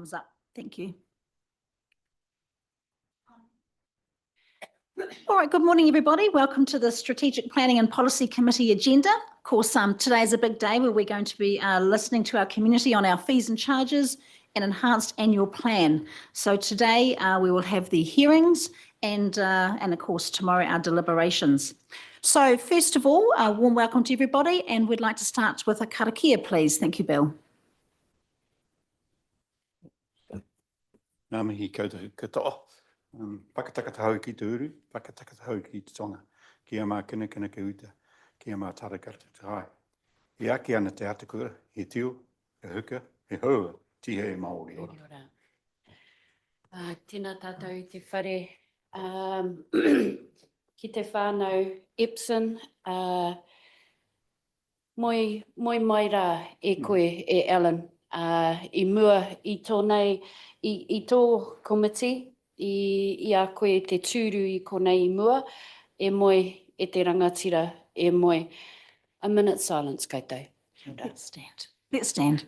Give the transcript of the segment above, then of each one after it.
Thumbs up. Thank you. All right, good morning, everybody. Welcome to the Strategic Planning and Policy Committee agenda. Of course, today is a big day where we're going to be listening to our community on our fees and charges and enhanced annual plan. So today we will have the hearings and of course tomorrow our deliberations. So first of all, a warm welcome to everybody, and we'd like to start with a karakia, please. Thank you, Bill. Ngā mihi koutou katoa. Pakataka tahau ki te uru, pakataka tahau ki te tonga. Kia mā kina kina ki uta, kia mā tarakara te hai. I aki ana te atakura, he tio, he huka, he hoa, tihe e Māori ora. Tēnā tātou i te whare. Ki te whānau Epson, moi mai rā e koe e Alan. I mua i tōnei, i tō komiti, i a koe te tūru i konei i mua, e moi e te rangatira, e moi. A minute silence, koutou. Let's stand. Let's stand.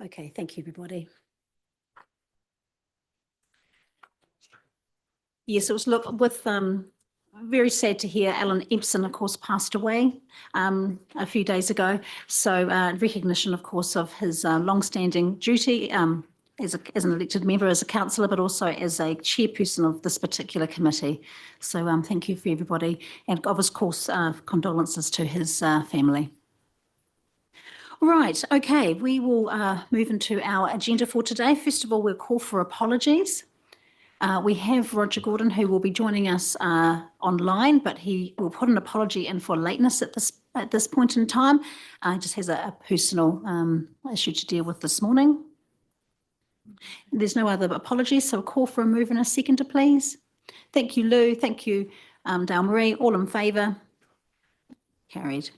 Okay, thank you, everybody. Yes, it was very sad to hear Alan Epson, of course, passed away a few days ago. So recognition, of course, of his long-standing duty as an elected member, as a councillor, but also as a chairperson of this particular committee. So thank you for everybody. And of course, condolences to his family. Right, okay, we will move into our agenda for today. First of all, we'll call for apologies. We have Roger Gordon, who will be joining us online, but he will put an apology in for lateness at this point in time. He just has a personal issue to deal with this morning. There's no other apologies, so a call for a move and a seconder, please. Thank you, Lou. Thank you, Dale Marie. All in favour? Carried.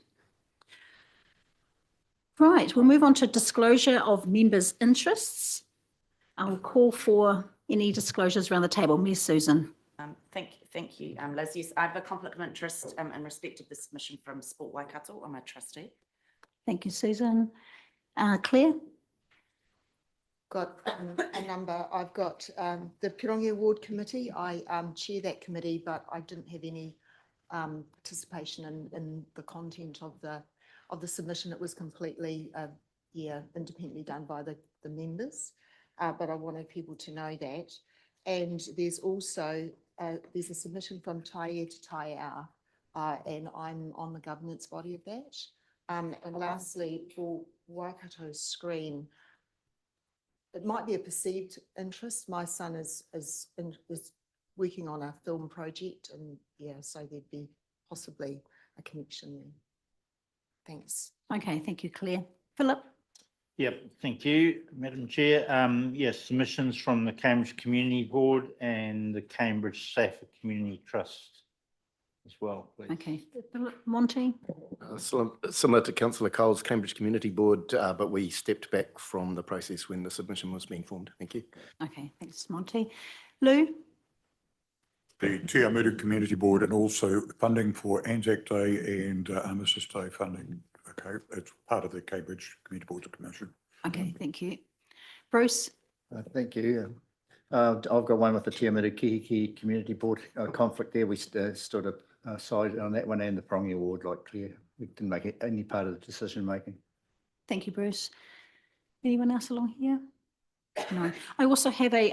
Right, we'll move on to disclosure of members' interests. I will call for any disclosures around the table. Ms. Susan. Thank you, Liz. Yes, I have a conflict of interest in respect of the submission from Sport Waikato. I'm a trustee. Thank you, Susan. Claire? Got a number. I've got the Pirongi Award Committee. I chair that committee, but I didn't have any participation in the content of the submission. It was completely, independently done by the members. But I wanted people to know that. And there's also, there's a submission from Taia to Taia, and I'm on the governance body of that. And lastly, for Waikato Screen, it might be a perceived interest. My son is working on a film project, and so there'd be possibly a connection there. Thanks. Okay, thank you, Claire. Philip? Yep, thank you, Madam Chair. Yes, submissions from the Cambridge Community Board and the Cambridge Safer Community Trust as well, please. Okay, Monty? Similar to Councillor Cole's Cambridge Community Board, but we stepped back from the process when the submission was being formed. Thank you. Okay, thanks, Monty. Lou? The Te Amuru Community Board, and also funding for Anzac Day and Armistice Day funding. Okay, it's part of the Cambridge Community Board's commission. Okay, thank you. Bruce? Thank you. I've got one with the Te Amuru Kihiki Community Board conflict there. We stood aside on that one, and the Pirongi Award, like Claire. We didn't make any part of the decision making. Thank you, Bruce. Anyone else along here? No. I also have a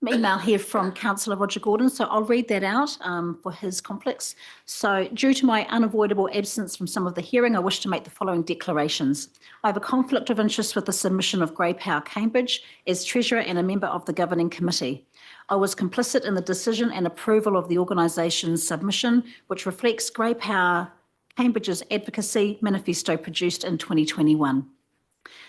email here from Councillor Roger Gordon, so I'll read that out for his conflicts. So due to my unavoidable absence from some of the hearing, I wish to make the following declarations. I have a conflict of interest with the submission of Grey Power Cambridge as Treasurer and a member of the Governing Committee. I was complicit in the decision and approval of the organisation's submission, which reflects Grey Power Cambridge's advocacy manifesto produced in 2021.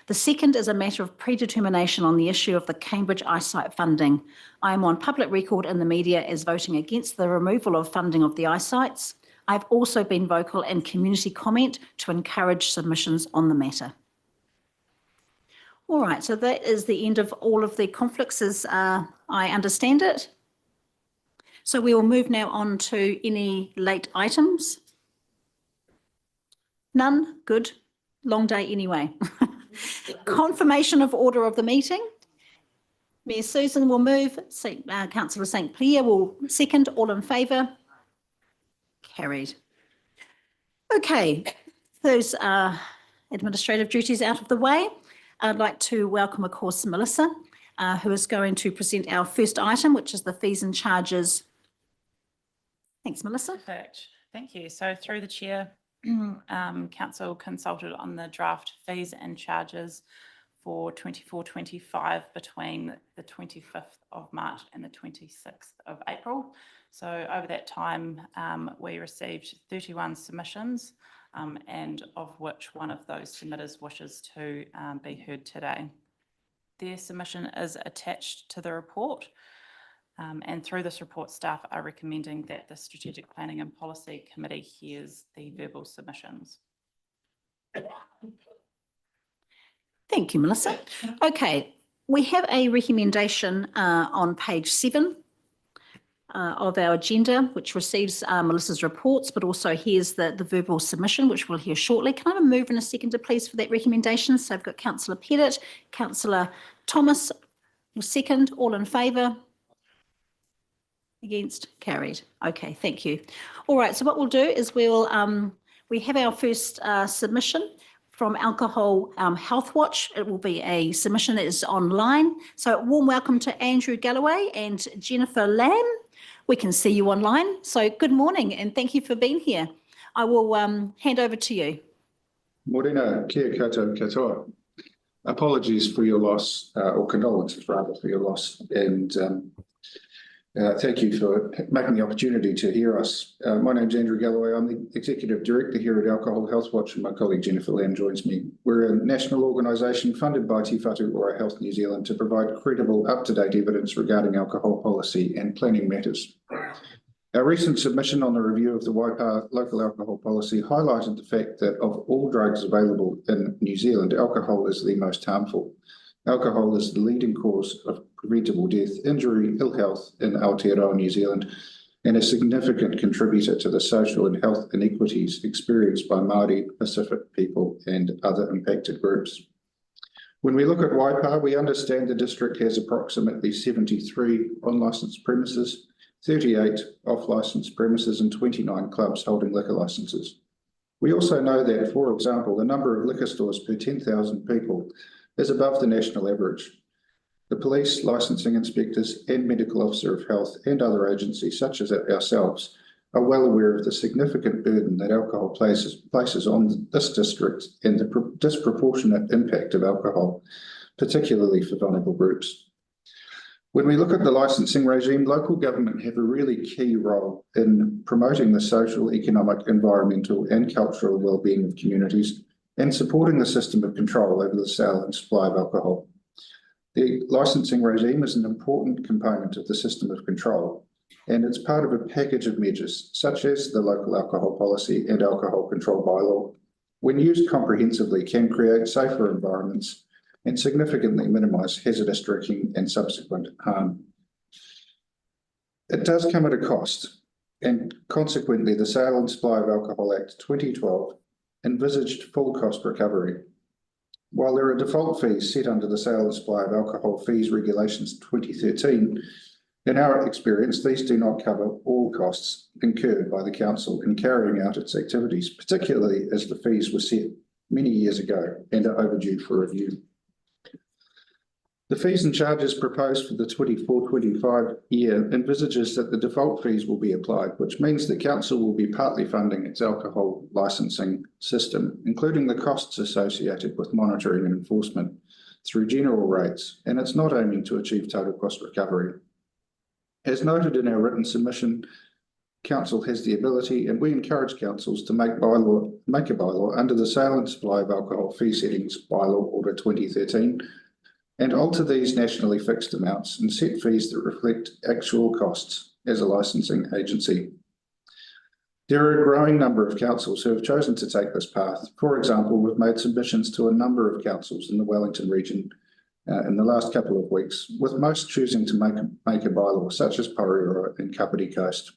The second is a matter of predetermination on the issue of the Cambridge eyesight funding. I am on public record in the media as voting against the removal of funding of the eyesights. I've also been vocal in community comment to encourage submissions on the matter. All right, so that is the end of all of the conflicts as I understand it. So we will move now on to any late items. None? Good. Long day anyway. Confirmation of order of the meeting. Mayor Susan will move. Councillor St Clair will second. All in favour? Carried. Okay, those administrative duties out of the way. I'd like to welcome, of course, Melissa, who is going to present our first item, which is the fees and charges. Thanks, Melissa. Perfect. Thank you. So through the chair, Council consulted on the draft fees and charges for 24-25 between the 25th of March and the 26th of April. So over that time, we received 31 submissions, and of which one of those submitters wishes to be heard today. Their submission is attached to the report. And through this report, staff are recommending that the Strategic Planning and Policy Committee hears the verbal submissions. Thank you, Melissa. Okay, we have a recommendation on page 7 of our agenda, which receives Melissa's reports, but also here's the verbal submission, which we'll hear shortly. Can I have a move and a seconder, please, for that recommendation? So I've got Councillor Pettit, Councillor Thomas, second. All in favour? Against? Carried. Okay, thank you. All right, so what we'll do is we have our first submission from Alcohol Health Watch. It will be a submission that is online. So warm welcome to Andrew Galloway and Jennifer Lamb. We can see you online. So good morning and thank you for being here. I will hand over to you. Morena, kia koutou katoa. Apologies for your loss, or condolences rather for your loss, and thank you for making the opportunity to hear us. My name's Andrew Galloway. I'm the Executive Director here at Alcohol Health Watch, and my colleague Jennifer Lamb joins me. We're a national organisation funded by Te Whatu Ora Health New Zealand to provide credible, up-to-date evidence regarding alcohol policy and planning matters. Our recent submission on the review of the Waipa local alcohol policy highlighted the fact that of all drugs available in New Zealand, alcohol is the most harmful. Alcohol is the leading cause of preventable death, injury, ill health in Aotearoa, New Zealand, and a significant contributor to the social and health inequities experienced by Māori, Pacific people and other impacted groups. When we look at Waipa, we understand the district has approximately 73 on-licensed premises, 38 off-licensed premises and 29 clubs holding liquor licenses. We also know that, for example, the number of liquor stores per 10,000 people is above the national average. The police, licensing inspectors and medical officer of health and other agencies such as ourselves are well aware of the significant burden that alcohol places on this district and the disproportionate impact of alcohol, particularly for vulnerable groups. When we look at the licensing regime, local government have a really key role in promoting the social, economic, environmental and cultural well-being of communities and supporting the system of control over the sale and supply of alcohol. The licensing regime is an important component of the system of control, and it's part of a package of measures such as the local alcohol policy and alcohol control bylaw. When used comprehensively, can create safer environments and significantly minimise hazardous drinking and subsequent harm. It does come at a cost, and consequently the Sale and Supply of Alcohol Act 2012 envisaged full cost recovery. While there are default fees set under the Sale and Supply of Alcohol Fees Regulations 2013, in our experience, these do not cover all costs incurred by the Council in carrying out its activities, particularly as the fees were set many years ago and are overdue for review. The fees and charges proposed for the 24-25 year envisages that the default fees will be applied, which means the council will be partly funding its alcohol licensing system, including the costs associated with monitoring and enforcement through general rates, and it's not aiming to achieve total cost recovery. As noted in our written submission, council has the ability, and we encourage councils to make a bylaw under the sale and supply of alcohol fee settings bylaw order 2013, and alter these nationally fixed amounts and set fees that reflect actual costs as a licensing agency. There are a growing number of councils who have chosen to take this path. For example, we've made submissions to a number of councils in the Wellington region in the last couple of weeks, with most choosing to make a bylaw, such as Porirua and Kapiti Coast.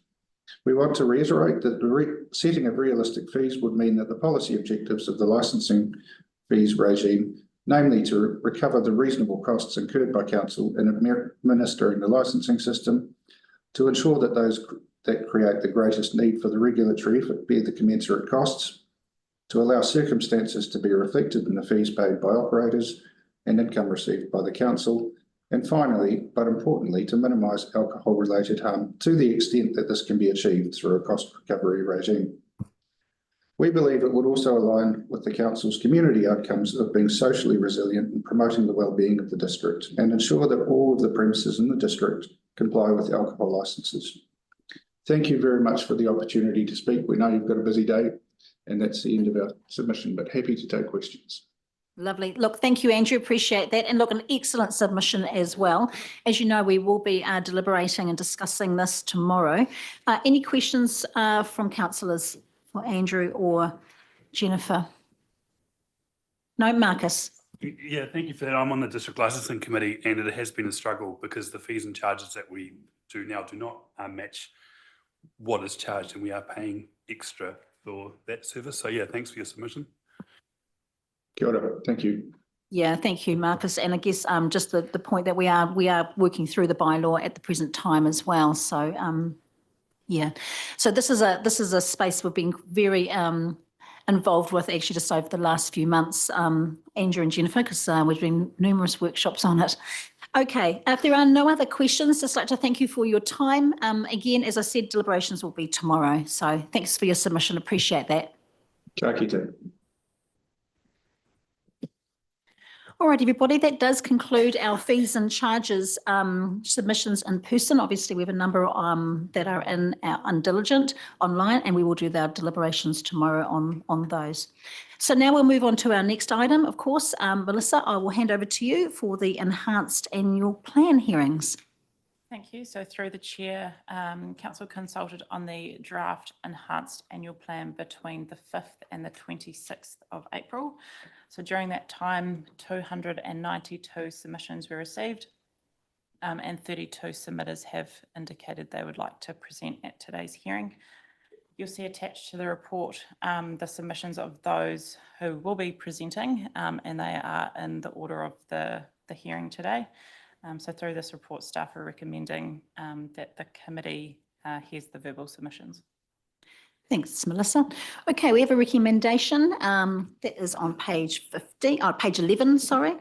We want to reiterate that the setting of realistic fees would mean that the policy objectives of the licensing fees regime, namely to recover the reasonable costs incurred by council in administering the licensing system, to ensure that those that create the greatest need for the regulatory effort bear the commensurate costs, to allow circumstances to be reflected in the fees paid by operators and income received by the council, and finally, but importantly, to minimise alcohol-related harm to the extent that this can be achieved through a cost recovery regime. We believe it would also align with the council's community outcomes of being socially resilient and promoting the well-being of the district, and ensure that all of the premises in the district comply with alcohol licences. Thank you very much for the opportunity to speak. We know you've got a busy day, and that's the end of our submission, but happy to take questions. Lovely. Look, thank you, Andrew. Appreciate that. And look, an excellent submission as well. As you know, we will be deliberating and discussing this tomorrow. Any questions from councillors for Andrew or Jennifer? No, Marcus. Yeah, thank you for that. I'm on the District Licensing Committee, and it has been a struggle because the fees and charges that we do now do not match what is charged, and we are paying extra for that service. So yeah, thanks for your submission. Kia ora. Thank you. Yeah, thank you, Marcus. And I guess just the point that we are working through the bylaw at the present time as well. So yeah, so this is a space we've been very involved with actually just over the last few months, Andrew and Jennifer, because we've been numerous workshops on it. Okay, if there are no other questions, just like to thank you for your time. Again, as I said, deliberations will be tomorrow. So thanks for your submission. Appreciate that. Kia kite. All right, everybody, that does conclude our fees and charges submissions in person. Obviously, we have a number that are in our undiligent online, and we will do our deliberations tomorrow on those. So now we'll move on to our next item, of course. Melissa, I will hand over to you for the enhanced annual plan hearings. Thank you. So through the chair, council consulted on the draft enhanced annual plan between the 5th and the 26th of April. So during that time, 292 submissions were received and 32 submitters have indicated they would like to present at today's hearing. You'll see attached to the report the submissions of those who will be presenting, and they are in the order of the hearing today. So through this report, staff are recommending that the committee hears the verbal submissions. Thanks, Melissa. Okay, we have a recommendation that is on page 11, sorry,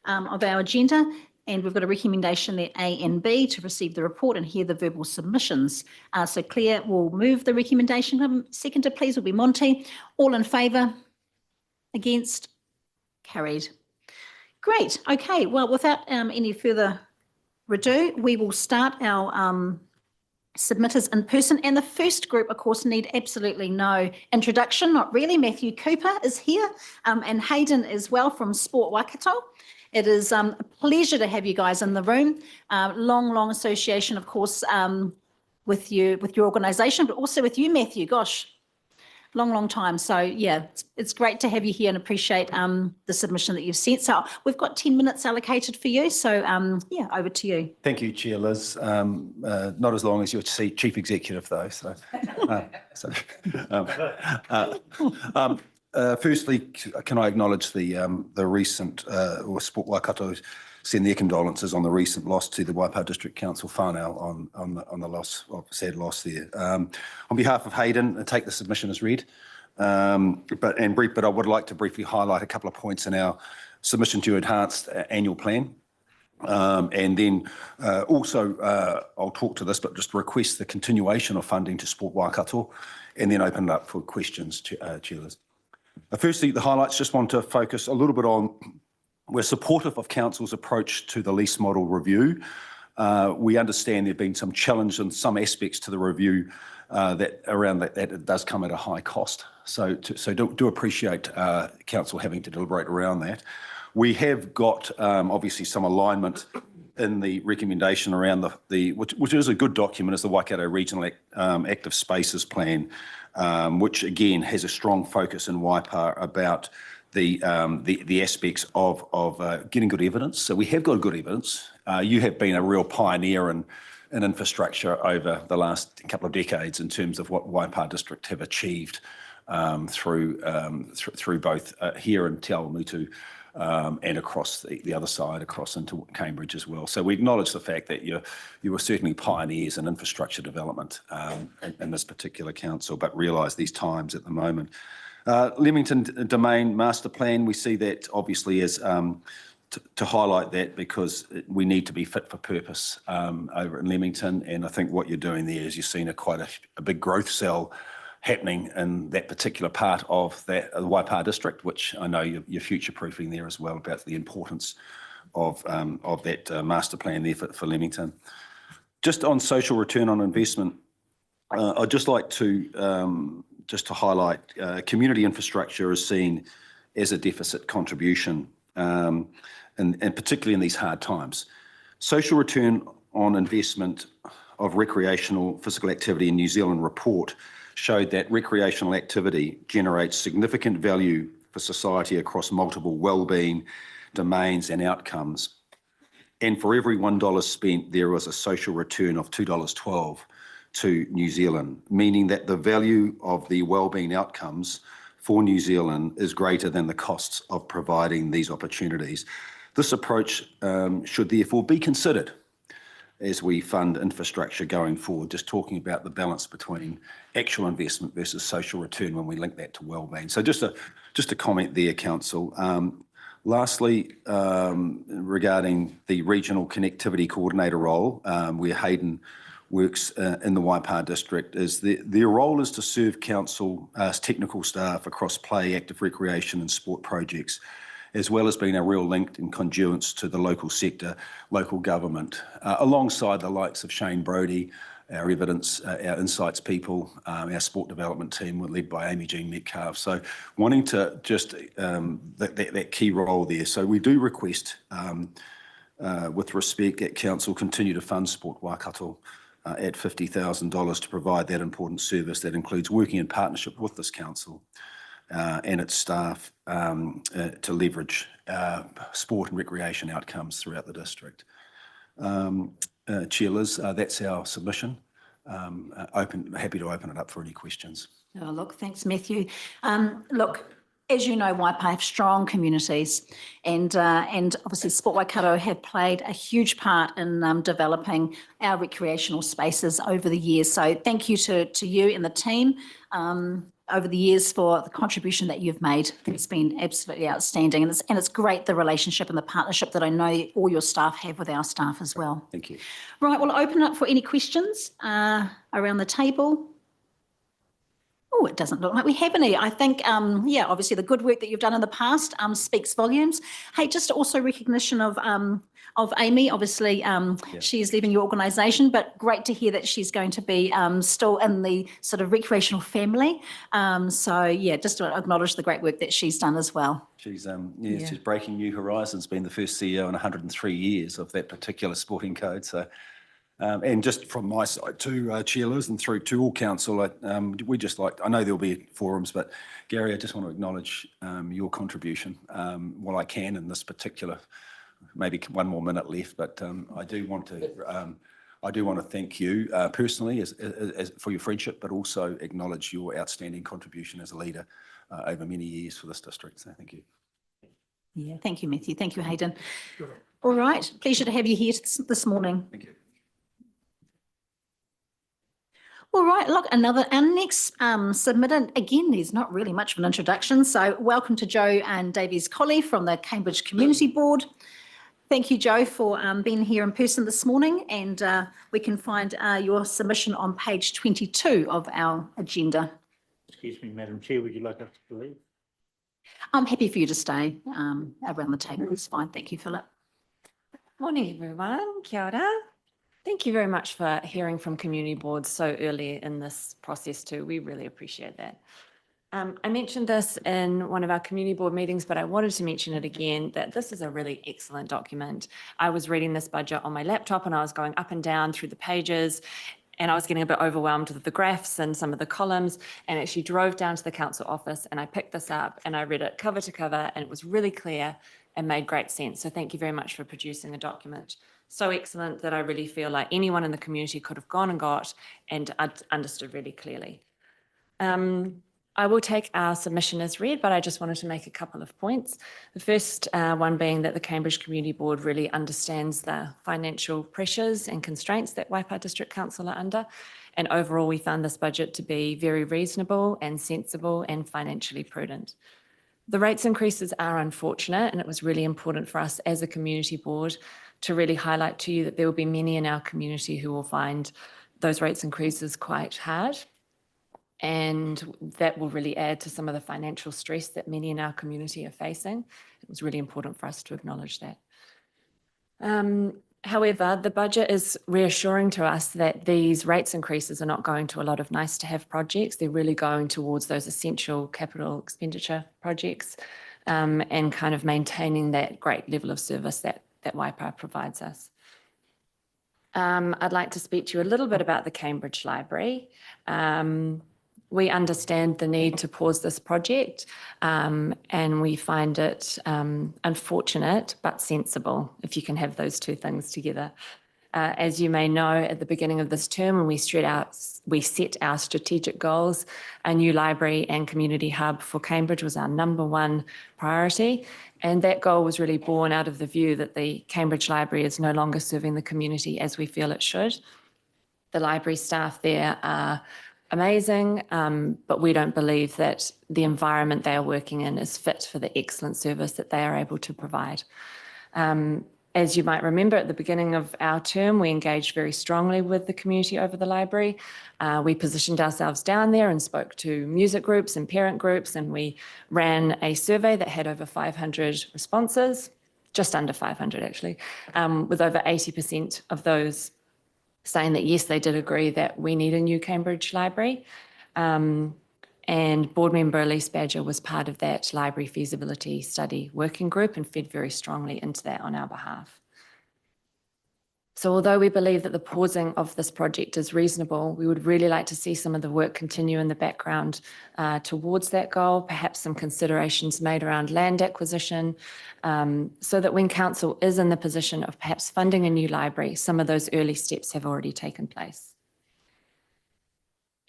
of our agenda. And we've got a recommendation that A and B to receive the report and hear the verbal submissions. So Claire will move the recommendation. Seconder, please, will be Monty. All in favour? Against? Carried. Great. Okay. Well, without any further ado, we will start our submitters in person. And the first group, of course, need absolutely no introduction. Not really. Matthew Cooper is here and Hayden as well from Sport Waikato. It is a pleasure to have you guys in the room. Long association, of course, with your organisation, but also with you, Matthew. Gosh, long time. So yeah, it's great to have you here and appreciate the submission that you've sent. So we've got 10 minutes allocated for you. So yeah, over to you. Thank you, Chair Liz. Not as long as your Chief Executive though. Firstly, can I acknowledge the recent, Sport Waikato send their condolences on the recent loss to the Waipa District Council whānau on the loss, sad loss there. On behalf of Hayden, I take the submission as read, but I would like to briefly highlight a couple of points in our submission to enhanced annual plan. And then also, I'll talk to this, but just request the continuation of funding to Sport Waikato and then open it up for questions, Chairless. Firstly, the highlights, just want to focus a little bit on, we're supportive of Council's approach to the lease model review. We understand there have been some challenge in some aspects to the review that it does come at a high cost. So do appreciate Council having to deliberate around that. We have got obviously some alignment in the recommendation around which is a good document, is the Waikato Regional Active Spaces Plan, which again has a strong focus in Waipa about the aspects of getting good evidence. So we have got good evidence. You have been a real pioneer in infrastructure over the last couple of decades in terms of what Waipa District have achieved through both here in Te Awamutu and across the other side, across into Cambridge as well. So we acknowledge the fact that you were certainly pioneers in infrastructure development in this particular council, but realise these times at the moment. Leamington Domain Master Plan, we see that obviously as to highlight that, because we need to be fit for purpose over in Leamington, and I think what you're doing there is you've seen quite a big growth cell happening in that particular part of the Waipa District, which I know you're future-proofing there as well, about the importance of that master plan there for Leamington. Just on social return on investment, I'd just like to highlight community infrastructure is seen as a deficit contribution, and particularly in these hard times. Social return on investment of recreational physical activity in New Zealand report showed that recreational activity generates significant value for society across multiple wellbeing domains and outcomes. And for every $1 spent, there was a social return of $2.12 to New Zealand, meaning that the value of the wellbeing outcomes for New Zealand is greater than the costs of providing these opportunities. This approach should therefore be considered as we fund infrastructure going forward, just talking about the balance between actual investment versus social return when we link that to wellbeing. So just a comment there, Council. Lastly, regarding the regional connectivity coordinator role, where Hayden works in the Waipa District, is their role is to serve Council technical staff across play, active recreation and sport projects, as well as being a real link and conduits to the local sector, local government, alongside the likes of Shane Brodie, our evidence, our insights people, our sport development team were led by Amy Jean Metcalf. So wanting to just that key role there. So we do request, with respect, that Council continue to fund Sport Waikato at $50,000 to provide that important service that includes working in partnership with this Council and its staff to leverage sport and recreation outcomes throughout the district. Chair Liz, that's our submission. Happy to open it up for any questions. Oh, look, thanks, Matthew. Look, as you know, Waipa have strong communities, and obviously Sport Waikato have played a huge part in developing our recreational spaces over the years. So thank you to you and the team over the years for the contribution that you've made. It's been absolutely outstanding, and it's great, the relationship and the partnership that I know all your staff have with our staff as well. Thank you. Right, we'll open up for any questions around the table. Oh, it doesn't look like we have any. I think, yeah, obviously the good work that you've done in the past speaks volumes. Hey, just also recognition of Amy. Obviously, she is leaving your organisation, but great to hear that she's going to be still in the sort of recreational family. So yeah, just to acknowledge the great work that she's done as well. She's she's breaking new horizons, being the first CEO in 103 years of that particular sporting code. So. And just from my side too, Chair Liz, and through to all council, we just like, I know there'll be forums, but Gary, I just want to acknowledge your contribution while I can in this particular, maybe one more minute left, but I do want to thank you personally as for your friendship, but also acknowledge your outstanding contribution as a leader over many years for this district. So thank you. Yeah, thank you, Matthew. Thank you, Hayden. Sure. All right, pleasure to have you here this morning. Thank you. All right, look, our next submitted, again, there's not really much of an introduction, so welcome to Jo and Davies Colley from the Cambridge Community Board. Thank you, Joe, for being here in person this morning, and we can find your submission on page 22 of our agenda. Excuse me, Madam Chair, would you like us to leave? I'm happy for you to stay around the table. It's fine. Thank you, Philip. Morning, everyone. Kia ora. Thank you very much for hearing from community boards so early in this process too. We really appreciate that. I mentioned this in one of our community board meetings, but I wanted to mention it again, that this is a really excellent document. I was reading this budget on my laptop and I was going up and down through the pages and I was getting a bit overwhelmed with the graphs and some of the columns, and actually drove down to the council office and I picked this up and I read it cover to cover, and it was really clear and made great sense. So thank you very much for producing a document so excellent that I really feel like anyone in the community could have gone and got and understood really clearly. I will take our submission as read, but I just wanted to make a couple of points. The first one being that the Cambridge Community Board really understands the financial pressures and constraints that Waipa District Council are under. And overall, we found this budget to be very reasonable and sensible and financially prudent. The rates increases are unfortunate, and it was really important for us as a community board to really highlight to you that there will be many in our community who will find those rates increases quite hard. And that will really add to some of the financial stress that many in our community are facing. It was really important for us to acknowledge that. However, the budget is reassuring to us that these rates increases are not going to a lot of nice to have projects. They're really going towards those essential capital expenditure projects and kind of maintaining that great level of service that Waipa provides us. I'd like to speak to you a little bit about the Cambridge Library. We understand the need to pause this project and we find it unfortunate but sensible, if you can have those two things together. As you may know, at the beginning of this term, when we set our strategic goals, a new library and community hub for Cambridge was our #1 priority. And that goal was really born out of the view that the Cambridge Library is no longer serving the community as we feel it should. The library staff there are amazing, but we don't believe that the environment they are working in is fit for the excellent service that they are able to provide. As you might remember, at the beginning of our term, we engaged very strongly with the community over the library. We positioned ourselves down there and spoke to music groups and parent groups, and we ran a survey that had over 500 responses, just under 500 actually, with over 80% of those saying that yes, they did agree that we need a new Cambridge Library. And board member Elise Badger was part of that library feasibility study working group and fed very strongly into that on our behalf. So although we believe that the pausing of this project is reasonable, we would really like to see some of the work continue in the background towards that goal, perhaps some considerations made around land acquisition, so that when council is in the position of perhaps funding a new library, some of those early steps have already taken place.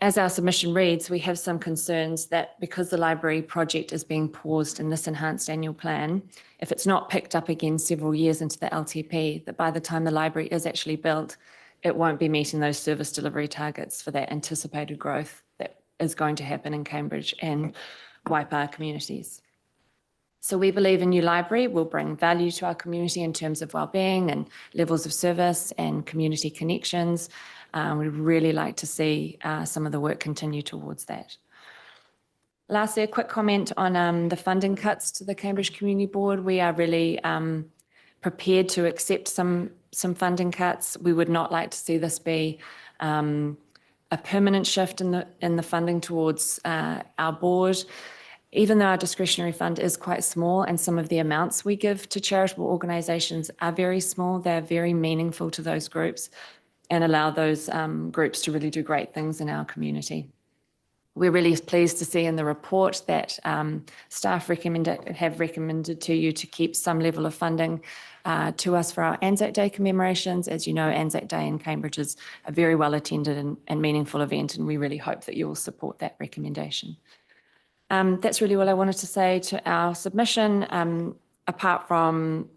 As our submission reads, we have some concerns that because the library project is being paused in this enhanced annual plan, if it's not picked up again several years into the LTP, that by the time the library is actually built, it won't be meeting those service delivery targets for that anticipated growth that is going to happen in Cambridge and Waipa communities. So we believe a new library will bring value to our community in terms of wellbeing and levels of service and community connections. We'd really like to see some of the work continue towards that. Lastly, a quick comment on the funding cuts to the Cambridge Community Board. We are really prepared to accept some funding cuts. We would not like to see this be a permanent shift in the funding towards our board. Even though our discretionary fund is quite small and some of the amounts we give to charitable organisations are very small, they're very meaningful to those groups and allow those groups to really do great things in our community. We're really pleased to see in the report that staff have recommended to you to keep some level of funding to us for our Anzac Day commemorations. As you know, Anzac Day in Cambridge is a very well attended and meaningful event, and we really hope that you will support that recommendation. That's really all I wanted to say to our submission, apart from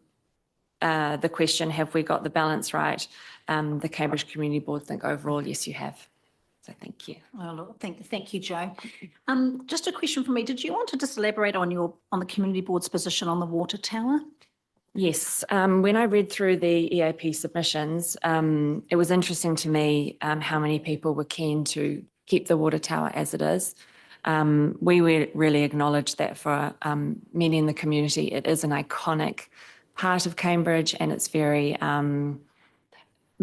the question, have we got the balance right? The Cambridge Community Board think overall, yes, you have. So thank you. Well, look, thank you, Jo. Just a question for me. Did you want to just elaborate on the Community Board's position on the water tower? Yes, when I read through the EAP submissions, it was interesting to me how many people were keen to keep the water tower as it is. We really acknowledge that for many in the community, it is an iconic part of Cambridge and it's very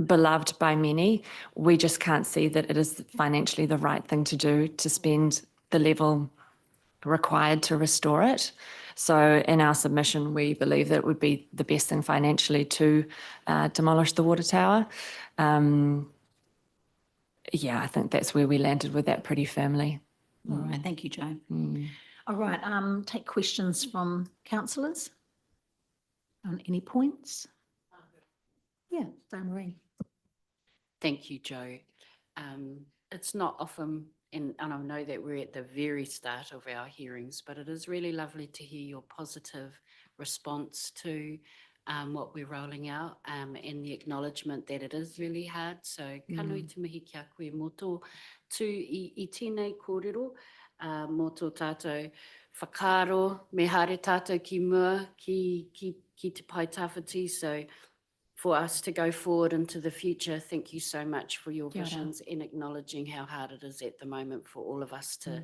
beloved by many. We just can't see that it is financially the right thing to do to spend the level required to restore it. So in our submission, we believe that it would be the best thing financially to demolish the water tower. Yeah, I think that's where we landed with that pretty firmly. All right, thank you, Jo. All right, take questions from councillors on any points. Yeah, Dame Marie. Thank you, Jo. It's not often, and I know that we're at the very start of our hearings, but it is really lovely to hear your positive response to what we're rolling out and the acknowledgement that it is really hard. So kanui te mihi kia koe moto tu i tēnei kōrero, mō tō tātou whakaro, me haere tātou ki mua, ki te pai tawhiti. So for us to go forward into the future, thank you so much for your Kia ora. visions in acknowledging how hard it is at the moment for all of us to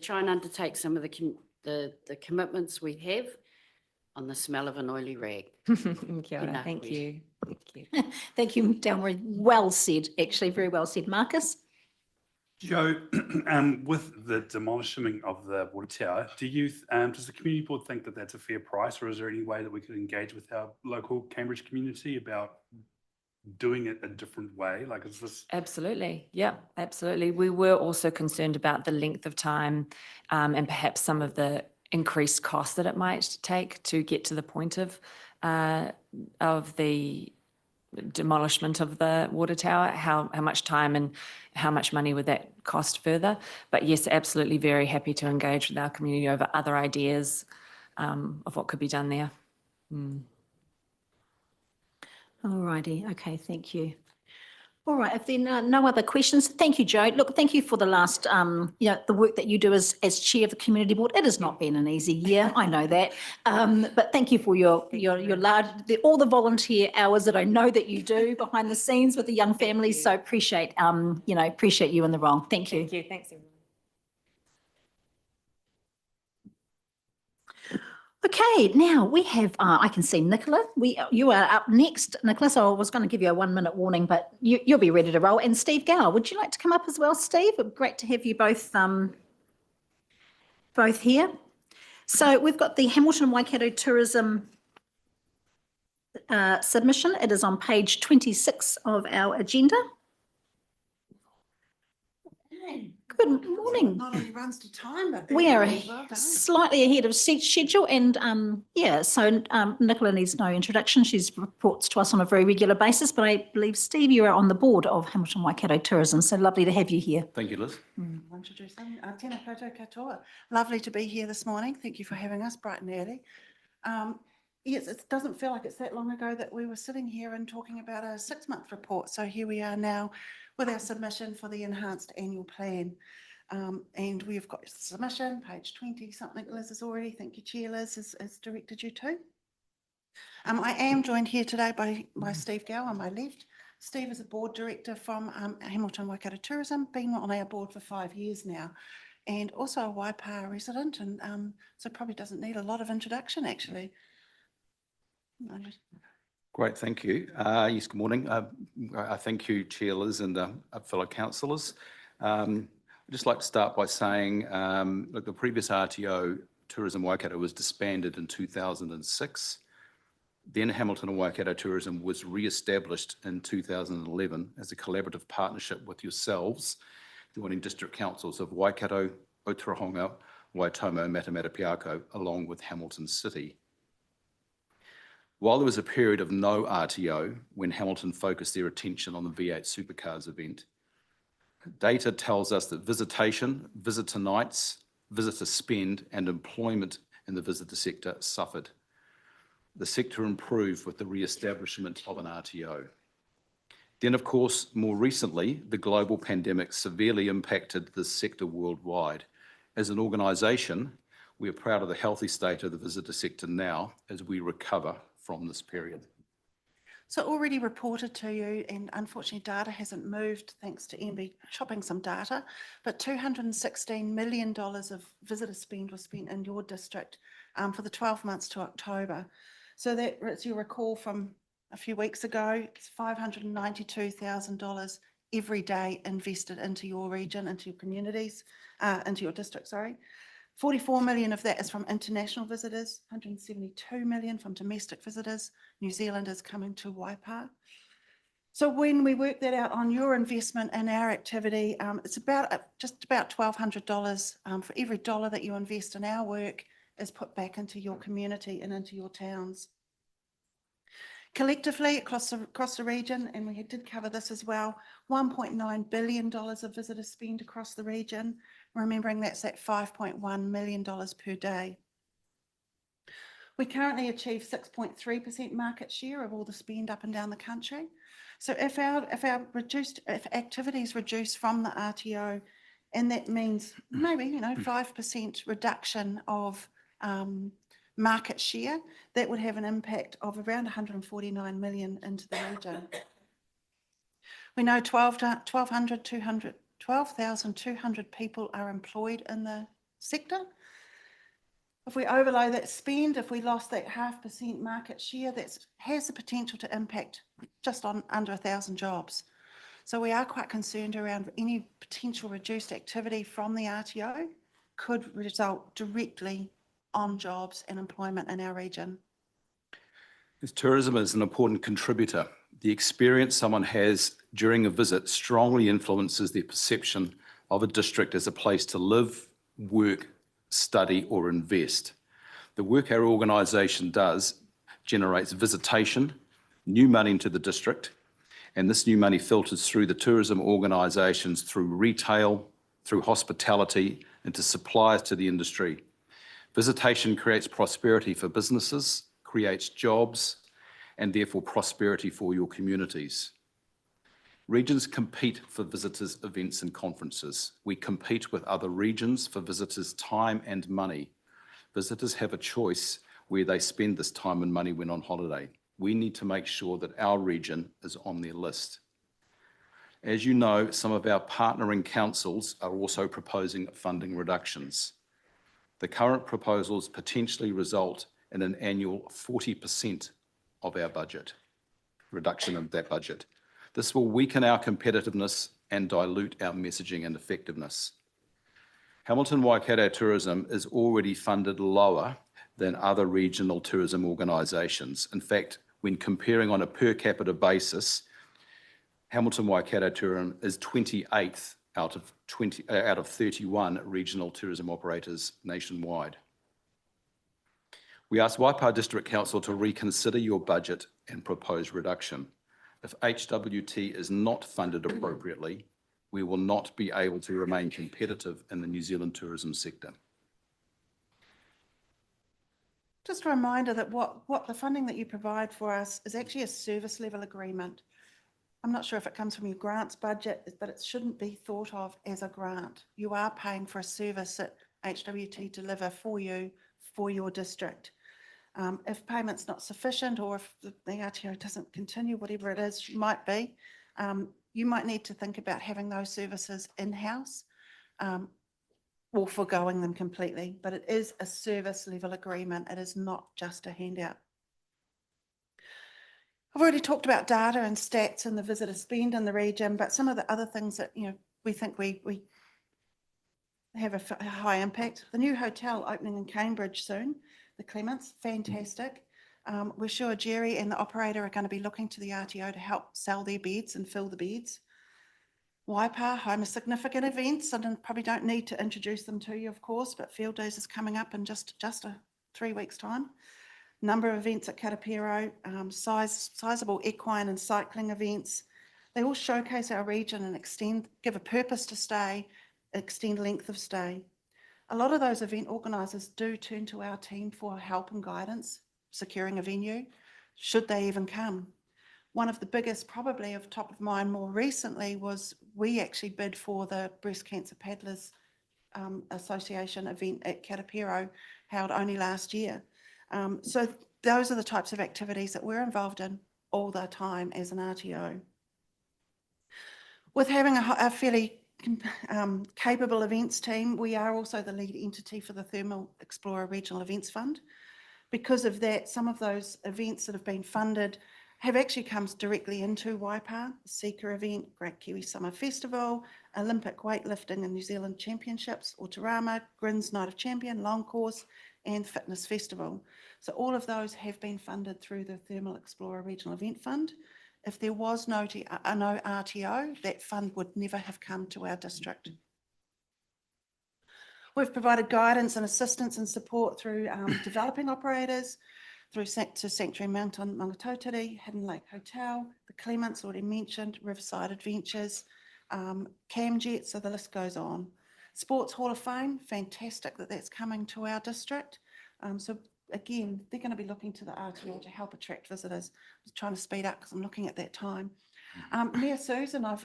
try and undertake some of the commitments we have on the smell of an oily rag. Kia ora, thank you. Thank you. Thank you, Dame Marie. Well said, actually, very well said. Marcus? Jo, with the demolishing of the water tower, does the community board think that that's a fair price, or is there any way that we could engage with our local Cambridge community about doing it a different way? Like, is this? Absolutely. Yeah, absolutely. We were also concerned about the length of time and perhaps some of the increased cost that it might take to get to the point of the demolishment of the water tower, how much time and how much money would that cost further. But yes, absolutely very happy to engage with our community over other ideas of what could be done there. All righty, okay, thank you. All right, if there are no other questions, thank you, Jo. Look, thank you for the last, the work that you do as chair of the community board. It has not been an easy year, I know that. But thank you for your large, all the volunteer hours that I know that you do behind the scenes with the young families. So appreciate you in the role. Thank you. Thank you. Thanks, everyone. Okay, now we have, I can see Nicola. You are up next, Nicola. So I was going to give you a 1-minute warning, but you'll be ready to roll. And Steve Gower, would you like to come up as well, Steve? Great to have you both here. So we've got the Hamilton Waikato Tourism submission. It is on page 26 of our agenda. Good morning. Not only runs to time, but We are well done. slightly ahead of schedule, and so Nicola needs no introduction. She reports to us on a very regular basis, but I believe, Steve, you are on the board of Hamilton Waikato Tourism, so lovely to have you here. Thank you, Liz. I'll introduce them. Tēnā koutou katoa. Lovely to be here this morning. Thank you for having us bright and early. Yes, it doesn't feel like it's that long ago that we were sitting here and talking about a 6-month report. So here we are now with our submission for the enhanced annual plan. And we've got submission, page 20 something. Liz has already, thank you, Chair Liz, has directed you to. I am joined here today by Steve Gower on my left. Steve is a board director from Hamilton Waikato Tourism, been on our board for 5 years now, and also a Waipa resident, and so probably doesn't need a lot of introduction, actually. Great, thank you. Yes, good morning. I thank you, Chair Liz, and fellow councillors. I'd just like to start by saying, look, the previous RTO, Tourism Waikato, was disbanded in 2006. Then Hamilton and Waikato Tourism was re-established in 2011 as a collaborative partnership with yourselves, the winning district councils of Waikato, Otorohanga, Waitomo, and Matamatapiako, along with Hamilton City. While there was a period of no RTO when Hamilton focused their attention on the V8 Supercars event, data tells us that visitation, visitor nights, visitor spend, and employment in the visitor sector suffered. The sector improved with the re-establishment of an RTO. Then, of course, more recently, the global pandemic severely impacted this sector worldwide. As an organisation, we are proud of the healthy state of the visitor sector now as we recover from this period. So already reported to you, and unfortunately data hasn't moved thanks to MB chopping some data, but $216 million of visitor spend was spent in your district for the 12 months to October. So that, as you recall from a few weeks ago, it's $592,000 every day invested into your region, into your communities, into your district, sorry. 44 million of that is from international visitors, 172 million from domestic visitors, New Zealanders coming to Waipa. So when we work that out on your investment in our activity, it's just about $1,200 for every dollar that you invest in our work is put back into your community and into your towns. Collectively across the region, and we did cover this as well, $1.9 billion of visitor spend across the region. Remembering that's at $5.1 million per day. We currently achieve 6.3% market share of all the spend up and down the country. So if activities reduce from the RTO, and that means maybe 5% reduction of market share, that would have an impact of around 149 million into the region. We know 12,200 people are employed in the sector. If we overlay that spend, if we lost that 0.5% market share, that has the potential to impact just on under 1,000 jobs. So we are quite concerned around any potential reduced activity from the RTO could result directly on jobs and employment in our region. As tourism is an important contributor, the experience someone has during a visit strongly influences their perception of a district as a place to live, work, study, or invest. The work our organisation does generates visitation, new money into the district, and this new money filters through the tourism organisations through retail, through hospitality, and to suppliers to the industry. Visitation creates prosperity for businesses, creates jobs, and therefore prosperity for your communities. Regions compete for visitors' events and conferences. We compete with other regions for visitors' time and money. Visitors have a choice where they spend this time and money when on holiday. We need to make sure that our region is on their list. As you know, some of our partnering councils are also proposing funding reductions. The current proposals potentially result in an annual 40% of our budget, reduction of that budget. This will weaken our competitiveness and dilute our messaging and effectiveness. Hamilton Waikato Tourism is already funded lower than other regional tourism organisations. In fact, when comparing on a per capita basis, Hamilton Waikato Tourism is 28th out of 31 regional tourism operators nationwide. We asked Waipa District Council to reconsider your budget and propose reduction. If HWT is not funded appropriately, we will not be able to remain competitive in the New Zealand tourism sector. Just a reminder that what the funding that you provide for us is actually a service level agreement. I'm not sure if it comes from your grants budget, but it shouldn't be thought of as a grant. You are paying for a service that HWT deliver for you, for your district. If payment's not sufficient, or if the RTO doesn't continue, whatever it is, might be, you might need to think about having those services in-house or foregoing them completely. But it is a service level agreement. It is not just a handout. I've already talked about data and stats and the visitor spend in the region, but some of the other things that we think we have a high impact. The new hotel opening in Cambridge soon, the Clements, fantastic. We're sure Jerry and the operator are going to be looking to the RTO to help sell their beds and fill the beds. Waipa, home of significant events, and probably don't need to introduce them to you, of course, but Field Days is coming up in just 3 weeks' time. Number of events at Karapiro, sizable equine and cycling events. They all showcase our region and give a purpose to stay, extend length of stay. A lot of those event organisers do turn to our team for help and guidance, securing a venue, should they even come. One of the biggest, probably of top of mind more recently, was we actually bid for the Breast Cancer Paddlers Association event at Karapiro, held only last year. So those are the types of activities that we're involved in all the time as an RTO. With having a fairly capable events team, we are also the lead entity for the Thermal Explorer Regional Events Fund. Because of that, some of those events that have been funded have actually come directly into Waipa, the Seeker event, Great Kiwi Summer Festival, Olympic Weightlifting and New Zealand Championships, Autorama, Grins Night of Champion, Long Course, and Fitness Festival. So all of those have been funded through the Thermal Explorer Regional Event Fund. If there was no RTO, that fund would never have come to our district. We've provided guidance and assistance and support through developing operators, through to Sanctuary Mountain Mangatotiri, Hidden Lake Hotel, the Clements already mentioned, Riverside Adventures, Camjet, so the list goes on. Sports Hall of Fame, fantastic that that's coming to our district. So again, they're going to be looking to the RTO to help attract visitors. I was trying to speed up because I'm looking at that time. Mayor Susan, I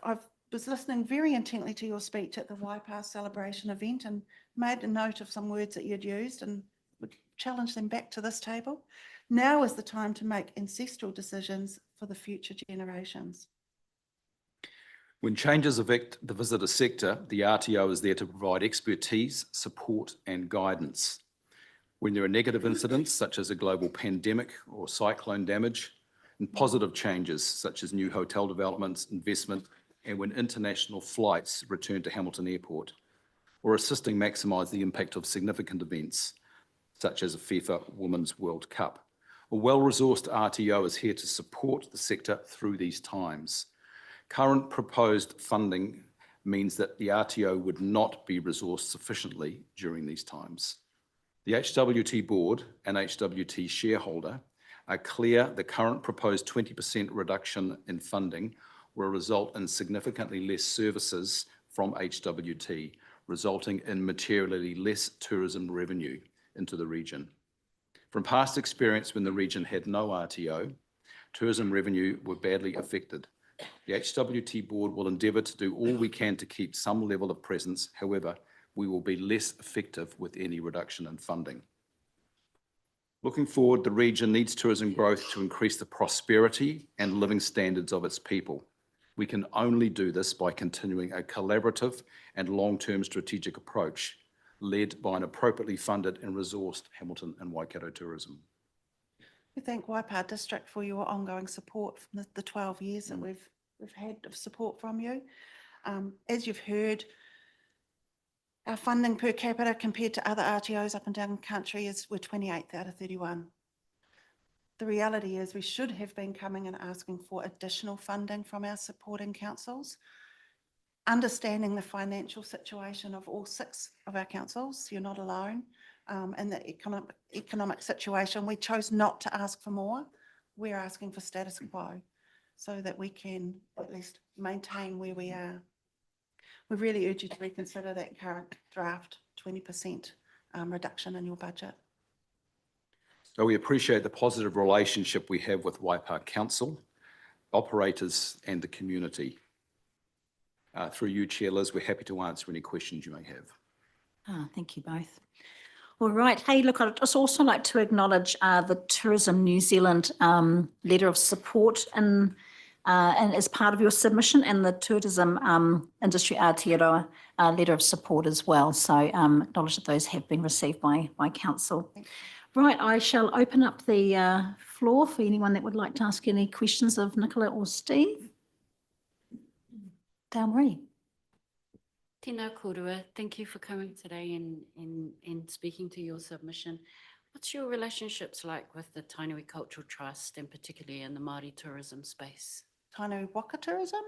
was listening very intently to your speech at the Waipa celebration event and made a note of some words that you'd used and would challenge them back to this table. Now is the time to make ancestral decisions for the future generations. When changes affect the visitor sector, the RTO is there to provide expertise, support and guidance. When there are negative incidents, such as a global pandemic or cyclone damage, and positive changes, such as new hotel developments, investment, and when international flights return to Hamilton Airport, or assisting maximise the impact of significant events, such as a FIFA Women's World Cup. A well-resourced RTO is here to support the sector through these times. Current proposed funding means that the RTO would not be resourced sufficiently during these times. The HWT board and HWT shareholder are clear the current proposed 20% reduction in funding will result in significantly less services from HWT, resulting in materially less tourism revenue into the region. From past experience when the region had no RTO, tourism revenue were badly affected. The HWT board will endeavour to do all we can to keep some level of presence. However, we will be less effective with any reduction in funding. Looking forward, the region needs tourism growth to increase the prosperity and living standards of its people. We can only do this by continuing a collaborative and long-term strategic approach led by an appropriately funded and resourced Hamilton and Waikato tourism. We thank Waipa District for your ongoing support from the 12 years that we've had of support from you. As you've heard, our funding per capita compared to other RTOs up and down the country we're 28th out of 31. The reality is we should have been coming and asking for additional funding from our supporting councils. Understanding the financial situation of all 6 of our councils, you're not alone, and the economic situation, we chose not to ask for more. We're asking for status quo so that we can at least maintain where we are. We really urge you to reconsider that current draft 20% reduction in your budget. So we appreciate the positive relationship we have with Waipa Council, operators and the community. Through you, Chair Liz, we're happy to answer any questions you may have. Thank you both. All right. Hey, look, I'd just also like to acknowledge the Tourism New Zealand letter of support and as part of your submission, and the Tourism Industry Aotearoa letter of support as well. So acknowledge that those have been received by Council. Right, I shall open up the floor for anyone that would like to ask any questions of Nicola or Steve. Dale Marie. Tēnā korua. Thank you for coming today and speaking to your submission. What's your relationships like with the Tainui Cultural Trust and particularly in the Māori tourism space? Tainui Waka Tourism?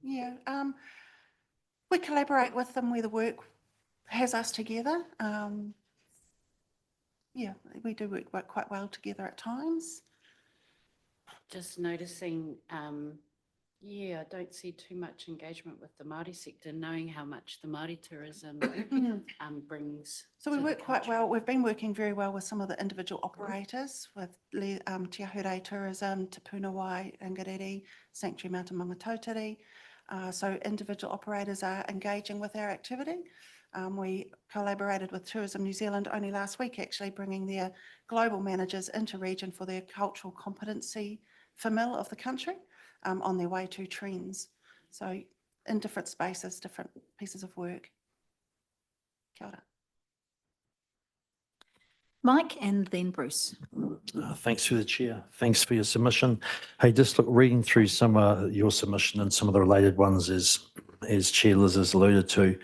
Yeah. We collaborate with them where the work has us together. Yeah, we do work quite well together at times. Just noticing, yeah, I don't see too much engagement with the Māori sector, knowing how much the Māori tourism brings. So we work quite well. We've been working very well with some of the individual operators, with Te Ahure Tourism, Te Punawai, Ingariri, Sanctuary Mountain Mangatotiri. So individual operators are engaging with our activity. We collaborated with Tourism New Zealand only last week, actually bringing their global managers into region for their cultural competency famil of the country on their way to trends. So in different spaces, different pieces of work. Kia ora. Mike and then Bruce. Thanks for the chair. Thanks for your submission. Hey, just reading through some of your submission and some of the related ones as Chair Liz has alluded to.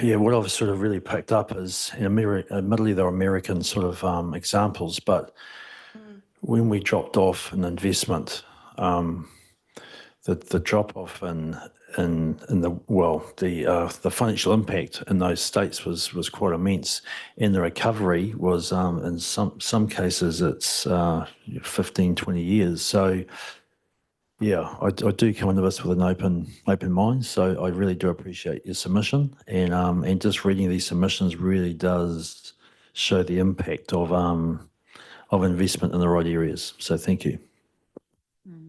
Yeah, what I've sort of really picked up is, admittedly they're American sort of examples, but when we dropped off an investment, the drop off in the financial impact in those states was quite immense, and the recovery was in some cases it's 15, 20 years. So yeah, I do come into this with an open mind. So I really do appreciate your submission, and just reading these submissions really does show the impact of investment in the right areas. So thank you.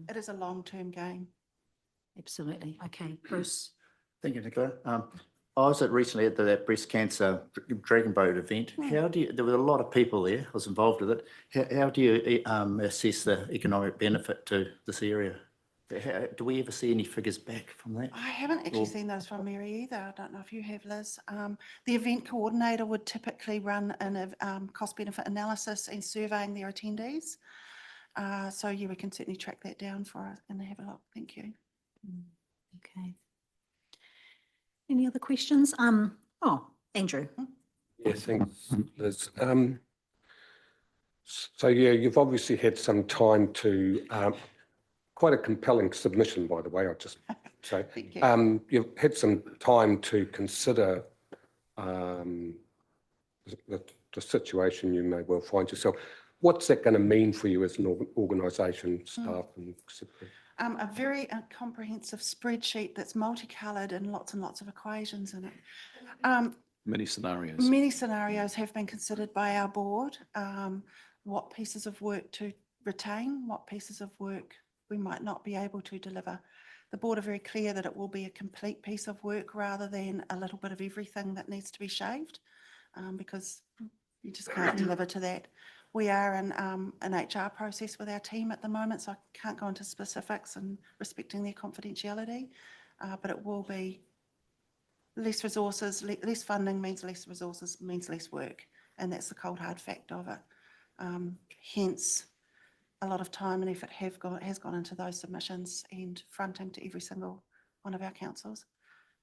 It is a long-term game. Absolutely. Okay, Bruce. Thank you, Nicola. I was recently at that breast cancer dragon boat event. There were a lot of people there. I was involved with it. How do you assess the economic benefit to this area? Do we ever see any figures back from that? I haven't actually seen those from Mary either. I don't know if you have, Liz. The event coordinator would typically run a cost-benefit analysis and surveying their attendees. So yeah, we can certainly track that down for us and have a look. Thank you. Okay. Any other questions? Andrew. Yeah, thanks, Liz. So yeah, you've obviously had some time to, quite a compelling submission, by the way, I'll just say. You've had some time to consider the situation you may well find yourself. What's that going to mean for you as an organisation, staff and etc.? A very comprehensive spreadsheet that's multicoloured and lots of equations in it. Many scenarios. Many scenarios have been considered by our board. What pieces of work to retain, what pieces of work we might not be able to deliver. The board are very clear that it will be a complete piece of work rather than a little bit of everything that needs to be shaved, because you just can't deliver to that. We are in an HR process with our team at the moment, so I can't go into specifics and respecting their confidentiality, but it will be less resources, less funding means less resources, means less work, and that's the cold hard fact of it. Hence, a lot of time and effort has gone into those submissions and fronting to every single one of our councils,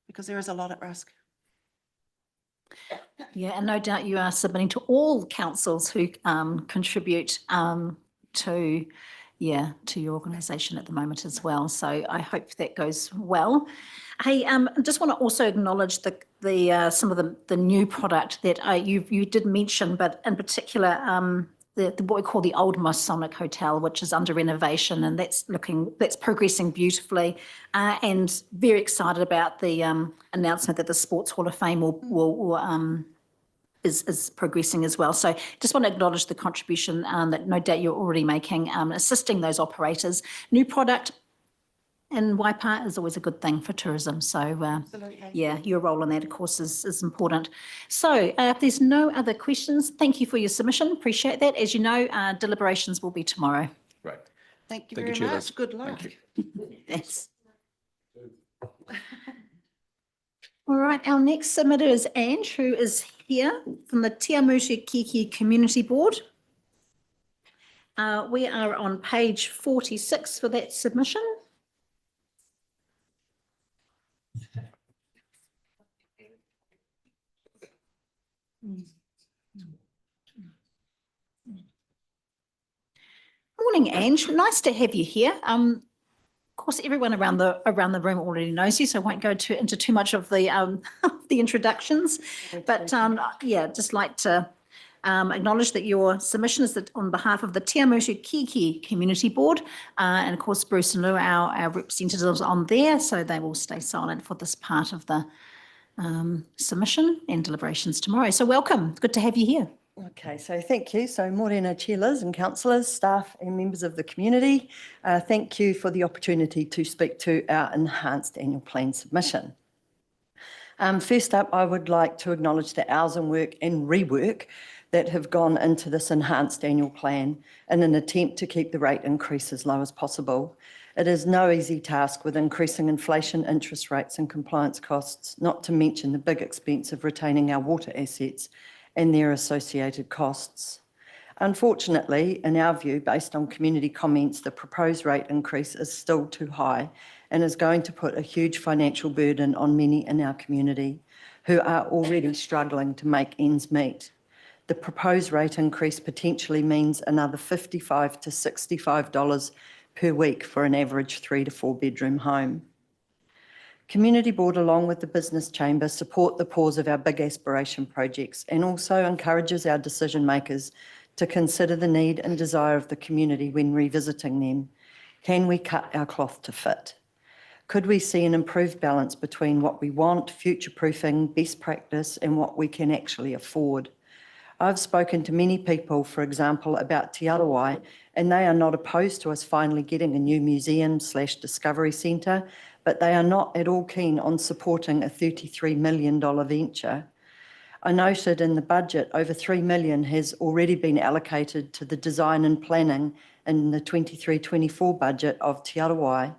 because there is a lot at risk. Yeah, and no doubt you are submitting to all councils who contribute to your organisation at the moment as well. So I hope that goes well. Hey, I just want to also acknowledge the some of the new product that you did mention, but in particular what we call the Old Masonic Hotel, which is under renovation, and that's progressing beautifully, and very excited about the announcement that the Sports Hall of Fame is progressing as well. So just want to acknowledge the contribution that no doubt you're already making, assisting those operators. New product in Waipa is always a good thing for tourism. So yeah, your role in that, of course, is important. So if there's no other questions, thank you for your submission. Appreciate that. As you know, deliberations will be tomorrow. Right. Thank you very much. Good luck. Thanks. All right, our next submitter is Ange, who is here from the Te Amutu Kiki Community Board. We are on page 46 for that submission. Morning, Ange. Nice to have you here. Of course, everyone around the room already knows you, so I won't go into too much of the the introductions. But yeah, just like to acknowledge that your submission is on behalf of the Te Amutu Kiki Community Board, and of course Bruce and Lou are our representatives on there, so they will stay silent for this part of the submission and deliberations tomorrow. So welcome. It's good to have you here. Okay, so thank you. So morena Chair Liz and councillors, staff and members of the community. Thank you for the opportunity to speak to our enhanced annual plan submission. First up, I would like to acknowledge the hours and work and rework that have gone into this enhanced annual plan in an attempt to keep the rate increase as low as possible. It is no easy task with increasing inflation, interest rates and compliance costs, not to mention the big expense of retaining our water assets and their associated costs. Unfortunately, in our view, based on community comments, the proposed rate increase is still too high and is going to put a huge financial burden on many in our community who are already struggling to make ends meet. The proposed rate increase potentially means another $55 to $65 per week for an average 3 to 4 bedroom home. Community Board, along with the Business Chamber, support the pause of our big aspiration projects and also encourages our decision makers to consider the need and desire of the community when revisiting them. Can we cut our cloth to fit? Could we see an improved balance between what we want, future-proofing, best practice, and what we can actually afford? I've spoken to many people, for example, about Te Arawai, and they are not opposed to us finally getting a new museum/discovery centre, but they are not at all keen on supporting a $33 million venture. I noted in the budget over $3 million has already been allocated to the design and planning in the 23-24 budget of Te Arawai.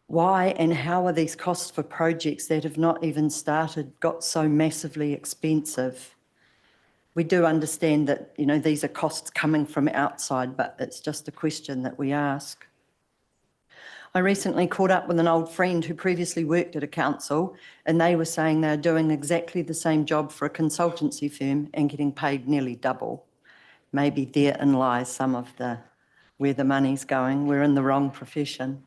Why and how are these costs for projects that have not even started got so massively expensive? We do understand that, these are costs coming from outside, but it's just a question that we ask. I recently caught up with an old friend who previously worked at a council, and they were saying they're doing exactly the same job for a consultancy firm and getting paid nearly double. Maybe therein lies some of where the money's going. We're in the wrong profession.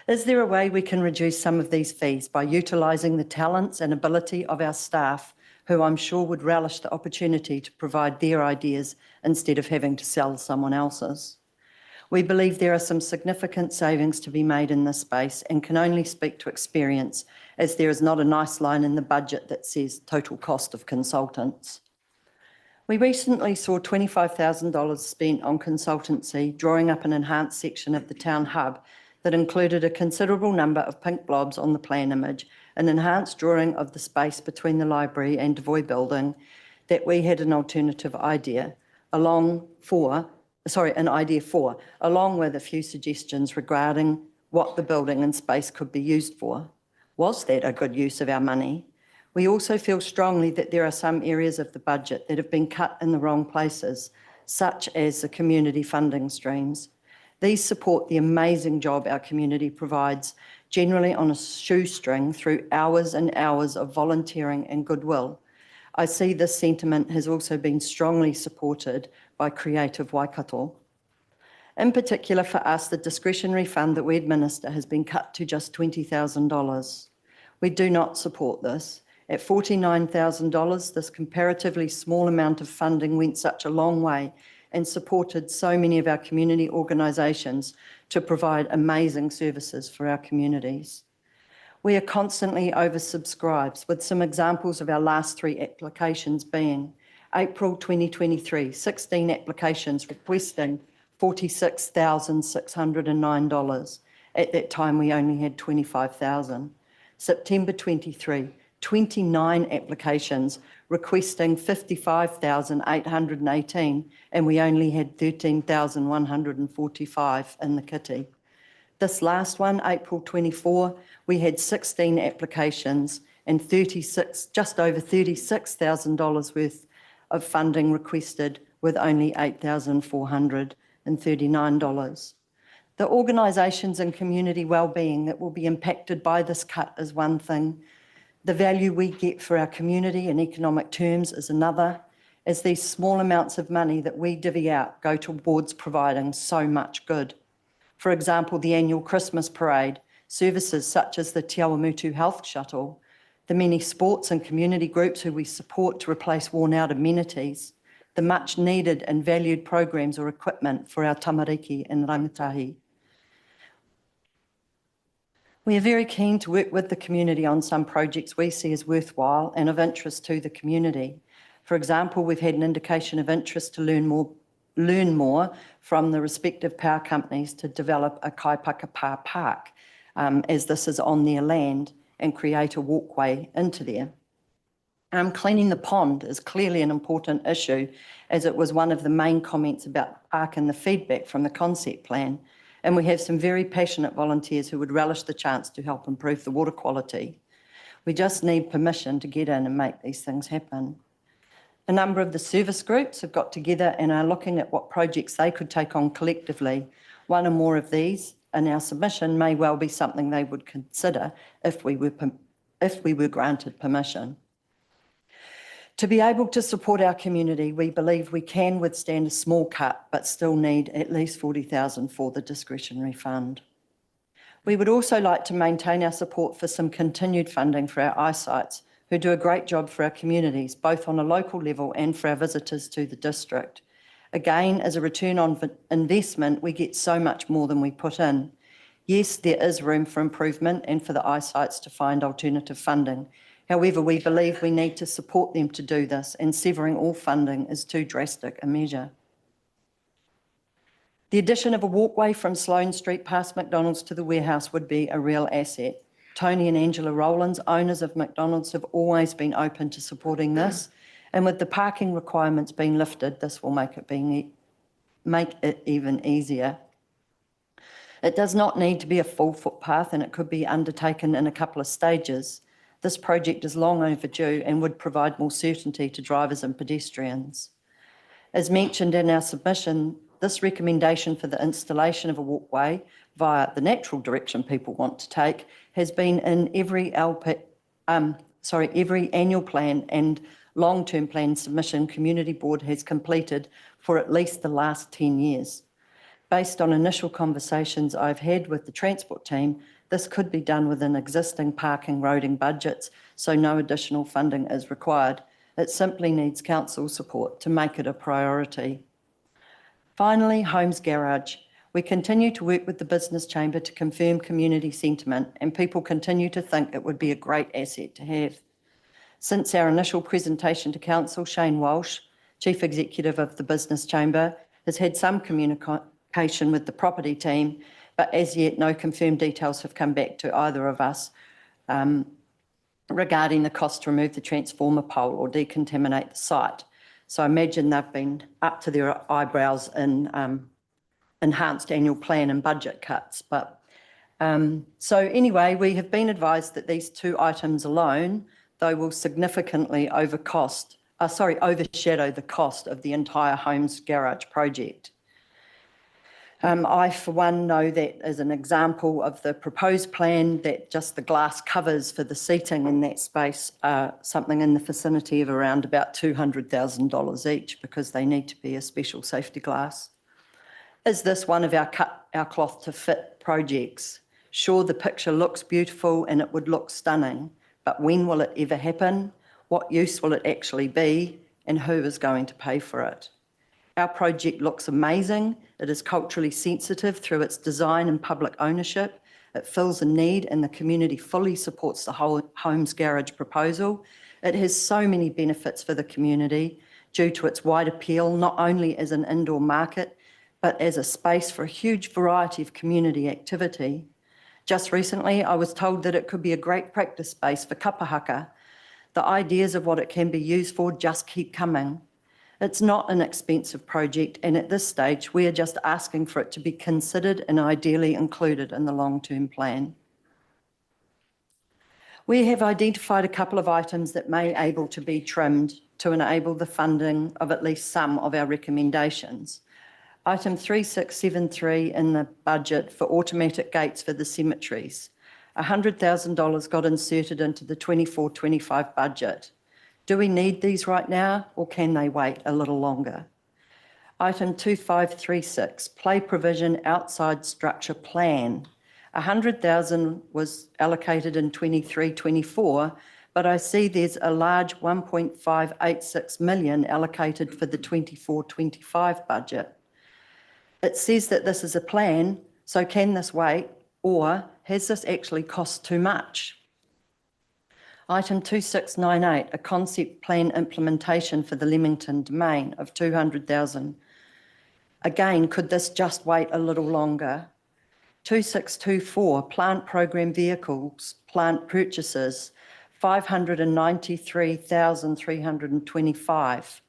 Is there a way we can reduce some of these fees by utilising the talents and ability of our staff, who I'm sure would relish the opportunity to provide their ideas instead of having to sell someone else's? We believe there are some significant savings to be made in this space and can only speak to experience, as there is not a nice line in the budget that says total cost of consultants. We recently saw $25,000 spent on consultancy, drawing up an enhanced section of the town hub that included a considerable number of pink blobs on the plan image, an enhanced drawing of the space between the library and Devoy building that we had an alternative idea along with a few suggestions regarding what the building and space could be used for. Was that a good use of our money? We also feel strongly that there are some areas of the budget that have been cut in the wrong places, such as the community funding streams. These support the amazing job our community provides, generally on a shoestring through hours and hours of volunteering and goodwill. I see this sentiment has also been strongly supported by Creative Waikato. In particular for us, the discretionary fund that we administer has been cut to just $20,000. We do not support this. At $49,000, this comparatively small amount of funding went such a long way and supported so many of our community organisations to provide amazing services for our communities. We are constantly oversubscribed, with some examples of our last 3 applications being April 2023, 16 applications requesting $46,609. At that time, we only had 25,000. September 23, 29 applications requesting 55,818, and we only had 13,145 in the kitty. This last one, April 24, we had 16 applications and just over $36,000 worth of funding requested, with only $8,439. The organisations and community wellbeing that will be impacted by this cut is one thing. The value we get for our community in economic terms is another, as these small amounts of money that we divvy out go towards providing so much good. For example, the annual Christmas parade, services such as the Te Awamutu Health Shuttle, the many sports and community groups who we support to replace worn-out amenities, the much needed and valued programs or equipment for our tamariki and rangatahi. We are very keen to work with the community on some projects we see as worthwhile and of interest to the community. For For example, we've had an indication of interest to learn more from the respective power companies to develop a kaipaka power park, as this is on their land, and create a walkway into there. Cleaning the pond is clearly an important issue, as it was one of the main comments about the park and the feedback from the concept plan. And we have some very passionate volunteers who would relish the chance to help improve the water quality. We just need permission to get in and make these things happen. A number of the service groups have got together and are looking at what projects they could take on collectively. One or more of these in our submission may well be something they would consider if we were granted permission. To be able to support our community, we believe we can withstand a small cut, but still need at least 40,000 for the discretionary fund. We would also like to maintain our support for some continued funding for our eyesights, who do a great job for our communities, both on a local level and for our visitors to the district. Again, as a return on investment, we get so much more than we put in. Yes, there is room for improvement and for the eyesights to find alternative funding. However, we believe we need to support them to do this, and severing all funding is too drastic a measure. The addition of a walkway from Sloane Street past McDonald's to the warehouse would be a real asset. Tony and Angela Rowlands, owners of McDonald's, have always been open to supporting this, and with the parking requirements being lifted, this will make it even easier. It does not need to be a full footpath, and it could be undertaken in a couple of stages. This project is long overdue and would provide more certainty to drivers and pedestrians. As mentioned in our submission, this recommendation for the installation of a walkway via the natural direction people want to take has been in every annual plan and long-term plan submission Community Board has completed for at least the last 10 years. Based on initial conversations I've had with the transport team, this could be done within existing parking roading budgets, so no additional funding is required. It simply needs council support to make it a priority. Finally, Homes Garage. We continue to work with the Business Chamber to confirm community sentiment, and people continue to think it would be a great asset to have. Since our initial presentation to Council, Shane Walsh, Chief Executive of the Business Chamber, has had some communication with the property team, but as yet no confirmed details have come back to either of us regarding the cost to remove the transformer pole or decontaminate the site. So I imagine they've been up to their eyebrows in enhanced annual plan and budget cuts. So anyway, we have been advised that these two items alone, though, will significantly overshadow the cost of the entire Homes Garage project. I, for one, know that as an example of the proposed plan, that just the glass covers for the seating in that space are something in the vicinity of around about $200,000 each, because they need to be a special safety glass. Is this one of our cut our cloth to fit projects? Sure, the picture looks beautiful and it would look stunning, but when will it ever happen? What use will it actually be? And who is going to pay for it? Our project looks amazing. It is culturally sensitive through its design and public ownership. It fills a need and the community fully supports the whole Homes Garage proposal. It has so many benefits for the community due to its wide appeal, not only as an indoor market, but as a space for a huge variety of community activity. Just recently, I was told that it could be a great practice space for kapahaka. The ideas of what it can be used for just keep coming. It's not an expensive project, and at this stage, we are just asking for it to be considered and ideally included in the long-term plan. We have identified a couple of items that may be able to be trimmed to enable the funding of at least some of our recommendations. Item 3673 in the budget for automatic gates for the cemeteries. $100,000 got inserted into the 24-25 budget. Do we need these right now, or can they wait a little longer? Item 2536, play provision outside structure plan. $100,000 was allocated in 23-24, but I see there's a large 1.586 million allocated for the 24-25 budget. It says that this is a plan, so can this wait, or has this actually cost too much? Item 2698, a concept plan implementation for the Leamington Domain of 200,000. Again, could this just wait a little longer? 2624, plant program vehicles, plant purchases, 593,325.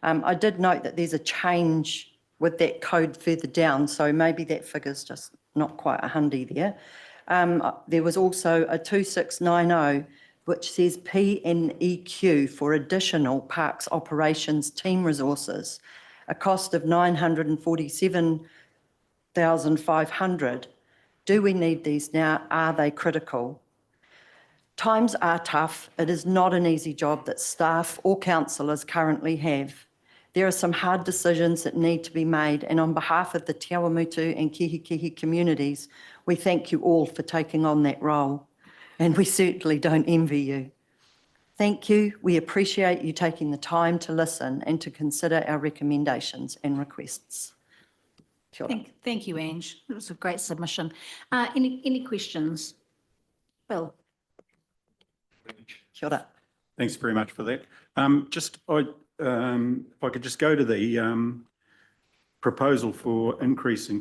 I did note that there's a change with that code further down, so maybe that figure's just not quite a handy there. There was also a 2690, which says P&EQ for additional parks operations team resources, a cost of 947,500. Do we need these now? Are they critical? Times are tough. It is not an easy job that staff or councillors currently have. There are some hard decisions that need to be made, and on behalf of the Te Awamutu and Kihikihi communities, we thank you all for taking on that role, and we certainly don't envy you. Thank you. We appreciate you taking the time to listen and to consider our recommendations and requests. Kia ora. Thank you, Ange. It was a great submission. Any questions? Bill? Kia ora. Thanks very much for that. If I could just go to the proposal for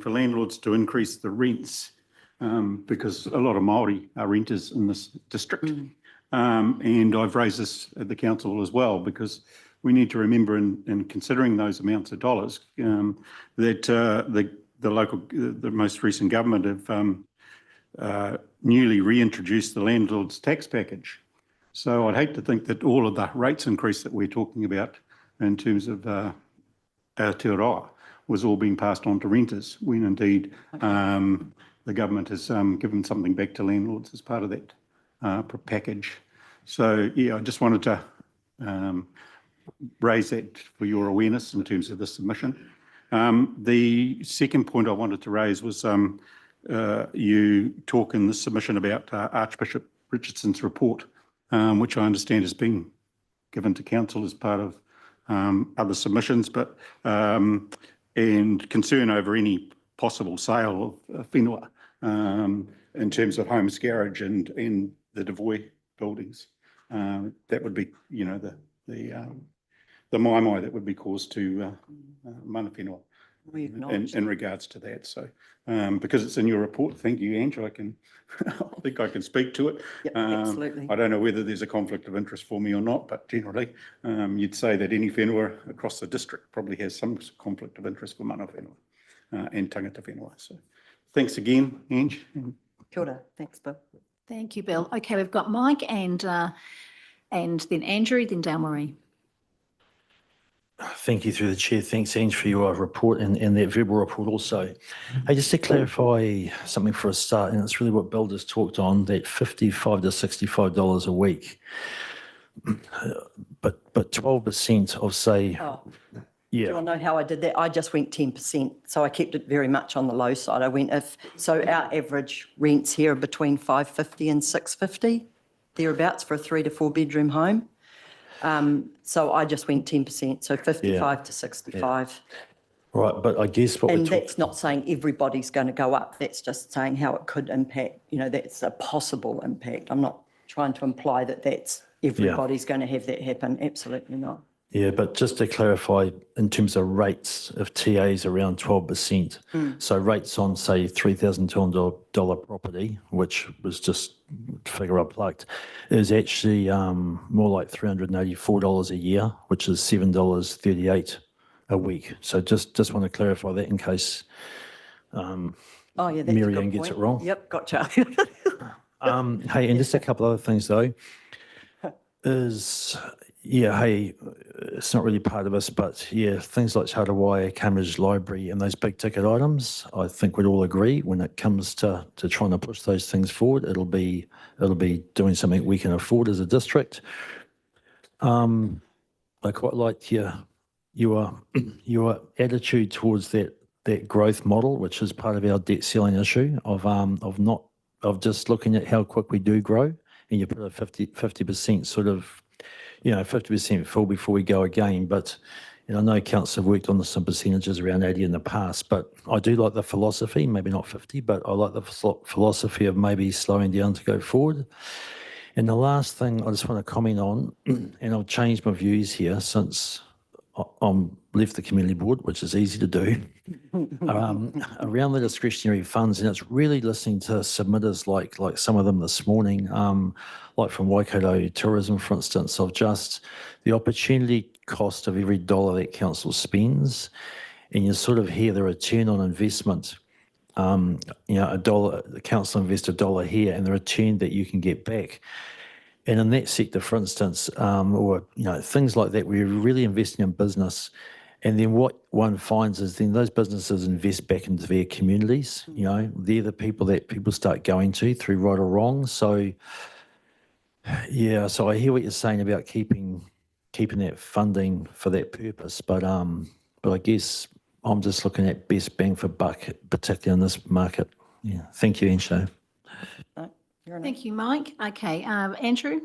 landlords to increase the rents, because a lot of Māori are renters in this district. And I've raised this at the council as well, because we need to remember in considering those amounts of dollars that the most recent government have newly reintroduced the landlord's tax package. So I'd hate to think that all of the rates increase that we're talking about in terms of Aotearoa was all being passed on to renters, when indeed the government has given something back to landlords as part of that package. So yeah, I just wanted to raise that for your awareness in terms of the submission. The second point I wanted to raise was you talk in the submission about Archbishop Richardson's report, which I understand has been given to council as part of other submissions, but and concern over any possible sale of whenua in terms of Homes Garage and the Devoy buildings. That would be, the maimai that would be caused to mana whenua in regards to that. So because it's in your report, thank you, Ange, I think I can speak to it. Yep, absolutely. I don't know whether there's a conflict of interest for me or not, but generally you'd say that any whenua across the district probably has some conflict of interest for mana whenua and tangata whenua. So thanks again, Ange. Kia ora. Thanks, Bill. Thank you, Bill. Okay, we've got Mike and then Andrew, then Dale Marie. Thank you through the chair. Thanks, Ange, for your report and that verbal report also. Hey, just to clarify something for a start, and it's really what Bill just talked on, that $55 to $65 a week. But 12% of say, Do you want to know how I did that? I just went 10%. So I kept it very much on the low side. I went so our average rents here are between $550 and $650, thereabouts, for a 3 to 4 bedroom home. So I just went 10%, so 55 to 65. Right, but I guess what and that's not saying everybody's going to go up. That's just saying how it could impact. That's a possible impact. I'm not trying to imply that that's everybody's going to have that happen. Absolutely not. Yeah, but just to clarify, in terms of rates of TAs around 12%. So rates on, say, $3,200 property, which was just figure I plucked, is actually more like $384 a year, which is $7.38 a week. So just want to clarify that in case Mary Ann gets it wrong. Yep, gotcha. Hey, and just a couple other things though, it's not really part of us, but things like Charawai, Cambridge Library and those big ticket items, I think we'd all agree when it comes to trying to push those things forward, it'll be doing something we can afford as a district. I quite liked your attitude towards that growth model, which is part of our debt ceiling issue of just looking at how quick we do grow, and you put a 50% sort of 50% full before we go again. But I know council have worked on some percentages around 80 in the past, but I do like the philosophy, maybe not 50, but I like the philosophy of maybe slowing down to go forward. And the last thing I just want to comment on, and I've changed my views here since I'm left the community board, which is easy to do, around the discretionary funds, and it's really listening to submitters like some of them this morning, like from Waikato Tourism, for instance, of just the opportunity cost of every dollar that council spends, and you sort of hear the return on investment. A dollar, the council invests $1 here, and the return that you can get back. And in that sector, for instance, or things like that, we're really investing in business. And then what one finds is then those businesses invest back into their communities. They're the people that people start going to through right or wrong. So, yeah, so I hear what you're saying about keeping that funding for that purpose. But I guess I'm just looking at best bang for buck, particularly in this market. Yeah. Thank you, Ansho. Thank you, Mike. Okay, Andrew?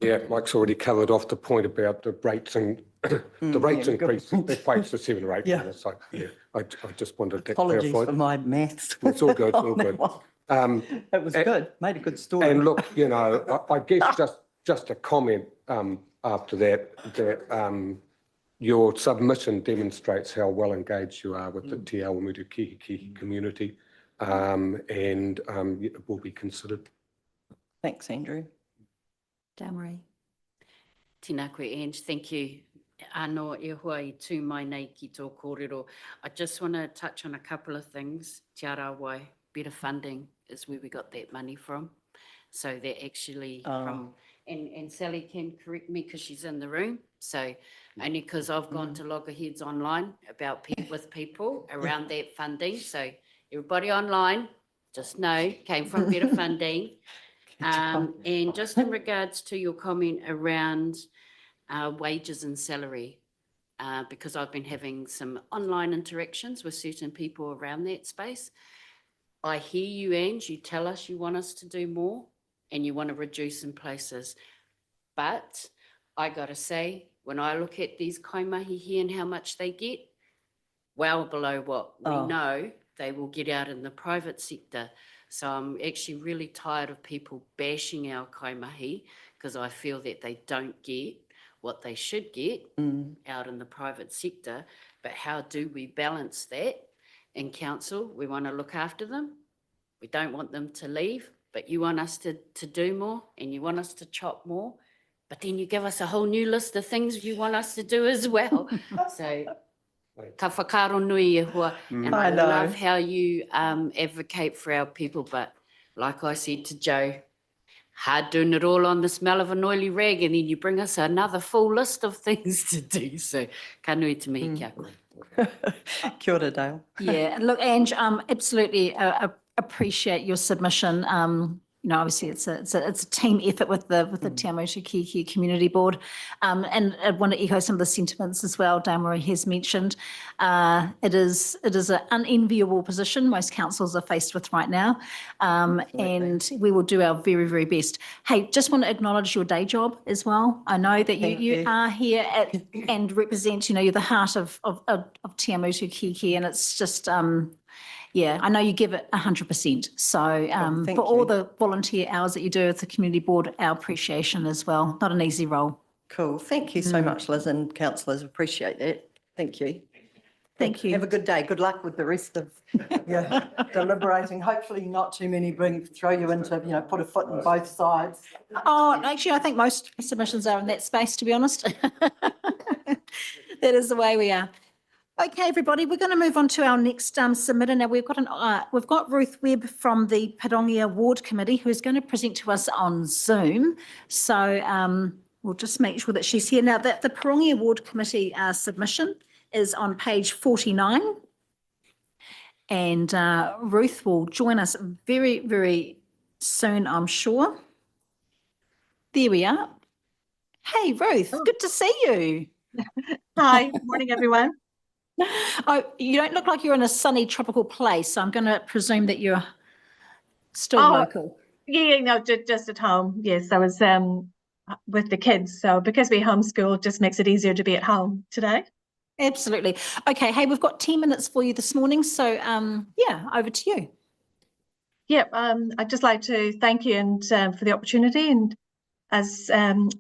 Yeah, Mike's already covered off the point about the rates and the rates increase equates to 7 or 8 minutes. So yeah, I just wanted to clarify. Apologies for my maths. It's all good, all good. It was good, made a good story. And look, I guess just a comment after that, your submission demonstrates how well engaged you are with the Te Awamutu Kihiki community, and it will be considered. Thanks, Andrew. Damarie. Tēnā koe, Ange, thank you. Anō e hoa I tū mai nei ki tō kōrero. I just want to touch on a couple of things. Te ara wai, better funding is where we got that money from. So that actually from, and Sally can correct me because she's in the room. So only because I've gone to loggerheads online about with people around that funding. So everybody online, just know, came from better funding. And just in regards to your comment around wages and salary, because I've been having some online interactions with certain people around that space. I hear you, Ange, you tell us you want us to do more and you want to reduce in places. But I got to say, when I look at these kaimahi here and how much they get, well below what we know they will get out in the private sector. So I'm actually really tired of people bashing our kaimahi because I feel that they don't get what they should get out in the private sector. But how do we balance that? In council, we want to look after them. We don't want them to leave, but you want us to do more and you want us to chop more. But then you give us a whole new list of things you want us to do as well. So ka whakaro nui e hoa. And I love how you advocate for our people. But like I said to Joe, hard doing it all on the smell of an oily rag, and then you bring us another full list of things to do. So ka nui te mihi kia koe. Kia ora, Dale. Yeah, and look, Ange, absolutely appreciate your submission. Obviously it's a team effort with the Te Awamutu Kihiki Community Board, and I want to echo some of the sentiments as well. Damarie has mentioned it is an unenviable position most councils are faced with right now, and we will do our very, very best. Hey, just want to acknowledge your day job as well. I know that you are here and represent. You're the heart of Te Awamutu Kihiki, and it's just. Yeah, I know you give it 100%. So for all the volunteer hours that you do with the community board, our appreciation as well. Not an easy role. Cool. Thank you so much, Liz and councillors. Appreciate that. Thank you. Thank you. Have a good day. Good luck with the rest of your deliberating. Hopefully not too many throw you into, put a foot in both sides. Oh, actually, I think most submissions are in that space, to be honest. That is the way we are. Okay, everybody, we're going to move on to our next submitter. Now, we've got Ruth Webb from the Parongia Ward Committee who's going to present to us on Zoom. So we'll just make sure that she's here. Now, the Parongia Ward Committee submission is on page 49. And Ruth will join us very, very soon, I'm sure. There we are. Hey, Ruth, good to see you. Hi, morning, everyone. Oh, you don't look like you're in a sunny tropical place, so I'm going to presume that you're still local. Yeah, no, just at home. Yes, I was with the kids. So because we homeschool, it just makes it easier to be at home today. Absolutely. Okay, hey, we've got 10 minutes for you this morning. So, yeah, over to you. I'd just like to thank you and for the opportunity. And as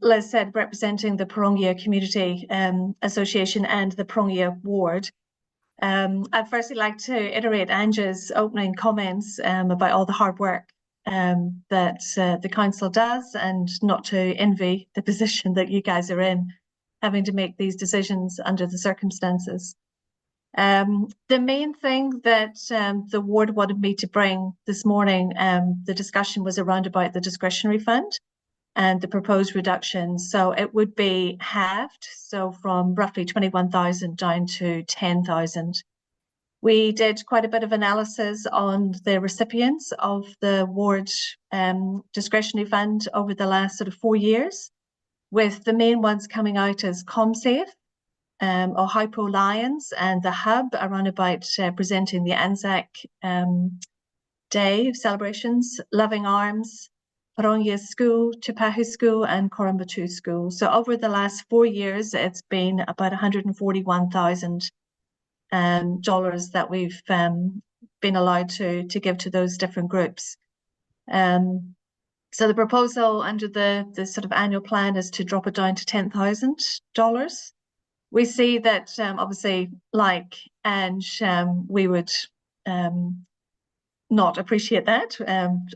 Liz said, representing the Parongia Community Association and the Parongia Ward, I'd firstly like to iterate Ange's opening comments about all the hard work that the council does, and not to envy the position that you guys are in, having to make these decisions under the circumstances. The main thing that the ward wanted me to bring this morning, the discussion was around about the discretionary fund and the proposed reduction. So it would be halved, so from roughly 21,000 down to 10,000. We did quite a bit of analysis on the recipients of the ward discretionary fund over the last sort of 4 years, with the main ones coming out as ComSafe, or Hypo Lions, and the Hub around about presenting the Anzac Day celebrations, Loving Arms, Parongia School, Tupahu School, and Korambatu School. So over the last 4 years, it's been about $141,000 that we've been allowed to give to those different groups. So the proposal under the sort of annual plan is to drop it down to $10,000. We see that obviously, like Ange, we would not appreciate that,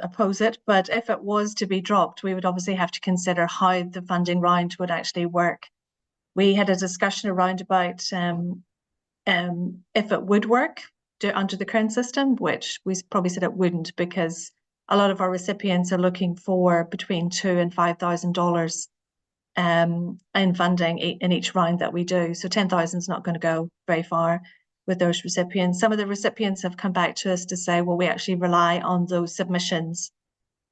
oppose it, but if it was to be dropped, we would obviously have to consider how the funding round would actually work. We had a discussion around about if it would work under the current system, which we probably said it wouldn't, because a lot of our recipients are looking for between $2,000 and $5,000 in funding in each round that we do. So 10,000 is not going to go very far with those recipients. Some of the recipients have come back to us to say, well, we actually rely on those submissions,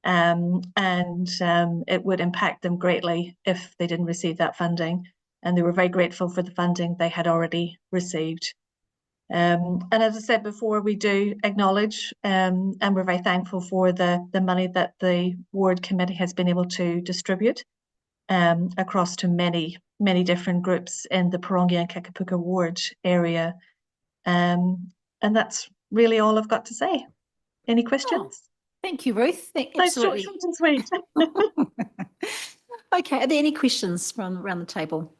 and it would impact them greatly if they didn't receive that funding. And they were very grateful for the funding they had already received. And as I said before, we do acknowledge and we're very thankful for the money that the ward committee has been able to distribute across to many different groups in the Parongia and Kakapuka ward area. And that's really all I've got to say. Any questions? Thank you, Ruth. Absolutely. Short and sweet. Okay, are there any questions from around the table?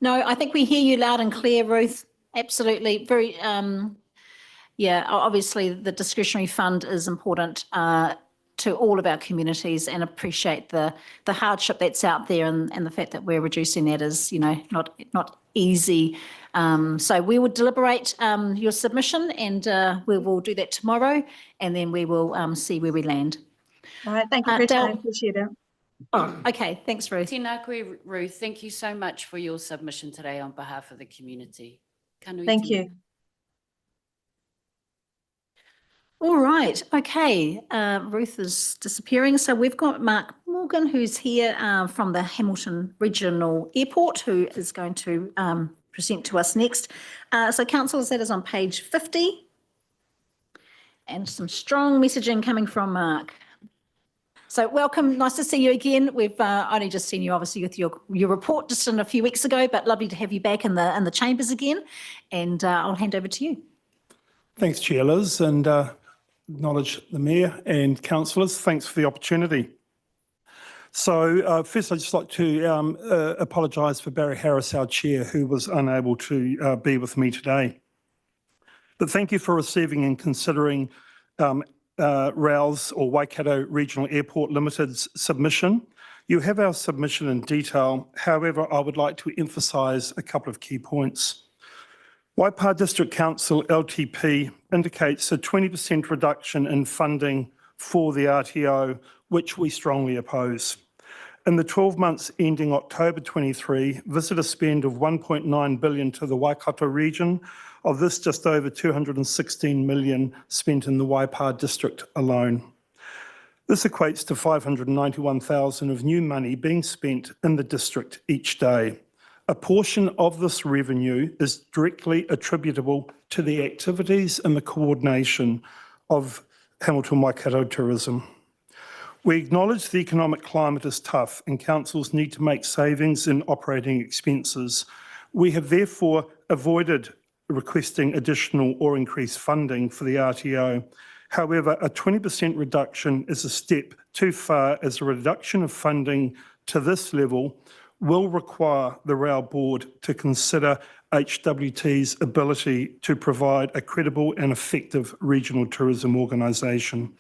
No, I think we hear you loud and clear, Ruth. Absolutely. Very, obviously the discretionary fund is important to all of our communities, and appreciate the hardship that's out there, and the fact that we're reducing that is, not easy. So we will deliberate your submission, and we will do that tomorrow, and then we will see where we land. All right, thank you for your time. Appreciate it. Oh, okay. Thanks, Ruth. Tēnā koe, Ruth. Thank you so much for your submission today on behalf of the community. Ka nui Thank tēnā. you. All right. Okay. Ruth is disappearing. So we've got Mark Morgan, who's here from the Hamilton Regional Airport, who is going to present to us next. So councillors, that is on page 50. And some strong messaging coming from Mark. So welcome, nice to see you again. We've only just seen you obviously with your report just a few weeks ago, but lovely to have you back in the chambers again. And I'll hand over to you. Thanks, Chair Liz, and acknowledge the Mayor and councillors. Thanks for the opportunity. So first I'd just like to apologise for Barry Harris, our Chair, who was unable to be with me today. But thank you for receiving and considering RAL's, or Waikato Regional Airport Limited's submission. You have our submission in detail. However, I would like to emphasise a couple of key points. Waipaha District Council LTP indicates a 20% reduction in funding for the RTO, which we strongly oppose. In the 12 months ending October 23, visitor spend of $1.9 billion to the Waikato region. Of this, just over $216 million spent in the Waipaha district alone. This equates to $591,000 of new money being spent in the district each day. A portion of this revenue is directly attributable to the activities and the coordination of Hamilton Waikato tourism. We acknowledge the economic climate is tough and councils need to make savings in operating expenses. We have therefore avoided requesting additional or increased funding for the RTO However, a 20% reduction is a step too far, as a reduction of funding to this level will require the RAL board to consider HWT's ability to provide a credible and effective regional tourism organisation.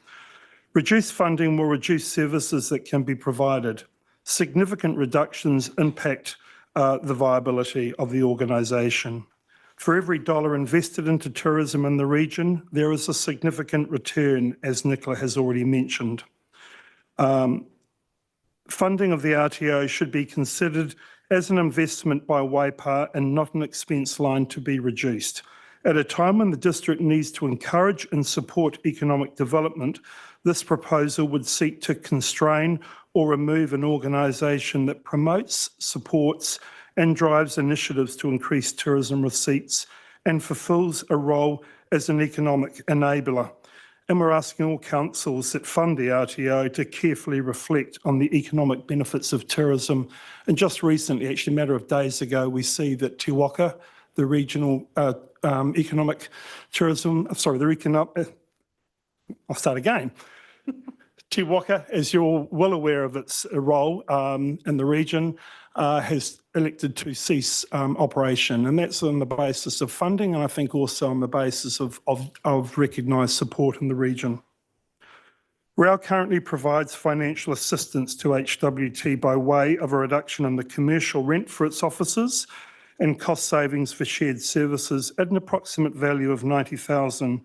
Reduced funding will reduce services that can be provided. Significant reductions impact the viability of the organisation. For every dollar invested into tourism in the region, there is a significant return, as Nicola has already mentioned. Funding of the RTO should be considered as an investment by Waipa and not an expense line to be reduced. At a time when the district needs to encourage and support economic development, this proposal would seek to constrain or remove an organisation that promotes, supports and drives initiatives to increase tourism receipts and fulfils a role as an economic enabler. And we're asking all councils that fund the RTO to carefully reflect on the economic benefits of tourism. And just recently, actually a matter of days ago, we see that Te Waka, the regional economic tourism, I'll start again. Te Waka, as you're well aware of its role in the region, has elected to cease operation, and that's on the basis of funding, and I think also on the basis of recognised support in the region. RAL currently provides financial assistance to HWT by way of a reduction in the commercial rent for its offices and cost savings for shared services at an approximate value of $90,000.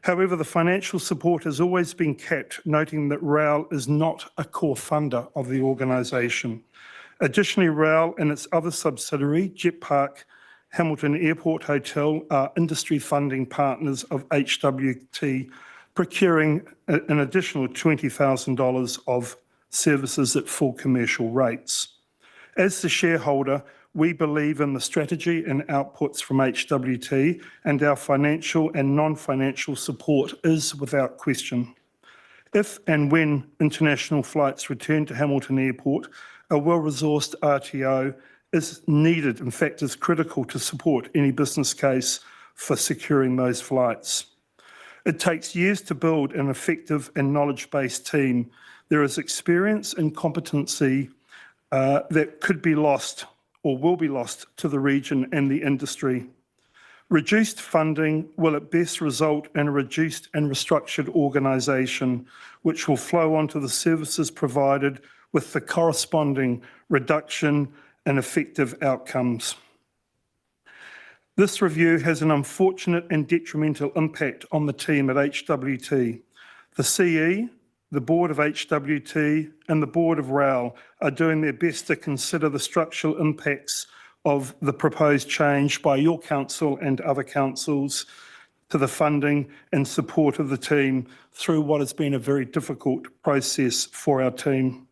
However, the financial support has always been capped, noting that RAL is not a core funder of the organisation. Additionally, RAL and its other subsidiary, Jet Park Hamilton Airport Hotel, are industry funding partners of HWT, procuring an additional $20,000 of services at full commercial rates. As the shareholder, we believe in the strategy and outputs from HWT, and our financial and non-financial support is without question. If and when international flights return to Hamilton Airport, a well-resourced RTO is needed, in fact, is critical to support any business case for securing those flights. It takes years to build an effective and knowledge-based team. There is experience and competency that could be lost or will be lost to the region and the industry. Reduced funding will at best result in a reduced and restructured organisation, which will flow onto the services provided with the corresponding reduction in effective outcomes. This review has an unfortunate and detrimental impact on the team at HWT. The CE, the board of HWT and the board of RAL are doing their best to consider the structural impacts of the proposed change by your council and other councils to the funding and support of the team through what has been a very difficult process for our team.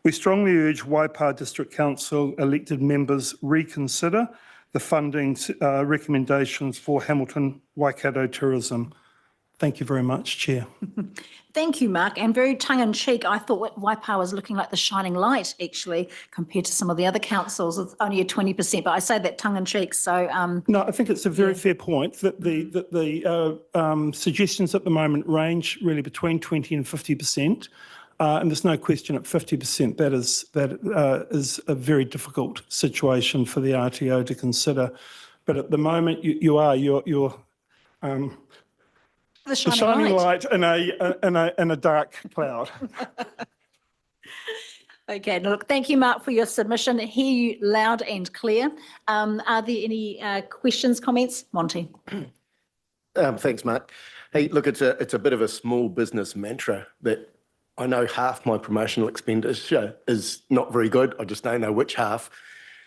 We strongly urge Waipa District Council elected members reconsider the funding recommendations for Hamilton Waikato tourism. Thank you very much, Chair. Thank you, Mark. And very tongue-in-cheek, I thought Waipa was looking like the shining light, actually, compared to some of the other councils. It's only a 20%, but I say that tongue-in-cheek, so... No, I think it's a very fair point that the suggestions at the moment range really between 20 and 50%. And there's no question at 50% that is a very difficult situation for the RTO to consider. But at the moment, you're the shining light in a dark cloud. Okay, look, thank you, Mark, for your submission. I hear you loud and clear. Are there any questions, comments? Monty. Thanks, Mark. Hey, look, it's a bit of a small business mantra that I know half my promotional expenditure is not very good. I just don't know which half.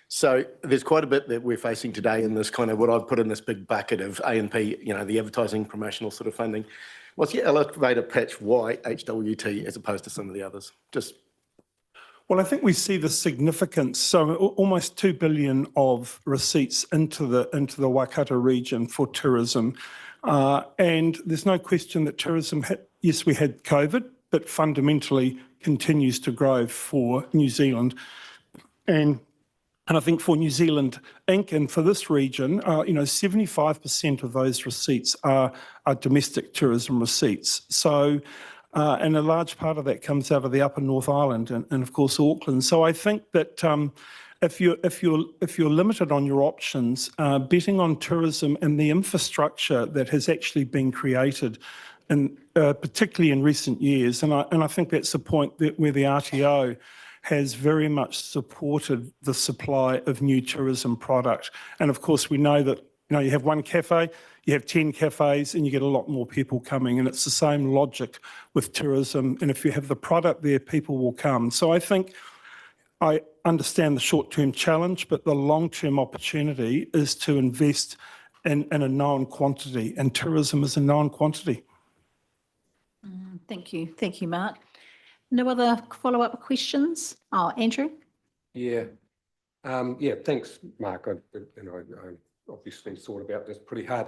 So there's quite a bit that we're facing today in this kind of what I've put in this big bucket of A&P, you know, the advertising promotional sort of funding. What's your elevator pitch why HWT as opposed to some of the others? Well, I think we see the significance. So almost 2 billion of receipts into the Waikato region for tourism. And there's no question that tourism, yes, we had COVID, but fundamentally continues to grow for New Zealand. And And I think for New Zealand Inc. and for this region, 75% of those receipts are domestic tourism receipts. So, and a large part of that comes out of the Upper North Island and of course Auckland. So I think that if you're limited on your options, betting on tourism and the infrastructure that has actually been created, and particularly in recent years, and I think that's the point where the RTO has very much supported the supply of new tourism product. And of course, we know that you have one cafe, you have 10 cafes, and you get a lot more people coming. And it's the same logic with tourism. And if you have the product there, people will come. So I think I understand the short-term challenge, but the long-term opportunity is to invest in a known quantity, and tourism is a known quantity. Thank you. Thank you, Mark. No other follow-up questions? Oh, Andrew? Yeah. Thanks, Mark. I obviously thought about this pretty hard.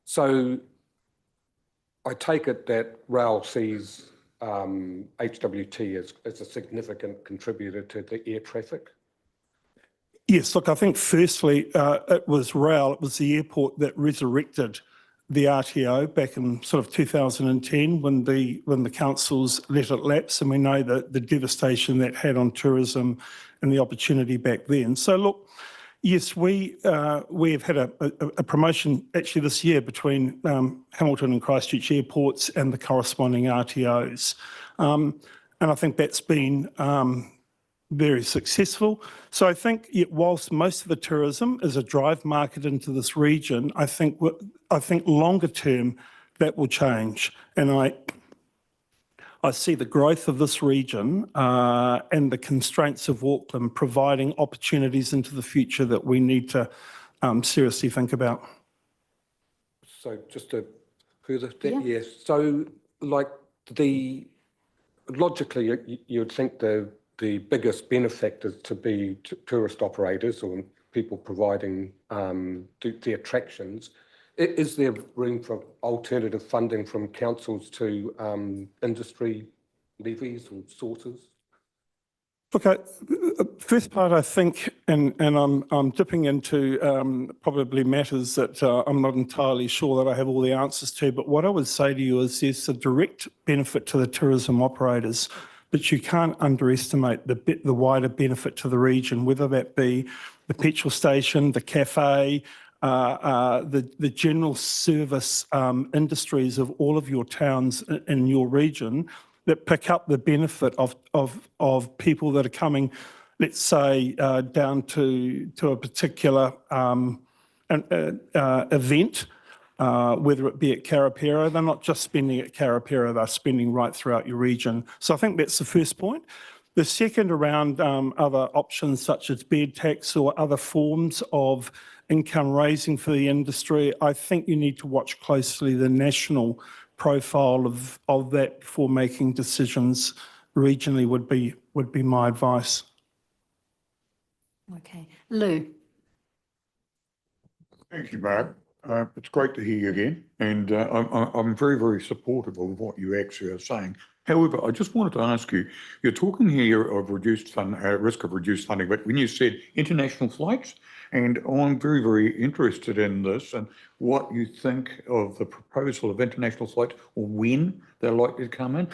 So I take it that rail sees HWT as a significant contributor to the air traffic? Yes, look, I think firstly, it was rail, it was the airport that resurrected the RTO back in sort of 2010 when the councils let it lapse, and we know the devastation that had on tourism and the opportunity back then. So look, yes, we have had a promotion actually this year between Hamilton and Christchurch airports and the corresponding RTOs. And I think that's been very successful. So I think whilst most of the tourism is a drive market into this region, I think longer term that will change. And I see the growth of this region and the constraints of Auckland providing opportunities into the future that we need to seriously think about. So just to further that, yes. So like logically, you'd think the biggest benefactors to be tourist operators or people providing the attractions. Is there room for alternative funding from councils to industry levies or sources? Okay, first part, I think, and I'm dipping into probably matters that I'm not entirely sure that I have all the answers to, but what I would say to you is there's a direct benefit to the tourism operators, but you can't underestimate the wider benefit to the region, whether that be the petrol station, the cafe, the general service industries of all of your towns in your region that pick up the benefit of people that are coming, let's say, down to a particular event, whether it be at Karapiro. They're not just spending at Karapiro, they're spending right throughout your region. So I think that's the first point. The second around other options such as bed tax or other forms of income raising for the industry, I think you need to watch closely the national profile of that before making decisions regionally would be my advice. Okay. Lou? Thank you, Mark. It's great to hear you again, and I'm very, very supportive of what you actually are saying. However, I just wanted to ask you, you're talking here of reduced risk of reduced funding, but when you said international flights, and I'm very, very interested in this and what you think of the proposal of international flights or when they're likely to come in,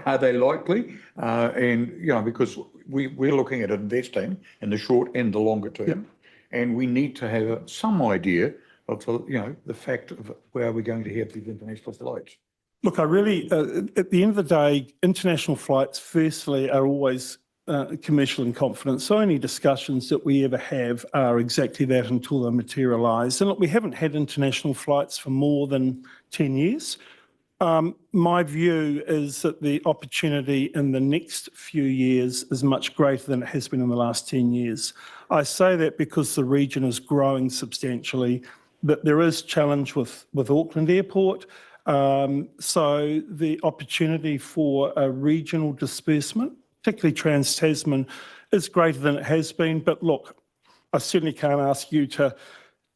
are they likely? And, because we're looking at investing in the short and the longer term, and we need to have some idea of the fact of where we're going to have these international flights. Look, I really, at the end of the day, international flights, firstly, are always commercial in confidence. So any discussions that we ever have are exactly that until they materialise. And look, we haven't had international flights for more than 10 years. My view is that the opportunity in the next few years is much greater than it has been in the last 10 years. I say that because the region is growing substantially, but there is challenge with Auckland Airport. So the opportunity for a regional disbursement, particularly Trans-Tasman, is greater than it has been. But look, I certainly can't ask you to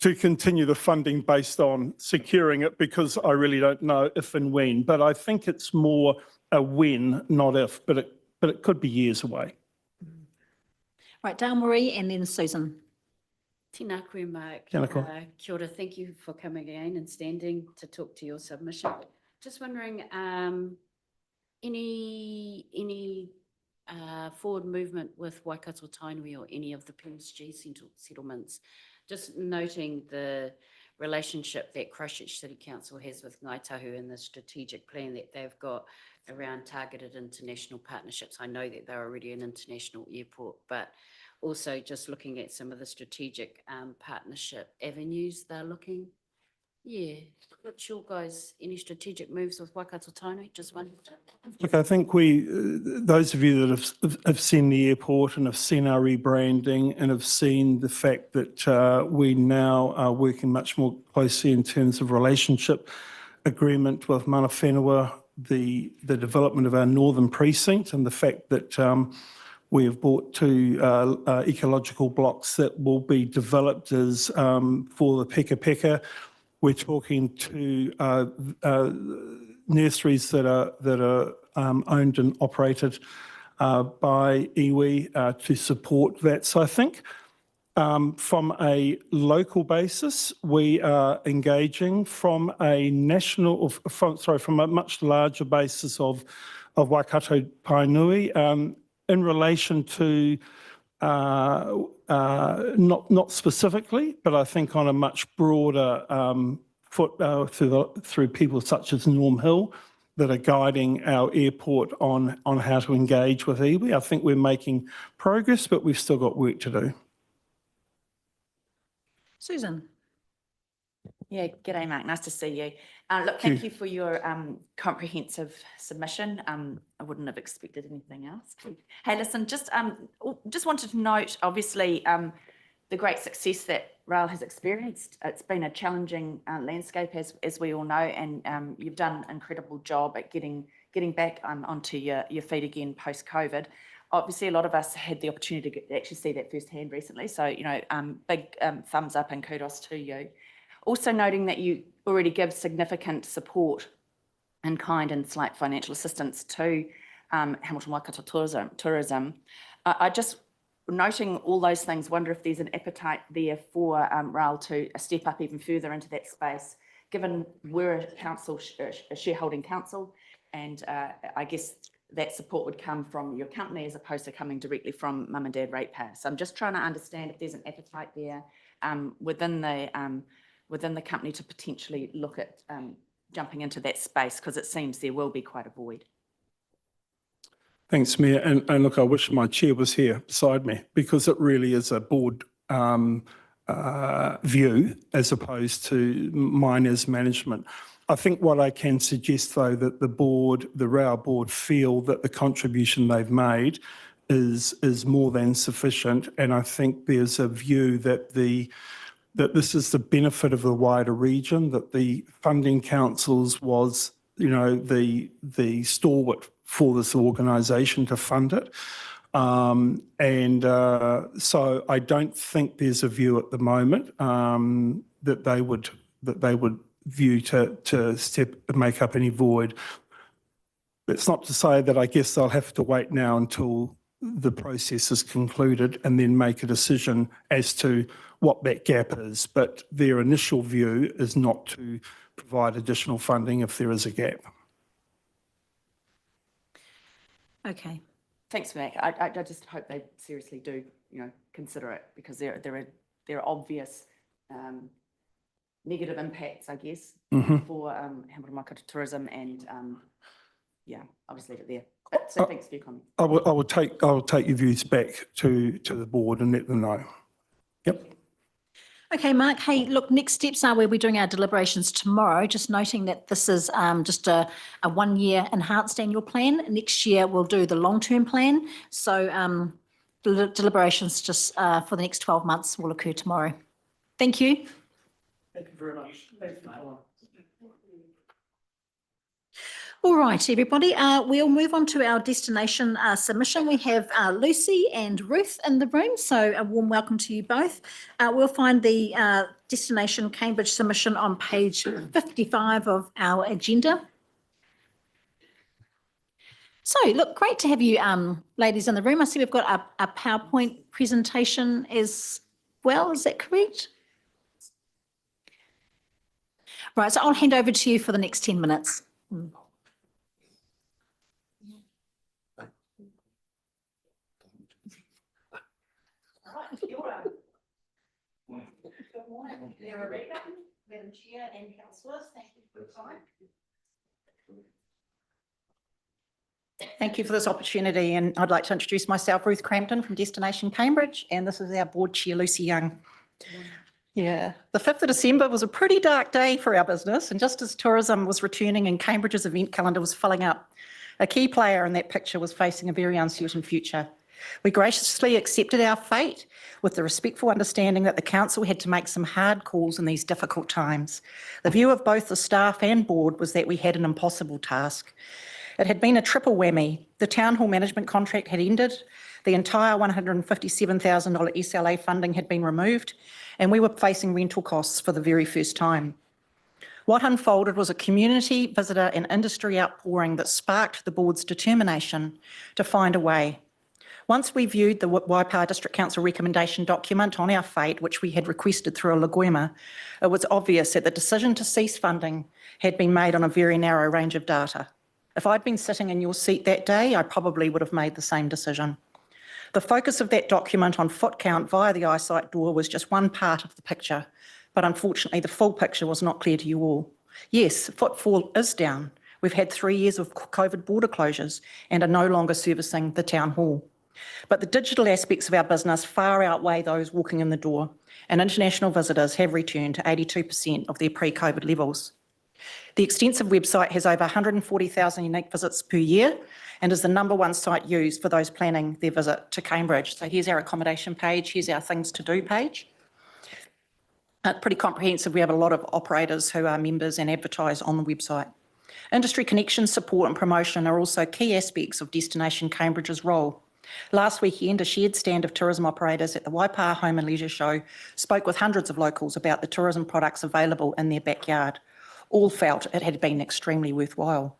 continue the funding based on securing it because I really don't know if and when. But I think it's more a when, not if, but it could be years away. Right, Dale Marie and then Susan. Tēnā koe, Mark. Tēnā koe. Kia ora, thank you for coming again and standing to talk to your submission. Just wondering, any forward movement with Waikato Tainui or any of the PSG settlements? Just noting the relationship that Christchurch City Council has with Ngāi Tahu and the strategic plan that they've got around targeted international partnerships. I know that they're already an international airport, but also just looking at some of the strategic partnership avenues they're looking. Yeah, what's your guys, any strategic moves with Waikato Tainui? Just wondered. Look, I think those of you that have seen the airport and have seen our rebranding and have seen the fact that we now are working much more closely in terms of relationship agreement with Mana Whenua, the development of our northern precinct and the fact that we have bought 2 ecological blocks that will be developed as for the Peka Peka. We're talking to nurseries that are owned and operated by iwi to support that. So I think from a local basis, we are engaging from a national, from a much larger basis of Waikato Tainui in relation to not specifically, but I think on a much broader through people such as Norm Hill that are guiding our airport on how to engage with iwi. I think we're making progress, but we've still got work to do. Susan. Yeah, g'day, Mark. Nice to see you. Look, thank you for your comprehensive submission. I wouldn't have expected anything else. Hey, listen, just wanted to note, obviously, the great success that rail has experienced. It's been a challenging landscape, as we all know, and you've done an incredible job at getting back onto your feet again post-COVID. Obviously, a lot of us had the opportunity to actually see that firsthand recently. So, you know, big thumbs up and kudos to you. Also noting that you already give significant support in kind and slight financial assistance to Hamilton Waikato tourism. I just, noting all those things, wonder if there's an appetite there for rail to step up even further into that space, given we're a council, a shareholding council, and I guess that support would come from your company as opposed to coming directly from mum and dad ratepayers. So I'm just trying to understand if there's an appetite there within the company to potentially look at jumping into that space, because it seems there will be quite a void. Thanks, Mayor. And look, I wish my chair was here beside me, because it really is a board view as opposed to mine as management. I think what I can suggest, though, that the rail board feel that the contribution they've made is more than sufficient. And I think there's a view that that this is the benefit of the wider region, that the funding councils was, you know, the stalwart for this organisation to fund it. So I don't think there's a view at the moment that they would view to make up any void. It's not to say that I guess they'll have to wait now until the process is concluded and then make a decision as to what that gap is. But their initial view is not to provide additional funding if there is a gap. Okay. Thanks for that. I just hope they seriously do, you know, consider it, because there are obvious negative impacts, I guess, for Hamilton Waikato tourism, and yeah, I'll just leave it there. So thanks for your comment. I will take your views back to the board and let them know. Yep. Okay, Mark. Hey, look, next steps are we'll be doing our deliberations tomorrow, just noting that this is just a 1-year enhanced annual plan. Next year, we'll do the long-term plan. So the deliberations just for the next 12 months will occur tomorrow. Thank you. Thank you very much. Thanks, Mark. All right, everybody, we'll move on to our destination submission. We have Lucy and Ruth in the room, so a warm welcome to you both. We'll find the destination Cambridge submission on page 55 of our agenda. So look, great to have you ladies in the room. I see we've got a PowerPoint presentation as well. Is that correct? Right, so I'll hand over to you for the next 10 minutes. Good morning, Madam Chair and councillors. Thank you for your time. Thank you for this opportunity, and I'd like to introduce myself, Ruth Crampton from Destination Cambridge, and this is our board chair, Lucy Young. Yeah, the 5th of December was a pretty dark day for our business, and just as tourism was returning and Cambridge's event calendar was filling up, a key player in that picture was facing a very uncertain future. We graciously accepted our fate with the respectful understanding that the council had to make some hard calls in these difficult times. The view of both the staff and board was that we had an impossible task. It had been a triple whammy. The town hall management contract had ended, the entire $157,000 SLA funding had been removed, and we were facing rental costs for the very first time. What unfolded was a community, visitor and industry outpouring that sparked the board's determination to find a way. Once we viewed the Waipawa District Council recommendation document on our fate, which we had requested through a legoima, it was obvious that the decision to cease funding had been made on a very narrow range of data. If I'd been sitting in your seat that day, I probably would have made the same decision. The focus of that document on foot count via the eyesight door was just one part of the picture, but unfortunately the full picture was not clear to you all. Yes, footfall is down. We've had 3 years of COVID border closures and are no longer servicing the town hall. But the digital aspects of our business far outweigh those walking in the door, and international visitors have returned to 82% of their pre-COVID levels. The extensive website has over 140,000 unique visits per year and is the #1 site used for those planning their visit to Cambridge. So here's our accommodation page, here's our things to do page. Pretty comprehensive. We have a lot of operators who are members and advertise on the website. Industry connections, support and promotion are also key aspects of Destination Cambridge's role. Last weekend, a shared stand of tourism operators at the Waipawa Home and Leisure Show spoke with hundreds of locals about the tourism products available in their backyard. All felt it had been extremely worthwhile.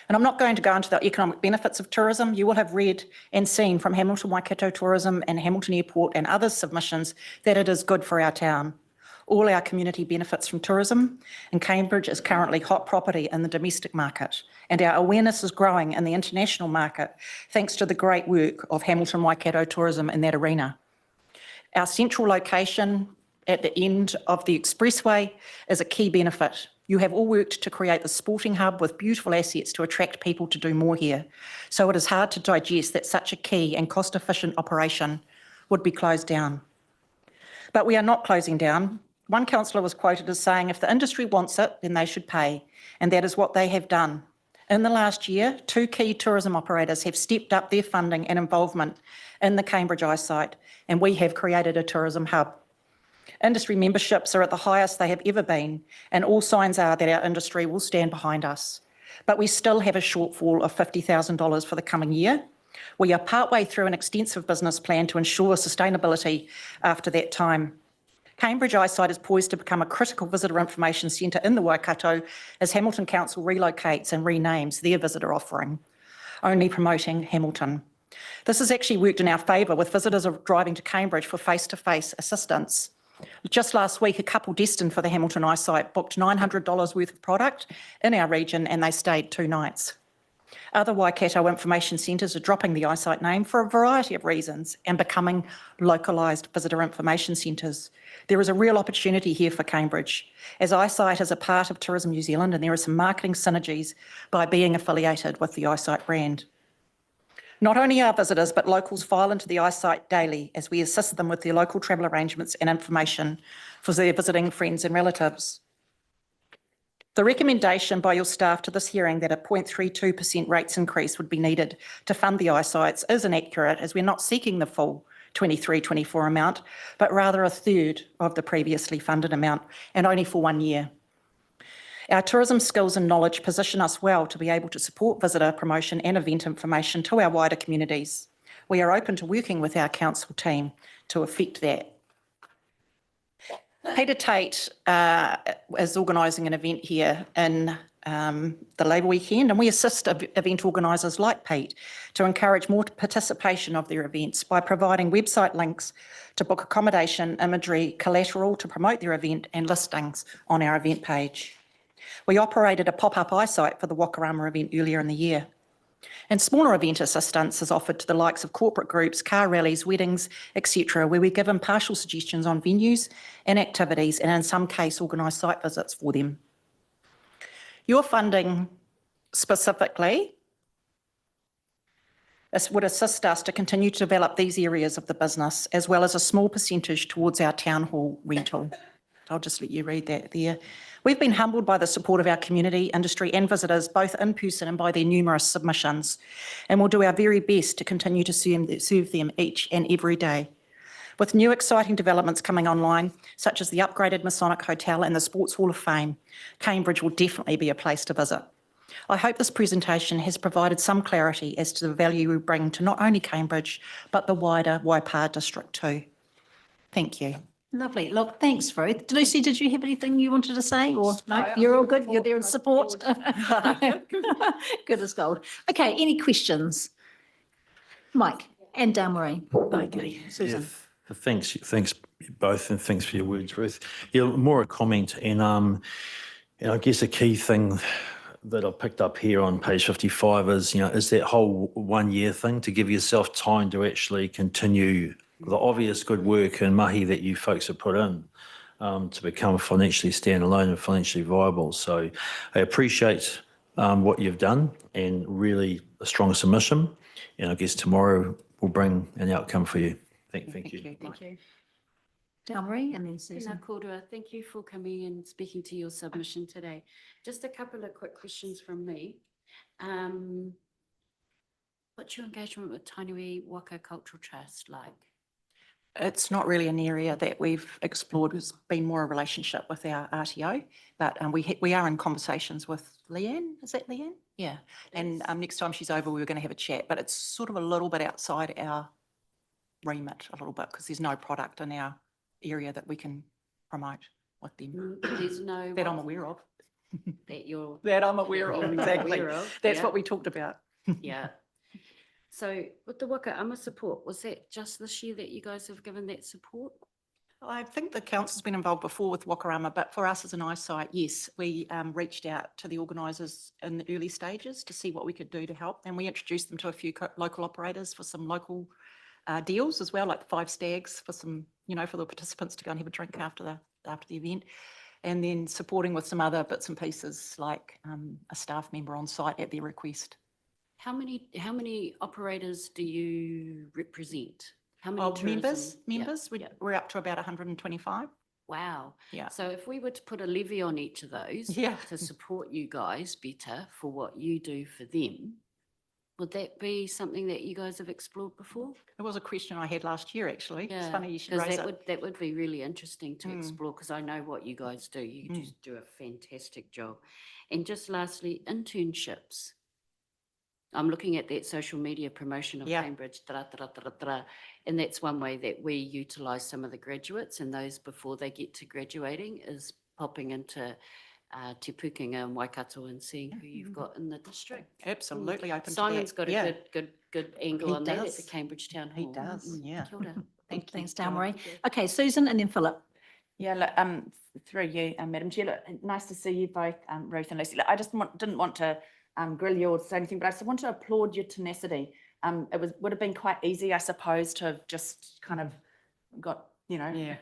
And I'm not going to go into the economic benefits of tourism. You will have read and seen from Hamilton Waikato Tourism and Hamilton Airport and other submissions that it is good for our town. All our community benefits from tourism, and Cambridge is currently hot property in the domestic market, and our awareness is growing in the international market thanks to the great work of Hamilton Waikato Tourism in that arena. Our central location at the end of the expressway is a key benefit. You have all worked to create the sporting hub with beautiful assets to attract people to do more here. So it is hard to digest that such a key and cost-efficient operation would be closed down. But we are not closing down. One councillor was quoted as saying, if the industry wants it, then they should pay. And that is what they have done. In the last year, 2 key tourism operators have stepped up their funding and involvement in the Cambridge eyesight, and we have created a tourism hub. Industry memberships are at the highest they have ever been, and all signs are that our industry will stand behind us. But we still have a shortfall of $50,000 for the coming year. We are partway through an extensive business plan to ensure sustainability after that time. Cambridge Eyesight is poised to become a critical visitor information centre in the Waikato as Hamilton Council relocates and renames their visitor offering, only promoting Hamilton. This has actually worked in our favour, with visitors driving to Cambridge for face-to-face assistance. Just last week, a couple destined for the Hamilton Eyesight booked $900 worth of product in our region, and they stayed 2 nights. Other Waikato information centres are dropping the eyesight name for a variety of reasons and becoming localised visitor information centres. There is a real opportunity here for Cambridge, as eyesight is a part of Tourism New Zealand, and there are some marketing synergies by being affiliated with the eyesight brand. Not only our visitors, but locals file into the eyesight daily as we assist them with their local travel arrangements and information for their visiting friends and relatives. The recommendation by your staff to this hearing that a 0.32% rates increase would be needed to fund the eyesights is inaccurate, as we're not seeking the full 23-24 amount, but rather a third of the previously funded amount, and only for 1 year. Our tourism skills and knowledge position us well to be able to support visitor promotion and event information to our wider communities. We are open to working with our council team to effect that. Peter Tate is organising an event here in the Labour weekend, and we assist event organisers like Pete to encourage more participation of their events by providing website links to book accommodation, imagery, collateral to promote their event and listings on our event page. We operated a pop-up eyesight for the Wakarama event earlier in the year. And smaller event assistance is offered to the likes of corporate groups, car rallies, weddings, etc., where we give impartial suggestions on venues and activities, and in some case organise site visits for them. Your funding specifically would assist us to continue to develop these areas of the business, as well as a small percentage towards our town hall rental. I'll just let you read that there. We've been humbled by the support of our community, industry and visitors, both in person and by their numerous submissions, and we'll do our very best to continue to serve them each and every day. With new exciting developments coming online, such as the upgraded Masonic Hotel and the Sports Hall of Fame, Cambridge will definitely be a place to visit. I hope this presentation has provided some clarity as to the value we bring to not only Cambridge, but the wider Waipa district too. Thank you. Lovely. Look, thanks, Ruth. Lucy, did you have anything you wanted to say? Or no, you're all good. You're there in support. Good as gold. Okay, any questions? Mike and Marie. Okay, Susan. Thanks both, and thanks for your words, Ruth. Yeah, more a comment, and I guess a key thing that I picked up here on page 55 is, is that whole 1 year thing to give yourself time to actually continue the obvious good work and mahi that you folks have put in to become financially standalone and financially viable. So I appreciate what you've done, and really a strong submission. And I guess tomorrow will bring an outcome for you. Thank you. Thank you. Marie and then Susan. Thank you for coming and speaking to your submission today. Just a couple of quick questions from me. What's your engagement with Tainui Waka Cultural Trust like? It's not really an area that we've explored. It's been more a relationship with our RTO, but we are in conversations with Leanne. Is that Leanne? Yeah. And next time she's over, we were going to have a chat, but it's sort of a little bit outside our remit a little bit, because there's no product in our area that we can promote with them. There's no that I'm aware of. That I'm aware of, exactly. That's yeah. what we talked about. Yeah. So with the Waka Ama support, was that just this year that you guys have given that support? I think the council's been involved before with Wakarama, but for us as an eyesight, yes, we reached out to the organisers in the early stages to see what we could do to help, and we introduced them to a few local operators for some local deals as well, like the 5 stags for some, for the participants to go and have a drink after the event, and then supporting with some other bits and pieces like a staff member on site at their request. How many operators do you represent? How many members? Yeah. We're up to about 125. Wow. Yeah. So if we were to put a levy on each of those to support you guys better for what you do for them, would that be something that you guys have explored before? It was a question I had last year, actually. Yeah, it's funny you should raise it. That would be really interesting to explore, because I know what you guys do. You just do a fantastic job. And just lastly, internships. I'm looking at that social media promotion of Cambridge, and that's one way that we utilise some of the graduates, and those before they get to graduating is popping into Te Pukenga and Waikato and seeing who you've got in the district. Absolutely open Simon's to that. got a good angle on that at does. the Cambridge Town Hall. He does, yeah. Kia ora. Thanks, Marie. Okay, Susan and then Philip. Yeah, look, through you, Madam Chair, look, nice to see you both, Ruth and Lucy. Look, I just didn't want to grill you or say anything, but I just want to applaud your tenacity. Would have been quite easy, I suppose, to have just kind of got,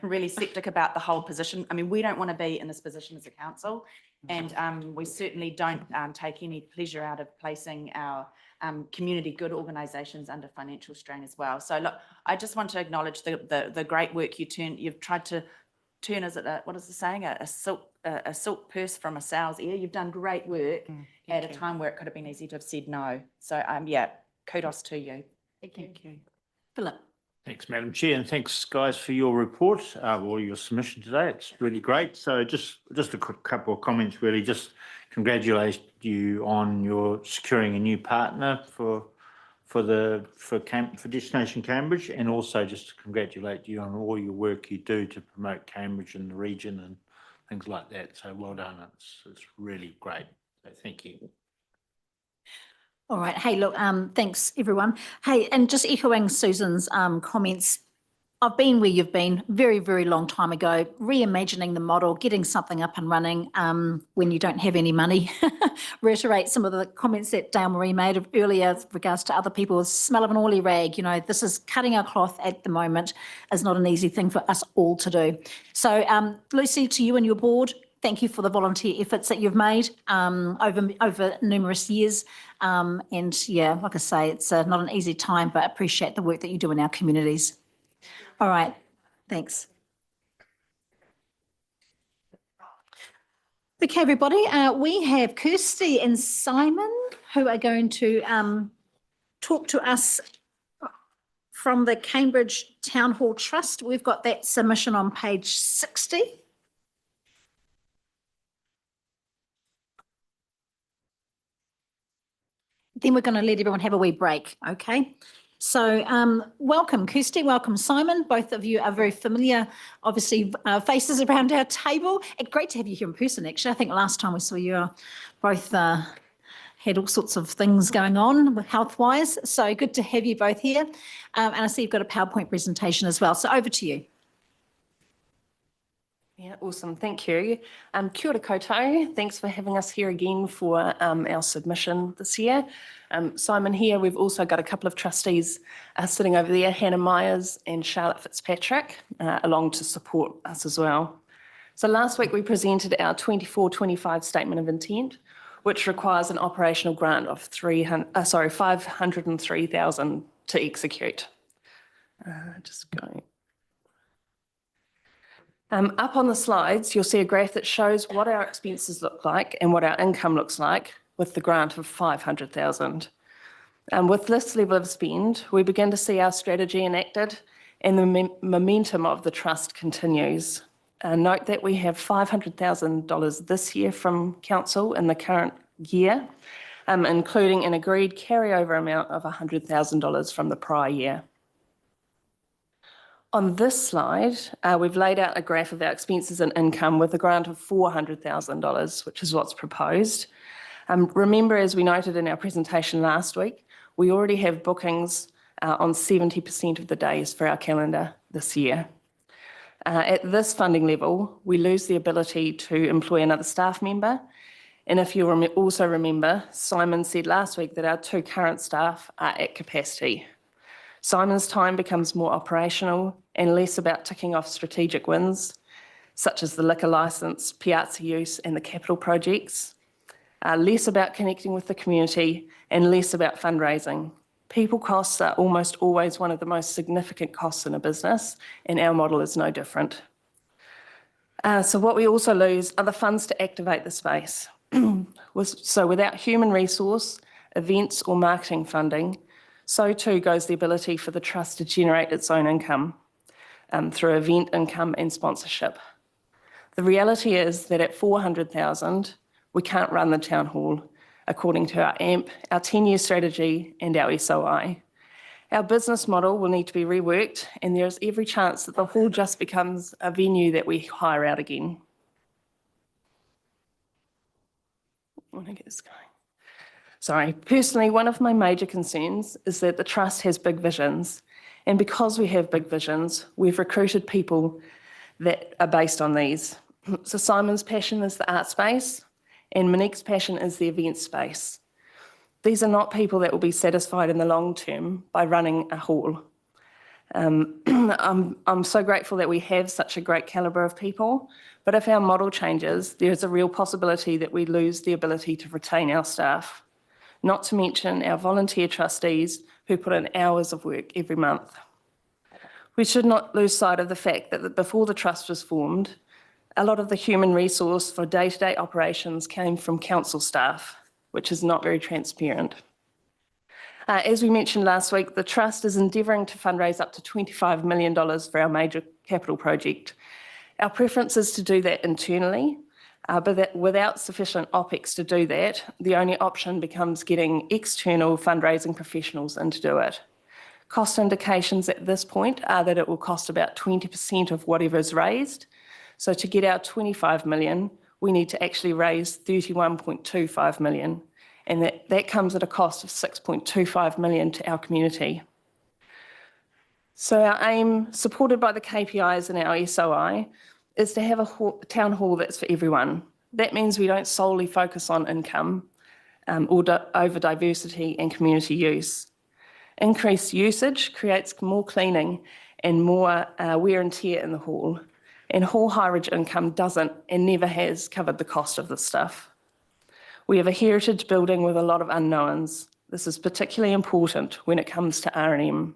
really septic about the whole position. I mean, we don't want to be in this position as a council, and we certainly don't take any pleasure out of placing our community good organisations under financial strain as well. So look, I just want to acknowledge the great work you've tried to turn, what is the saying, a silk purse from a sow's ear. You've done great work at a time where it could have been easy to have said no. So kudos to you. Thank you. Philip. Thanks, Madam Chair, and thanks, guys, for your report or your submission today. It's really great. So just a quick couple of comments, really. Just congratulate you on your securing a new partner for Destination Cambridge, and also just to congratulate you on all your work you do to promote Cambridge and the region and things like that. So well done. It's really great. Thank you. All right. Hey, look, thanks everyone. Hey, and just echoing Susan's comments, I've been where you've been very, very long time ago, reimagining the model, getting something up and running when you don't have any money. Reiterate some of the comments that Dale Marie made earlier with regards to other people's smell of an oily rag. You know, this is cutting our cloth at the moment is not an easy thing for us all to do. So Lucy, to you and your board, thank you for the volunteer efforts that you've made over numerous years. And yeah, like I say, it's not an easy time, but appreciate the work that you do in our communities. All right, thanks. Okay, everybody, we have Kirsty and Simon who are going to talk to us from the Cambridge Town Hall Trust. We've got that submission on page 60. Then we're going to let everyone have a wee break, okay? So welcome, Kirsty, welcome, Simon. Both of you are very familiar, obviously, faces around our table. And great to have you here in person, actually. I think last time we saw you both had all sorts of things going on health-wise. So good to have you both here. And I see you've got a PowerPoint presentation as well. So over to you. Yeah, awesome. Thank you. Kia ora koutou. Thanks for having us here again for our submission this year. Simon here. We've also got a couple of trustees sitting over there, Hannah Myers and Charlotte Fitzpatrick, along to support us as well. So last week we presented our 24-25 Statement of Intent, which requires an operational grant of 503,000 to execute. Just going. Up on the slides, you'll see a graph that shows what our expenses look like and what our income looks like with the grant of 500,000. With this level of spend, we begin to see our strategy enacted and the momentum of the trust continues. Note that we have $500,000 this year from council in the current year, including an agreed carryover amount of $100,000 from the prior year. On this slide, we've laid out a graph of our expenses and income with a grant of $400,000, which is what's proposed. Remember, as we noted in our presentation last week, we already have bookings on 70% of the days for our calendar this year. At this funding level, we lose the ability to employ another staff member. And if you also remember, Simon said last week that our 2 current staff are at capacity. Simon's time becomes more operational and less about ticking off strategic wins, such as the liquor licence, piazza use and the capital projects, less about connecting with the community and less about fundraising. People costs are almost always one of the most significant costs in a business, and our model is no different. So what we also lose are the funds to activate the space. So without human resource, events or marketing funding, so too goes the ability for the trust to generate its own income through event income and sponsorship. The reality is that at 400,000, we can't run the town hall according to our AMP, our 10-year strategy and our SOI. Our business model will need to be reworked, and there is every chance that the hall just becomes a venue that we hire out again. I want to get this going. Sorry, personally, one of my major concerns is that the trust has big visions. And because we have big visions, we've recruited people that are based on these. So Simon's passion is the art space, and Monique's passion is the event space. These are not people that will be satisfied in the long term by running a hall. I'm so grateful that we have such a great calibre of people, but if our model changes, there's a real possibility that we lose the ability to retain our staff. Not to mention our volunteer trustees who put in hours of work every month. We should not lose sight of the fact that before the trust was formed, a lot of the human resource for day-to-day operations came from council staff, which is not very transparent. As we mentioned last week, the trust is endeavouring to fundraise up to $25 million for our major capital project. Our preference is to do that internally, but that without sufficient OPEX to do that, the only option becomes getting external fundraising professionals in to do it. Cost indications at this point are that it will cost about 20% of whatever is raised. So to get our 25 million, we need to actually raise 31.25 million, and that comes at a cost of 6.25 million to our community. So our aim, supported by the KPIs in our SOI, is to have a town hall that's for everyone. That means we don't solely focus on income over diversity and community use. Increased usage creates more cleaning and more wear and tear in the hall. And hall high-ridge income doesn't and never has covered the cost of this stuff. We have a heritage building with a lot of unknowns. This is particularly important when it comes to R&M.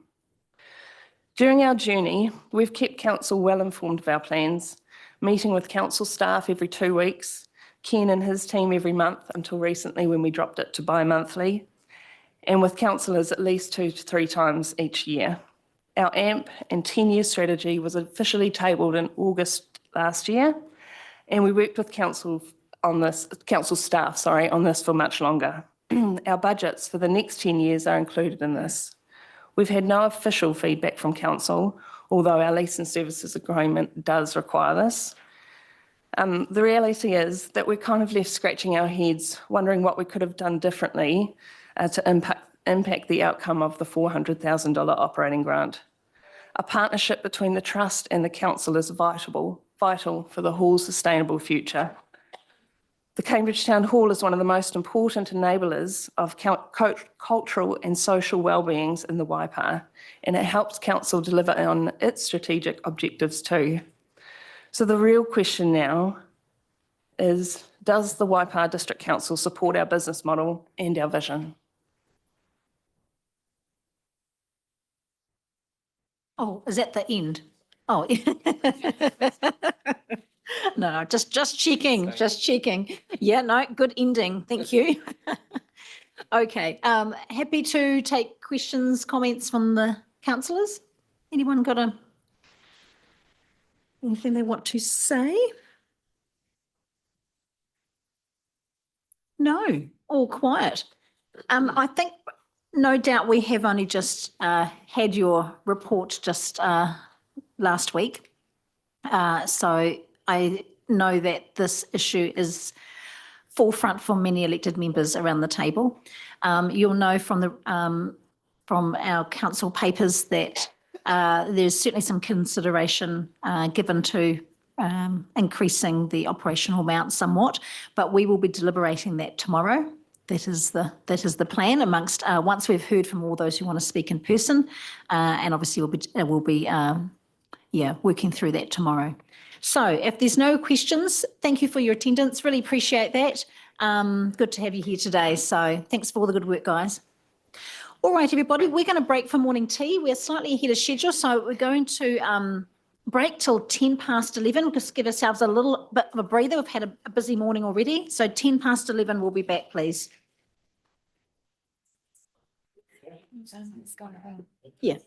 During our journey, we've kept council well informed of our plans, meeting with council staff every 2 weeks, Ken and his team every month until recently when we dropped it to bi-monthly, and with councillors at least 2 to 3 times each year. Our AMP and 10-year strategy was officially tabled in August last year, and we worked with council staff on this for much longer. Our budgets for the next 10 years are included in this. We've had no official feedback from council, although our lease and services agreement does require this. The reality is that we're kind of left scratching our heads, wondering what we could have done differently to impact the outcome of the $400,000 operating grant. A partnership between the Trust and the Council is vital for the Hall's sustainable future. The Cambridge Town Hall is one of the most important enablers of cultural and social well-beings in the Waipa, and it helps Council deliver on its strategic objectives too. So the real question now is, does the Waipa District Council support our business model and our vision? Oh, is that the end? Oh, no, just checking, just checking. Yeah, no, good ending. Thank you. Okay, happy to take questions, comments from the councillors. Anyone got anything they want to say? No, all quiet. I think no doubt we have only just had your report just last week. So I know that this issue is forefront for many elected members around the table. You'll know from our council papers that there's certainly some consideration given to increasing the operational amount somewhat, but we will be deliberating that tomorrow. That is the plan amongst once we've heard from all those who want to speak in person, and obviously we'll be working through that tomorrow. So if there's no questions, thank you for your attendance. Really appreciate that. Good to have you here today. So thanks for all the good work, guys. All right, everybody, we're going to break for morning tea. We're slightly ahead of schedule, so we're going to break till 11:10, just give ourselves a little bit of a breather. We've had a busy morning already. So 11:10, we'll be back, please. Yeah.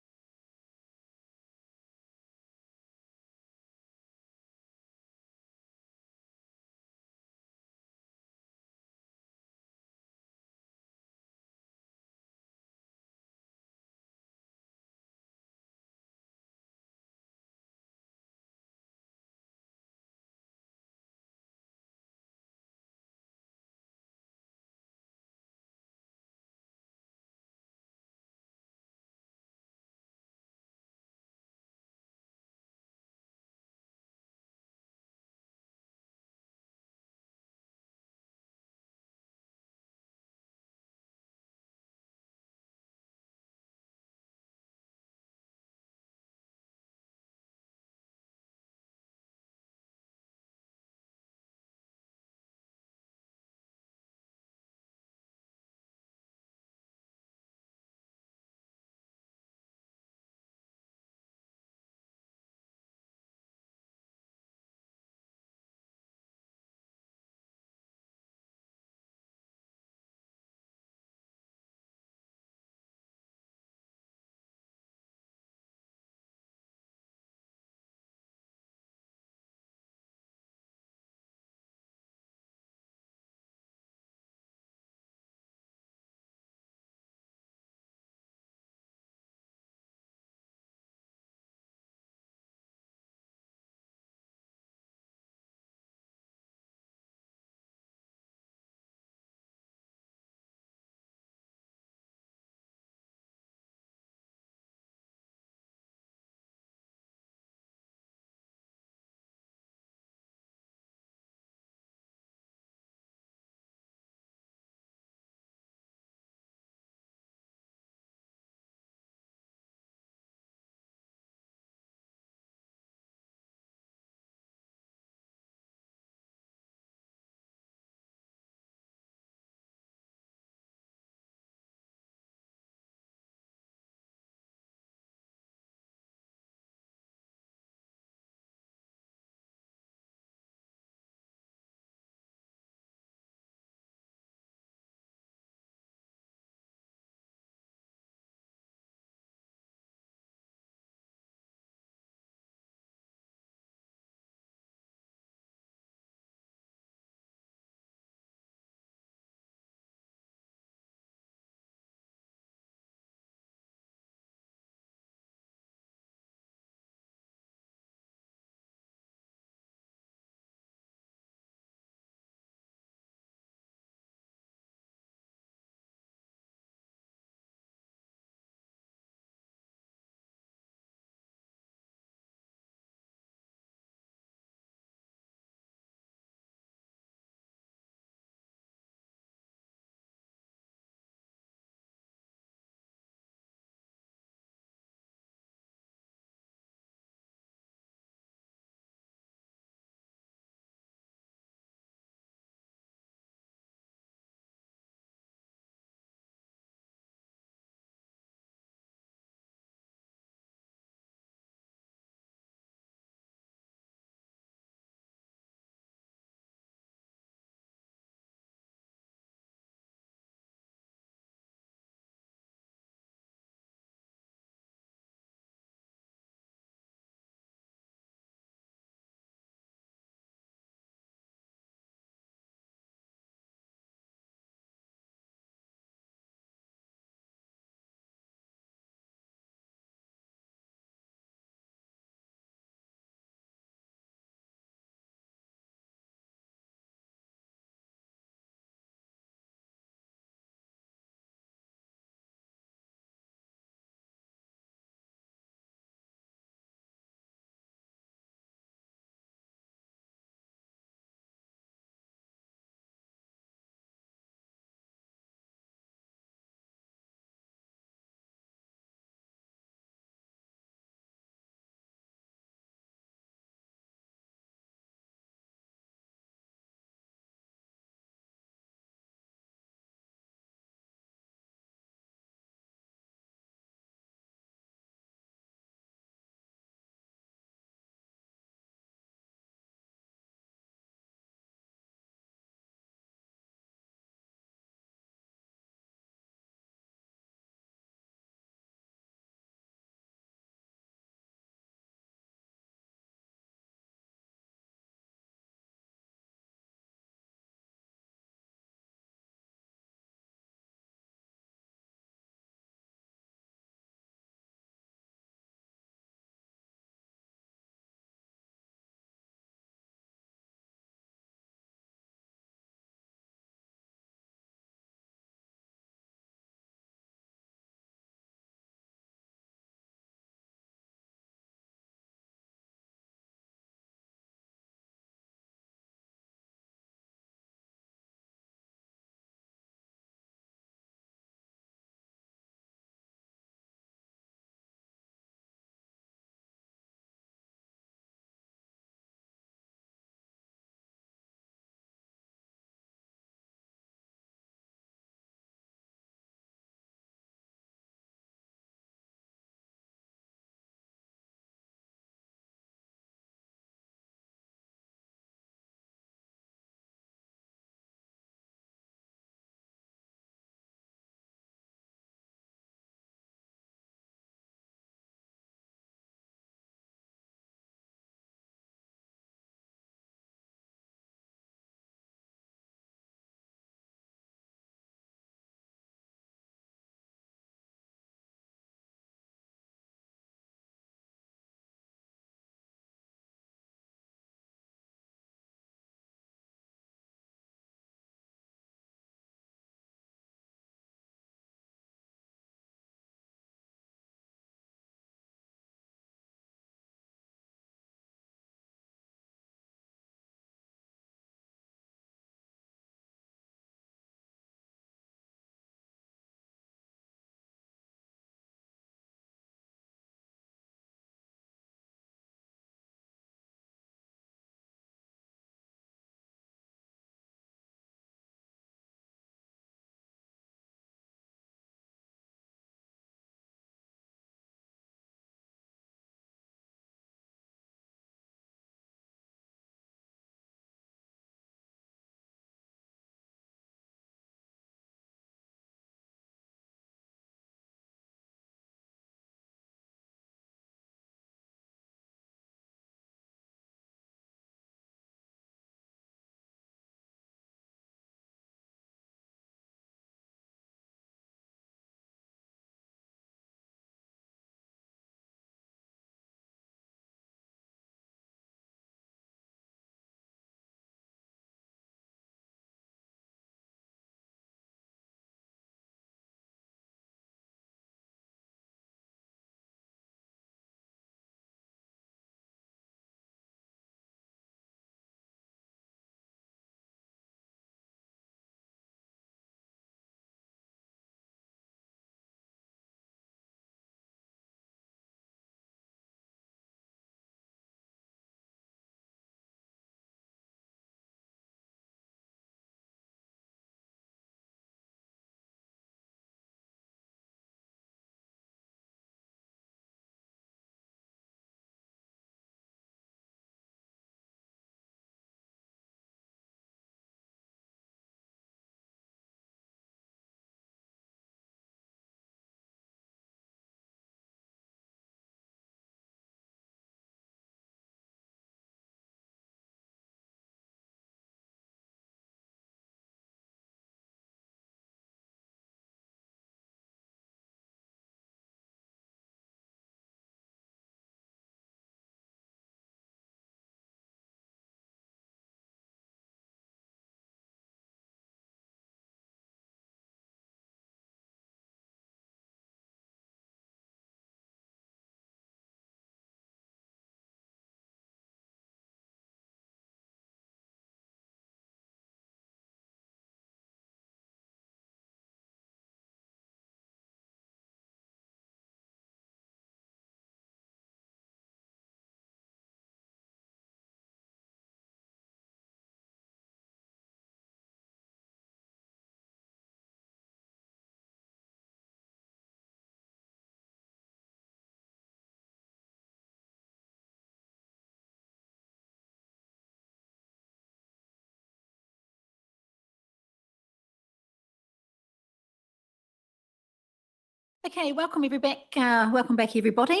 Okay, welcome back everybody.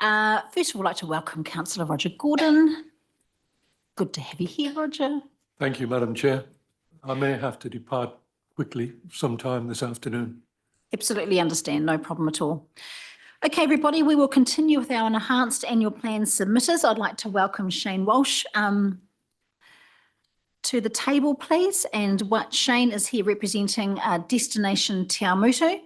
First of all, I'd like to welcome Councillor Roger Gordon. Good to have you here, Roger. Thank you, Madam Chair. I may have to depart quickly sometime this afternoon. Absolutely understand, no problem at all. Okay, everybody, we will continue with our enhanced annual plan submitters. I'd like to welcome Shane Walsh to the table, please. And what Shane is here representing Destination Te Awamutu.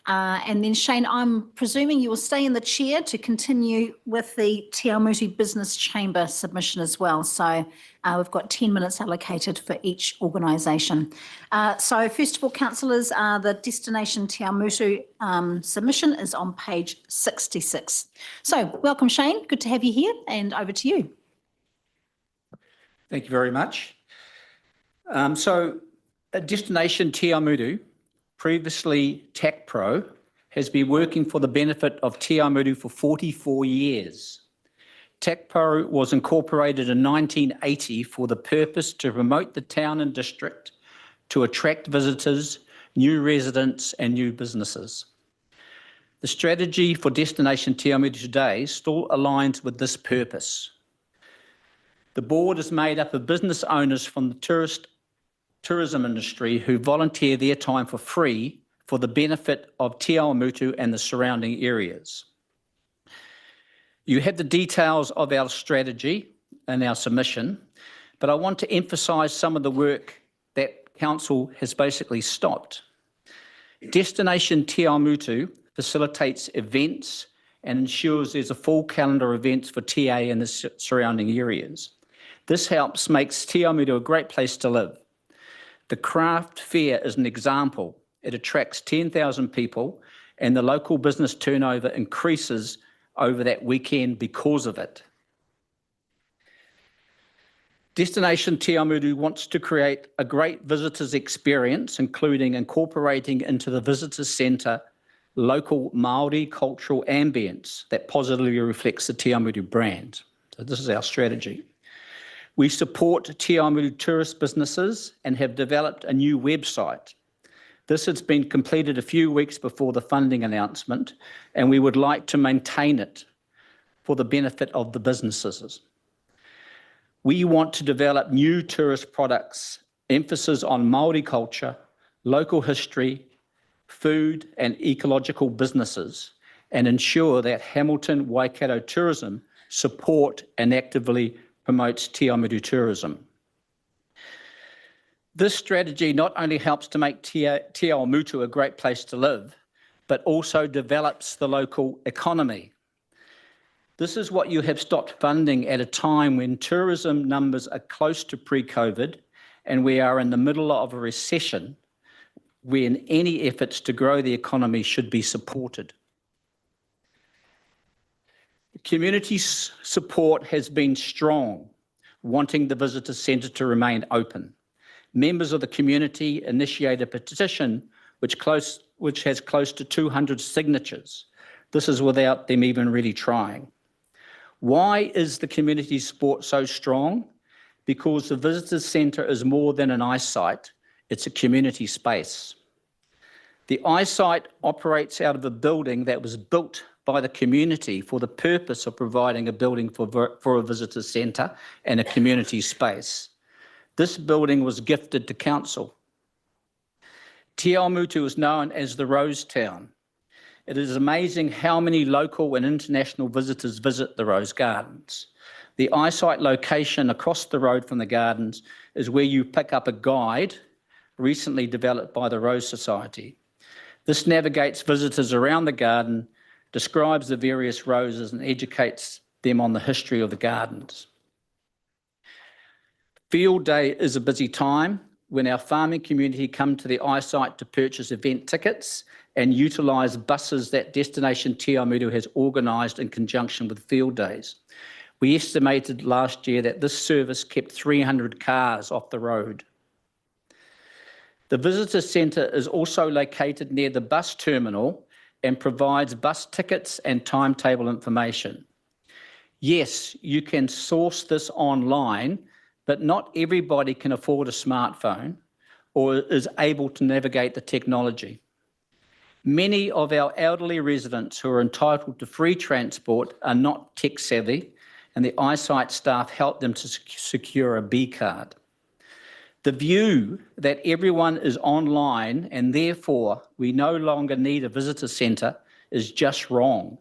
And then Shane, I'm presuming you will stay in the chair to continue with the Te Awamutu Business Chamber submission as well. So we've got 10 minutes allocated for each organisation. So first of all, councillors, the Destination Te Awamutu submission is on page 66. So welcome, Shane. Good to have you here, and over to you. Thank you very much. So Destination Te Awamutu, previously TACPRO, has been working for the benefit of Te Awamutu for 44 years. TACPRO was incorporated in 1980 for the purpose to promote the town and district, to attract visitors, new residents and new businesses. The strategy for Destination Te Awamutu today still aligns with this purpose. The board is made up of business owners from the tourism industry who volunteer their time for free for the benefit of Te Awamutu and the surrounding areas. You have the details of our strategy in our submission, but I want to emphasise some of the work that Council has basically stopped. Destination Te Awamutu facilitates events and ensures there's a full calendar of events for TA and the surrounding areas. This helps makes Te Awamutu a great place to live. The craft fair is an example. It attracts 10,000 people and the local business turnover increases over that weekend because of it. Destination Te Awamutu wants to create a great visitors experience, including incorporating into the visitors centre local Māori cultural ambience that positively reflects the Te Awamutu brand. So this is our strategy. We support Te Awamutu tourist businesses and have developed a new website. This has been completed a few weeks before the funding announcement, and we would like to maintain it for the benefit of the businesses. We want to develop new tourist products, emphasis on Māori culture, local history, food and ecological businesses, and ensure that Hamilton Waikato tourism support and actively promotes Te Awamutu tourism. This strategy not only helps to make Te Awamutu a great place to live, but also develops the local economy. This is what you have stopped funding at a time when tourism numbers are close to pre-COVID and we are in the middle of a recession when any efforts to grow the economy should be supported. Community support has been strong, wanting the visitor centre to remain open. Members of the community initiated a petition which has close to 200 signatures. This is without them even really trying. Why is the community support so strong? Because the visitor centre is more than an eyesight, it's a community space. The eyesight operates out of a building that was built by the community for the purpose of providing a building for a visitor centre and a community space. This building was gifted to council. Te Awamutu is known as the Rose Town. It is amazing how many local and international visitors visit the Rose Gardens. The eyesight location across the road from the gardens is where you pick up a guide recently developed by the Rose Society. This navigates visitors around the garden, describes the various roses and educates them on the history of the gardens. Field Day is a busy time when our farming community come to the eyesight to purchase event tickets and utilise buses that Destination Te Awamutu has organised in conjunction with Field Days. We estimated last year that this service kept 300 cars off the road. The visitor centre is also located near the bus terminal and provides bus tickets and timetable information. Yes, you can source this online, but not everybody can afford a smartphone or is able to navigate the technology. Many of our elderly residents who are entitled to free transport are not tech savvy, and the eyesight staff help them to secure a B card. The view that everyone is online and therefore we no longer need a visitor centre is just wrong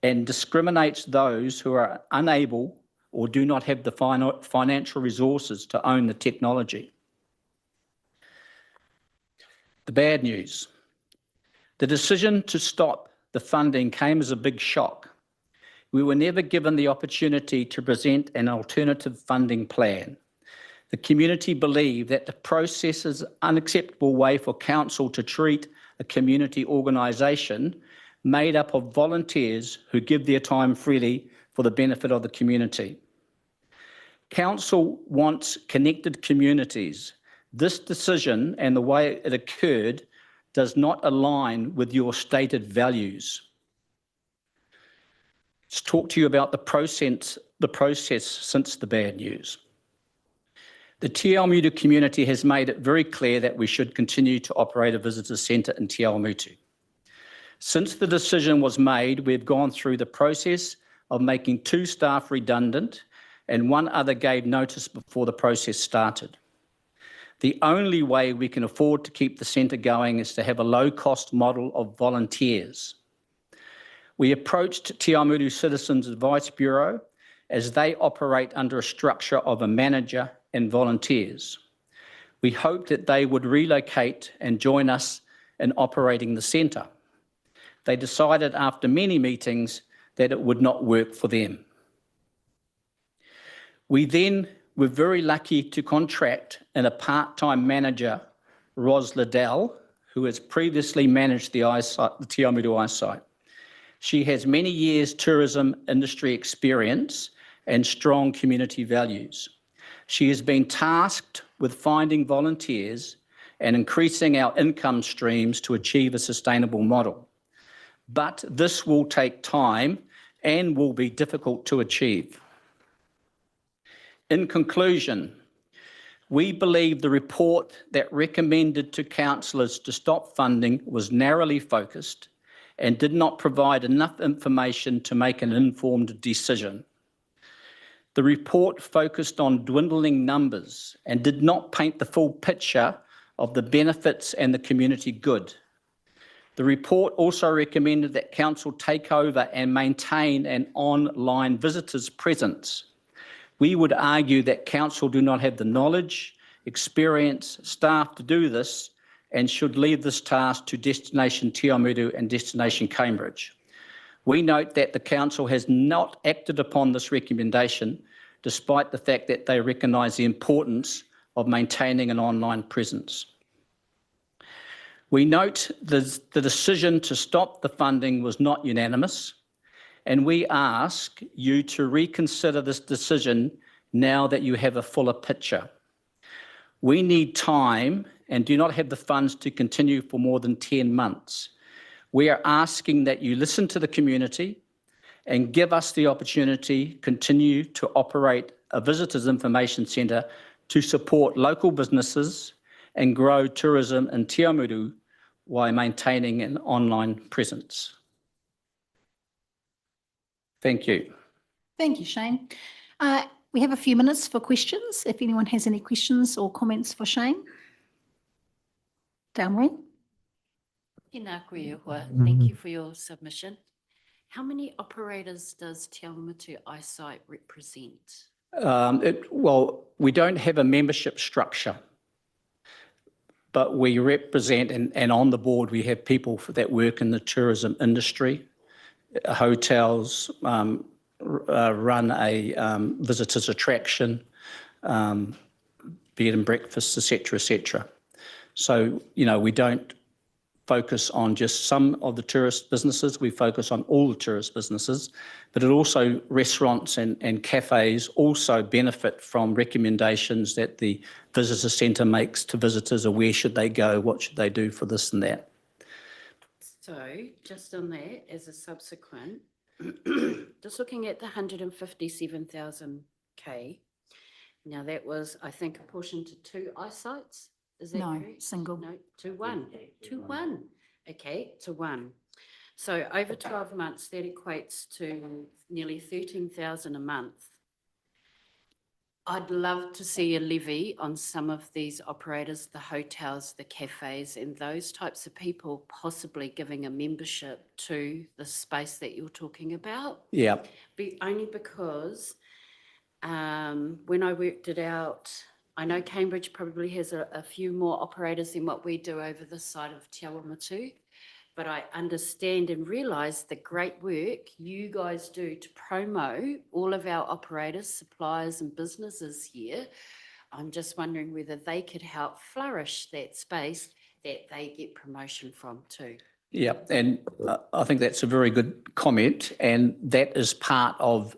and discriminates those who are unable or do not have the financial resources to own the technology. The bad news. The decision to stop the funding came as a big shock. We were never given the opportunity to present an alternative funding plan. The community believed that the process is an unacceptable way for council to treat a community organisation made up of volunteers who give their time freely for the benefit of the community. Council wants connected communities. This decision and the way it occurred does not align with your stated values. Let's talk to you about the process since the bad news. The Te Awamutu community has made it very clear that we should continue to operate a visitor centre in Te Awamutu. Since the decision was made, we've gone through the process of making 2 staff redundant and 1 other gave notice before the process started. The only way we can afford to keep the centre going is to have a low-cost model of volunteers. We approached Te Awamutu Citizens Advice Bureau as they operate under a structure of a manager and volunteers. We hoped that they would relocate and join us in operating the centre. They decided after many meetings that it would not work for them. We then were very lucky to contract in a part-time manager, Ros Liddell, who has previously managed the Te Awamutu Eyesight. She has many years tourism industry experience and strong community values. She has been tasked with finding volunteers and increasing our income streams to achieve a sustainable model. But this will take time and will be difficult to achieve. In conclusion, we believe the report that recommended to councillors to stop funding was narrowly focused and did not provide enough information to make an informed decision. The report focused on dwindling numbers and did not paint the full picture of the benefits and the community good. The report also recommended that council take over and maintain an online visitors presence. We would argue that council do not have the knowledge, experience, staff to do this and should leave this task to Destination Te Awamutu and Destination Cambridge. We note that the council has not acted upon this recommendation despite the fact that they recognise the importance of maintaining an online presence. We note the decision to stop the funding was not unanimous, and we ask you to reconsider this decision now that you have a fuller picture. We need time and do not have the funds to continue for more than 10 months. We are asking that you listen to the community and give us the opportunity to continue to operate a visitors information centre to support local businesses and grow tourism in Te Awamutu while maintaining an online presence. Thank you. Thank you, Shane. We have a few minutes for questions. If anyone has any questions or comments for Shane. Dalmarie. Tēnā koe e hoa. Thank you for your submission. How many operators does Te Awamutu Eyesight represent? Well, we don't have a membership structure, but we represent, and on the board we have people that work in the tourism industry, hotels, run a visitors attraction, bed and breakfast, etc., etc. So, you know, we don't focus on just some of the tourist businesses, we focus on all the tourist businesses, but it also restaurants and cafes also benefit from recommendations that the visitor centre makes to visitors of where should they go, what should they do for this and that. So just on that, as a subsequent, just looking at the 157,000K, now that was, I think, apportioned to 2 eyesights. Is that No, correct? single. No, 2-1. 2-1. okay, to 1. So over 12 months, that equates to nearly 13,000 a month. I'd love to see a levy on some of these operators, the hotels, the cafes, and those types of people possibly giving a membership to the space that you're talking about. Yeah. Only because when I worked it out, I know Cambridge probably has a few more operators than what we do over this side of Te Awamutu. But I understand and realise the great work you guys do to promote all of our operators, suppliers and businesses here. I'm just wondering whether they could help flourish that space that they get promotion from too. Yeah, and I think that's a very good comment, and that is part of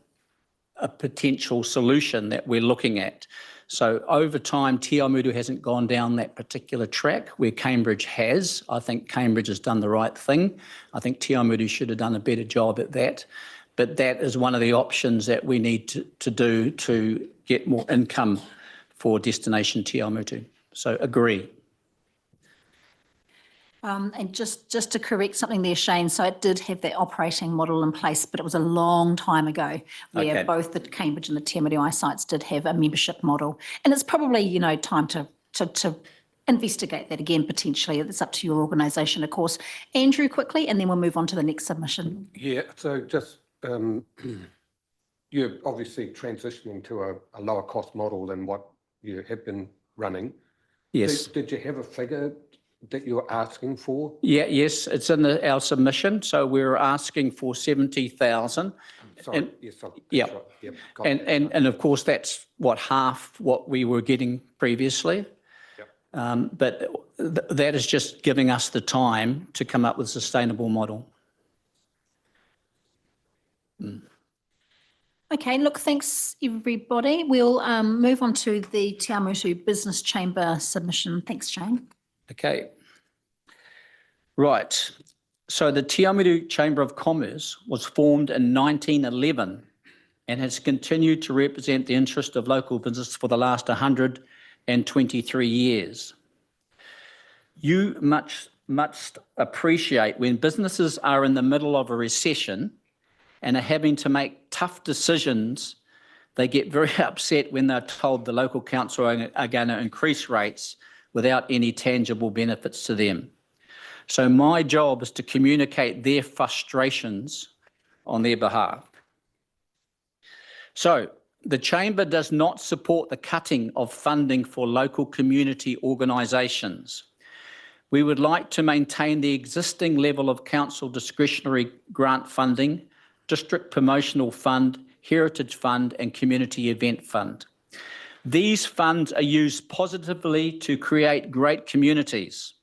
a potential solution that we're looking at. So over time, Te Awamutu hasn't gone down that particular track where Cambridge has. I think Cambridge has done the right thing. I think Te Awamutu should have done a better job at that. But that is one of the options that we need to do to get more income for Destination Te Awamutu. So agree. And just to correct something there, Shane, so it did have that operating model in place, but it was a long time ago where both the Cambridge and the Te Awamutu sites did have a membership model. And it's probably, you know, time to investigate that again, potentially. It's up to your organisation, of course. Andrew, quickly, and then we'll move on to the next submission. Yeah, so just, you're obviously transitioning to a lower cost model than what you have been running. Yes. Did you have a figure that you were asking for? Yeah, yes, it's in our submission. So we're asking for 70,000. Sorry, and, yes, yeah. right. Yep, got and of course, that's half what we were getting previously. Yep. But that is just giving us the time to come up with a sustainable model. Okay, look, thanks everybody. We'll move on to the Te Awamutu Business Chamber submission. Thanks, Jane. Okay. Right. So the Te Awamutu Chamber of Commerce was formed in 1911 and has continued to represent the interest of local business for the last 123 years. You must appreciate when businesses are in the middle of a recession and are having to make tough decisions, they get very upset when they're told the local council are going to increase rates without any tangible benefits to them. So my job is to communicate their frustrations on their behalf. So the Chamber does not support the cutting of funding for local community organisations. We would like to maintain the existing level of council discretionary grant funding, district promotional fund, heritage fund and community event fund. These funds are used positively to create great communities,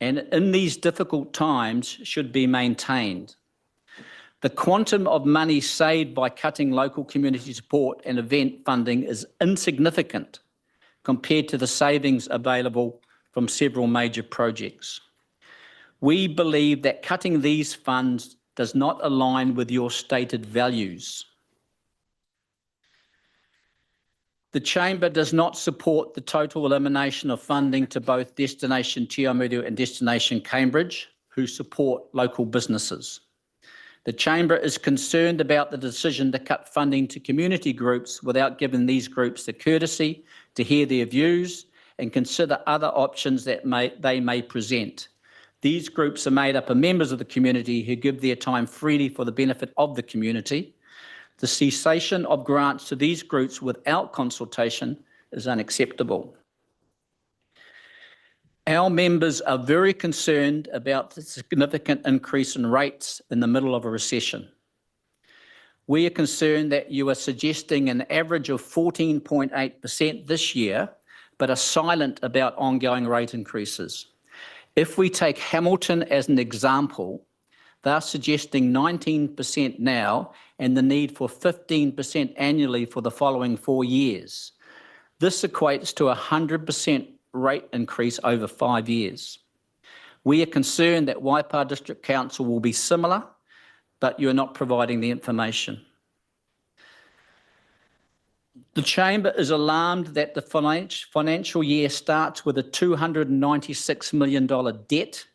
and in these difficult times should be maintained. The quantum of money saved by cutting local community support and event funding is insignificant compared to the savings available from several major projects. We believe that cutting these funds does not align with your stated values. The Chamber does not support the total elimination of funding to both Destination Te Awamutu and Destination Cambridge, who support local businesses. The Chamber is concerned about the decision to cut funding to community groups without giving these groups the courtesy to hear their views and consider other options that they may present. These groups are made up of members of the community who give their time freely for the benefit of the community. The cessation of grants to these groups without consultation is unacceptable. Our members are very concerned about the significant increase in rates in the middle of a recession. We are concerned that you are suggesting an average of 14.8% this year, but are silent about ongoing rate increases. If we take Hamilton as an example, they're suggesting 19% now and the need for 15% annually for the following 4 years. This equates to a 100% rate increase over 5 years. We are concerned that Waipa District Council will be similar, but you're not providing the information. The Chamber is alarmed that the financial year starts with a $296 million debt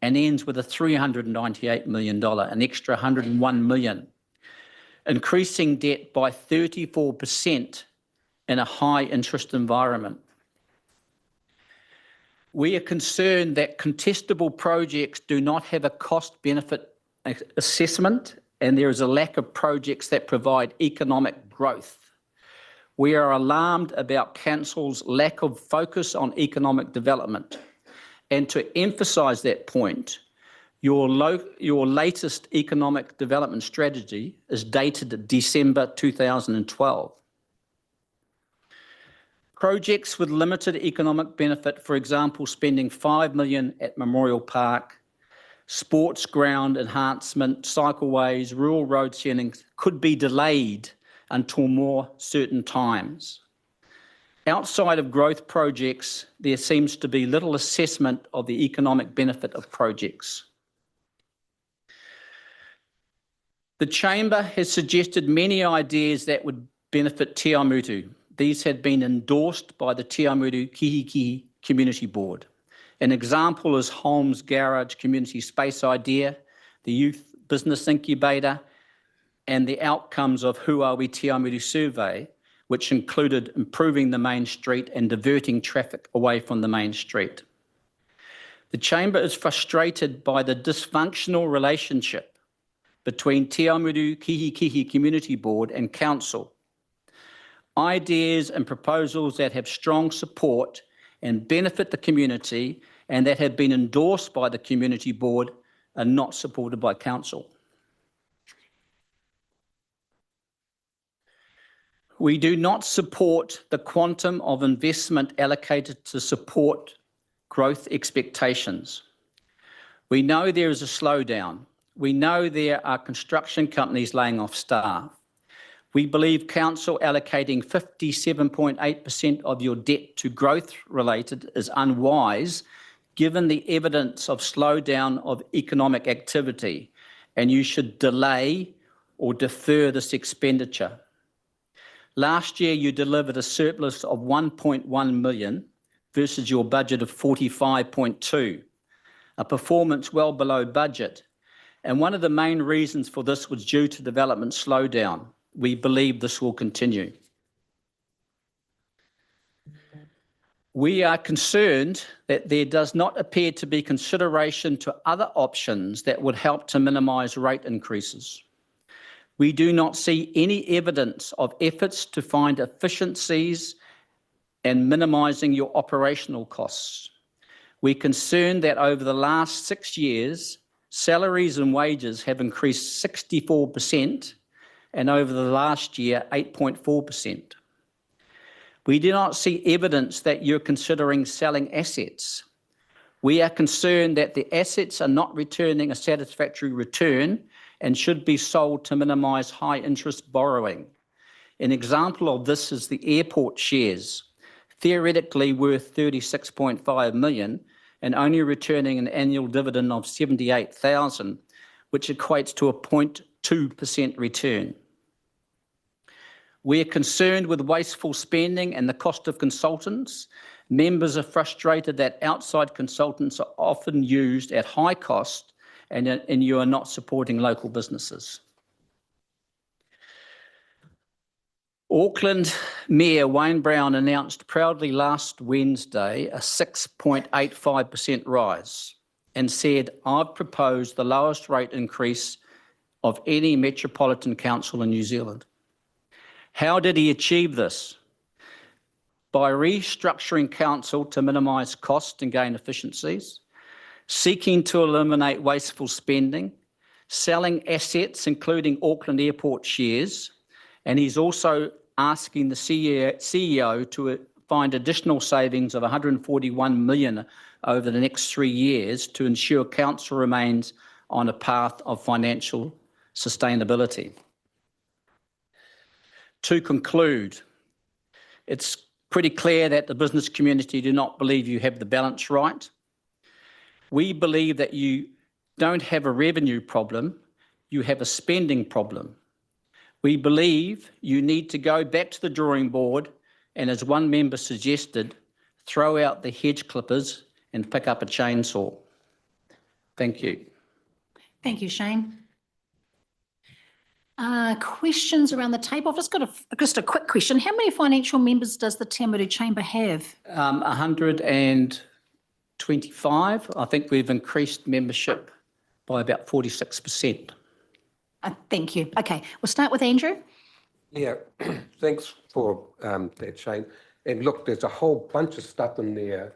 and ends with a $398 million, an extra $101 million, increasing debt by 34% in a high interest environment. We are concerned that contestable projects do not have a cost benefit assessment, and there is a lack of projects that provide economic growth. We are alarmed about Council's lack of focus on economic development. And to emphasise that point, your latest economic development strategy is dated December 2012. Projects with limited economic benefit, for example, spending $5 million at Memorial Park, sports ground enhancement, cycleways, rural road settings, could be delayed until more certain times. Outside of growth projects, there seems to be little assessment of the economic benefit of projects. The Chamber has suggested many ideas that would benefit Te Awamutu. These had been endorsed by the Te Awamutu Kihikihi Community Board. An example is Holmes Garage Community Space idea, the Youth Business Incubator, and the outcomes of Who Are We Te Awamutu survey, which included improving the main street and diverting traffic away from the main street. The Chamber is frustrated by the dysfunctional relationship between Te Awamutu Kihikihi Community Board and Council. Ideas and proposals that have strong support and benefit the community and that have been endorsed by the Community Board are not supported by Council. We do not support the quantum of investment allocated to support growth expectations. We know there is a slowdown. We know there are construction companies laying off staff. We believe Council allocating 57.8% of your debt to growth related is unwise, given the evidence of slowdown of economic activity, and you should delay or defer this expenditure. Last year, you delivered a surplus of 1.1 million versus your budget of 45.2, a performance well below budget. And one of the main reasons for this was due to development slowdown. We believe this will continue. We are concerned that there does not appear to be consideration to other options that would help to minimise rate increases. We do not see any evidence of efforts to find efficiencies and minimising your operational costs. We're concerned that over the last 6 years, salaries and wages have increased 64%, and over the last year, 8.4%. We do not see evidence that you're considering selling assets. We are concerned that the assets are not returning a satisfactory return and should be sold to minimise high interest borrowing. An example of this is the airport shares, theoretically worth 36.5 million and only returning an annual dividend of 78,000, which equates to a 0.2% return. We are concerned with wasteful spending and the cost of consultants. Members are frustrated that outside consultants are often used at high cost and you are not supporting local businesses. Auckland Mayor Wayne Brown announced proudly last Wednesday a 6.85% rise and said, "I've proposed the lowest rate increase of any metropolitan council in New Zealand." How did he achieve this? By restructuring council to minimise cost and gain efficiencies, seeking to eliminate wasteful spending, selling assets, including Auckland Airport shares, and he's also asking the CEO to find additional savings of 141 million over the next 3 years to ensure council remains on a path of financial sustainability. To conclude, it's pretty clear that the business community do not believe you have the balance right. We believe that you don't have a revenue problem, you have a spending problem. We believe you need to go back to the drawing board and, as one member suggested, throw out the hedge clippers and pick up a chainsaw. Thank you. Thank you, Shane. Questions around the table? I've just got a quick question. How many financial members does the Te Awamutu Chamber have? 125. I think we've increased membership by about 46%. Thank you. Okay, we'll start with Andrew. Yeah, thanks for that, Shane. And look, there's a whole bunch of stuff in there.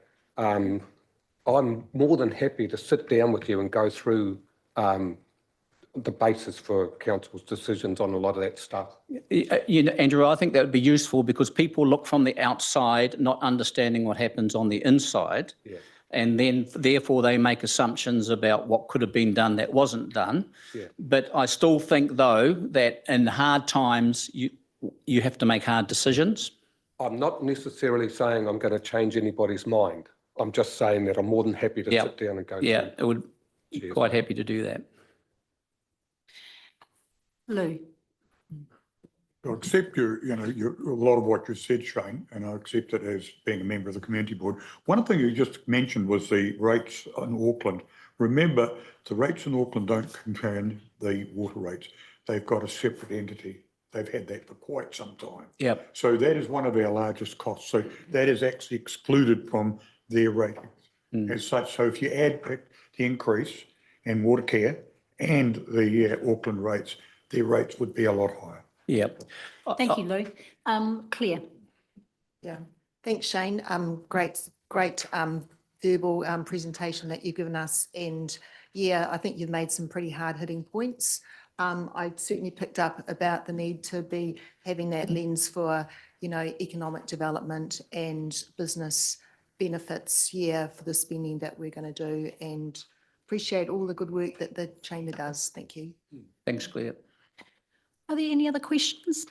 I'm more than happy to sit down with you and go through the basis for council's decisions on a lot of that stuff. Andrew, I think that would be useful because people look from the outside, not understanding what happens on the inside. Yeah. And then therefore they make assumptions about what could have been done that wasn't done. Yeah. But I still think, though, that in hard times, you have to make hard decisions. I'm not necessarily saying I'm going to change anybody's mind. I'm just saying that I'm more than happy to sit down and go through. Yeah, I would be quite happy to do that. Lou. I accept a lot of what you said, Shane, and I accept it as being a member of the community board. One thing you just mentioned was the rates in Auckland. Remember, the rates in Auckland don't contain the water rates. They've got a separate entity. They've had that for quite some time. Yep. So that is one of our largest costs. So that is actually excluded from their ratings as such. So if you add the increase in water care and the Auckland rates, their rates would be a lot higher. Yep. Thank you, Lou. Claire. Yeah, thanks, Shane. Great verbal presentation that you've given us. And yeah, I think you've made some pretty hard-hitting points. I certainly picked up about the need to be having that lens for, economic development and business benefits, for the spending that we're going to do, and appreciate all the good work that the Chamber does. Thank you. Thanks, Claire. Are there any other questions?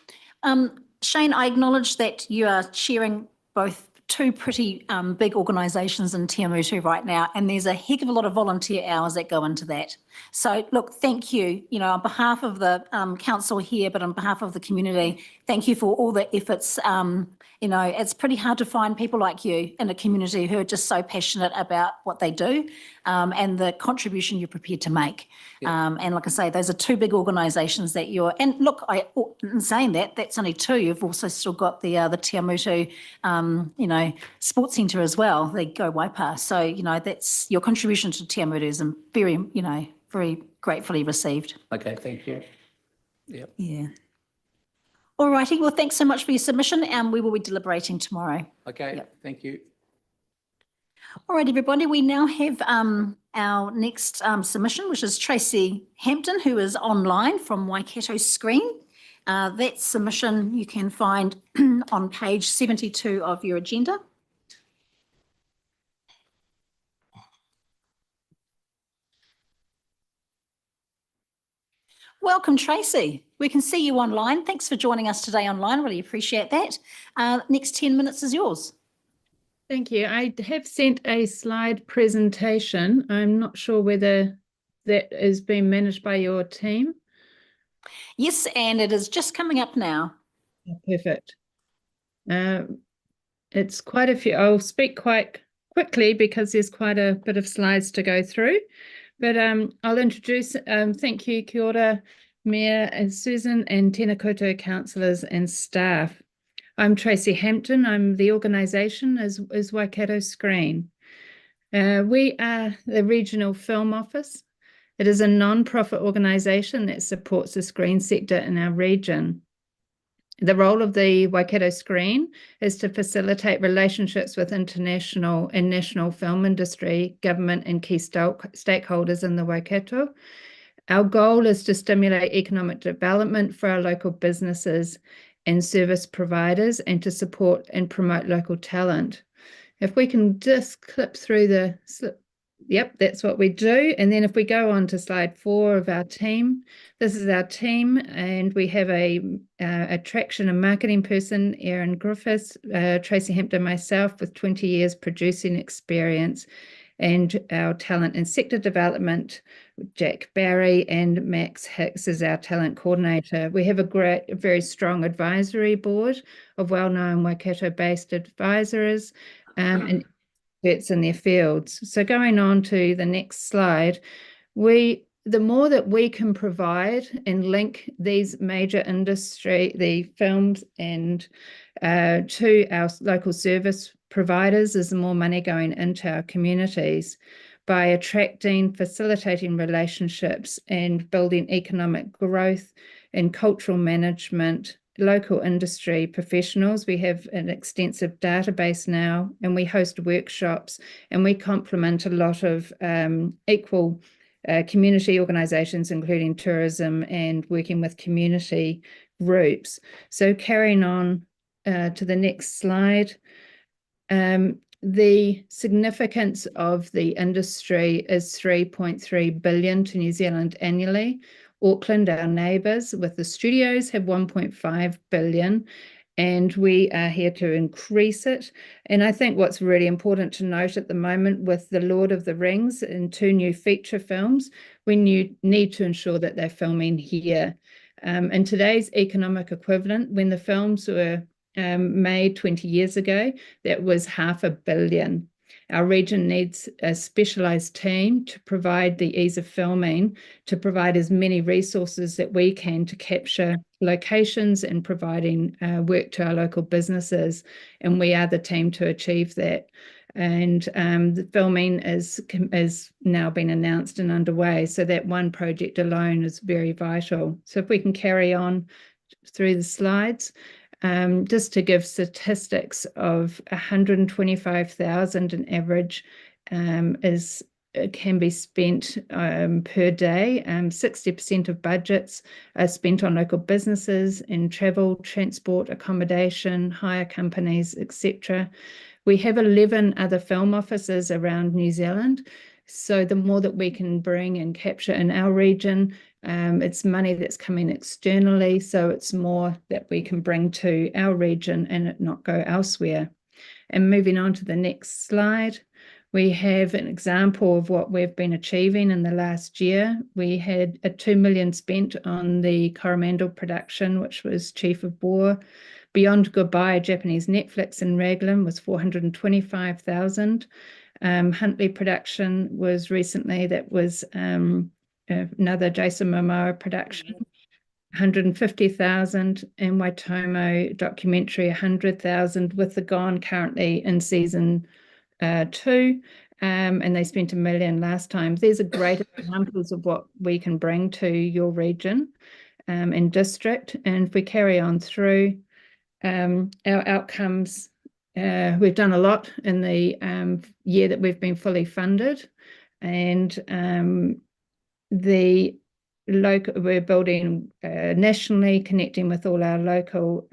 Shane, I acknowledge that you are chairing both two pretty big organisations in Te Awamutu right now, and there's a heck of a lot of volunteer hours that go into that. So look, thank you, on behalf of the council here, but on behalf of the community, thank you for all the efforts. It's pretty hard to find people like you in a community who are just so passionate about what they do and the contribution you're prepared to make. And like I say, those are two big organisations that and look, in saying that, that's only two. You've also still got the Te Awamutu, sports centre as well, the Go Waipa. So, that's your contribution to Te Awamutu is very, very gratefully received. Okay, thank you. Yep. Yeah. All righty. Well, thanks so much for your submission, and we will be deliberating tomorrow. Okay, Thank you. All right, everybody. We now have our next submission, which is Tracy Hampton, who is online from Waikato Screen. That submission you can find on page 72 of your agenda. Welcome, Tracy. We can see you online. Thanks for joining us today online. Really appreciate that. Next 10 minutes is yours. Thank you. I have sent a slide presentation. I'm not sure whether that is being managed by your team. Yes, and it is just coming up now. Perfect. It's quite a few. I'll speak quite quickly because there's quite a bit of slides to go through. But I'll introduce, thank you, kia ora, Mayor and Susan and tēnā koutou councillors and staff. I'm Tracy Hampton. I'm the organisation is Waikato Screen. We are the regional film office. It is a non-profit organisation that supports the screen sector in our region. The role of the Waikato Screen is to facilitate relationships with international and national film industry, government and key stakeholders in the Waikato. Our goal is to stimulate economic development for our local businesses and service providers and to support and promote local talent. If we can just clip through the slip. Yep, that's what we do. And then if we go on to slide 4 of our team, this is our team, and we have a attraction and marketing person, Erin Griffiths, Tracy Hampton, myself with 20 years producing experience, and our talent and sector development, Jack Barry, and Max Hicks is our talent coordinator. We have a very strong advisory board of well-known Waikato-based advisors, and experts in their fields. So going on to the next slide, the more that we can provide and link these major industry, the films and to our local service providers, is the more money going into our communities by attracting, facilitating relationships and building economic growth and cultural management, local industry professionals. We have an extensive database now, and we host workshops, and we complement a lot of equal community organisations, including tourism and working with community groups. So carrying on to the next slide. The significance of the industry is 3.3 billion to New Zealand annually. Auckland, our neighbours with the studios, have 1.5 billion, and we are here to increase it. And I think what's really important to note at the moment with The Lord of the Rings and 2 new feature films, we need to ensure that they're filming here. In today's economic equivalent, when the films were made 20 years ago, that was $500 million. Our region needs a specialised team to provide the ease of filming, to provide as many resources that we can to capture locations and providing work to our local businesses. And we are the team to achieve that. And the filming is now been announced and underway. So that one project alone is very vital. So if we can carry on through the slides. Just to give statistics of 125,000 an average can be spent per day. 60% of budgets are spent on local businesses in travel, transport, accommodation, hire companies, etc. We have 11 other film offices around New Zealand. So the more that we can bring and capture in our region, it's money that's coming externally, so it's more that we can bring to our region and it not go elsewhere. And moving on to the next slide, we have an example of what we've been achieving in the last year. We had a 2 million spent on the Coromandel production, which was Chief of War. Beyond Goodbye, Japanese Netflix in Raglan was 425,000. Huntley production was recently, that was another Jason Momoa production, 150,000, and Waitomo documentary, 100,000, with The Gone currently in season 2, and they spent $1 million last time. These are great examples of what we can bring to your region and district. And if we carry on through our outcomes, we've done a lot in the year that we've been fully funded, and we're building nationally, connecting with all our local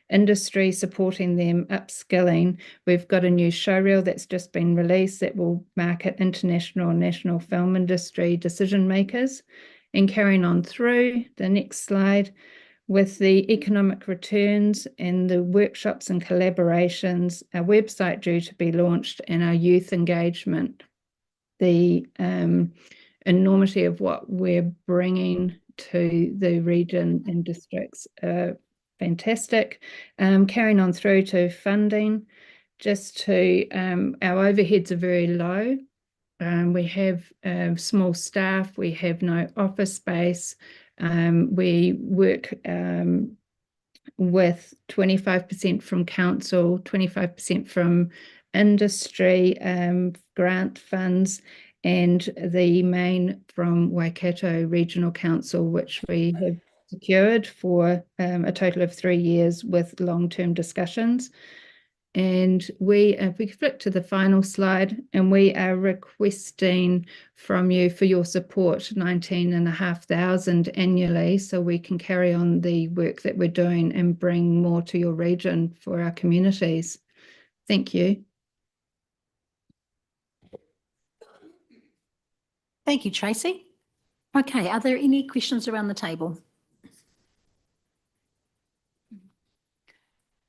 industry, supporting them, upskilling. We've got a new showreel that's just been released that will market international and national film industry decision makers. And carrying on through the next slide, with the economic returns and the workshops and collaborations, our website due to be launched, and our youth engagement, the enormity of what we're bringing to the region and districts are fantastic. Carrying on through to funding, just to our overheads are very low. We have small staff, we have no office space. We work with 25% from council, 25% from industry grant funds, and the main from Waikato Regional Council, which we have secured for a total of 3 years with long-term discussions. And if we flick to the final slide, and we are requesting from you for your support 19,500 annually, so we can carry on the work that we're doing and bring more to your region for our communities. Thank you. Thank you, Tracy. Okay, are there any questions around the table?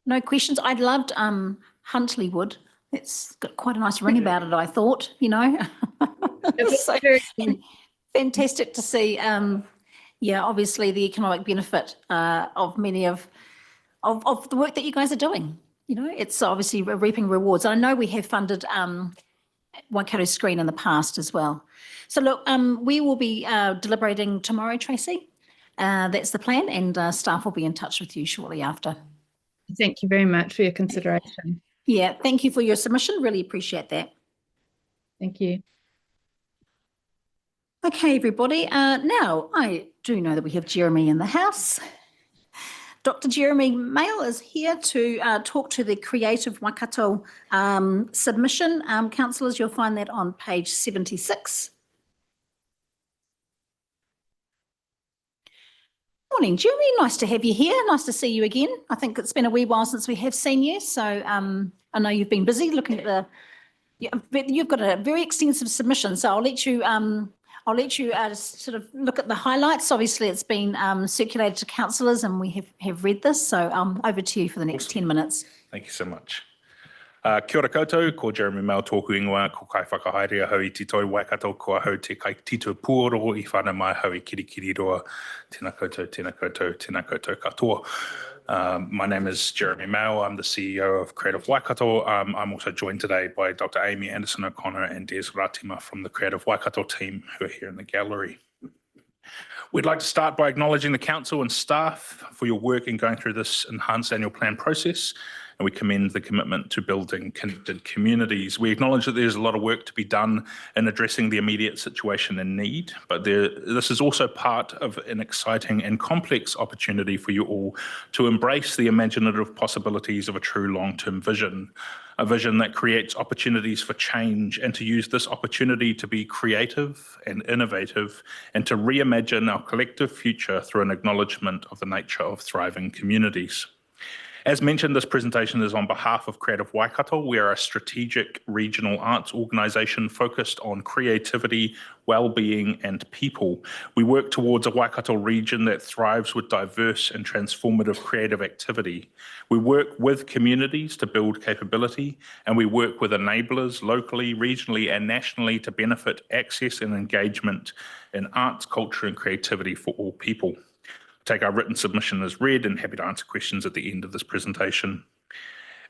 No questions. I loved Huntley Wood. It's got quite a nice ring about it, I thought, you know. It's so fantastic to see, yeah, obviously the economic benefit of many of the work that you guys are doing. you know, it's obviously reaping rewards. I know we have funded Waikato Screen in the past as well. So look, we will be deliberating tomorrow, Tracy. That's the plan, and staff will be in touch with you shortly after. Thank you very much for your consideration. Yeah, thank you for your submission. Really appreciate that. Thank you. Okay, everybody. Now, I do know that we have Jeremy in the house. Dr. Jeremy Mail is here to talk to the Creative Waikato submission. Councillors, you'll find that on page 76. Morning, Jeremy. Nice to have you here. Nice to see you again. I think it's been a wee while since we have seen you, so I know you've been busy looking at the. You've got a very extensive submission, so I'll let you just sort of look at the highlights. Obviously, it's been circulated to councillors, and we have read this. So over to you for the next 10 minutes. Thank you so much. Kia ora koutou, ko Jeremy Mail tōku ingoa, ko kai whakahaere hau I te toi Waikato, ko hau te kai tito puoro I whana mai hau I kirikiri roa. Tēnā koutou, tēnā koutou, tēnā koutou katoa. My name is Jeremy Mail. I'm the CEO of Creative Waikato. I'm also joined today by Dr. Amy Anderson O'Connor and Des Ratima from the Creative Waikato team who are here in the gallery. We'd like to start by acknowledging the council and staff for your work in going through this enhanced annual plan process, and we commend the commitment to building connected communities. We acknowledge that there's a lot of work to be done in addressing the immediate situation and need, but this is also part of an exciting and complex opportunity for you all to embrace the imaginative possibilities of a true long-term vision, a vision that creates opportunities for change, and to use this opportunity to be creative and innovative and to reimagine our collective future through an acknowledgement of the nature of thriving communities. As mentioned, this presentation is on behalf of Creative Waikato. We are a strategic regional arts organisation focused on creativity, well-being and people. We work towards a Waikato region that thrives with diverse and transformative creative activity. We work with communities to build capability, and we work with enablers locally, regionally and nationally to benefit access and engagement in arts, culture and creativity for all people. Take our written submission as read and happy to answer questions at the end of this presentation.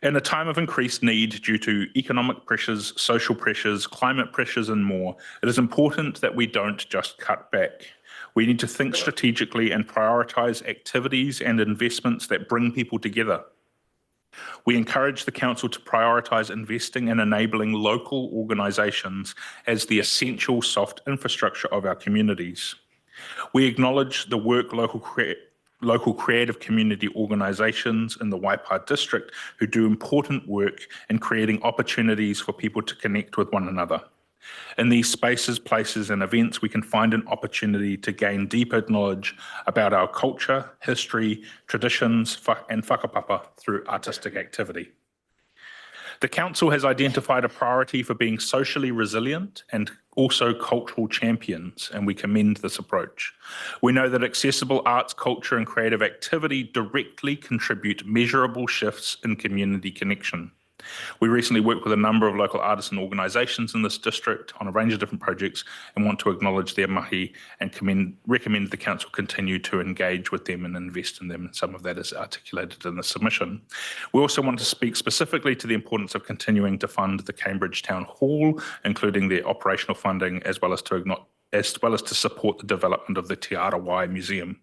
In a time of increased need due to economic pressures, social pressures, climate pressures and more, it is important that we don't just cut back. We need to think strategically and prioritise activities and investments that bring people together. We encourage the Council to prioritise investing and enabling local organisations as the essential soft infrastructure of our communities. We acknowledge the work local creative community organisations in the Waipa district who do important work in creating opportunities for people to connect with one another. In these spaces, places and events, we can find an opportunity to gain deeper knowledge about our culture, history, traditions and whakapapa through artistic activity. The Council has identified a priority for being socially resilient and also cultural champions, and we commend this approach. We know that accessible arts, culture and creative activity directly contribute measurable shifts in community connection. We recently worked with a number of local artists and organisations in this district on a range of different projects and want to acknowledge their mahi and recommend the Council continue to engage with them and invest in them. And some of that is articulated in the submission. We also want to speak specifically to the importance of continuing to fund the Cambridge Town Hall, including their operational funding, as well as to support the development of the Te Arawai Museum.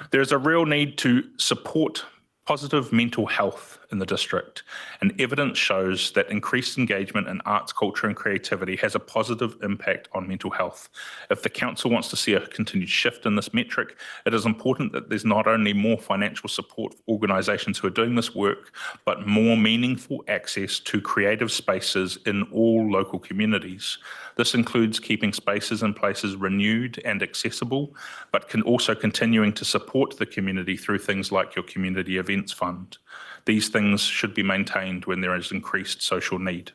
There is a real need to support positive mental health in the district, and evidence shows that increased engagement in arts, culture and creativity has a positive impact on mental health. If the Council wants to see a continued shift in this metric, it is important that there's not only more financial support for organisations who are doing this work, but more meaningful access to creative spaces in all local communities. This includes keeping spaces and places renewed and accessible, but can also continuing to support the community through things like your Community Events Fund. These things should be maintained when there is increased social need.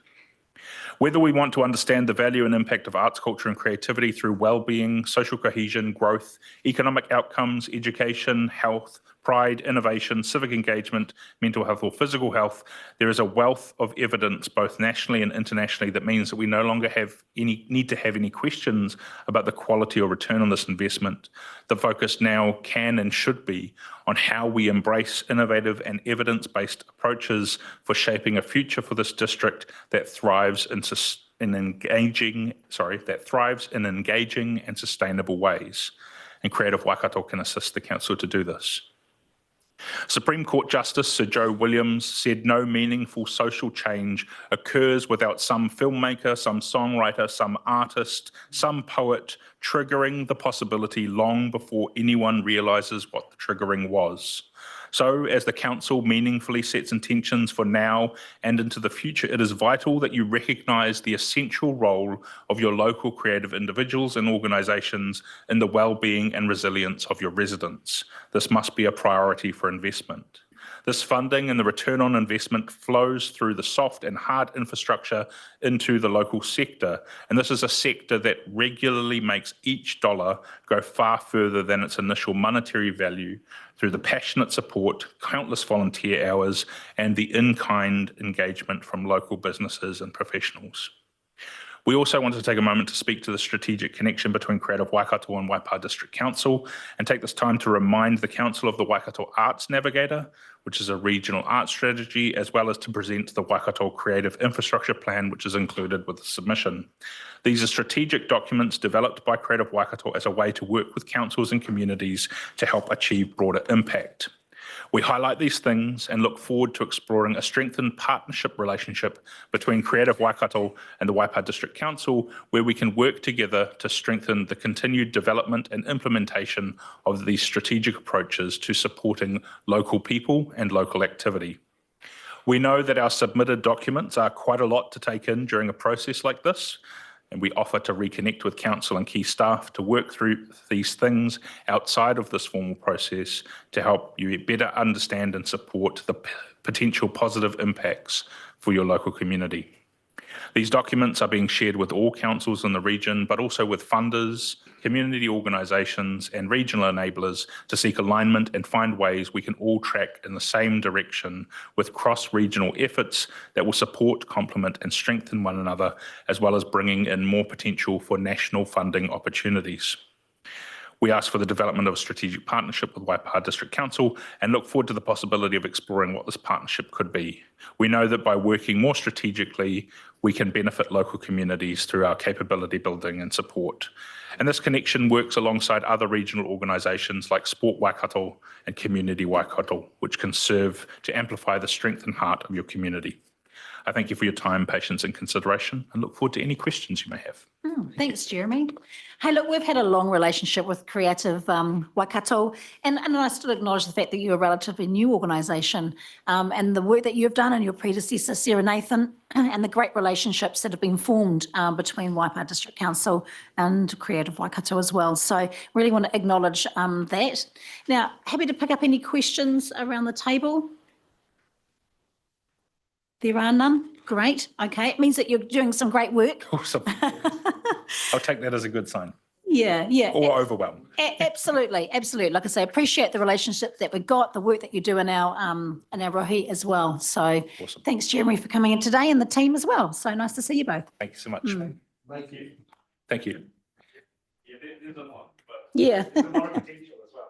Whether we want to understand the value and impact of arts, culture and creativity through well-being, social cohesion, growth, economic outcomes, education, health, pride, innovation, civic engagement, mental health or physical health, there is a wealth of evidence both nationally and internationally that means that we no longer need to have any questions about the quality or return on this investment. The focus now can and should be on how we embrace innovative and evidence-based approaches for shaping a future for this district that thrives in engaging and sustainable ways. And Creative Waikato can assist the council to do this. Supreme Court Justice Sir Joe Williams said no meaningful social change occurs without some filmmaker, some songwriter, some artist, some poet triggering the possibility long before anyone realises what the triggering was. So, as the council meaningfully sets intentions for now and into the future, it is vital that you recognise the essential role of your local creative individuals and organisations in the well-being and resilience of your residents. This must be a priority for investment. This funding and the return on investment flows through the soft and hard infrastructure into the local sector. And this is a sector that regularly makes each dollar go far further than its initial monetary value through the passionate support, countless volunteer hours, and the in-kind engagement from local businesses and professionals. We also want to take a moment to speak to the strategic connection between Creative Waikato and Waipa District Council and take this time to remind the Council of the Waikato Arts Navigator, which is a regional art strategy, as well as to present the Waikato Creative Infrastructure Plan, which is included with the submission. These are strategic documents developed by Creative Waikato as a way to work with councils and communities to help achieve broader impact. We highlight these things and look forward to exploring a strengthened partnership relationship between Creative Waikato and the Waipa District Council, where we can work together to strengthen the continued development and implementation of these strategic approaches to supporting local people and local activity. We know that our submitted documents are quite a lot to take in during a process like this, and we offer to reconnect with council and key staff to work through these things outside of this formal process to help you better understand and support the potential positive impacts for your local community. These documents are being shared with all councils in the region, but also with funders, community organisations and regional enablers to seek alignment and find ways we can all track in the same direction with cross-regional efforts that will support, complement and strengthen one another, as well as bringing in more potential for national funding opportunities. We ask for the development of a strategic partnership with Waipa District Council and look forward to the possibility of exploring what this partnership could be. We know that by working more strategically, we can benefit local communities through our capability building and support. And this connection works alongside other regional organisations like Sport Waikato and Community Waikato, which can serve to amplify the strength and heart of your community. I thank you for your time, patience and consideration and look forward to any questions you may have. Thanks, Jeremy. Hey, look, we've had a long relationship with Creative Waikato, and I still acknowledge the fact that you're a relatively new organisation and the work that you've done and your predecessor, Sarah Nathan, and the great relationships that have been formed between Waipa District Council and Creative Waikato as well. So really want to acknowledge that. Now, happy to pick up any questions around the table. There are none. Great. Okay. It means that you're doing some great work. Awesome. I'll take that as a good sign. Yeah. Or overwhelmed. Absolutely. Like I say, appreciate the relationship that we've got, the work that you do in our rohi as well. So awesome. Thanks, Jeremy, for coming in today and the team as well. So nice to see you both. Thank you so much. Thank you. Thank you. Yeah, there's a lot. Yeah. There's a lot of potential as well.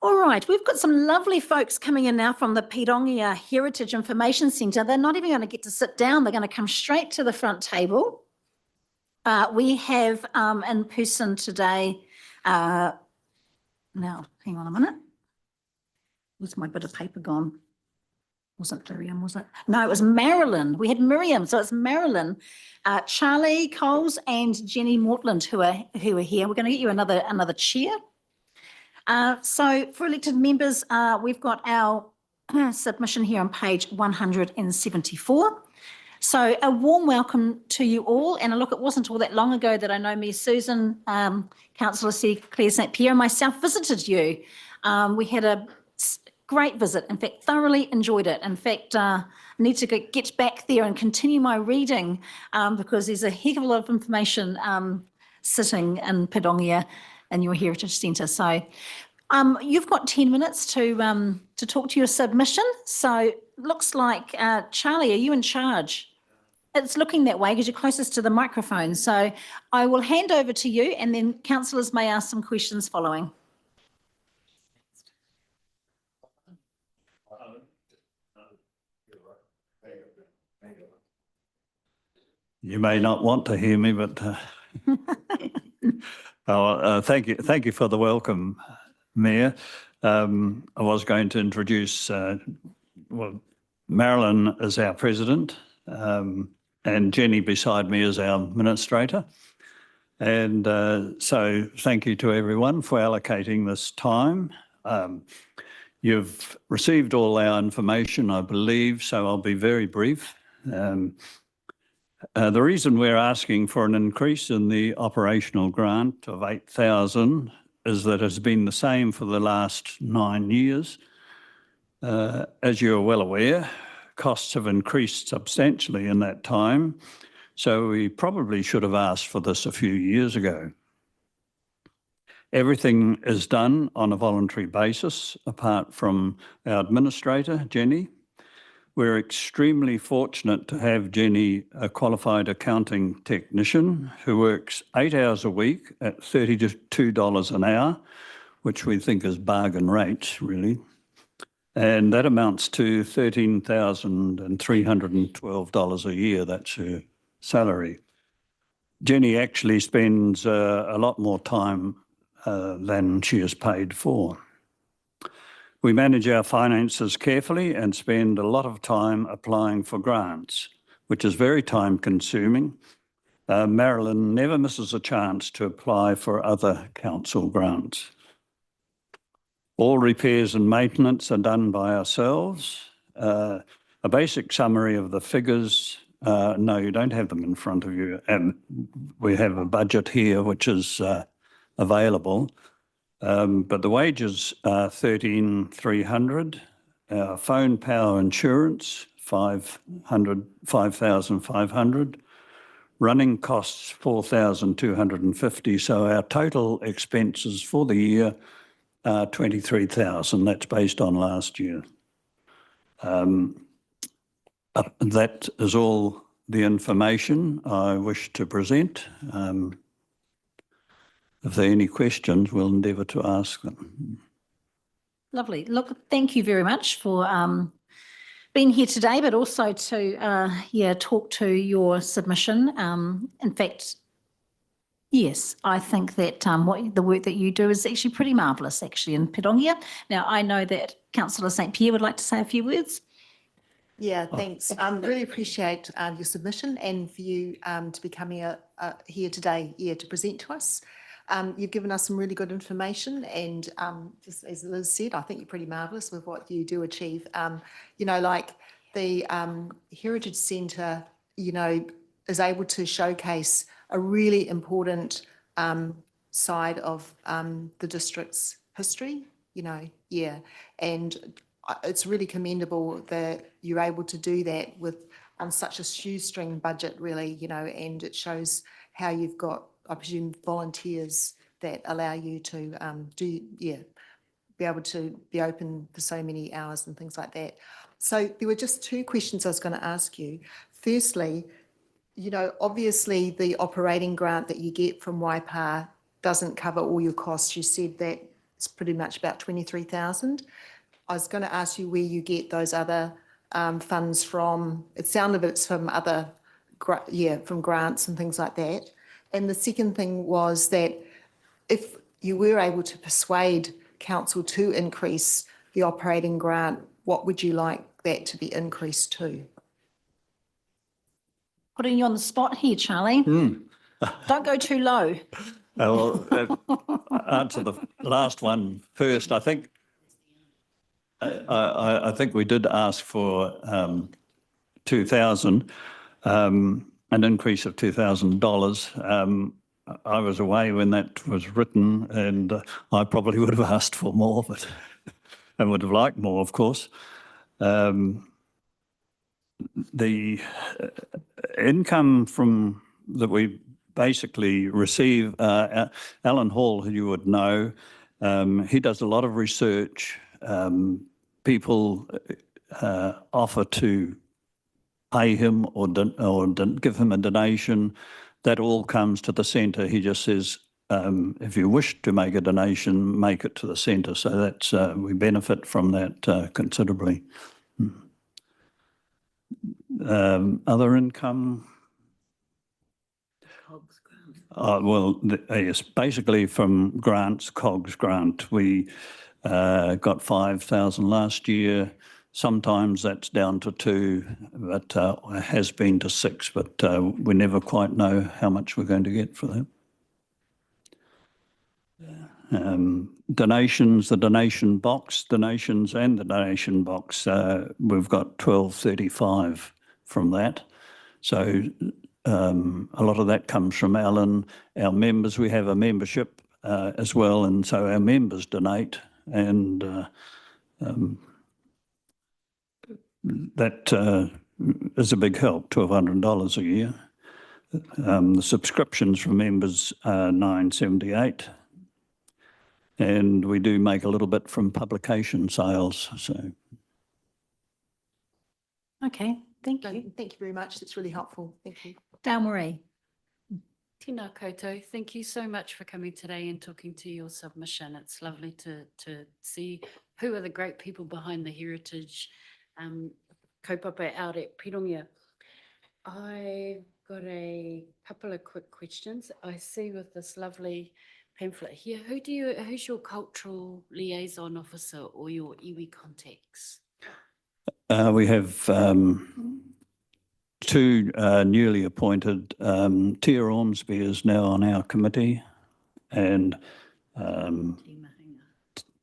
All right, we've got some lovely folks coming in now from the Pirongia Heritage Information Centre. They're not even going to get to sit down. They're going to come straight to the front table. We have in person today, now, hang on a minute. Where's my bit of paper gone? Wasn't Miriam, was it? No, it was Marilyn. We had Miriam, so it's Marilyn, Charlie Coles and Jenny Mortland who are here. We're going to get you another chair. So for elected members, we've got our submission here on page 174. So a warm welcome to you all. And look, it wasn't all that long ago that I know me, Susan, Councillor Claire St. Pierre and myself visited you. We had a great visit. In fact, thoroughly enjoyed it. In fact, need to get back there and continue my reading because there's a heck of a lot of information sitting in Pedongia in your Heritage Centre. So you've got 10 minutes to talk to your submission. So looks like, Charlie, are you in charge? It's looking that way because you're closest to the microphone. So I will hand over to you and then councillors may ask some questions following. You may not want to hear me, but thank you for the welcome, Mayor. I was going to introduce, Marilyn is our president, and Jenny beside me is our administrator. And so thank you to everyone for allocating this time. You've received all our information, I believe, so I'll be very brief. The reason we're asking for an increase in the operational grant of 8,000 is that it's been the same for the last 9 years. As you're well aware, costs have increased substantially in that time, so we probably should have asked for this a few years ago. Everything is done on a voluntary basis, apart from our administrator, Jenny. We're extremely fortunate to have Jenny, a qualified accounting technician who works 8 hours a week at $32 an hour, which we think is bargain rate, really. And that amounts to $13,312 a year. That's her salary. Jenny actually spends a lot more time than she is paid for. We manage our finances carefully and spend a lot of time applying for grants, which is very time consuming. Marilyn never misses a chance to apply for other council grants. All repairs and maintenance are done by ourselves. A basic summary of the figures, no, you don't have them in front of you. And we have a budget here which is available. But the wages are $13,300. Phone power insurance, $5,500. Running costs $4,250. So our total expenses for the year are $23,000. That's based on last year. That is all the information I wish to present. If there are any questions, we'll endeavour to ask them. Lovely. Look, thank you very much for being here today, but also to talk to your submission. In fact, yes, I think that the work that you do is actually pretty marvellous, actually, in Pedongia. Now, I know that Councillor St Pierre would like to say a few words. Yeah, thanks. Really appreciate your submission and for you to be coming here today, to present to us. You've given us some really good information and just as Liz said, I think you're pretty marvellous with what you do achieve. Like the Heritage Centre, is able to showcase a really important side of the district's history, and it's really commendable that you're able to do that with such a shoestring budget, really, and it shows how you've got, I presume, volunteers that allow you to be able to be open for so many hours and things like that. So there were just two questions I was going to ask you. Firstly, obviously the operating grant that you get from Waipa doesn't cover all your costs. You said that it's pretty much about 23,000. I was going to ask you where you get those other funds from. It sounded it's from other, from grants and things like that. And the second thing was that if you were able to persuade council to increase the operating grant, what would you like that to be increased to? Putting you on the spot here, Charlie. Don't go too low. Well, answer the last one first. I think we did ask for 2,000, an increase of $2,000. I was away when that was written, and I probably would have asked for more, but and would have liked more, of course. The income from that we basically receive, Alan Hall, who you would know, he does a lot of research. People offer to pay him or give him a donation. That all comes to the centre. He just says, if you wish to make a donation, make it to the centre. So that's we benefit from that considerably. Other income? Well, yes, basically from grants, COGS grant. We got 5,000 last year. Sometimes that's down to 2, but it has been to 6, but we never quite know how much we're going to get for that. Donations, the donation box, donations and the donation box, we've got 12.35 from that. So a lot of that comes from Alan. Our members, we have a membership as well, and so our members donate, and that is a big help, $1,200 a year. The subscriptions from members are $9.78, and we do make a little bit from publication sales. So, Okay, thank you. Thank you very much. That's really helpful. Thank you. Dale Marie. Tēnā koutou. Thank you so much for coming today and talking to your submission. It's lovely to see who are the great people behind the heritage kaupapa out at Pirongia. I've got a couple of quick questions. I see with this lovely pamphlet here, who's your cultural liaison officer or your iwi contacts? We have 2 newly appointed. Tia Ormsby is now on our committee, and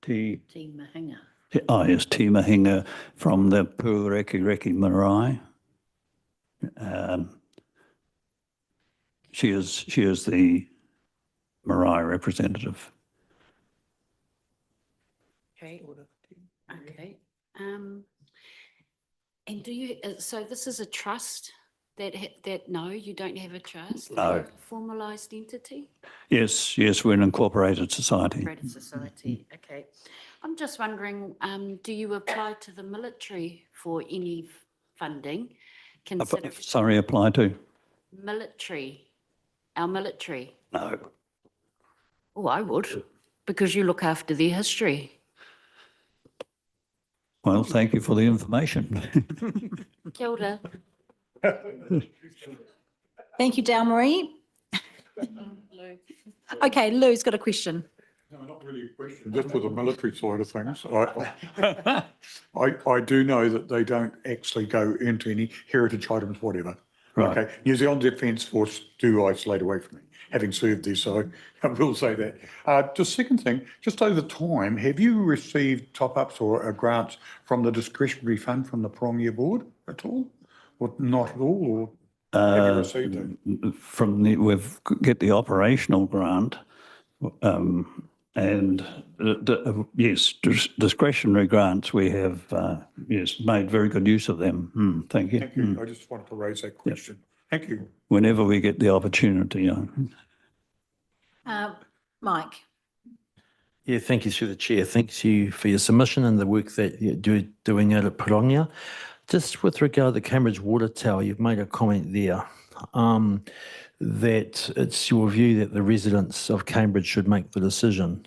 T Mahinga. Oh, yes, T Mahinga from the Puareki Marae. She is the Marae representative. Okay. Okay. And do you? So this is a trust that no, you don't have a trust. No. You're a formalised entity. Yes, we're an incorporated society. Incorporated society. Okay. I'm just wondering, do you apply to the military for any funding? Sorry, apply to? Military. Our military. No. Oh, I would, because you look after their history. Well, thank you for the information. Kia ora. Thank you, Dale Marie. Okay, Lou's got a question. No, not really a question, just for the military side of things. I do know that they don't actually go into any heritage items, whatever. Right. Okay, New Zealand Defence Force do isolate away from me, having served there, so I will say that. Just second thing, just over time, have you received top-ups or grants from the discretionary fund from the Pirongia board at all? Or not at all, or have you received it? We've get the operational grant, and yes, discretionary grants, we have, yes, made very good use of them. Thank you. Thank you. I just wanted to raise that question. Thank you. Whenever we get the opportunity. Mike. Yeah, thank you through the chair. Thanks you for your submission and the work that you're doing out at Pirongia. Just with regard to the Cambridge Water Tower, you've made a comment there that it's your view that the residents of Cambridge should make the decision.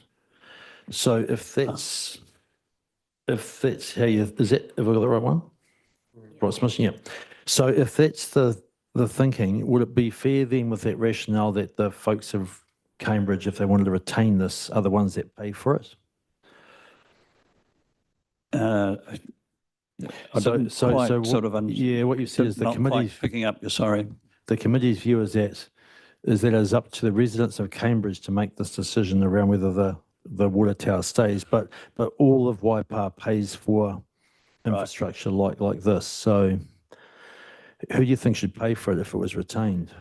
So if that's how you, is that, have I got the right one? Right submission, yeah. So if that's the thinking, would it be fair then with that rationale that the folks of Cambridge, if they wanted to retain this, are the ones that pay for it? Yeah, what you said is the committee's picking up. You're sorry. The committee's view is that it is up to the residents of Cambridge to make this decision around whether the water tower stays, but all of Waipa pays for infrastructure like this. So who do you think should pay for it if it was retained?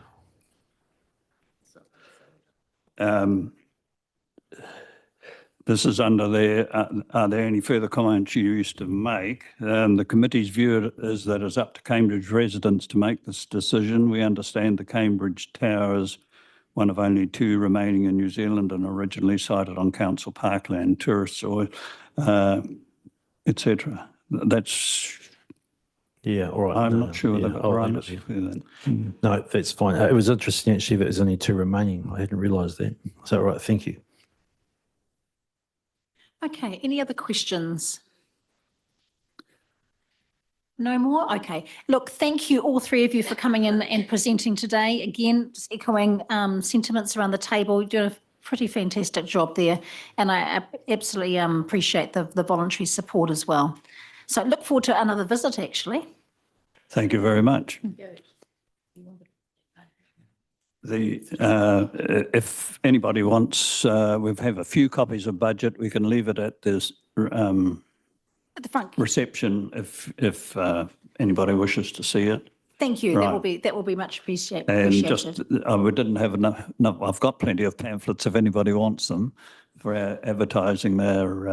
this is under there. Are there any further comments you used to make? The committee's view is that it's up to Cambridge residents to make this decision. We understand the Cambridge Tower is one of only 2 remaining in New Zealand and originally sited on council parkland, tourist soil, etc. That's. Yeah, all right. I'm no, not sure yeah, that I'll we're leave honest it with that. No, that's fine. It was interesting actually that there's only 2 remaining. I hadn't realised that. Is that right? Thank you. Okay, any other questions? No more? Okay. Look, thank you, all 3 of you, for coming in and presenting today. Again, just echoing sentiments around the table. You're doing a pretty fantastic job there. And I absolutely appreciate the voluntary support as well. So look forward to another visit, actually. Thank you very much. If anybody wants, we have a few copies of budget. We can leave it at this At the front. reception if anybody wishes to see it. Thank you. Right. That will be much appreciated. And just, we didn't have enough, I've got plenty of pamphlets if anybody wants them for our advertising there.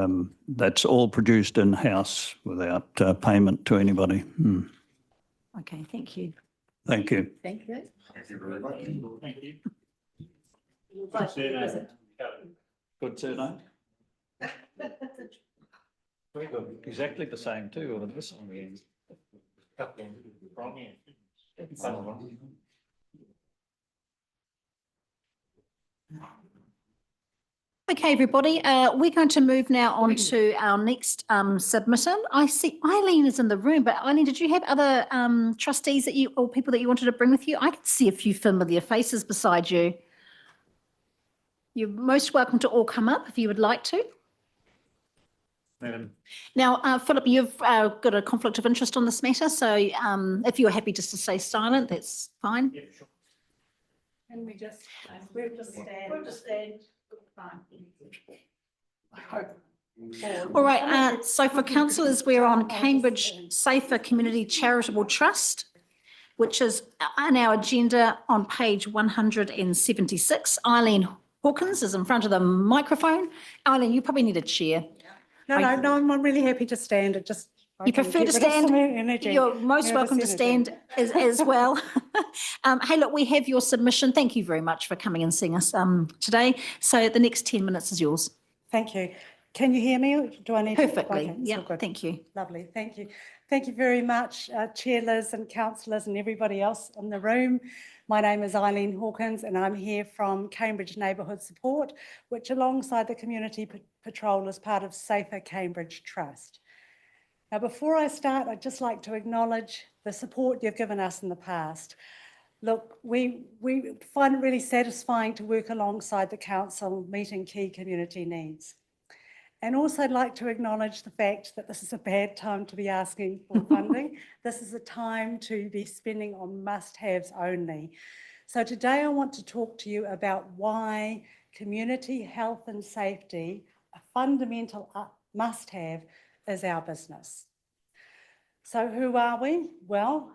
That's all produced in-house without payment to anybody. Okay, thank you. Thank you. Thank you. Thank you very much. Thank you. Good surname. Very good. Exactly the same too, on this one. Okay, everybody, we're going to move now on to our next submission. I see Eileen is in the room, but Eileen, did you have other trustees that you, or people that you wanted to bring with you? I can see a few familiar faces beside you. You're most welcome to all come up if you would like to. Madam. Now, Philip, you've got a conflict of interest on this matter, so if you're happy just to stay silent, that's fine. Yeah, sure. Can we just, we'll just stand. We'll just stand. Fine. All right, so for councillors, we're on Cambridge Safer Community Charitable Trust, which is on our agenda on page 176. Eileen Hawkins is in front of the microphone. Eileen, you probably need a chair. No, I'm really happy to stand. It just. You prefer to stand? You're most welcome to stand as well. Hey, look, we have your submission. Thank you very much for coming and seeing us today. So the next 10 minutes is yours. Thank you. Can you hear me? Or do I need Perfectly. Okay, Yeah, thank you. Lovely. Thank you. Thank you very much, Chair Liz and councillors and everybody else in the room. My name is Eileen Hawkins and I'm here from Cambridge Neighbourhood Support, which alongside the Community Patrol is part of Safer Cambridge Trust. Now, before I start, I'd just like to acknowledge the support you've given us in the past. Look, we find it really satisfying to work alongside the council meeting key community needs. And also I'd like to acknowledge the fact that this is a bad time to be asking for funding. This is a time to be spending on must-haves only. So today I want to talk to you about why community health and safety, a fundamental must-have, is our business. So who are we? Well,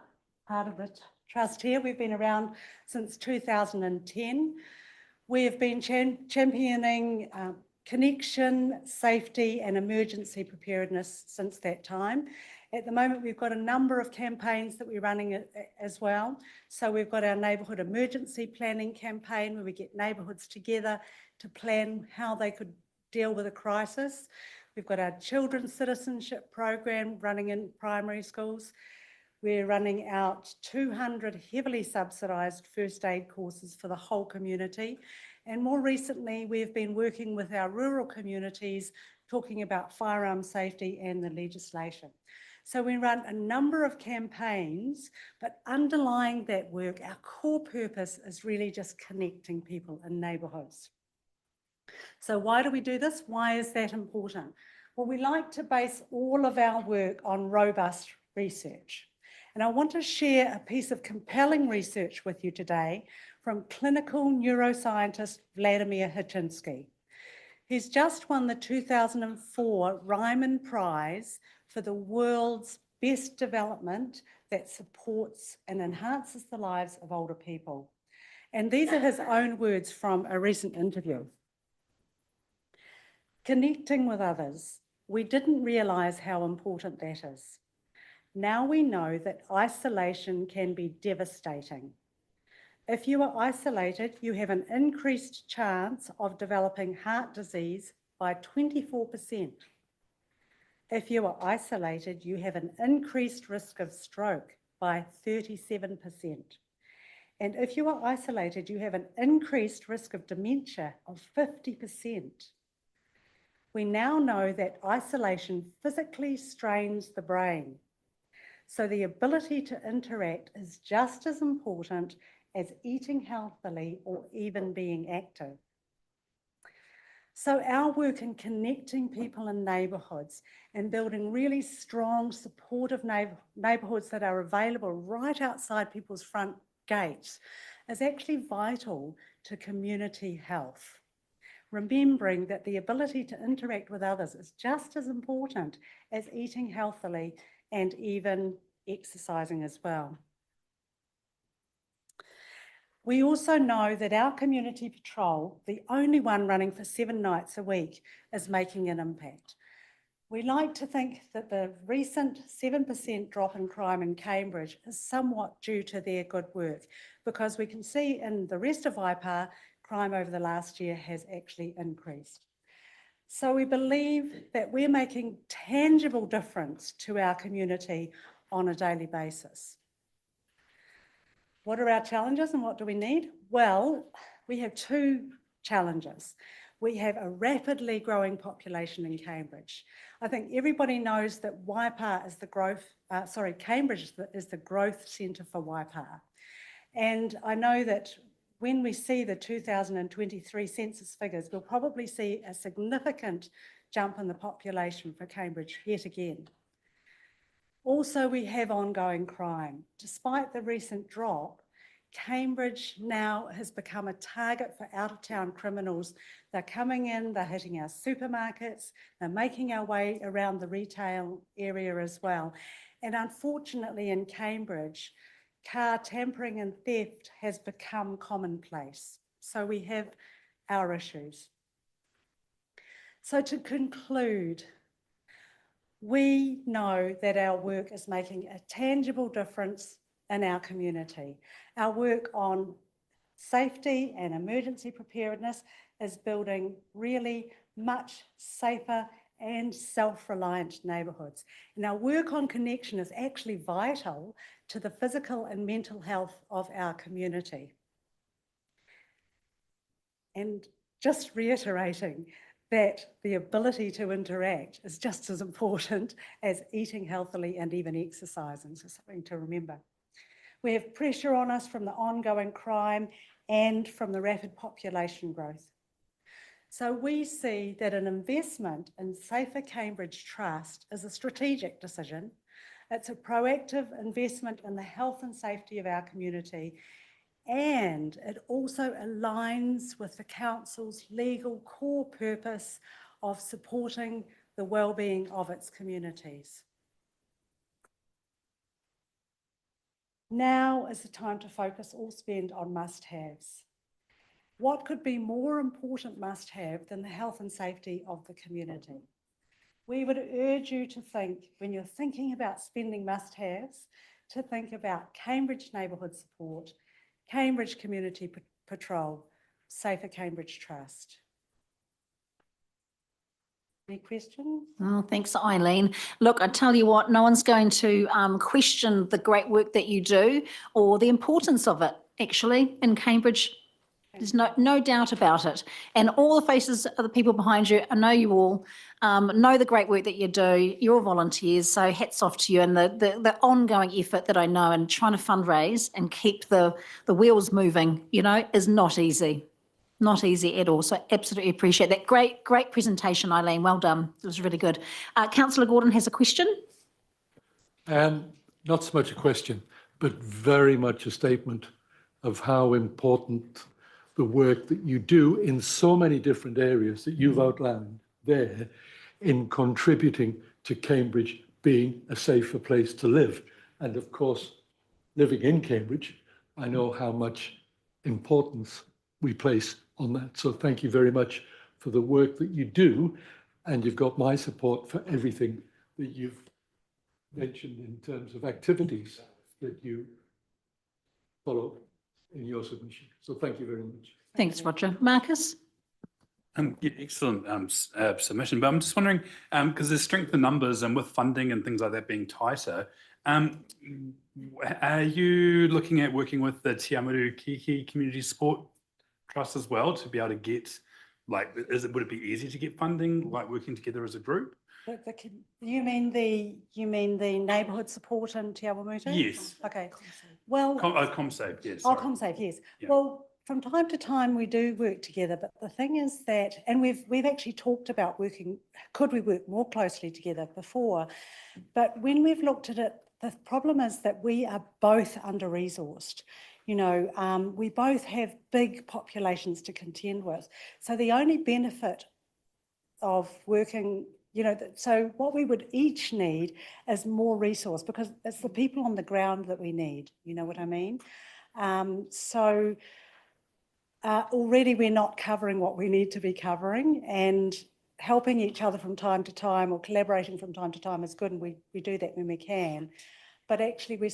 part of the trust here, we've been around since 2010. We have been championing connection, safety and emergency preparedness since that time. At the moment, we've got a number of campaigns that we're running as well. So we've got our neighbourhood emergency planning campaign where we get neighbourhoods together to plan how they could deal with a crisis. We've got our children's citizenship program running in primary schools. We're running out 200 heavily subsidised first aid courses for the whole community. And more recently, we've been working with our rural communities, talking about firearm safety and the legislation. So we run a number of campaigns, but underlying that work, our core purpose is really just connecting people in neighbourhoods. So why do we do this? Why is that important? Well, we like to base all of our work on robust research. And I want to share a piece of compelling research with you today from clinical neuroscientist Vladimir Hitchinsky. He's just won the 2004 Ryman Prize for the world's best development that supports and enhances the lives of older people. And these are his own words from a recent interview. Connecting with others, we didn't realise how important that is. Now we know that isolation can be devastating. If you are isolated, you have an increased chance of developing heart disease by 24%. If you are isolated, you have an increased risk of stroke by 37%. And if you are isolated, you have an increased risk of dementia of 50%. We now know that isolation physically strains the brain. So the ability to interact is just as important as eating healthily or even being active. So our work in connecting people in neighbourhoods and building really strong, supportive neighbourhoods that are available right outside people's front gates is actually vital to community health. Remembering that the ability to interact with others is just as important as eating healthily and even exercising as well. We also know that our community patrol, the only one running for 7 nights a week, is making an impact. We like to think that the recent 7% drop in crime in Cambridge is somewhat due to their good work, because we can see in the rest of Waipa, crime over the last year has actually increased. So we believe that we're making tangible difference to our community on a daily basis. What are our challenges and what do we need? Well, we have 2 challenges. We have a rapidly growing population in Cambridge. I think everybody knows that Waipa is the growth, Cambridge is the growth centre for Waipa. And I know that when we see the 2023 census figures, we'll probably see a significant jump in the population for Cambridge yet again. Also, we have ongoing crime. Despite the recent drop, Cambridge now has become a target for out-of-town criminals. They're coming in, they're hitting our supermarkets, they're making our way around the retail area as well. And unfortunately in Cambridge, car tampering and theft has become commonplace. So we have our issues. So to conclude, we know that our work is making a tangible difference in our community. Our work on safety and emergency preparedness is building really much safer and self-reliant neighbourhoods. And our work on connection is actually vital to the physical and mental health of our community. And just reiterating that the ability to interact is just as important as eating healthily and even exercising, so something to remember. We have pressure on us from the ongoing crime and from the rapid population growth. So we see that an investment in Safer Cambridge Trust is a strategic decision. It's a proactive investment in the health and safety of our community, and it also aligns with the Council's legal core purpose of supporting the well-being of its communities. Now is the time to focus all spend on must-haves. What could be more important must-have than the health and safety of the community? We would urge you to think, when you're thinking about spending must-haves, to think about Cambridge Neighbourhood Support, Cambridge Community Patrol, Safer Cambridge Trust. Any questions? Oh, thanks, Eileen. Look, I tell you what, no one's going to question the great work that you do or the importance of it, actually, in Cambridge. There's no doubt about it. And all the faces of the people behind you, I know you all know the great work that you do. You're all volunteers, so hats off to you. And the ongoing effort that I know and trying to fundraise and keep the wheels moving, you know, is not easy. Not easy at all. So absolutely appreciate that. Great presentation, Eileen. Well done. It was really good. Councillor Gordon has a question. Not so much a question, but very much a statement of how important the work that you do in so many different areas that you've outlined there in contributing to Cambridge being a safer place to live. And of course, living in Cambridge, I know how much importance we place on that. So thank you very much for the work that you do, and you've got my support for everything that you've mentioned in terms of activities that you follow in your submission. So thank you very much. Thanks, Roger. Marcus? Yeah, excellent submission, but I'm just wondering, because there's strength in numbers and with funding and things like that being tighter, are you looking at working with the Tiamuru Kiki Community Support Trust as well to be able to get, like, would it be easy to get funding, like working together as a group? You mean the neighbourhood support in Te Awamutu? Yes. Okay. Well. ComSafe, yes. Oh, sorry. ComSafe, yes. Yeah. Well, from time to time we do work together, but the thing is that, and we've actually talked about working, could we work more closely together before? But when we've looked at it, the problem is that we are both under-resourced. You know, we both have big populations to contend with. So the only benefit of working, you know, so what we would each need is more resource, because it's the people on the ground that we need, you know what I mean? Already we're not covering what we need to be covering, and helping each other from time to time or collaborating from time to time is good, and we do that when we can. But actually we're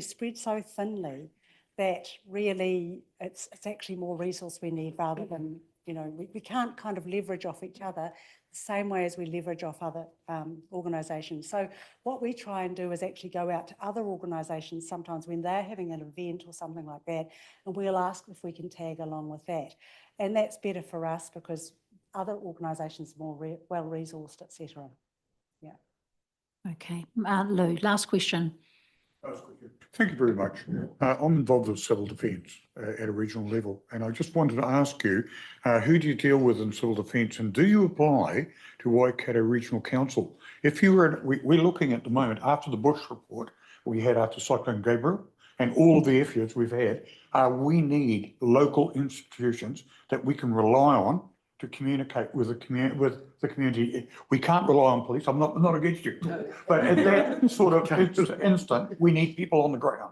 spread so thinly that really it's actually more resource we need, rather than, you know, we can't kind of leverage off each other the same way as we leverage off other organisations. So what we try and do is actually go out to other organisations sometimes when they're having an event or something like that, and we'll ask if we can tag along with that. And that's better for us because other organisations are more well-resourced, etc. Yeah. Okay. Lou, last question. Thank you very much. I'm involved with civil defence at a regional level, and I just wanted to ask you, who do you deal with in civil defence, and do you apply to Waikato Regional Council? If you were, we're looking at the moment, after the Bush report we had after Cyclone Gabriel, and all of the efforts we've had, we need local institutions that we can rely on to communicate with the community. We can't rely on police. I'm not against you, but at that sort of instant, we need people on the ground.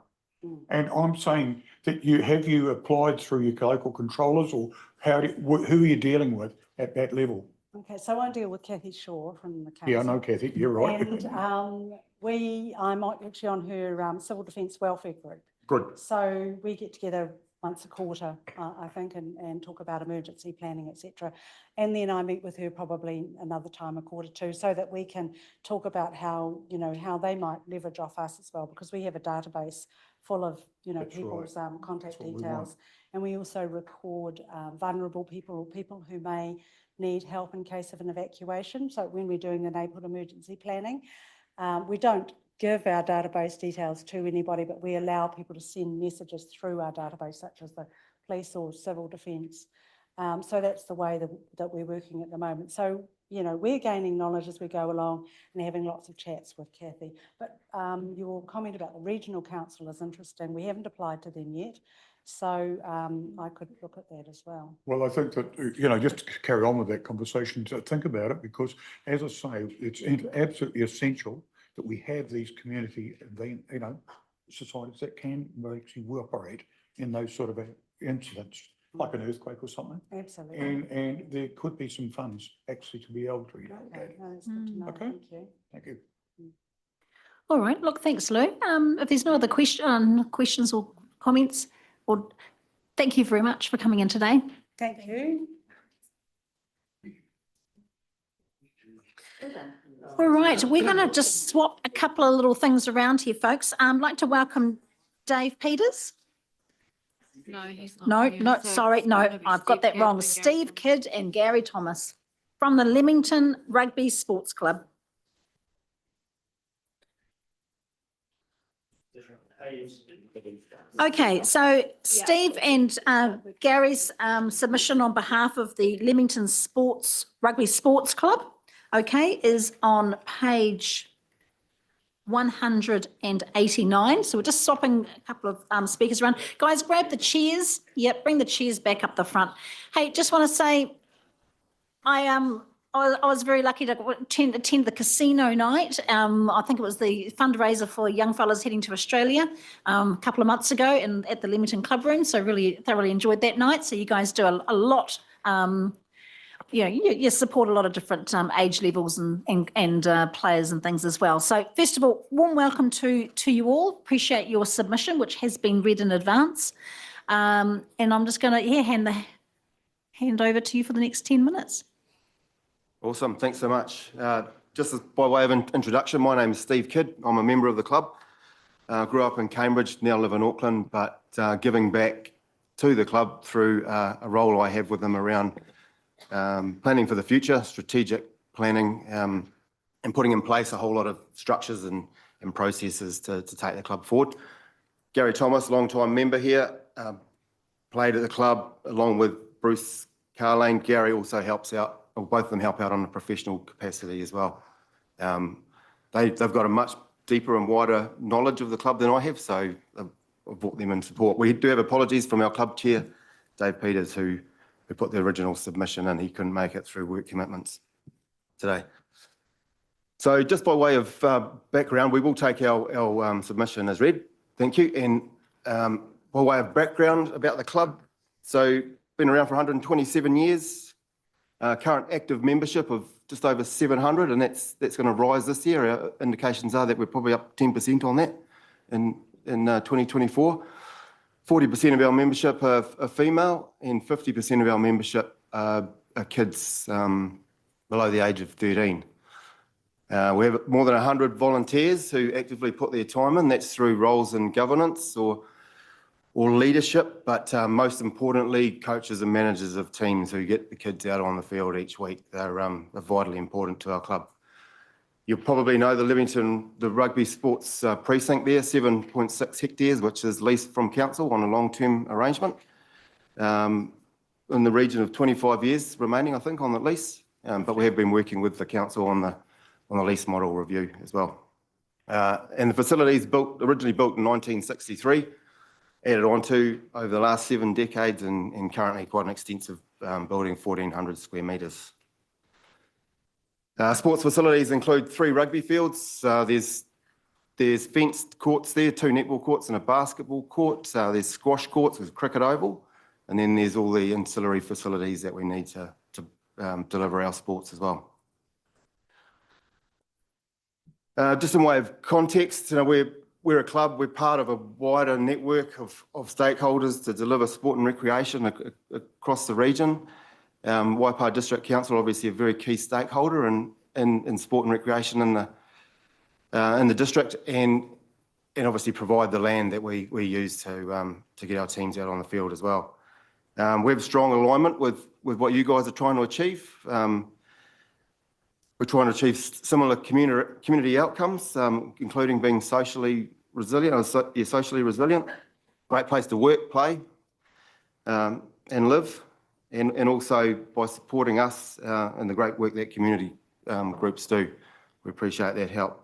And I'm saying that have you applied through your local controllers, or who are you dealing with at that level? Okay, so I deal with Kathy Shaw from the council. Yeah, I know Kathy. You're right. And I'm actually on her civil defence welfare group. Good. So we get together once a quarter, I think, and talk about emergency planning, etc. And then I meet with her probably another time a quarter too, so that we can talk about how, you know, how they might leverage off us as well, because we have a database full of, you know, people's contact details. And we also record vulnerable people or people who may need help in case of an evacuation. So when we're doing the neighbourhood emergency planning, we don't give our database details to anybody, but we allow people to send messages through our database, such as the police or civil defence. So that's the way that we're working at the moment. So, you know, we're gaining knowledge as we go along and having lots of chats with Kathy. But your comment about the regional council is interesting. We haven't applied to them yet. So I could look at that as well. Well, I think that, you know, just to carry on with that conversation, to think about it, because as I say, it's absolutely essential that we have these community, you know, societies that can actually operate in those sort of incidents, like an earthquake or something. Absolutely. And there could be some funds actually to be able to. Okay, no, that's good to know. Okay. Thank you. Thank you. All right. Look, thanks, Lou. If there's no other questions or comments, or thank you very much for coming in today. Thank you. All right, we're going to just swap a couple of little things around here, folks. I'd like to welcome Dave Peters. No, he's not. I've got that wrong. Steve Kidd and Gary Thomas from the Leamington Rugby Sports Club. Okay, so Steve and Gary's submission on behalf of the Leamington Rugby Sports Club, okay, is on page 189. So we're just swapping a couple of speakers around. Guys, grab the chairs. Yep, bring the chairs back up the front. Hey, just want to say I was very lucky to attend the casino night. I think it was the fundraiser for young fellas heading to Australia a couple of months ago at the Leamington Club Room. So really thoroughly enjoyed that night. So you guys do a lot you support a lot of different age levels and players and things as well. So first of all, warm welcome to you all. Appreciate your submission, which has been read in advance. And I'm just going to hand over to you for the next 10 minutes. Awesome. Thanks so much. Just by way of introduction, my name is Steve Kidd. I'm a member of the club. Grew up in Cambridge, now live in Auckland, but giving back to the club through a role I have with them around planning for the future, strategic planning, and putting in place a whole lot of structures and processes to take the club forward. Gary Thomas, long-time member here, played at the club along with Bruce Carlane. Gary also helps out, or both of them help out on a professional capacity as well. They've got a much deeper and wider knowledge of the club than I have, so I've brought them in support. We do have apologies from our club chair, Dave Peters, who put the original submission in. He couldn't make it through work commitments today. So just by way of background, we will take our submission as read. Thank you. And by way of background about the club, so been around for 127 years, current active membership of just over 700, and that's going to rise this year. Our indications are that we're probably up 10% on that in 2024. 40% of our membership are female, and 50% of our membership are kids below the age of 13. We have more than 100 volunteers who actively put their time in. That's through roles in governance or leadership, but most importantly, coaches and managers of teams who get the kids out on the field each week. They're vitally important to our club. You'll probably know the Livington, the rugby sports precinct there, 7.6 hectares, which is leased from council on a long-term arrangement. In the region of 25 years remaining, I think, on the lease. But we have been working with the council on the lease model review as well. And the facilities originally built in 1963, added on to over the last 7 decades, and currently quite an extensive building, 1,400 square metres. Sports facilities include 3 rugby fields. There's fenced courts there, 2 netball courts and a basketball court. There's squash courts with cricket oval, and then there's all the ancillary facilities that we need to deliver our sports as well. Just in way of context, we're a club, we're part of a wider network of stakeholders to deliver sport and recreation across the region. Waipa District Council, obviously a very key stakeholder in sport and recreation in the district, and obviously provide the land that we use to get our teams out on the field as well. We have strong alignment with what you guys are trying to achieve. We're trying to achieve similar community outcomes, including being socially resilient, great place to work, play, and live. And also by supporting us and the great work that community groups do. We appreciate that help.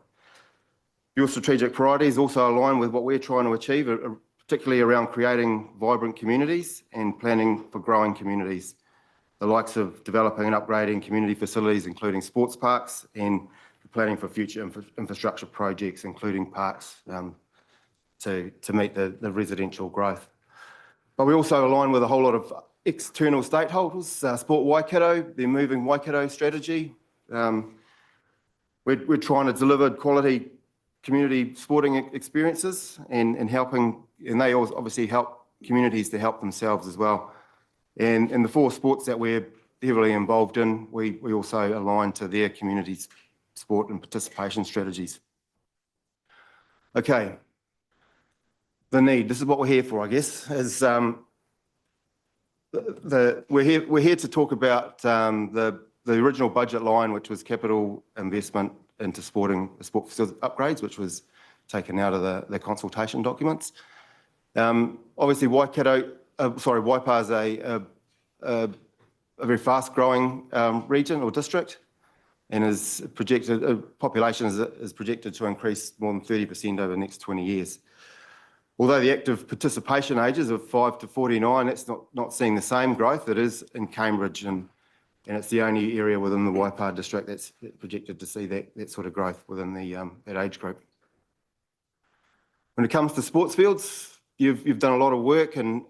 Your strategic priorities also align with what we're trying to achieve, particularly around creating vibrant communities and planning for growing communities. The likes of developing and upgrading community facilities, including sports parks, and planning for future infrastructure projects, including parks, to meet the residential growth. But we also align with a whole lot of external stakeholders, Sport Waikato, their Moving Waikato strategy. We're trying to deliver quality community sporting experiences and helping, and they obviously help communities to help themselves as well. And the 4 sports that we're heavily involved in, we also align to their community sport and participation strategies. Okay, the need. This is what we're here for, I guess. Is we're here to talk about the original budget line, which was capital investment into sport facility upgrades, which was taken out of the consultation documents. Obviously, Waipa is a very fast-growing region or district, and population is projected to increase more than 30% over the next 20 years. Although the active participation ages of 5 to 49, that's not seeing the same growth. It is in Cambridge, and it's the only area within the Waipa district that's projected to see that sort of growth within that age group. When it comes to sports fields, you've done a lot of work, and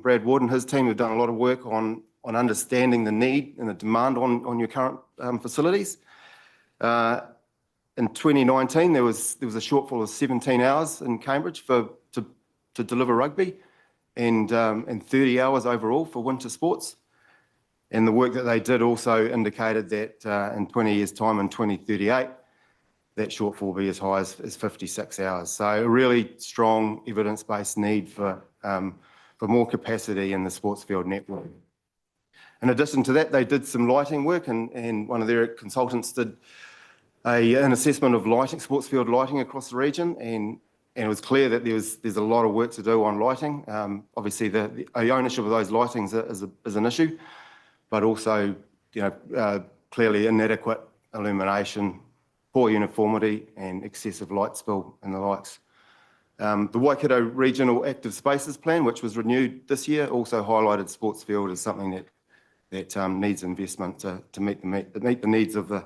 Brad Ward and his team have done a lot of work on understanding the need and the demand on your current facilities. In 2019, there was a shortfall of 17 hours in Cambridge to deliver rugby, and 30 hours overall for winter sports. And the work that they did also indicated that in 20 years' time, in 2038, that shortfall will be as high as 56 hours. So a really strong evidence-based need for more capacity in the sports field network. In addition to that, they did some lighting work, and one of their consultants did an assessment of lighting, sports field lighting across the region, and it was clear that there's a lot of work to do on lighting. Obviously, the ownership of those lightings is an issue, but also, clearly inadequate illumination, poor uniformity, and excessive light spill and the likes. The Waikato Regional Active Spaces Plan, which was renewed this year, also highlighted sports field as something that needs investment to meet the needs of the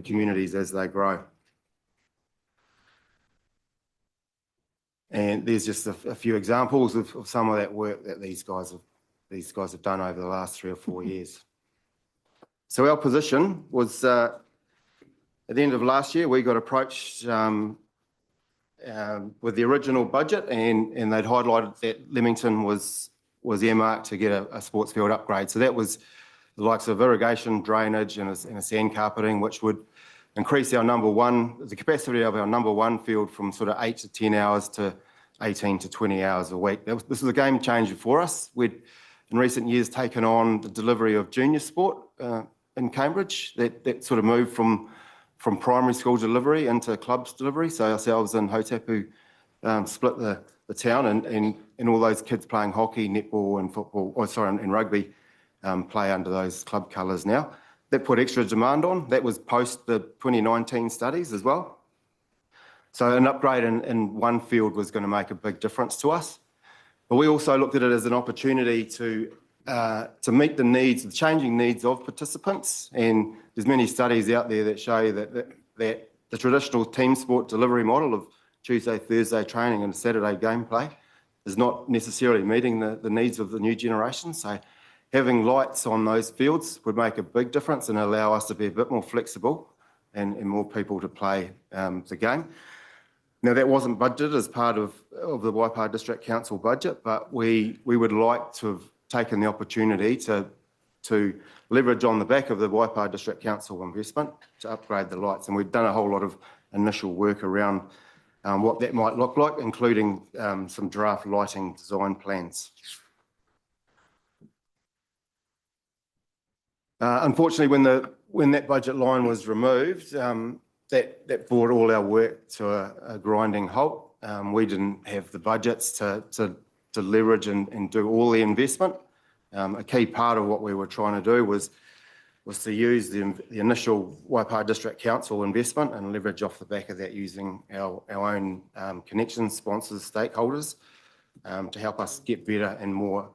communities as they grow. And there's just a few examples of some of that work that these guys have done over the last 3 or 4 years. So our position was, at the end of last year, we got approached with the original budget, and they'd highlighted that Leamington was earmarked to get a sports field upgrade. So that was the likes of irrigation, drainage, and a sand carpeting, which would increase the capacity of our number one field from sort of 8 to 10 hours to 18 to 20 hours a week. This was a game changer for us. We'd, in recent years, taken on the delivery of junior sport in Cambridge. That sort of moved from primary school delivery into clubs delivery. So ourselves and Hotapu split the town, and all those kids playing hockey, netball, and football, and rugby play under those club colours now. That put extra demand on. That was post the 2019 studies as well. So an upgrade in one field was going to make a big difference to us. But we also looked at it as an opportunity to meet the changing needs of participants. And there's many studies out there that show that the traditional team sport delivery model of Tuesday, Thursday training and Saturday gameplay is not necessarily meeting the needs of the new generation. So having lights on those fields would make a big difference and allow us to be a bit more flexible and more people to play the game. Now, that wasn't budgeted as part of the Waipawa District Council budget, but we would like to have taken the opportunity to leverage on the back of the Waipawa District Council investment to upgrade the lights. And we've done a whole lot of initial work around what that might look like, including some draft lighting design plans. Unfortunately, when that budget line was removed, that brought all our work to a grinding halt. We didn't have the budgets to leverage and do all the investment. A key part of what we were trying to do was to use the initial Waipawa District Council investment and leverage off the back of that using our own connections, sponsors, stakeholders to help us get better and more,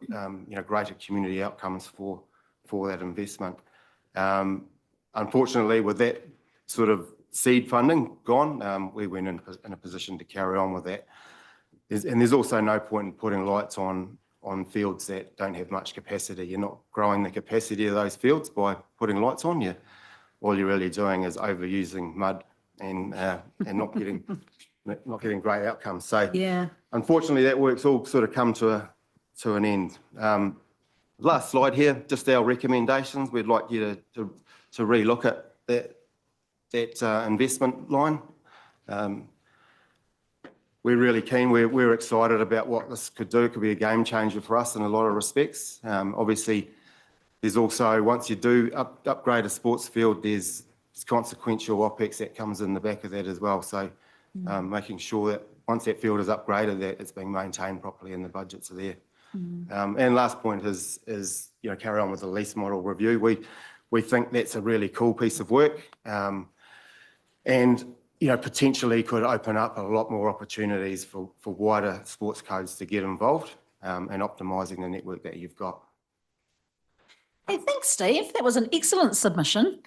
greater community outcomes for that investment. Unfortunately, with that sort of seed funding gone, we went in a position to carry on with that. There's also no point in putting lights on fields that don't have much capacity. You're not growing the capacity of those fields by putting lights on. All you're really doing is overusing mud and not getting great outcomes. So Yeah. Unfortunately, that work's all sort of come to an end. Last slide here, just our recommendations. We'd like you to relook at that investment line. We're really keen. We're excited about what this could do. It could be a game changer for us in a lot of respects. Obviously, there's also, once you do upgrade a sports field, there's consequential OPEX that comes in the back of that as well. So making sure that once that field is upgraded, that it's being maintained properly and the budgets are there. And last point is carry on with the lease model review. We think that's a really cool piece of work, and potentially could open up a lot more opportunities for wider sports codes to get involved and optimising the network that you've got. Hey, thanks, Steve. That was an excellent submission.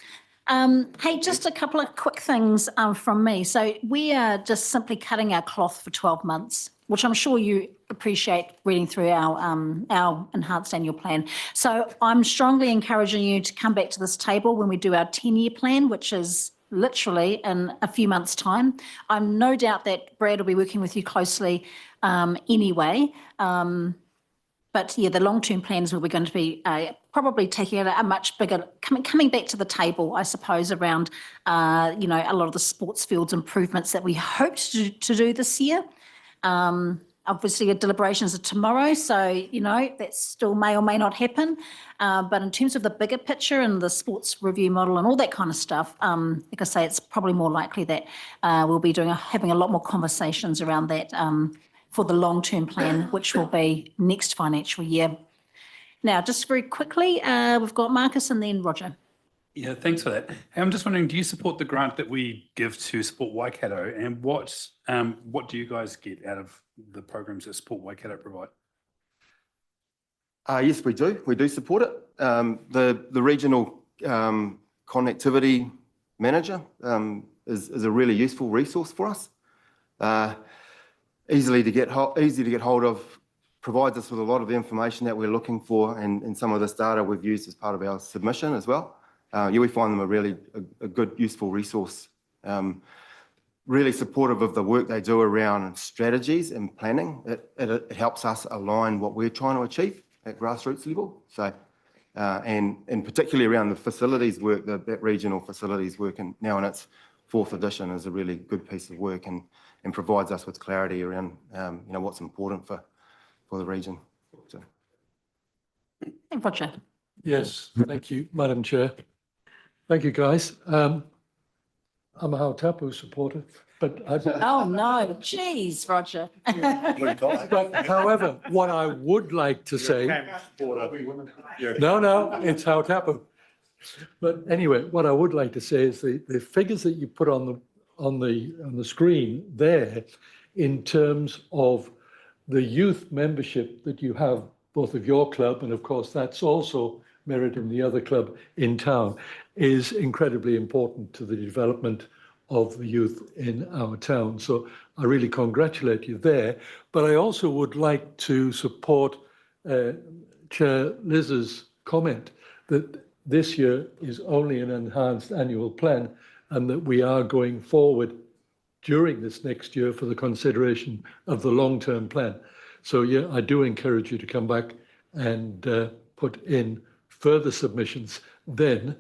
Hey, just a couple of quick things from me. So we are just simply cutting our cloth for 12 months. which I'm sure you appreciate reading through our enhanced annual plan. So I'm strongly encouraging you to come back to this table when we do our 10-year plan, which is literally in a few months' time. I'm no doubt that Brad will be working with you closely anyway. But yeah, the long-term plans where we're going to be probably taking a much bigger, coming back to the table, I suppose, around, a lot of the sports fields improvements that we hoped to do this year. Obviously, deliberations are tomorrow, so, that still may or may not happen. But in terms of the bigger picture and the sports review model and all that kind of stuff, like I say, it's probably more likely that we'll be having a lot more conversations around that for the long-term plan, which will be next financial year. Now, just very quickly, we've got Marcus and then Roger. Yeah, thanks for that. Hey, I'm just wondering, do you support the grant that we give to Support Waikato, and what do you guys get out of the programs that Support Waikato provide? Yes, we do. We do support it. The regional connectivity manager is a really useful resource for us. Easy to get hold of, provides us with a lot of the information that we're looking for, and some of this data we've used as part of our submission as well. We find them a really good, useful resource. Really supportive of the work they do around strategies and planning. It helps us align what we're trying to achieve at grassroots level. So, and particularly around the facilities work, that regional facilities work, and now in its 4th edition is a really good piece of work and provides us with clarity around what's important for the region. So. Roger. Yes, thank you, Madam Chair. Thank you, guys. I'm a Hautapu supporter, but Oh no, geez, Roger. But however, what I would like to say, no, it's Hautapu. But anyway, what I would like to say is the figures that you put on the screen there, in terms of the youth membership that you have, both of your club, and of course that's also mirrored in the other club in town, is incredibly important to the development of the youth in our town. So I really congratulate you there. But I also would like to support Chair Liz's comment that this year is only an enhanced annual plan, and that we are going forward during this next year for the consideration of the long-term plan. So yeah, I do encourage you to come back and put in further submissions then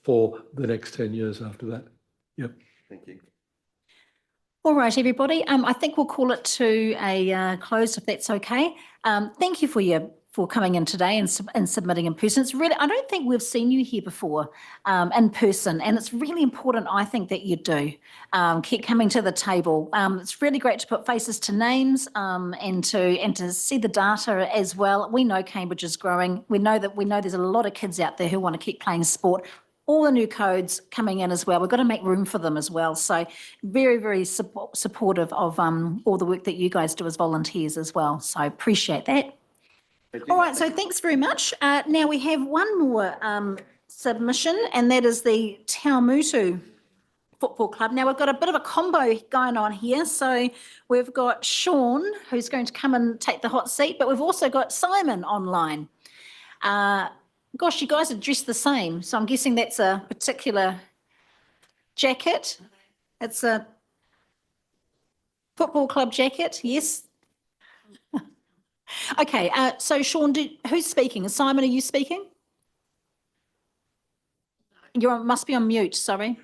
for the next 10 years after that. Yep. Thank you. All right, everybody. I think we'll call it to a close, if that's okay. Thank you for coming in today and submitting in person. It's really, I don't think we've seen you here before in person, and it's really important, I think, that you do keep coming to the table. It's really great to put faces to names and to see the data as well. We know Cambridge is growing. We know there's a lot of kids out there who want to keep playing sport. All the new codes coming in as well. We've got to make room for them as well. So very, very supportive of all the work that you guys do as volunteers as well. So appreciate that. All right, so thanks very much. Now we have one more submission, and that is the Te Awamutu Football Club. Now we've got a bit of a combo going on here. So we've got Sean, who's going to come and take the hot seat, but we've also got Simon online. Gosh, you guys are dressed the same, so I'm guessing that's a particular jacket. It's a football club jacket, yes? Okay, so Sean, who's speaking? Simon, are you speaking? You must be on mute, sorry.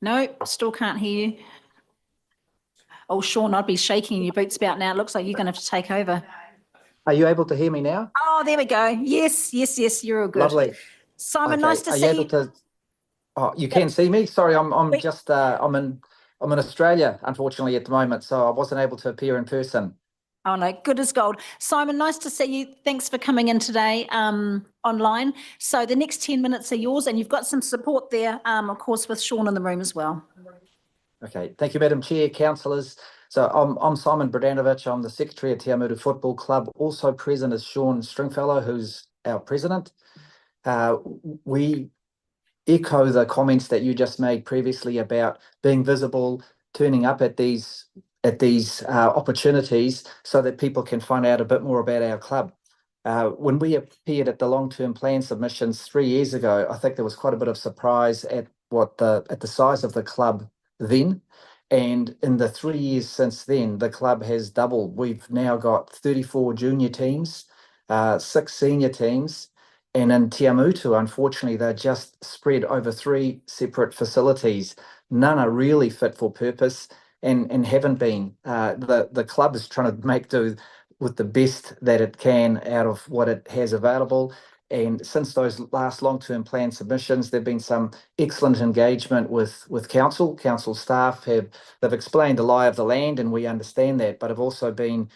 No, still can't hear you. Oh, Sean, I'd be shaking your boots about now. It looks like you're going to have to take over. Are you able to hear me now? Oh, there we go. Yes, you're all good. Lovely. Simon, Okay. nice to Are see you able to? Oh, you can see me. Sorry, I'm in Australia, unfortunately, at the moment, so I wasn't able to appear in person. Oh no, good as gold. Simon, nice to see you. Thanks for coming in today online. So the next 10 minutes are yours, and you've got some support there, of course, with Sean in the room as well. Okay, thank you, Madam Chair, councillors. So I'm Simon Bradanovic. I'm the Secretary of Te Awamutu Football Club. Also present is Sean Stringfellow, who's our president. We echo the comments that you just made previously about being visible, turning up at these opportunities so that people can find out a bit more about our club. When we appeared at the long-term plan submissions 3 years ago, I think there was quite a bit of surprise at the size of the club then. And in the 3 years since then, the club has doubled. We've now got 34 junior teams, 6 senior teams, and in Tiamutu, unfortunately, they're just spread over 3 separate facilities. None are really fit for purpose and haven't been. The club is trying to make do with the best that it can out of what it has available. And since those last long-term plan submissions, there've been some excellent engagement with council. Council staff they've explained the lie of the land, and we understand that, but have also been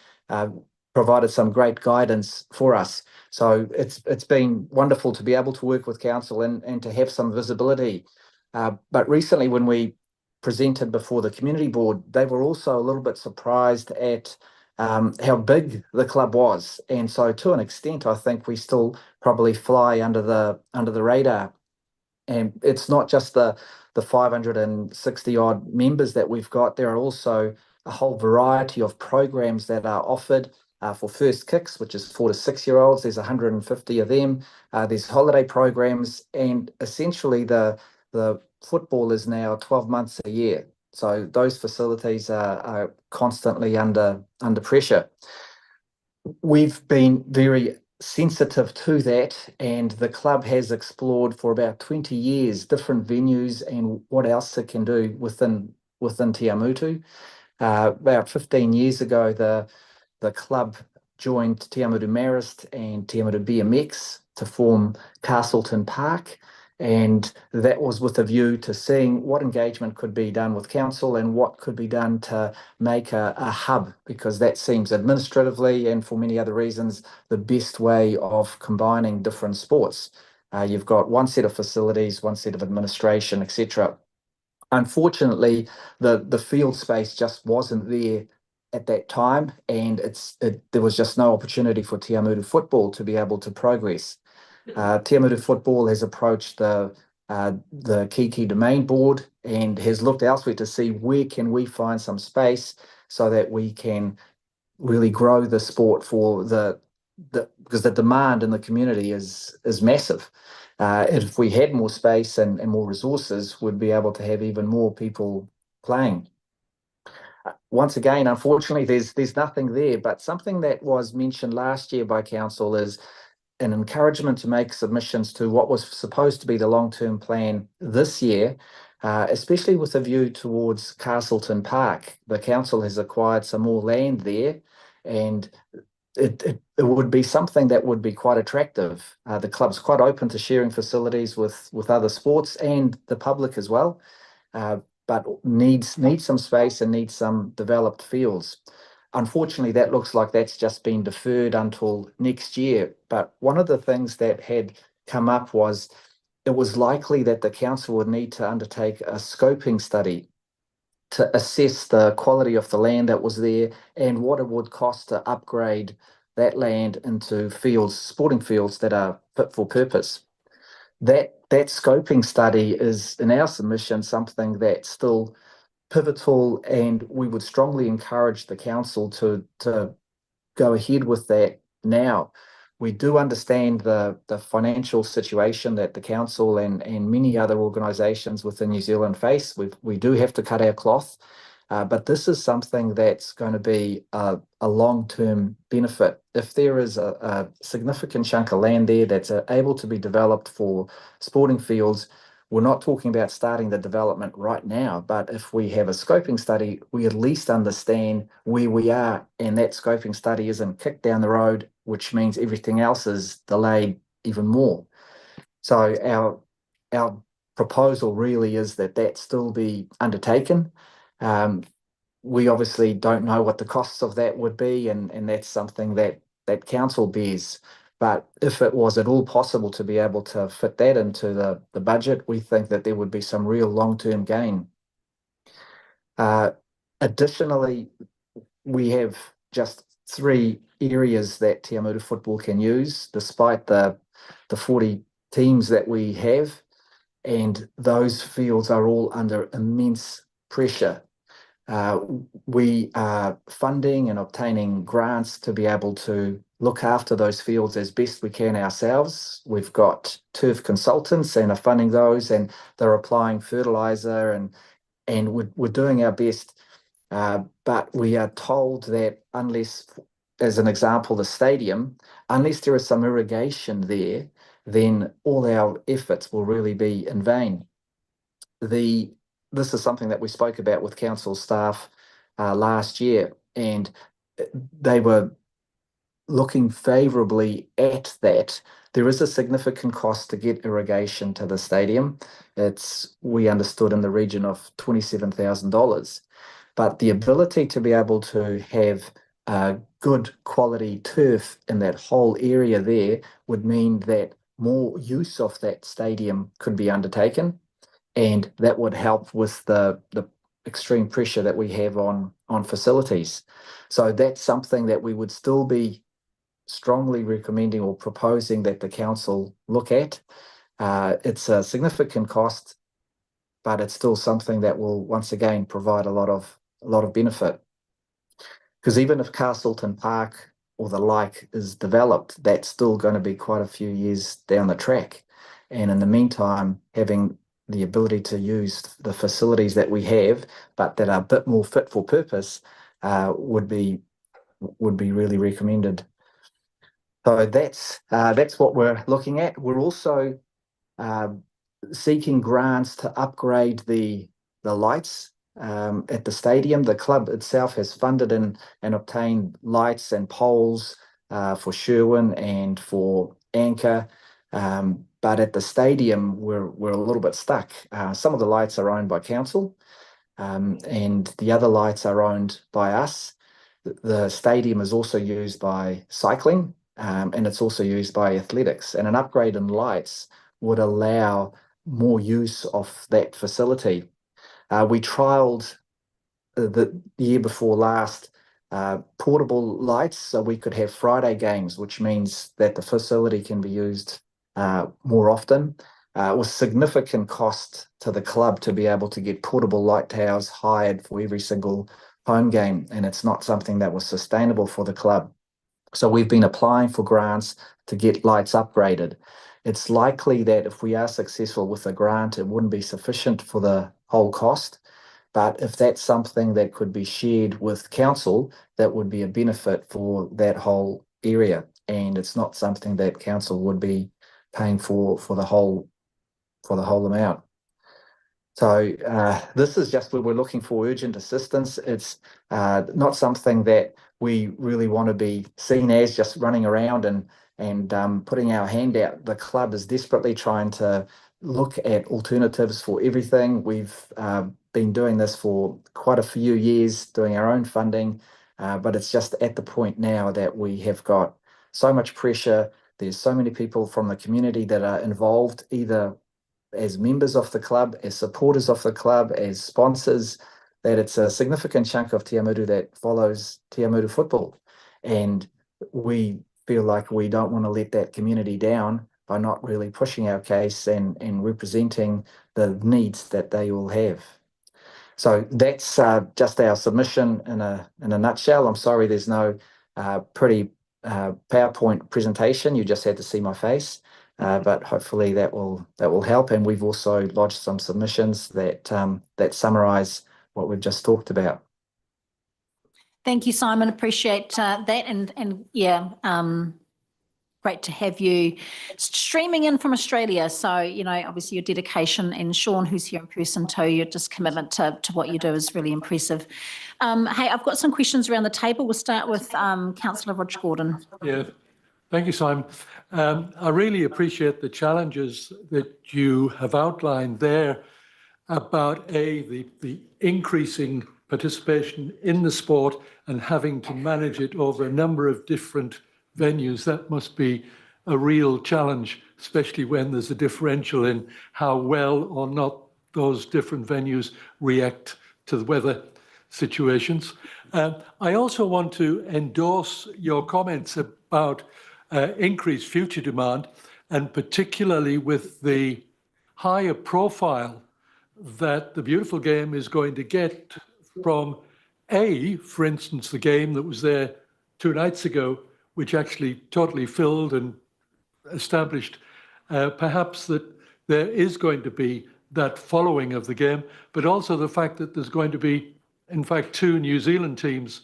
provided some great guidance for us. So it's been wonderful to be able to work with council and to have some visibility. But recently, when we presented before the community board, they were also a little bit surprised at how big the club was. And so to an extent, I think we still probably fly under the radar. And it's not just the 560 odd members that we've got. There are also a whole variety of programs that are offered for first kicks, which is 4 to 6 year olds. There's 150 of them. There's holiday programs, and essentially the football is now 12 months a year. So those facilities are constantly under pressure. We've been very sensitive to that, and the club has explored for about 20 years different venues and what else it can do within Tiamutu. About 15 years ago, the club joined Tiamutu Marist and Tiamutu BMX to form Castleton Park. And that was with a view to seeing what engagement could be done with council and what could be done to make a hub, because that seems administratively and for many other reasons the best way of combining different sports. You've got one set of facilities, one set of administration, etc. Unfortunately, the field space just wasn't there at that time, and there was just no opportunity for Tiamutu football to be able to progress. Tiamutu football has approached the Kiki Domain Board and has looked elsewhere to see where can we find some space so that we can really grow the sport for because the demand in the community is massive. If we had more space and more resources, we'd be able to have even more people playing. Once again, unfortunately, there's nothing there, but something that was mentioned last year by council is an encouragement to make submissions to what was supposed to be the long-term plan this year, especially with a view towards Castleton Park. The council has acquired some more land there, and it would be something that would be quite attractive. The club's quite open to sharing facilities with other sports and the public as well, but needs some space and needs some developed fields. Unfortunately, that looks like that's just been deferred until next year. But one of the things that had come up was it was likely that the council would need to undertake a scoping study to assess the quality of the land that was there and what it would cost to upgrade that land into fields, sporting fields that are fit for purpose. That scoping study is, in our submission, something that's still pivotal, and we would strongly encourage the council to go ahead with that now. We do understand the financial situation that the council and many other organisations within New Zealand face. We do have to cut our cloth, but this is something that's going to be a long-term benefit. If there is a significant chunk of land there that's able to be developed for sporting fields, we're not talking about starting the development right now, but if we have a scoping study, we at least understand where we are, and that scoping study isn't kicked down the road, which means everything else is delayed even more. So our proposal really is that still be undertaken. We obviously don't know what the costs of that would be, and that's something that council bears. But if it was at all possible to be able to fit that into the budget, we think that there would be some real long-term gain. Additionally, we have just 3 areas that Tiamutu football can use, despite the 40 teams that we have. and those fields are all under immense pressure. We are funding and obtaining grants to be able to look after those fields as best we can ourselves. We've got turf consultants and are funding those, and they're applying fertilizer, and we're doing our best. But we are told that unless, as an example, the stadium, unless there is some irrigation there, then all our efforts will really be in vain. This is something that we spoke about with council staff last year, and they were looking favourably at that. There is a significant cost to get irrigation to the stadium. We understood, in the region of $27,000. But the ability to be able to have good quality turf in that whole area there would mean that more use of that stadium could be undertaken, and that would help with the extreme pressure that we have on facilities. So that's something that we would still be strongly recommending or proposing that the council look at. It's a significant cost, but it's still something that will once again provide a lot of benefit. Because even if Castleton Park or the like is developed, that's still going to be quite a few years down the track. And in the meantime, having the ability to use the facilities that we have, but that are a bit more fit for purpose, would be really recommended. So that's what we're looking at. We're also seeking grants to upgrade the lights at the stadium. The club itself has funded and obtained lights and poles for Sherwin and for Anchor. But at the stadium, we're a little bit stuck. Some of the lights are owned by council, and the other lights are owned by us. The stadium is also used by cycling, and it's also used by athletics. And an upgrade in lights would allow more use of that facility. We trialled the year before last portable lights, so we could have Friday games, which means that the facility can be used more often. It was significant cost to the club to be able to get portable light towers hired for every single home game, and it's not something that was sustainable for the club. So we've been applying for grants to get lights upgraded. It's likely that if we are successful with the grant, it wouldn't be sufficient for the whole cost. But if that's something that could be shared with council, that would be a benefit for that whole area. And it's not something that council would be paying for the whole amount. So this is just where we're looking for urgent assistance. It's not something that we really want to be seen as just running around and putting our hand out. The club is desperately trying to look at alternatives for everything. We've been doing this for quite a few years, doing our own funding, but it's just at the point now that we have got so much pressure. There's so many people from the community that are involved, either as members of the club, as supporters of the club, as sponsors, that it's a significant chunk of Tiamutu that follows Tiamutu football. And we feel like we don't want to let that community down by not really pushing our case and representing the needs that they all have. So that's just our submission in a nutshell. I'm sorry there's no pretty PowerPoint presentation. You just had to see my face. But hopefully that will help. And we've also lodged some submissions that summarise what we've just talked about. Thank you, Simon. Appreciate that. And yeah, great to have you streaming in from Australia. So, obviously your dedication, and Sean, who's here in person too, your just commitment to what you do is really impressive. Hey, I've got some questions around the table. We'll start with Councillor Roger Gordon. Yeah. Thank you, Simon. I really appreciate the challenges that you have outlined there about the increasing participation in the sport and having to manage it over a number of different venues. That must be a real challenge, especially when there's a differential in how well or not those different venues react to the weather situations. I also want to endorse your comments about increased future demand, and particularly with the higher profile that the beautiful game is going to get from for instance, the game that was there 2 nights ago, which actually totally filled and established perhaps that there is going to be that following of the game, but also the fact that there's going to be, in fact, 2 New Zealand teams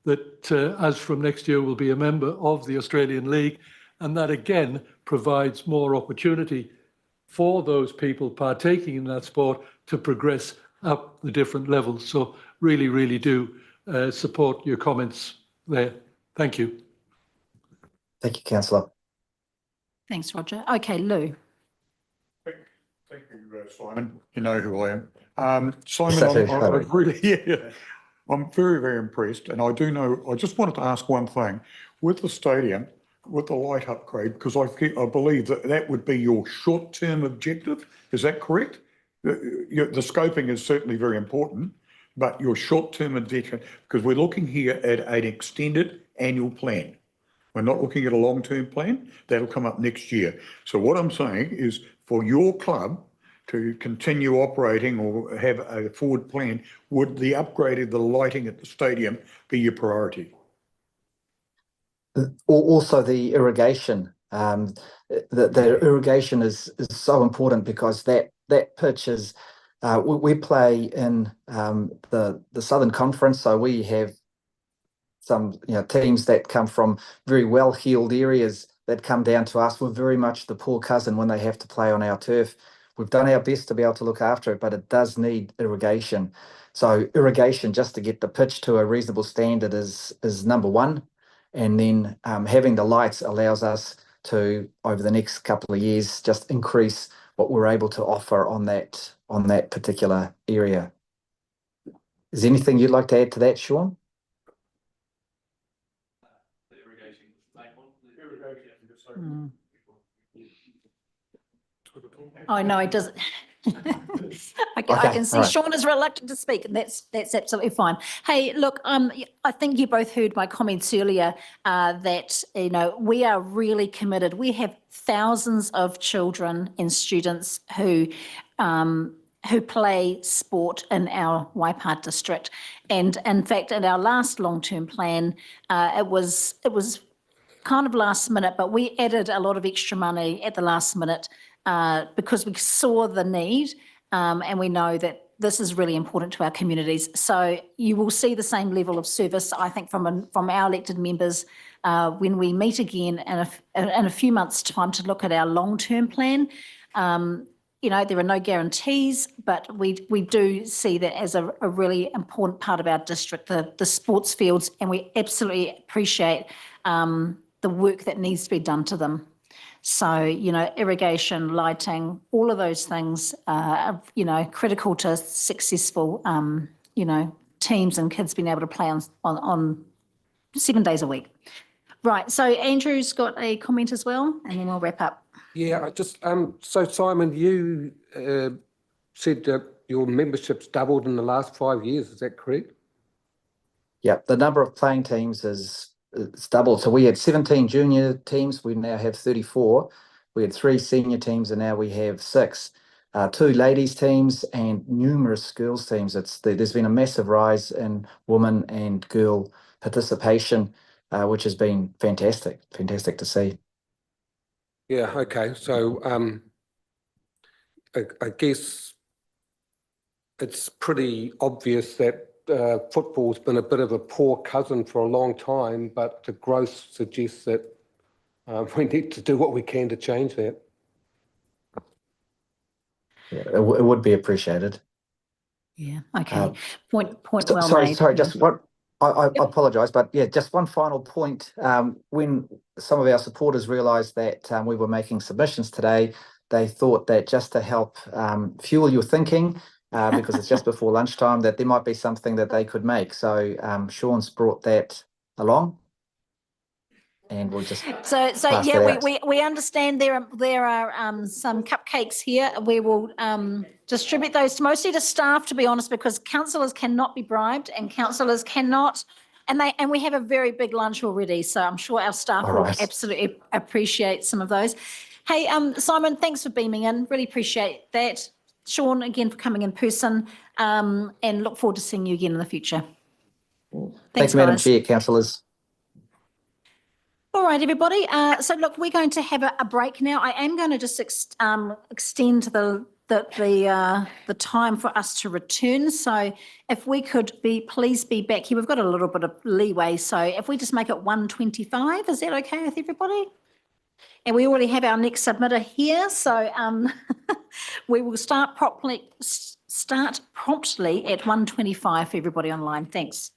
that, as from next year, will be a member of the Australian League. And that, again, provides more opportunity for those people partaking in that sport to progress up the different levels. So really, really do support your comments there. Thank you. Thank you, Councillor. Thanks, Roger. Okay, Lou. Thank you, Simon. You know who I am. Simon, So I'm very, very impressed. And I do know, I just wanted to ask one thing. With the stadium, with the light upgrade, because I believe that that would be your short-term objective. Is that correct? The scoping is certainly very important, but your short-term objective, because we're looking here at an extended annual plan. We're not looking at a long-term plan. That'll come up next year. So what I'm saying is for your club to continue operating or have a forward plan, would the upgrade of the lighting at the stadium be your priority? Also the irrigation. The irrigation is so important because that pitch is, we play in the Southern Conference, so we have some teams that come from very well-heeled areas that come down to us. We're very much the poor cousin when they have to play on our turf. We've done our best to be able to look after it, but it does need irrigation. So irrigation, just to get the pitch to a reasonable standard, is number one. And then having the lights allows us to, over the next couple of years, just increase what we're able to offer on that particular area. Is there anything you'd like to add to that, Sean? Oh, no, it doesn't. I can see Sean is reluctant to speak, and that's absolutely fine. Hey, look, I think you both heard my comments earlier that we are really committed. We have thousands of children and students who play sport in our Waipā district, and in fact, in our last long-term plan, it was kind of last minute, but we added a lot of extra money at the last minute because we saw the need and we know that this is really important to our communities. So you will see the same level of service, I think, from our elected members when we meet again in a few months' time to look at our long-term plan. There are no guarantees, but we do see that as a really important part of our district, the sports fields, and we absolutely appreciate the work that needs to be done to them. So, irrigation, lighting, all of those things are, critical to successful, teams and kids being able to play on 7 days a week. Right, so Andrew's got a comment as well, and then we'll wrap up. Yeah, so Simon, you said that your membership's doubled in the last 5 years, is that correct? Yeah, the number of playing teams it's doubled. So we had 17 junior teams. We now have 34. We had 3 senior teams, and now we have 6. 2 ladies teams and numerous girls teams. There's been a massive rise in women and girl participation, which has been fantastic to see. Yeah, okay. So I guess it's pretty obvious that football's been a bit of a poor cousin for a long time, but the growth suggests that we need to do what we can to change that. Yeah, it would be appreciated. Yeah, okay. Point well made. Sorry, just one. I apologise, but yeah, just one final point. When some of our supporters realised that we were making submissions today, they thought that just to help fuel your thinking, because it's just before lunchtime, that there might be something that they could make. So Sean's brought that along, and we'll just we understand there are some cupcakes here. We will distribute those mostly to staff, to be honest, because councillors cannot be bribed and councillors cannot, and we have a very big lunch already, so I'm sure our staff will absolutely appreciate some of those. Hey, Simon, thanks for beaming in. Really appreciate that. Sean, again, for coming in person, and look forward to seeing you again in the future. Thank Thanks, you, Madam guys. Chair, councillors. All right, everybody. So look, we're going to have a break now. I am going to just extend the time for us to return. So if we could please be back here. We've got a little bit of leeway. So if we just make it 1:25, is that okay with everybody? And we already have our next submitter here. So we will start promptly at 1:25 for everybody online. Thanks.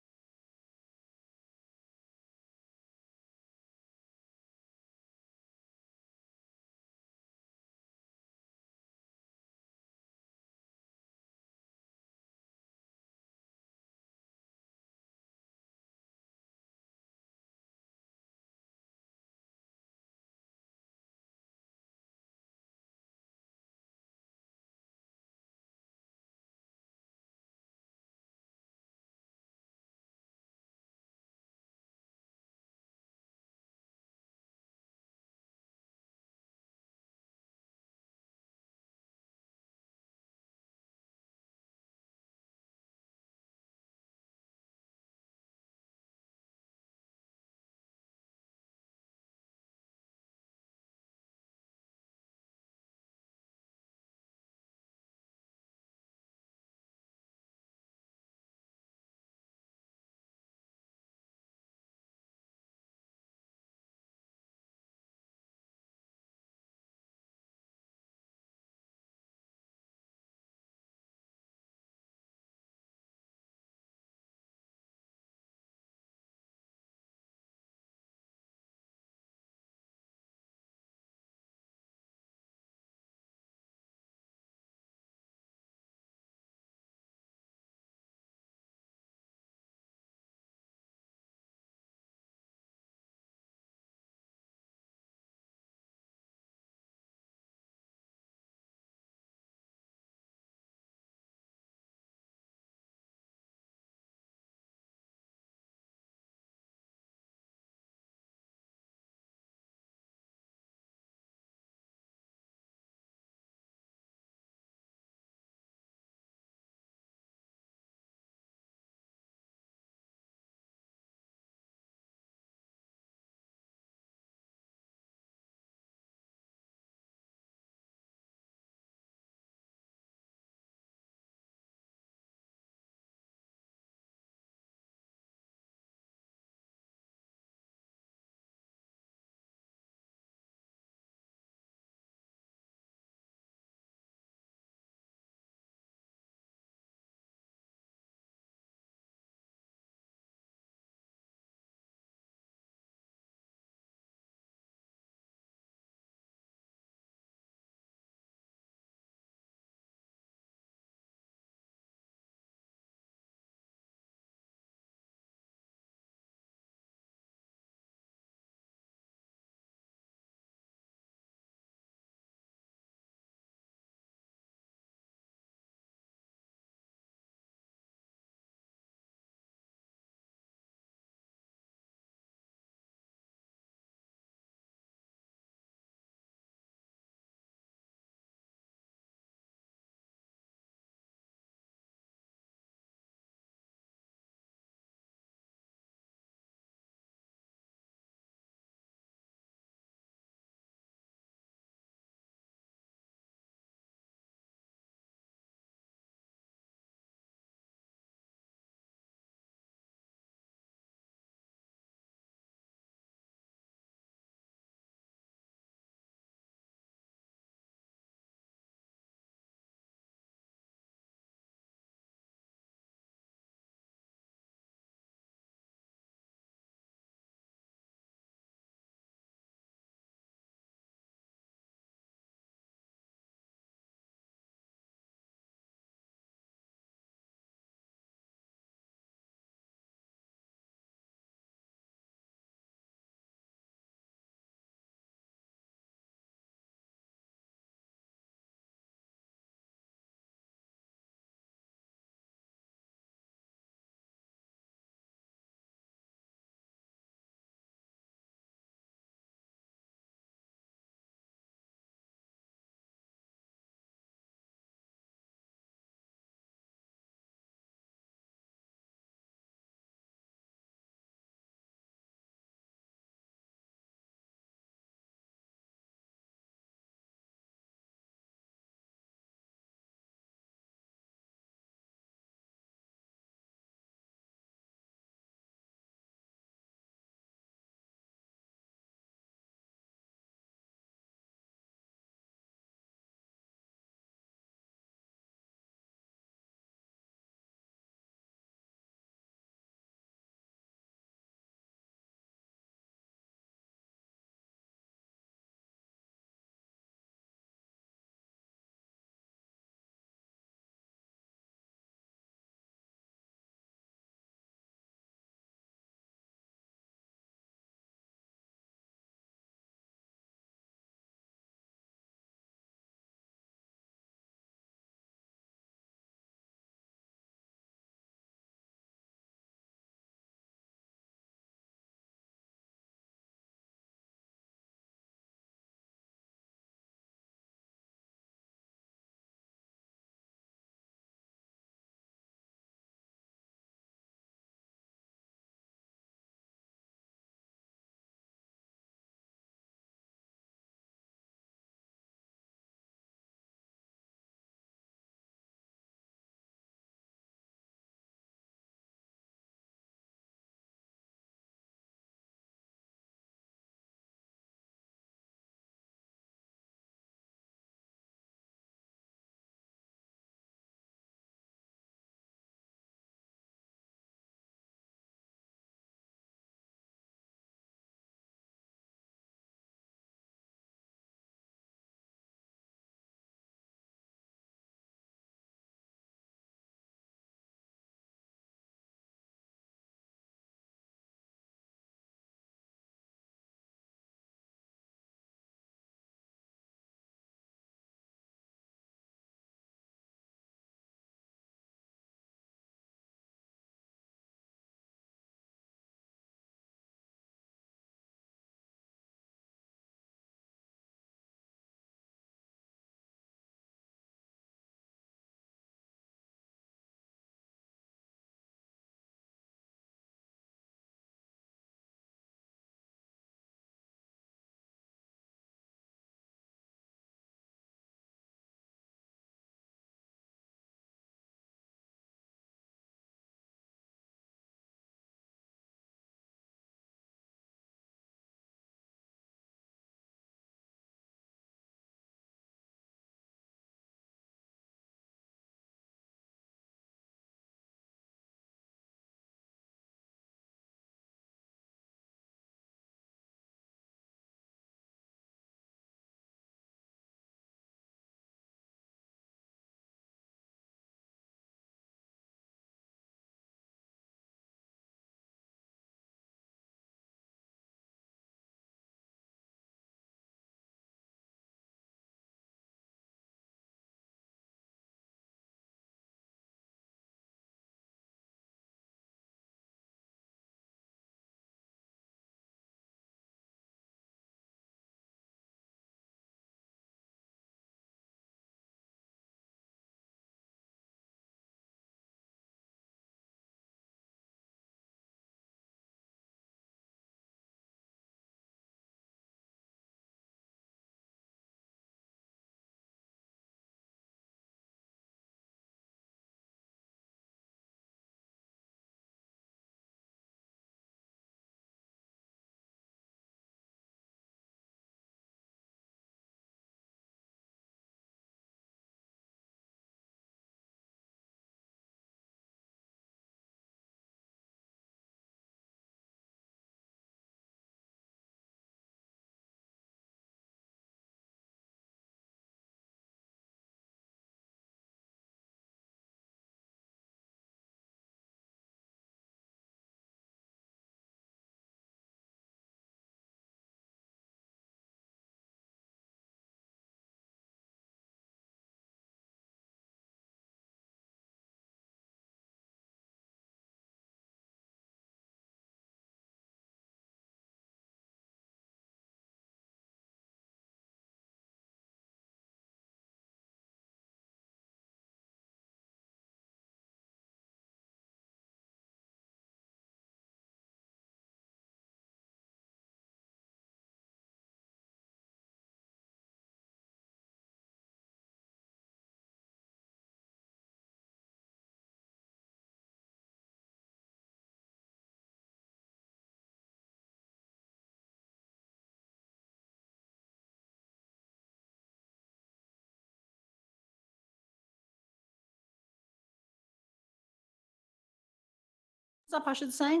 Up, I should say.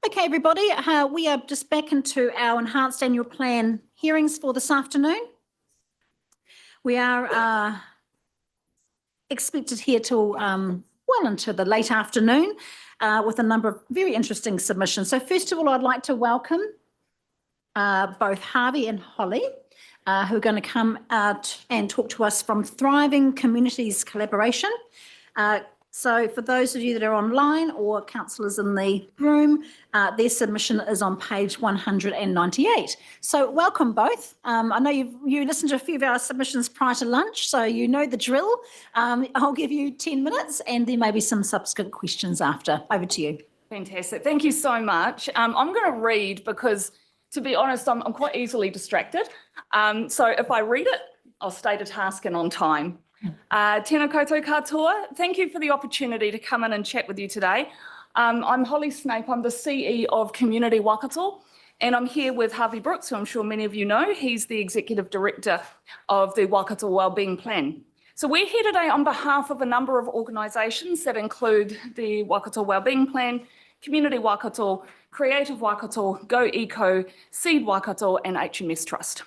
Okay, everybody, we are just back into our enhanced annual plan hearings for this afternoon. We are expected here till well into the late afternoon with a number of very interesting submissions. So first of all, I'd like to welcome both Harvey and Holly, who are going to come out and talk to us from Thriving Communities Collaboration. So for those of you that are online or councillors in the room, their submission is on page 198. So welcome both. I know you listened to a few of our submissions prior to lunch, so you know the drill. I'll give you 10 minutes and there may be some subsequent questions after. Over to you. Fantastic. Thank you so much. I'm going to read because, to be honest, I'm quite easily distracted. So if I read it, I'll stay to task and on time. Tēnā koutou katoa. Thank you for the opportunity to come in and chat with you today. I'm Holly Snape. I'm the CE of Community Waikato, and I'm here with Harvey Brooks, who I'm sure many of you know. He's the Executive Director of the Waikato Wellbeing Plan. So we're here today on behalf of a number of organisations that include the Waikato Wellbeing Plan, Community Waikato, Creative Waikato, Go Eco, Seed Waikato, and HMS Trust.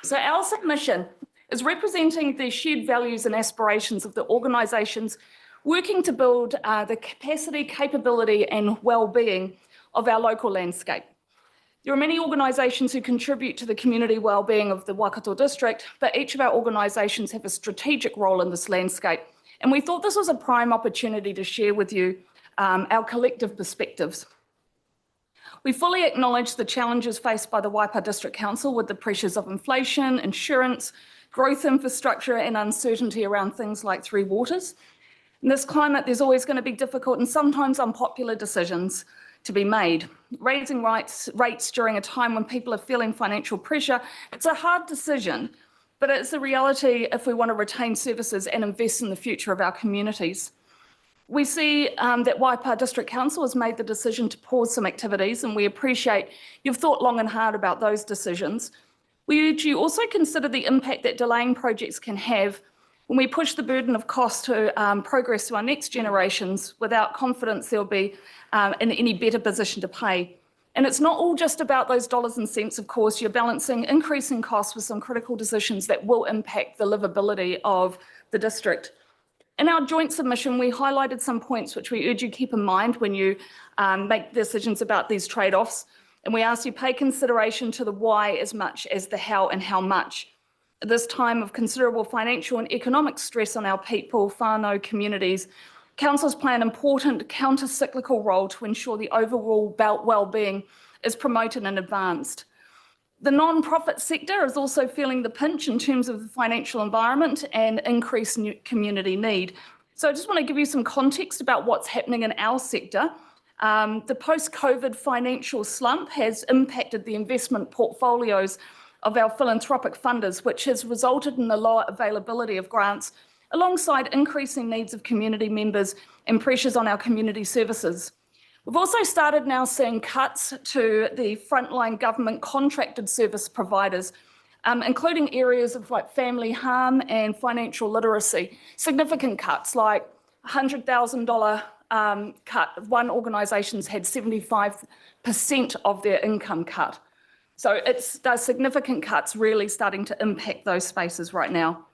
So our submission is representing the shared values and aspirations of the organisations working to build the capacity, capability and well-being of our local landscape. There are many organisations who contribute to the community well-being of the Waikato district, but each of our organisations have a strategic role in this landscape. And we thought this was a prime opportunity to share with you our collective perspectives. We fully acknowledge the challenges faced by the Waipa District Council with the pressures of inflation, insurance, growth infrastructure and uncertainty around things like Three Waters. In this climate, there's always going to be difficult and sometimes unpopular decisions to be made. Raising rates during a time when people are feeling financial pressure, it's a hard decision, but it's a reality if we want to retain services and invest in the future of our communities. We see that Waipa District Council has made the decision to pause some activities, and we appreciate you've thought long and hard about those decisions. We urge you also consider the impact that delaying projects can have when we push the burden of cost to progress to our next generations without confidence they'll be in any better position to pay. And it's not all just about those dollars and cents, of course. You're balancing increasing costs with some critical decisions that will impact the livability of the district. In our joint submission, we highlighted some points which we urge you keep in mind when you make decisions about these trade-offs. And we ask you pay consideration to the why as much as the how and how much. At this time of considerable financial and economic stress on our people, whānau communities, councils play an important counter-cyclical role to ensure the overall well-being is promoted and advanced. The non-profit sector is also feeling the pinch in terms of the financial environment and increased community need. So I just want to give you some context about what's happening in our sector. The post-COVID financial slump has impacted the investment portfolios of our philanthropic funders, which has resulted in the lower availability of grants, alongside increasing needs of community members and pressures on our community services. We've also started now seeing cuts to the frontline government contracted service providers, including areas of like family harm and financial literacy. Significant cuts like $100,000 cut. One organisation's had 75% of their income cut. So it's those significant cuts really starting to impact those spaces right now.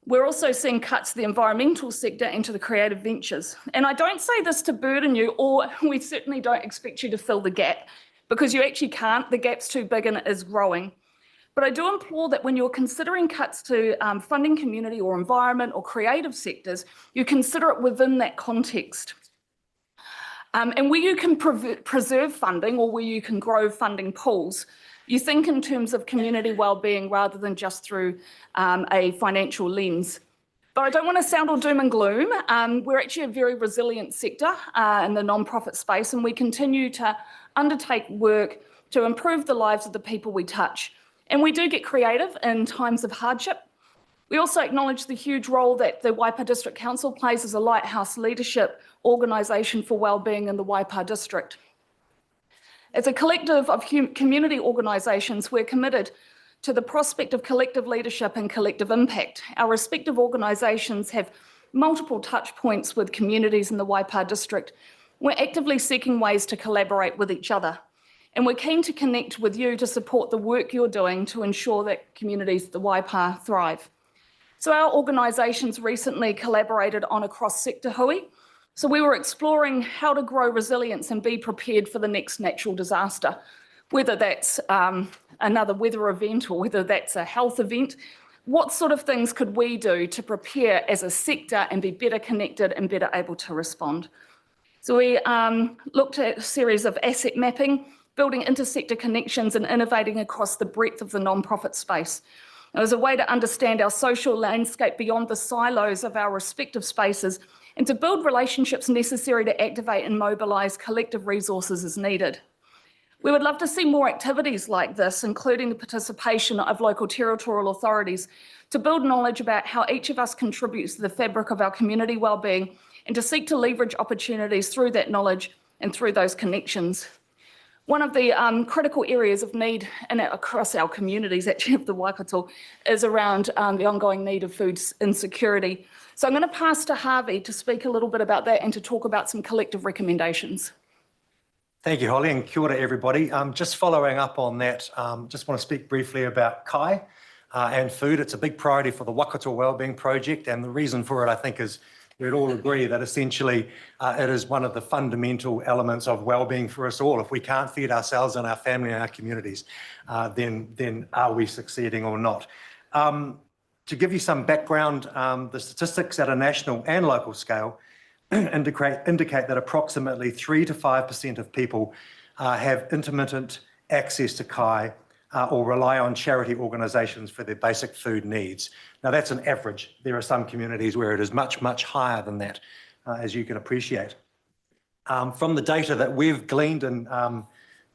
We're also seeing cuts to the environmental sector and to the creative ventures. And I don't say this to burden you, or we certainly don't expect you to fill the gap, because you actually can't. The gap's too big and it is growing. But I do implore that when you're considering cuts to funding community or environment or creative sectors, you consider it within that context. And where you can preserve funding or where you can grow funding pools, you think in terms of community wellbeing rather than just through a financial lens. But I don't want to sound all doom and gloom. We're actually a very resilient sector in the non-profit space, and we continue to undertake work to improve the lives of the people we touch. And we do get creative in times of hardship. We also acknowledge the huge role that the Waipa District Council plays as a lighthouse leadership organisation for wellbeing in the Waipa District. As a collective of community organisations, we're committed to the prospect of collective leadership and collective impact. Our respective organisations have multiple touch points with communities in the Waipa district. We're actively seeking ways to collaborate with each other. And we're keen to connect with you to support the work you're doing to ensure that communities of the Waipa thrive. So our organisations recently collaborated on a cross-sector hui. So we were exploring how to grow resilience and be prepared for the next natural disaster, whether that's another weather event or whether that's a health event. What sort of things could we do to prepare as a sector and be better connected and better able to respond? So we looked at a series of asset mapping, building intersector connections and innovating across the breadth of the nonprofit space. It was a way to understand our social landscape beyond the silos of our respective spaces and to build relationships necessary to activate and mobilise collective resources as needed. We would love to see more activities like this, including the participation of local territorial authorities, to build knowledge about how each of us contributes to the fabric of our community wellbeing and to seek to leverage opportunities through that knowledge and through those connections. One of the critical areas of need across our communities, actually of the Waikato, is around the ongoing need of food insecurity. So I'm going to pass to Harvey to speak a little bit about that and to talk about some collective recommendations. Thank you, Holly, and kia ora, everybody. Just following up on that, just want to speak briefly about kai and food. It's a big priority for the Waikato Wellbeing Project, and the reason for it, I think, is we'd all agree that essentially it is one of the fundamental elements of wellbeing for us all. If we can't feed ourselves and our family and our communities, then are we succeeding or not? To give you some background, the statistics at a national and local scale indicate that approximately 3 to 5% of people have intermittent access to kai or rely on charity organisations for their basic food needs. Now, that's an average. There are some communities where it is much, much higher than that, as you can appreciate. From the data that we've gleaned and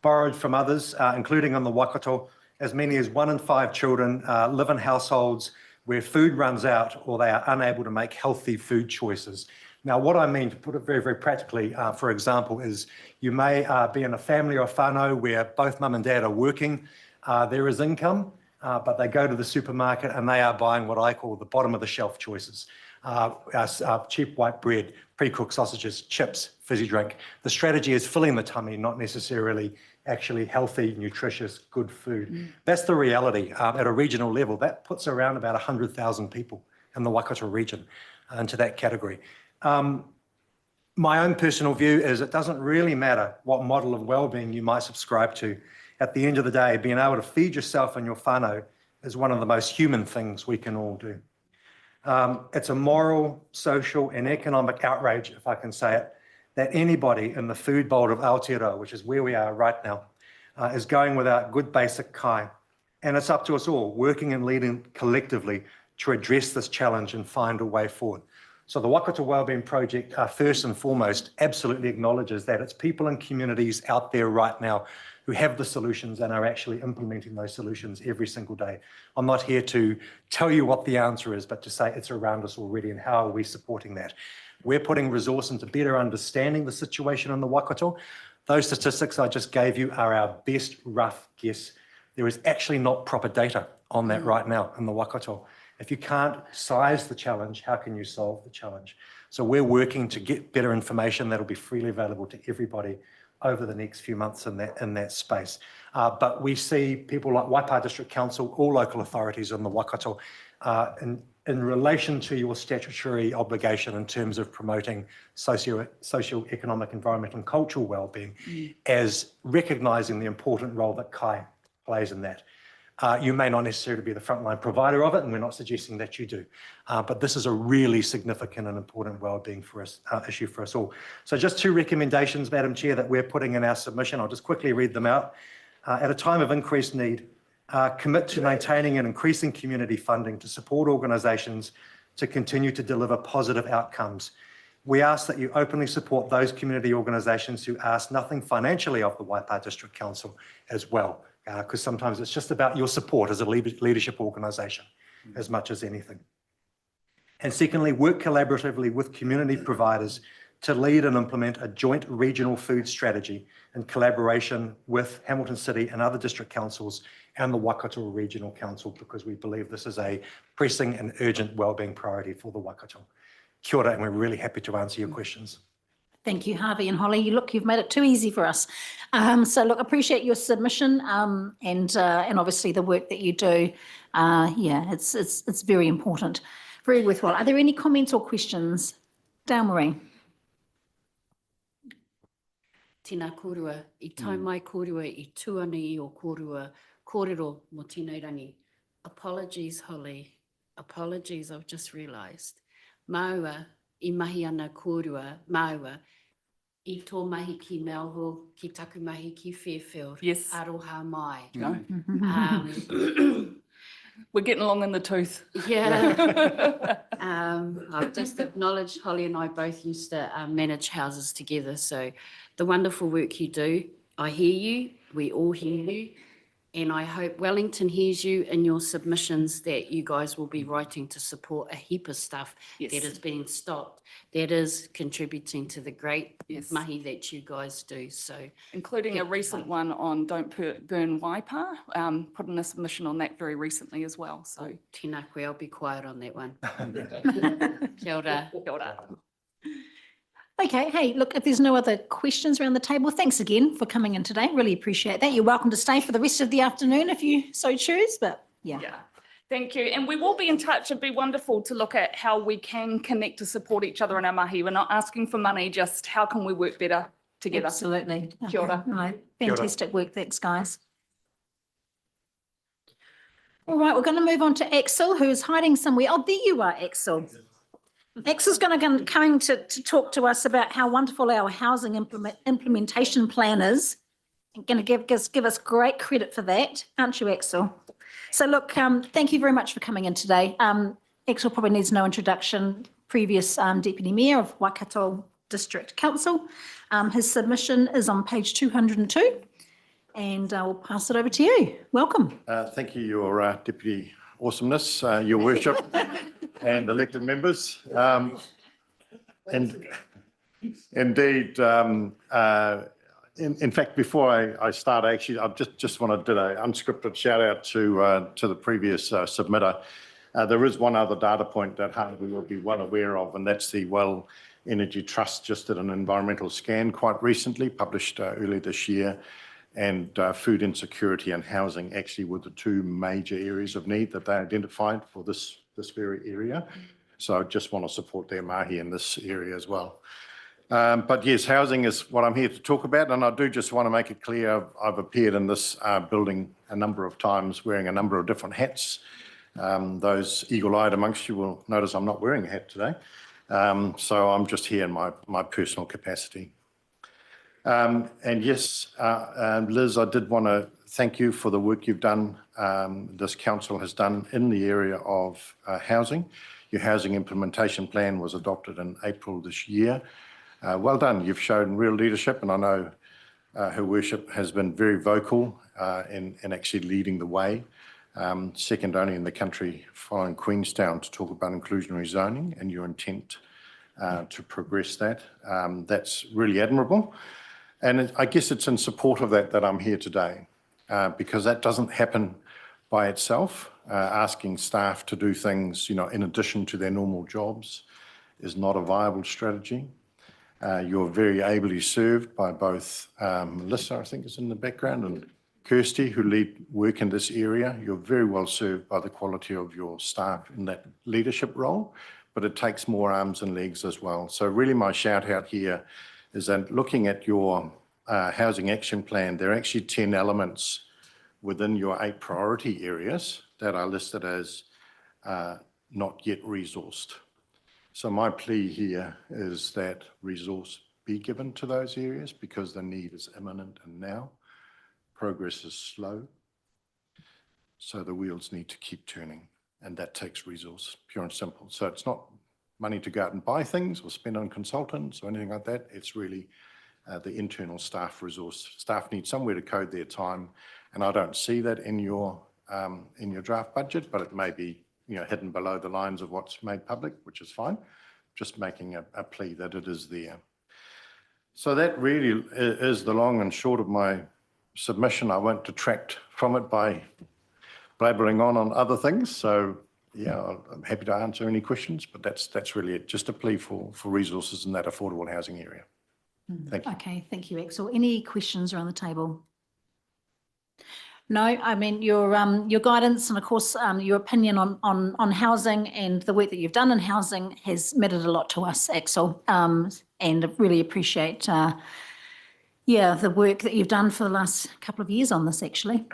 borrowed from others, including on the Waikato, as many as 1 in 5 children live in households where food runs out or they are unable to make healthy food choices. Now, what I mean, to put it very, very practically, for example, is you may be in a family or whānau where both mum and dad are working, there is income, but they go to the supermarket and they are buying what I call the bottom of the shelf choices. Cheap white bread, pre-cooked sausages, chips, fizzy drink. The strategy is filling the tummy, not necessarily actually healthy, nutritious, good food. That's the reality. At a regional level, that puts around about 100,000 people in the Waikato region into that category. My own personal view is it doesn't really matter what model of wellbeing you might subscribe to. At the end of the day, being able to feed yourself and your whānau is one of the most human things we can all do. It's a moral, social and economic outrage, if I can say it, that anybody in the food bowl of Aotearoa, which is where we are right now, is going without good basic kai. And it's up to us all, working and leading collectively to address this challenge and find a way forward. So the Waikato Wellbeing Project, first and foremost, absolutely acknowledges that it's people and communities out there right now who have the solutions and are actually implementing those solutions every single day. I'm not here to tell you what the answer is, but to say it's around us already and how are we supporting that. We're putting resource into better understanding the situation in the Waikato. Those statistics I just gave you are our best rough guess. There is actually not proper data on that right now in the Waikato. If you can't size the challenge, how can you solve the challenge? So we're working to get better information that'll be freely available to everybody over the next few months in that space. But we see people like Waipa District Council, all local authorities in the Waikato, in relation to your statutory obligation in terms of promoting socio-economic, environmental and cultural wellbeing as recognising the important role that kai plays in that. You may not necessarily be the frontline provider of it, and we're not suggesting that you do. But this is a really significant and important wellbeing for us, issue for us all. So just 2 recommendations, Madam Chair, that we're putting in our submission. I'll just quickly read them out. At a time of increased need, commit to maintaining and increasing community funding to support organisations to continue to deliver positive outcomes. We ask that you openly support those community organisations who ask nothing financially of the Waipa District Council as well, because sometimes it's just about your support as a leadership organisation as much as anything. And secondly, work collaboratively with community providers to lead and implement a joint regional food strategy in collaboration with Hamilton City and other district councils and the Waikato Regional Council, because we believe this is a pressing and urgent wellbeing priority for the Waikato. Kia ora, and we're really happy to answer your questions. Thank you, Harvey and Holly. You've made it too easy for us. So look, appreciate your submission and obviously the work that you do. Yeah, it's very important, very worthwhile. Are there any comments or questions? Dale Marie. Tēnā kōrua, I tau mai kōrua I tuana I o kōrua, kōrero mo tēnei rangi. Apologies, Holly. Apologies, I've just realised. Māua, I mahi ana kōrua, māua, I tō mahi ki Melville, ki taku mahi ki Fairfield. Yes. Aroha mai. No. We're getting along in the tooth. Yeah. I've just acknowledged Holly and I both used to manage houses together. So the wonderful work you do, I hear you, we all hear you. And I hope Wellington hears you in your submissions that you guys will be writing to support a heap of stuff that is being stopped, that is contributing to the great mahi that you guys do. So, including a recent one on Don't Burn Waipa, put in a submission on that very recently as well. So, tēnā koe, I'll be quiet on that one. Kia ora. Kia ora. Okay, hey, look, if there's no other questions around the table, thanks again for coming in today. Really appreciate that. You're welcome to stay for the rest of the afternoon if you so choose, but yeah. Thank you. And we will be in touch. It'd be wonderful to look at how we can connect to support each other in our mahi. We're not asking for money, just how can we work better together? Absolutely. Kia ora. Right. Fantastic work. Thanks, guys. All right, we're going to move on to Axel, who is hiding somewhere. Oh, there you are, Axel. Axel's coming to talk to us about how wonderful our housing implementation plan is. Going to give us great credit for that, aren't you, Axel? So look, thank you very much for coming in today. Axel probably needs no introduction. Previous Deputy Mayor of Waikato District Council. His submission is on page 202, and I'll pass it over to you. Welcome. Thank you, Your Deputy Awesomeness, Your Worship, and elected members. And indeed, in fact, before I start, actually, I just want to do an unscripted shout out to the previous submitter. There is one other data point that Harvey will be well aware of, and that's the Well Energy Trust just did an environmental scan quite recently, published early this year. And food insecurity and housing actually were the two major areas of need that they identified for this very area. So I just want to support their mahi in this area as well. But yes, housing is what I'm here to talk about. And I do just want to make it clear, I've appeared in this building a number of times wearing a number of different hats. Those eagle-eyed amongst you will notice I'm not wearing a hat today. So I'm just here in my personal capacity. And yes, Liz, I did want to thank you for the work you've done, this council has done in the area of housing. Your housing implementation plan was adopted in April this year. Well done, you've shown real leadership, and I know Her Worship has been very vocal in actually leading the way. Second only in the country following Queenstown to talk about inclusionary zoning and your intent to progress that. That's really admirable. And I guess it's in support of that I'm here today, because that doesn't happen by itself. Asking staff to do things, in addition to their normal jobs is not a viable strategy. You're very ably served by both Melissa, I think is in the background, and Kirsty, who lead work in this area. You're very well served by the quality of your staff in that leadership role, but it takes more arms and legs as well. So really my shout out here is that looking at your housing action plan, there are actually 10 elements within your 8 priority areas that are listed as not yet resourced. So my plea here is that resource be given to those areas because the need is imminent and now. Progress is slow, so the wheels need to keep turning, and that takes resource, pure and simple. So it's not money to go out and buy things or spend on consultants or anything like that. It's really the internal staff resource. Staff need somewhere to code their time, and I don't see that in your draft budget, but it may be hidden below the lines of what's made public, which is fine. Just making a plea that it is there. So that really is the long and short of my submission. I won't detract from it by blabbering on other things. So Yeah, I'm happy to answer any questions, but that's really it. Just a plea for resources in that affordable housing area. Thank you. Okay, thank you, Axel. Any questions around the table? No, I mean, your guidance and of course, your opinion on housing and the work that you've done in housing has mattered a lot to us, Axel. And I really appreciate, the work that you've done for the last couple of years on this, actually.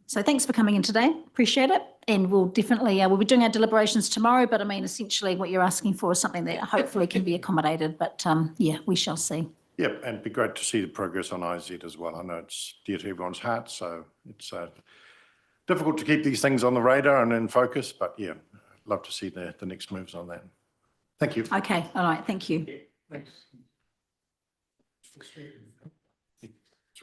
So thanks for coming in today. Appreciate it. And we'll definitely, we'll be doing our deliberations tomorrow, but I mean, essentially what you're asking for is something that hopefully can be accommodated, but we shall see. Yep, and it'd be great to see the progress on IZ as well. I know it's dear to everyone's heart, so it's difficult to keep these things on the radar and in focus, but yeah, love to see the next moves on that. Thank you. Okay, all right, thank you. Thanks.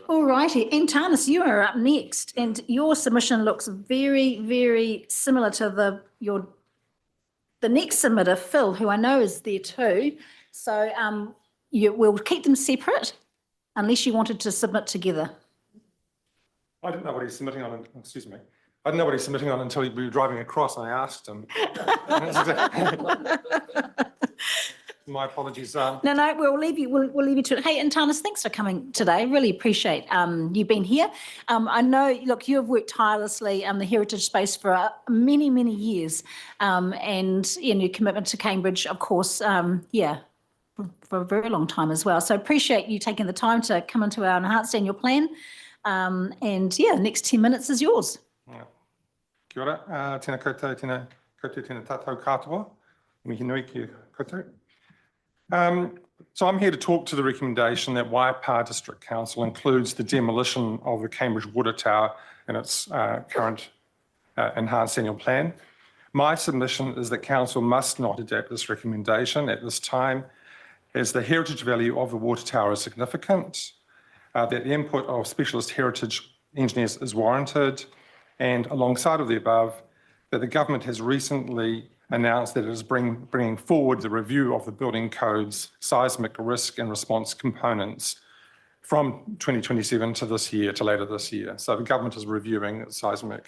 All righty, and Tanis, you are up next, and your submission looks very, very similar to the next submitter, Phil, who I know is there too. So we'll keep them separate unless you wanted to submit together. I didn't know what he's submitting on, excuse me. I didn't know what he's submitting on until we were driving across and I asked him. My apologies. No, we'll leave you to it. Hey, and Tanis, thanks for coming today. Really appreciate you being here. I know, look, you have worked tirelessly in the heritage space for many, many years, and your commitment to Cambridge, of course, for a very long time as well. So appreciate you taking the time to come into our Enhanced Annual Plan. Next 10 minutes is yours. Kia ora, tēnā koutou, tēnā tātou katoa. Mihi nui ki koutou. So I'm here to talk to the recommendation that Waipa District Council includes the demolition of the Cambridge Water Tower in its current Enhanced Annual Plan. My submission is that Council must not adapt this recommendation at this time, as the heritage value of the water tower is significant, that the input of specialist heritage engineers is warranted, and alongside of the above, that the government has recently announced that it is bringing forward the review of the building code's seismic risk and response components from 2027 to this year, to later this year. So the government is reviewing seismic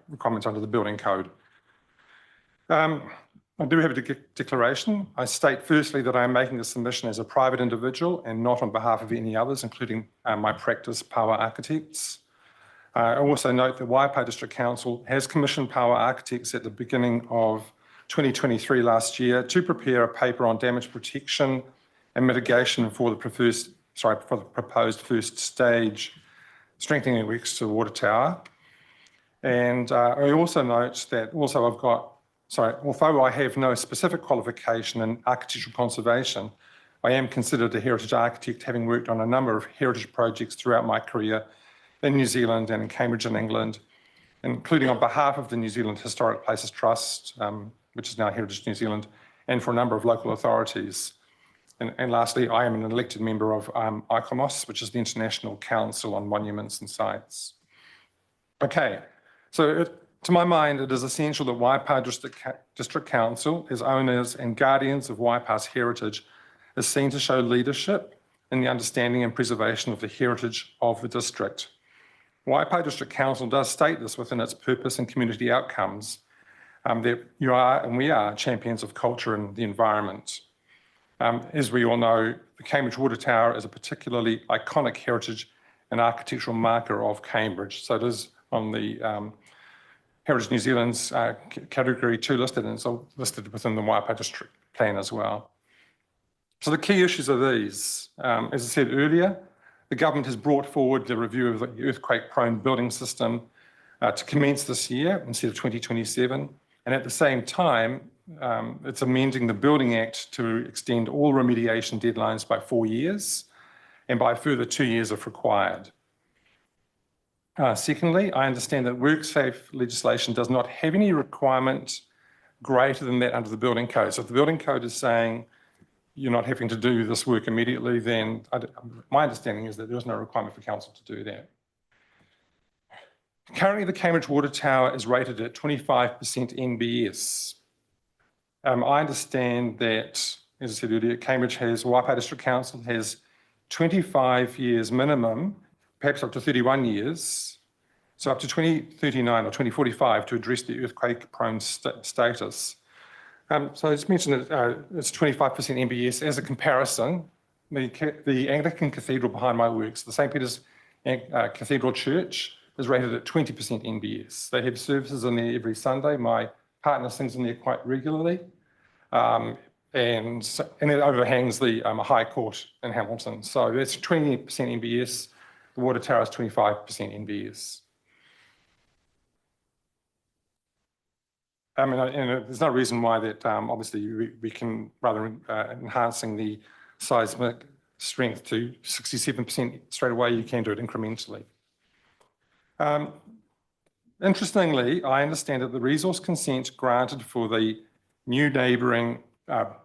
requirements under the building code. I do have a declaration. I state firstly that I am making this submission as a private individual and not on behalf of any others, including my practice, Power Architects. I also note that Waipa District Council has commissioned Power Architects at the beginning of 2023 last year to prepare a paper on damage protection and mitigation for the proposed first stage strengthening works to the water tower. And I also note that although I have no specific qualification in architectural conservation, I am considered a heritage architect, having worked on a number of heritage projects throughout my career in New Zealand and in Cambridge and England, including on behalf of the New Zealand Historic Places Trust, which is now Heritage New Zealand, and for a number of local authorities. And lastly, I am an elected member of ICOMOS, which is the International Council on Monuments and Sites. Okay, so to my mind, it is essential that Waipa District Council, as owners and guardians of Waipa's heritage, is seen to show leadership in the understanding and preservation of the heritage of the district. Waipa District Council does state this within its purpose and community outcomes, that you are and we are champions of culture and the environment. As we all know, the Cambridge Water Tower is a particularly iconic heritage and architectural marker of Cambridge. So it is on the Heritage New Zealand's Category 2 listed, and it's listed within the Waipa District Plan as well. So the key issues are these. As I said earlier, the government has brought forward the review of the earthquake-prone building system to commence this year instead of 2027. And at the same time, it's amending the Building Act to extend all remediation deadlines by 4 years and by a further 2 years if required. Secondly, I understand that WorkSafe legislation does not have any requirement greater than that under the building code. So if the building code is saying you're not having to do this work immediately, then my understanding is that there is no requirement for council to do that. Currently, the Cambridge Water Tower is rated at 25% NBS. I understand that, as I said earlier, Waipa District Council has 25 years minimum, perhaps up to 31 years. so up to 2039 or 2045 to address the earthquake-prone status. So I just mentioned that it's 25% NBS. As a comparison, the Anglican Cathedral behind my works, the St. Peter's Cathedral Church, is rated at 20% NBS. They have services in there every Sunday. My partner sings in there quite regularly. And it overhangs the High Court in Hamilton. So that's 20% NBS. The water tower is 25% NBS. And there's no reason why that obviously we can, rather enhancing the seismic strength to 67% straight away, you can do it incrementally. Interestingly, I understand that the resource consent granted for the new neighbouring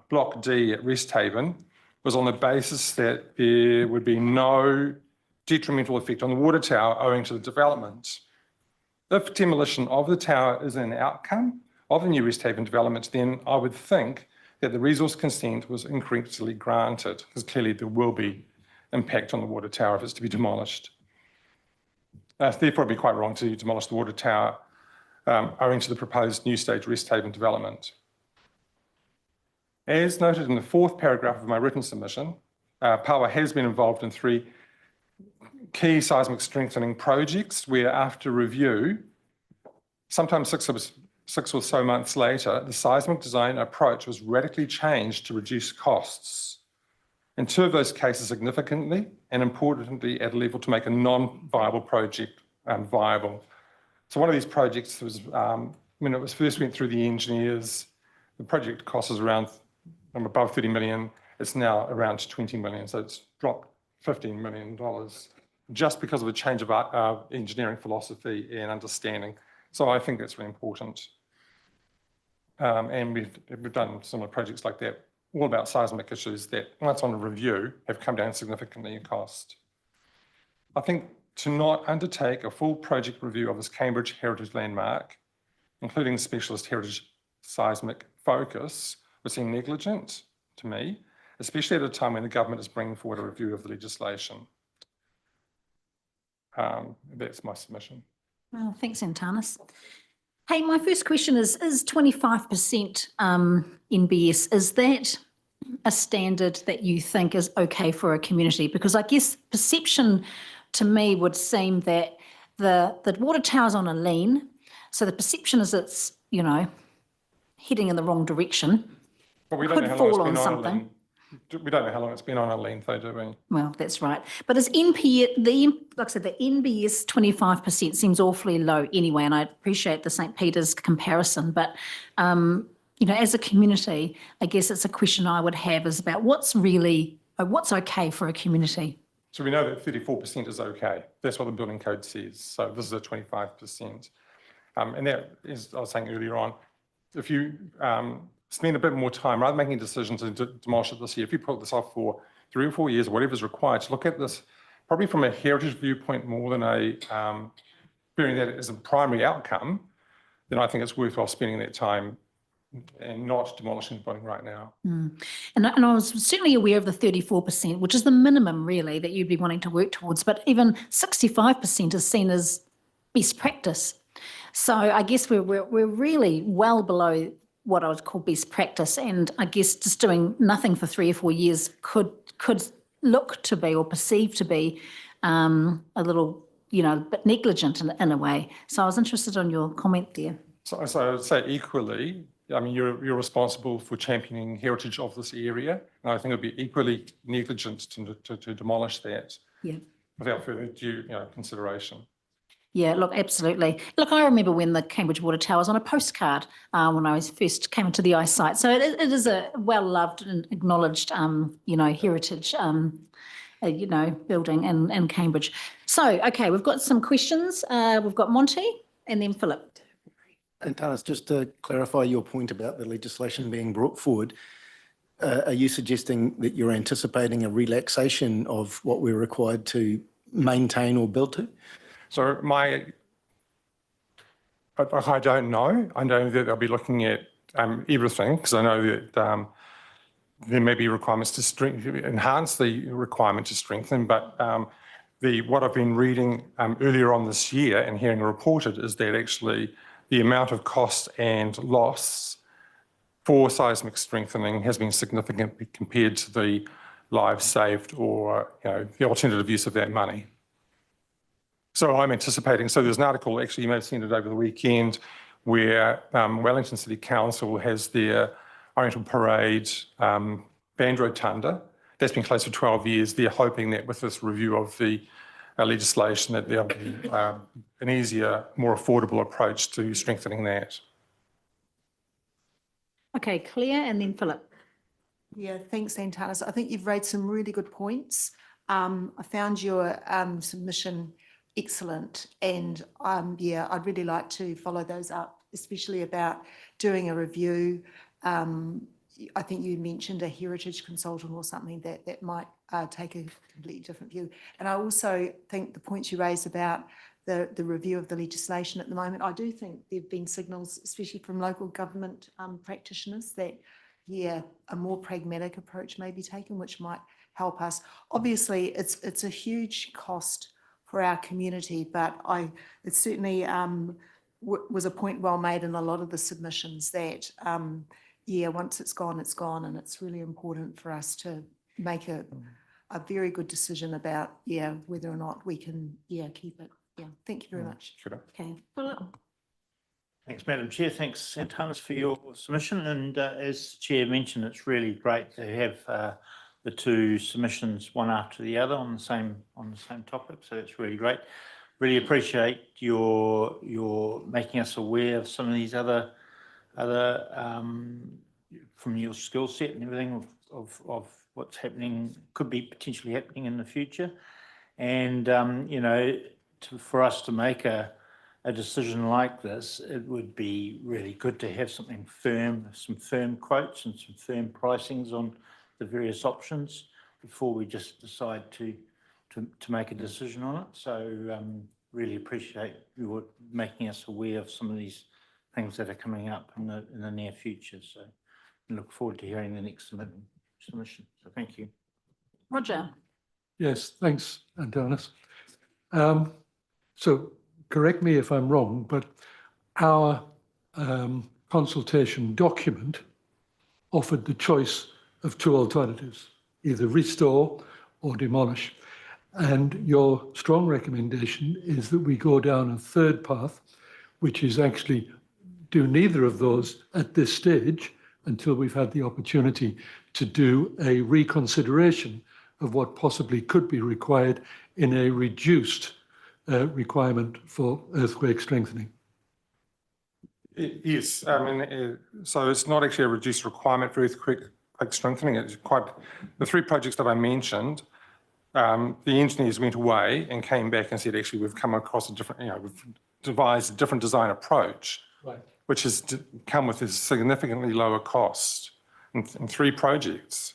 Block D at Resthaven was on the basis that there would be no detrimental effect on the water tower owing to the development. If demolition of the tower is an outcome of the new Resthaven development, then I would think that the resource consent was incorrectly granted, because clearly there will be impact on the water tower if it's to be demolished. Therefore, it'd be quite wrong to demolish the water tower owing to the proposed new stage Resthaven development. As noted in the 4th paragraph of my written submission, Power has been involved in 3 key seismic strengthening projects where, after review, sometimes 6 or so months later, the seismic design approach was radically changed to reduce costs. In 2 of those cases significantly, and importantly at a level to make a non-viable project viable. So one of these projects was, when it was first went through the engineers, the project cost is around above 30 million. It's now around 20 million. So it's dropped $15 million just because of a change of our engineering philosophy and understanding. So I think that's really important. And we've done similar projects like that, all about seismic issues that, once on a review, have come down significantly in cost. I think to not undertake a full project review of this Cambridge heritage landmark, including specialist heritage seismic focus, would seem negligent to me, especially at a time when the government is bringing forward a review of the legislation. That's my submission. Well, thanks, Antanas. Hey, my first question is 25% NBS, is that a standard that you think is okay for a community? Because I guess perception to me would seem that the water tower's on a lean, so the perception is it's, you know, heading in the wrong direction. But we don't know Could how long it's fall been on on a something. lean. We don't know how long it's been on a lean, though, do we? Well, that's right. But as like I said, the NBS 25% seems awfully low anyway, and I appreciate the St. Peter's comparison. But, you know, as a community, I guess it's a question I would have is about what's okay for a community. So we know that 34% is okay. That's what the building code says. So this is a 25%. And that is, I was saying earlier on, if you spend a bit more time, rather than making a decision to demolish it this year, if you put this off for 3 or 4 years, whatever is required, to look at this probably from a heritage viewpoint more than viewing that as a primary outcome, then I think it's worthwhile spending that time and not demolishing the building right now. And I was certainly aware of the 34%, which is the minimum really that you'd be wanting to work towards, but even 65% is seen as best practice. So I guess we're really well below what I would call best practice, and I guess just doing nothing for 3 or 4 years could look to be or perceive to be a little, you know, bit negligent in a way. So I was interested on your comment there. So I would say equally, I mean, you're responsible for championing heritage of this area, and I think it'd be equally negligent to demolish that. Yeah. Without further due, consideration. Yeah, look, absolutely. Look, I remember when the Cambridge Water Tower was on a postcard when I first came into the eyesight. So it is a well-loved and acknowledged, heritage, building in Cambridge. So, okay, we've got some questions. We've got Monty and then Philip. And Tanis, just to clarify your point about the legislation being brought forward, are you suggesting that you're anticipating a relaxation of what we're required to maintain or build to? So I don't know. I know that they'll be looking at everything, because I know that there may be requirements to enhance the requirement to strengthen, but what I've been reading earlier on this year and hearing reported is that actually the amount of cost and loss for seismic strengthening has been significant compared to the lives saved or the alternative use of that money. So I'm anticipating, so there's an article, actually you may have seen it over the weekend, where Wellington City Council has their Oriental Parade band rotunda. That's been closed for 12 years. They're hoping that with this review of the legislation that there'll be an easier, more affordable approach to strengthening that. Okay, Claire and then Philip. Yeah, thanks, Antanas. I think you've raised some really good points. I found your submission excellent, and yeah, I'd really like to follow those up, especially about doing a review. I think you mentioned a heritage consultant or something that might take a completely different view. And I also think the points you raised about the review of the legislation at the moment, I do think there have been signals, especially from local government practitioners, that yeah, a more pragmatic approach may be taken, which might help us. Obviously, it's a huge cost for our community, but it certainly was a point well made in a lot of the submissions that yeah, once it's gone, and it's really important for us to make a very good decision about yeah whether or not we can keep it. Yeah, thank you very much. Sure. Okay, Philip. Thanks, Madam Chair. Thanks, Antanas, for your submission. And as the Chair mentioned, it's really great to have the two submissions one after the other on the same topic. So it's really great. Really appreciate your making us aware of some of these other from your skill set and everything of what's happening, could be potentially happening in the future. And for us to make a decision like this, it would be really good to have something firm, some firm quotes and some firm pricings on the various options before we just decide to make a decision on it. So really appreciate you making us aware of some of these things that are coming up in the near future. So I look forward to hearing the next submission. So thank you. Roger. Yes, thanks, Antanas. So correct me if I'm wrong, but our consultation document offered the choice of two alternatives, either restore or demolish. And your strong recommendation is that we go down a third path, which is actually do neither of those at this stage until we've had the opportunity to do a reconsideration of what possibly could be required in a reduced requirement for earthquake strengthening. Yes, I mean, so it's not actually a reduced requirement for earthquake strengthening. It's quite, the three projects that I mentioned, the engineers went away and came back and said, actually, we've come across a different, we've devised a different design approach, right, which has come with a significantly lower cost in three projects.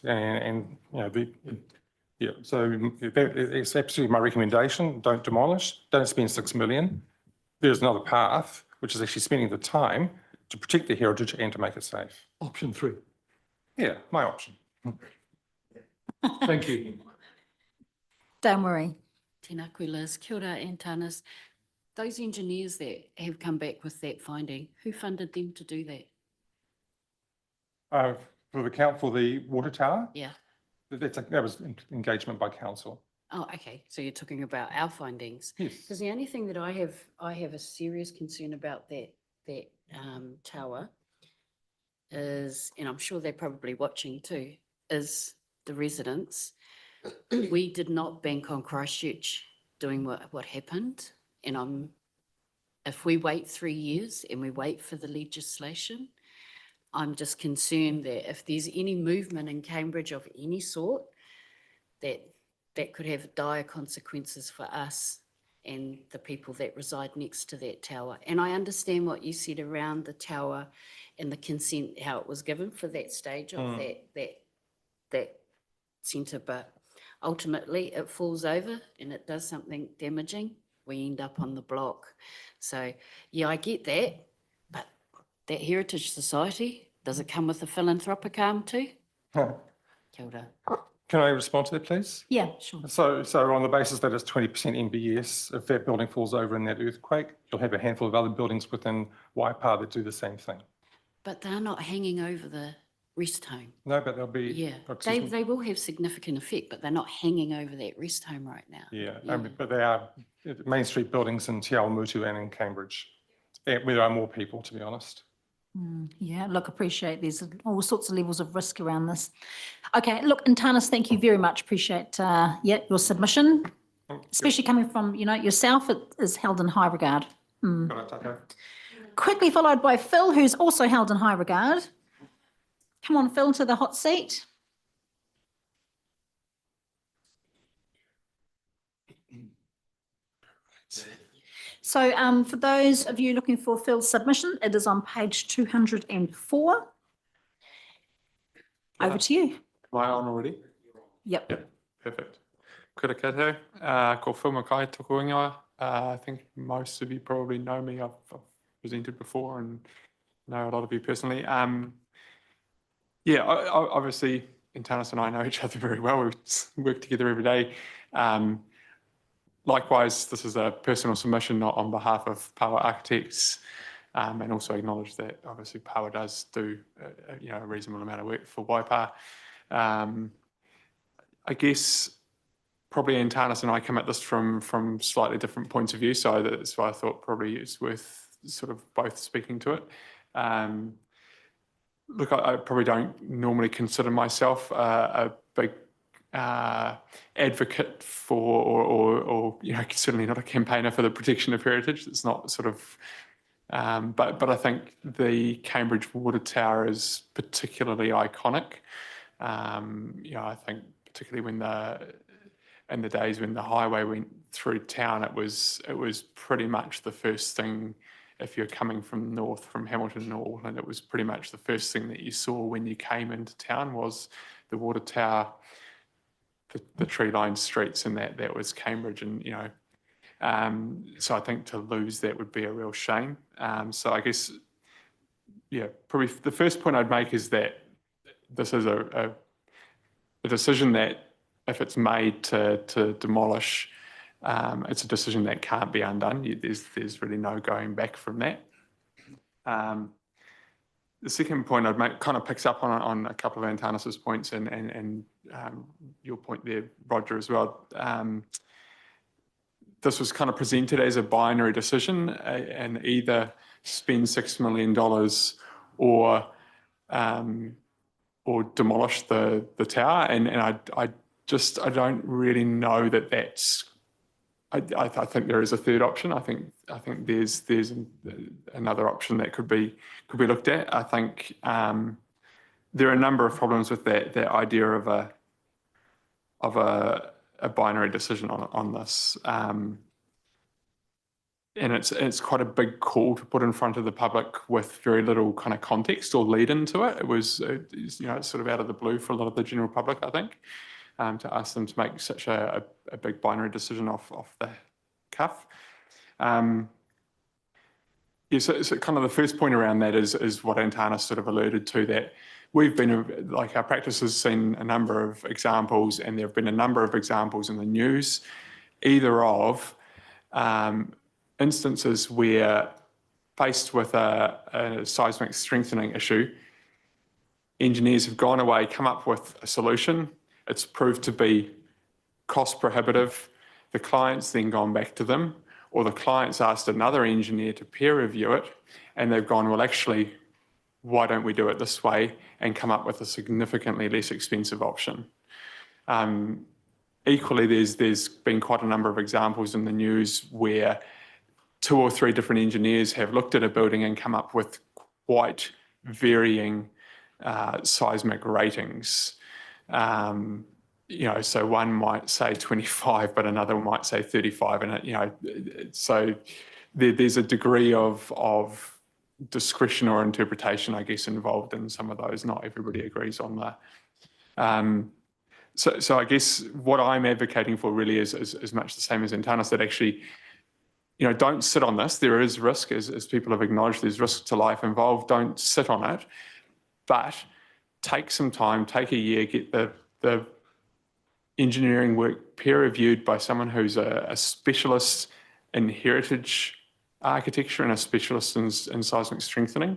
So it's absolutely my recommendation. Don't demolish, don't spend 6 million. There's another path, which is actually spending the time to protect the heritage and to make it safe. Option 3. Yeah, my option. Thank you. Don't worry. Tēnā koe, Liz. Kia ora, Antanas. Those engineers that have come back with that finding, who funded them to do that? For the water tower? Yeah. That was engagement by council. Oh, okay. So you're talking about our findings. Yes. Because the only thing that I have a serious concern about that tower is, and I'm sure they're probably watching too, is the residents. We did not bank on Christchurch doing what happened, and if we wait 3 years and we wait for the legislation, I'm just concerned that if there's any movement in Cambridge of any sort, that could have dire consequences for us and the people that reside next to that tower. And I understand what you said around the tower and the consent, how it was given for that stage of that centre, but ultimately it falls over and it does something damaging, we end up on the block. So yeah, I get that, but that Heritage Society, does it come with a philanthropic arm too? Kia ora. Can I respond to that, please? Yeah, sure. So on the basis that it's 20% NBS, if that building falls over in that earthquake, you'll have a handful of other buildings within Waipa that do the same thing. But they're not hanging over the rest home. No, but they'll be. Yeah, excuse me. they will have significant effect, but they're not hanging over that rest home right now. Yeah, but they are Main Street buildings in Te Awamutu and in Cambridge, where there are more people, to be honest. Yeah, look, appreciate there's all sorts of levels of risk around this. Okay, look, Intanis, thank you very much. Appreciate your submission, especially coming from, yourself. It is held in high regard. Quickly followed by Phil, who's also held in high regard. Come on, Phil, to the hot seat. So for those of you looking for Phil's submission, it is on page 204. Over to you. Am I on already? Yep. Perfect. Kia koutou, ko Phil Mackay toko ingoa. I think most of you probably know me. I've presented before and know a lot of you personally. Obviously, Intanis and I know each other very well. We work together every day. Likewise, this is a personal submission, not on behalf of Power Architects, and also acknowledge that obviously Power does do a reasonable amount of work for Waipa. I guess probably Intanis and I come at this from slightly different points of view, so that's why I thought probably it's worth sort of both speaking to it. Look, I probably don't normally consider myself a big advocate for, or certainly not a campaigner for the protection of heritage. It's not sort of, but I think the Cambridge Water Tower is particularly iconic. I think particularly in the days when the highway went through town, it was pretty much the first thing. If you're coming from north, from Hamilton or Auckland, it was pretty much the first thing that you saw when you came into town was the water tower, the tree-lined streets, and that was Cambridge. And so I think to lose that would be a real shame. So I guess, probably the first point I'd make is that this is a decision that, if it's made to demolish, it's a decision that can't be undone. There's really no going back from that. The second point I'd make kind of picks up on a couple of Intanis's points and your point there, Roger, as well. This was kind of presented as a binary decision, and either spend $6 million or demolish the tower. And I don't really know that that's. I think there is a third option. I think there's another option that could be looked at. I think there are a number of problems with that idea of a binary decision on this, and it's quite a big call to put in front of the public with very little kind of context or lead into it. It was it's sort of out of the blue for a lot of the general public, I think. To ask them to make such a big binary decision off the cuff. So kind of the first point around that is what Intanis sort of alluded to, that we've been, like, our practice has seen a number of examples, and there have been a number of examples in the news, either of instances where, faced with a seismic strengthening issue, engineers have gone away, come up with a solution. It's proved to be cost prohibitive. The client's then gone back to them, or the client's asked another engineer to peer review it, and they've gone, well, actually, why don't we do it this way, and come up with a significantly less expensive option. Equally, there's been quite a number of examples in the news where 2 or 3 different engineers have looked at a building and come up with quite varying seismic ratings. So one might say 25, but another might say 35, and so there's a degree of discretion or interpretation, I guess, involved in some of those. Not everybody agrees on that. So I guess what I'm advocating for really is much the same as Intanis, that actually, don't sit on this. There is risk, as people have acknowledged, there's risk to life involved. Don't sit on it, but take some time, take a year, get the engineering work peer reviewed by someone who's a specialist in heritage architecture and a specialist in seismic strengthening.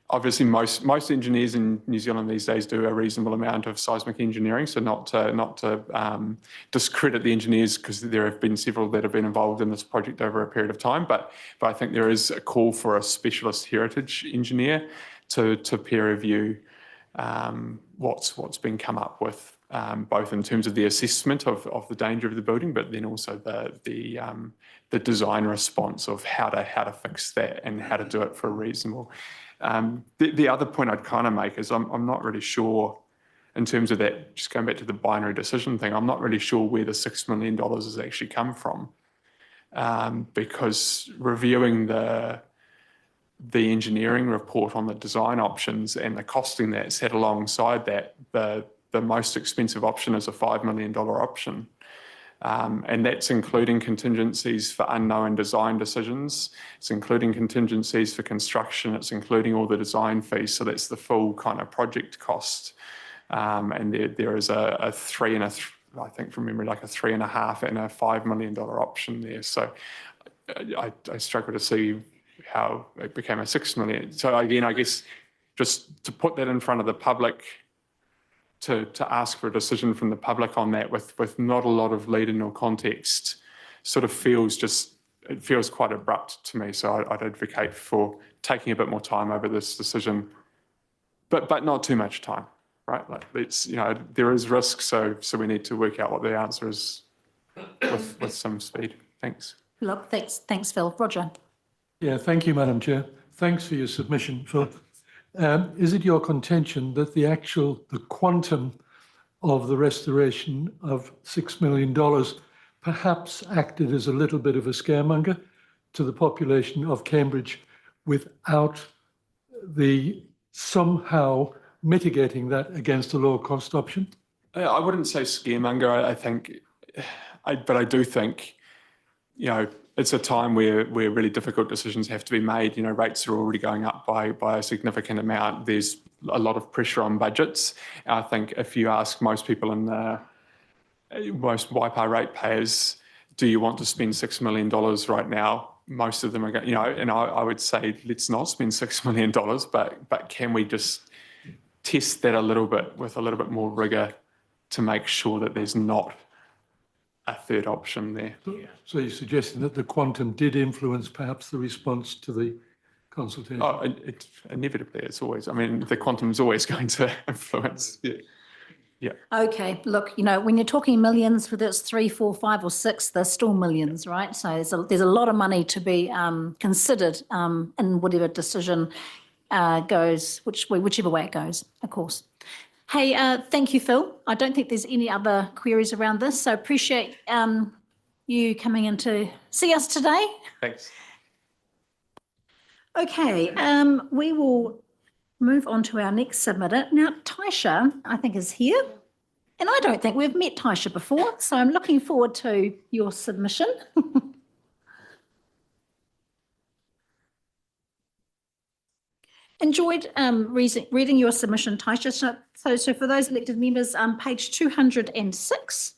Obviously, most engineers in New Zealand these days do a reasonable amount of seismic engineering, so not to discredit the engineers, because there have been several that have been involved in this project over a period of time. But I think there is a call for a specialist heritage engineer to peer review what's been come up with, both in terms of the assessment of the danger of the building, but then also the design response of how to fix that and how to do it for a reasonable. The other point I'd kind of make is I'm not really sure, in terms of that, just going back to the binary decision thing, I'm not really sure where the $6 million has actually come from, because reviewing the engineering report on the design options and the costing that sat alongside that, the most expensive option is a $5 million option. And that's including contingencies for unknown design decisions. It's including contingencies for construction. It's including all the design fees. So that's the full kind of project cost. And there is a three and I think from memory, like a $3.5 and a $5 million option there. So I struggle to see how it became a $6 million. So again, I guess just to put that in front of the public, to ask for a decision from the public on that with not a lot of lead-in or context, sort of feels quite abrupt to me. So I'd advocate for taking a bit more time over this decision, but not too much time, right? Like it's, there is risk, so we need to work out what the answer is with some speed. Thanks. Look, thanks, Phil. Roger. Yeah, thank you, Madam Chair. Thanks for your submission, Phil. Is it your contention that the quantum of the restoration of $6 million perhaps acted as a little bit of a scaremonger to the population of Cambridge without the somehow mitigating that against a lower cost option? I wouldn't say scaremonger. But I do think, it's a time where really difficult decisions have to be made. Rates are already going up by a significant amount. There's a lot of pressure on budgets. I think if you ask most people most Waipa ratepayers, do you want to spend $6 million right now? Most of them are going, and I would say, let's not spend $6 million, but can we just test that a little bit with a little bit more rigor to make sure that there's not a third option there. So you're suggesting that the quantum did influence perhaps the response to the consultation? Oh, inevitably, it's always, the quantum is always going to influence. Yeah. Okay, look, when you're talking millions, whether it's 3, 4, 5 or 6, there's still millions, right? So there's a lot of money to be considered in whatever decision goes, whichever way it goes, of course. Hey, thank you, Phil. I don't think there's any other queries around this, so appreciate you coming in to see us today. Thanks. Okay, we will move on to our next submitter. Now, Taisha, I think, is here, and I don't think we've met Taisha before, so I'm looking forward to your submission. Enjoyed reading your submission, Taisha. So for those elected members, page 206,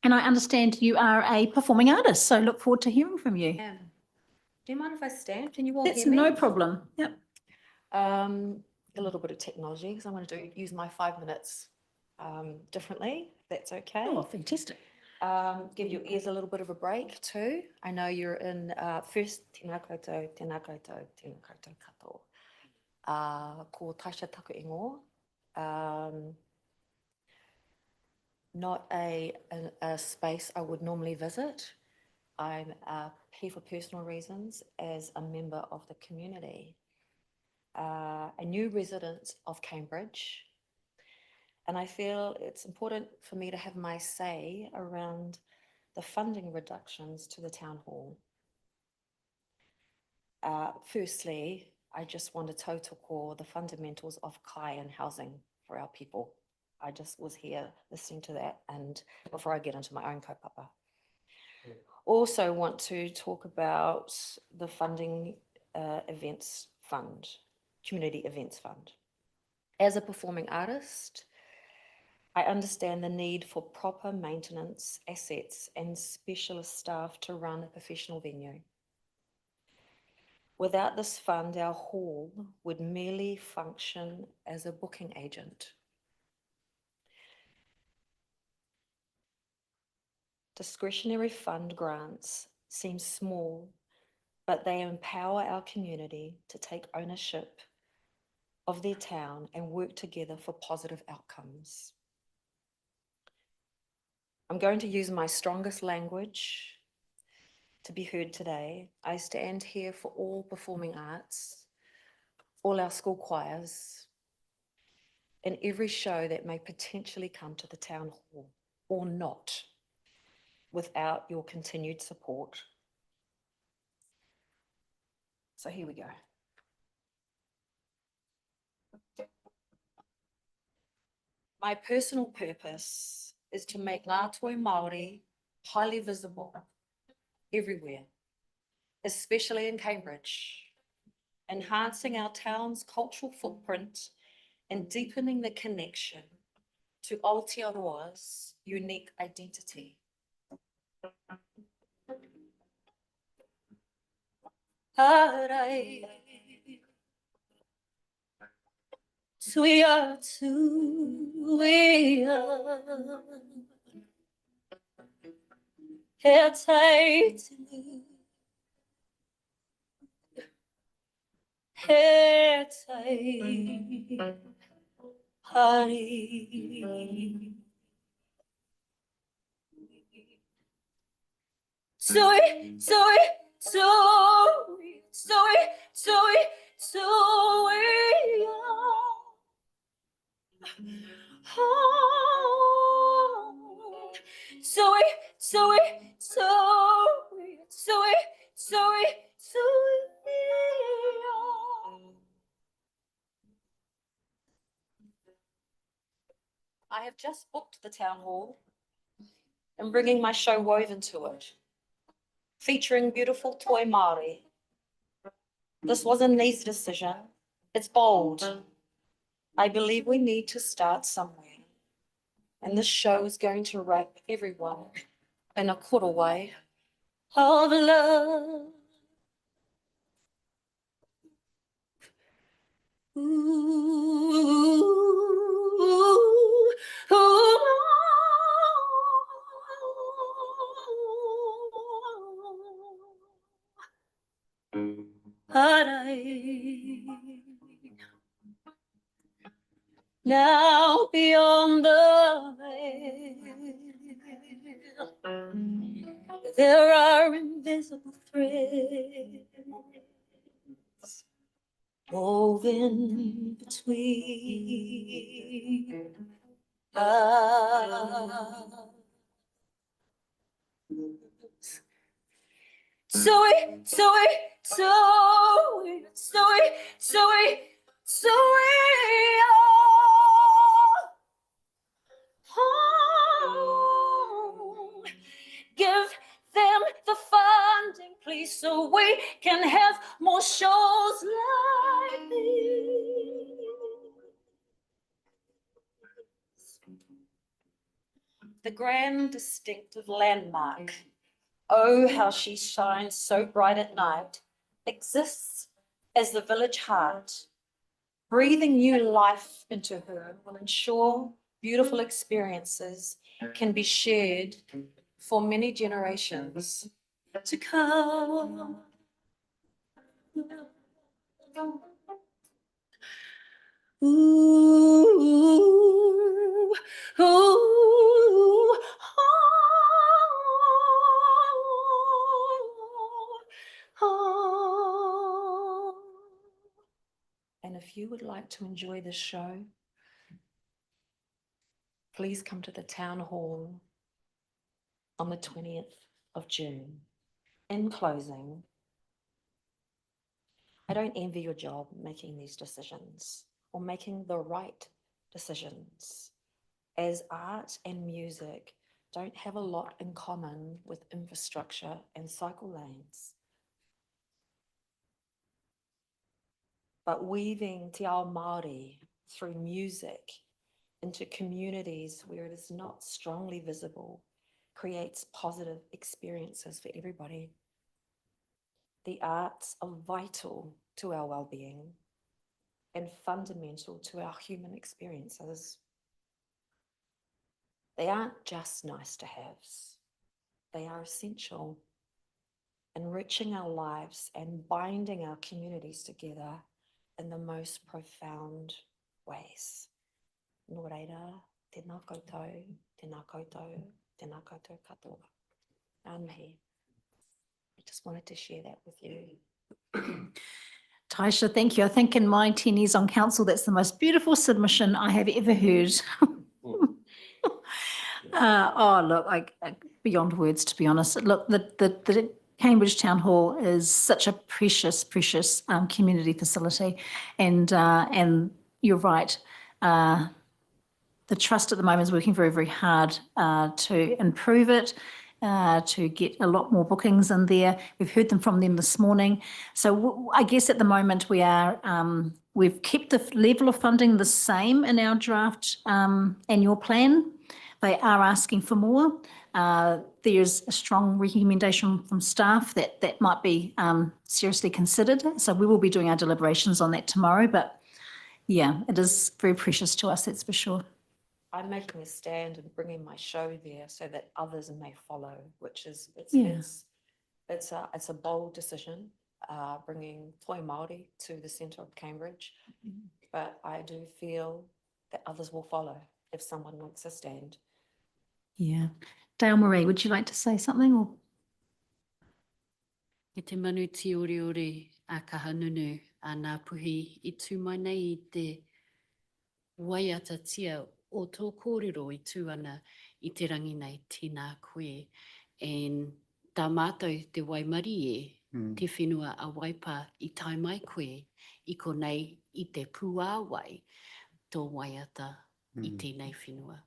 and I understand you are a performing artist, so look forward to hearing from you. Do you mind if I stand? Can you all That's hear me? no problem. Yep. A little bit of technology, because I'm going to use my 5 minutes differently, if that's okay. Oh, fantastic. Give your ears a little bit of a break too. I know you're in first, tēnā koutou, tēnā koutou, tēnā koutou katoa. Ko Taisha taku ingo. Not a space I would normally visit. I'm here for personal reasons as a member of the community. A new resident of Cambridge, and I feel it's important for me to have my say around the funding reductions to the town hall. Firstly, I just want to tautoko the fundamentals of kai and housing for our people. I just was here listening to that, and before I get into my own kaupapa. Also want to talk about the funding events fund, community events fund. As a performing artist, I understand the need for proper maintenance, assets, and specialist staff to run a professional venue. Without this fund, our hall would merely function as a booking agent. Discretionary fund grants seem small, but they empower our community to take ownership of their town and work together for positive outcomes. I'm going to use my strongest language to be heard today. I stand here for all performing arts, all our school choirs, and every show that may potentially come to the town hall or not without your continued support. So here we go. My personal purpose is to make Ngā Toi Māori highly visible everywhere, especially in Cambridge, enhancing our town's cultural footprint and deepening the connection to Aotearoa's unique identity. Harai, tuia tuia, he taitinu, he tai hari. Tui, tui, tui, tui, tui, tui, tui, tui, tui, tui, tui, I have just booked the town hall and bringing my show woven to it, featuring beautiful toi Māori. This wasn't an easy decision. It's bold. I believe we need to start somewhere. And this show is going to wrap everyone in a kura way of love. Ooh, ooh, Harai. Now beyond the veil, there are invisible threads woven between us. Soy, soy, soy, soy, soy, soy. Oh, give them the funding, please, so we can have more shows like these. The grand distinctive landmark, oh, how she shines so bright at night, exists as the village heart. Breathing new life into her will ensure beautiful experiences can be shared for many generations to come. Ooh, ooh, and if you would like to enjoy this show, please come to the town hall on the 20th of June. In closing, I don't envy your job making these decisions or making the right decisions, as art and music don't have a lot in common with infrastructure and cycle lanes. But weaving te ao Māori through music into communities where it is not strongly visible creates positive experiences for everybody. The arts are vital to our well-being and fundamental to our human experiences. They aren't just nice to haves. They are essential, enriching our lives and binding our communities together in the most profound ways. Nō reira, tēnā koutou, tēnā koutou, tēnā koutou katoa. Ngā mihi. I just wanted to share that with you. Taisha, thank you. I think in my 10 years on council, that's the most beautiful submission I have ever heard. Look, beyond words, to be honest. Look, the Cambridge Town Hall is such a precious, precious community facility, and you're right. The Trust at the moment is working very, very hard to improve it, to get a lot more bookings in there. We've heard from them this morning. So I guess at the moment we are, we've kept the level of funding the same in our draft annual plan. They are asking for more. There's a strong recommendation from staff that might be seriously considered. So we will be doing our deliberations on that tomorrow. But yeah, it is very precious to us, that's for sure. I'm making a stand and bringing my show there so that others may follow, which is it's a bold decision, bringing Toi Māori to the centre of Cambridge. But I do feel that others will follow if someone makes a stand. Yeah. Dale Marie, would you like to say something? Or? Ki te manu ti ori ori a kahanunu a nā puhi I tū mai nei I te waiata tia o tō kōrero I tū ana I te rangi nei tēnā koe. And tā mātou te waimari te whenua a waipa I tai mai koe I ko nei I te pūā wai tō waiata I tēnei whenua.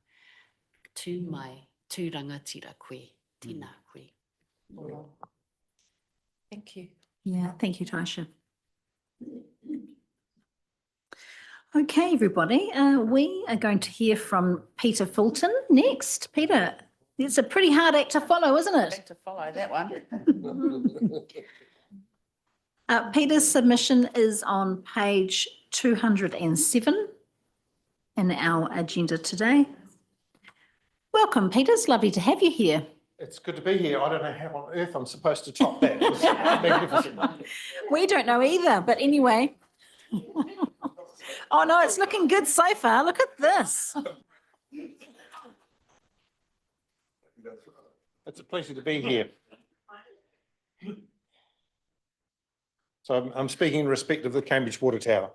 Tū mai, tū rangatira koe, tēnā koe. Thank you. Yeah, thank you, Taisha. Okay, everybody, we are going to hear from Peter Fulton next. Peter, it's a pretty hard act to follow, isn't it? To follow that one. Peter's submission is on page 207 in our agenda today. Welcome, Peter. It's lovely to have you here. It's good to be here. I don't know how on earth I'm supposed to top that. It was magnificent. We don't know either, but anyway. Oh no, it's looking good so far. Look at this. It's a pleasure to be here. So I'm speaking in respect of the Cambridge Water Tower.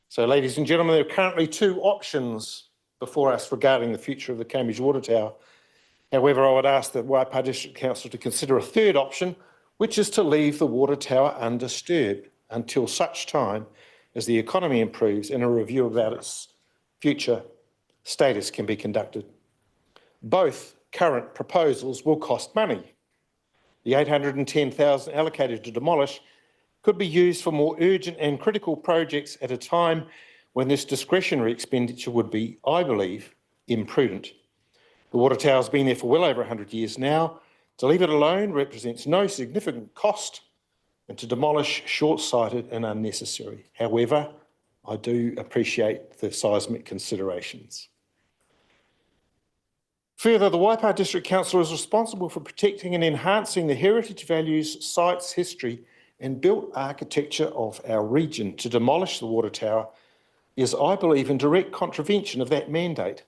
So ladies and gentlemen, there are currently two options before us regarding the future of the Cambridge Water Tower. However, I would ask the Waipa District Council to consider a third option, which is to leave the water tower undisturbed until such time as the economy improves and a review about its future status can be conducted. Both current proposals will cost money. The $810,000 allocated to demolish could be used for more urgent and critical projects at a time when this discretionary expenditure would be, I believe, imprudent. The water tower's been there for well over 100 years now. To leave it alone represents no significant cost, and to demolish short-sighted and unnecessary. However, I do appreciate the seismic considerations. Further, the Waipa District Council is responsible for protecting and enhancing the heritage values, sites, history and built architecture of our region. To demolish the water tower is, I believe, in direct contravention of that mandate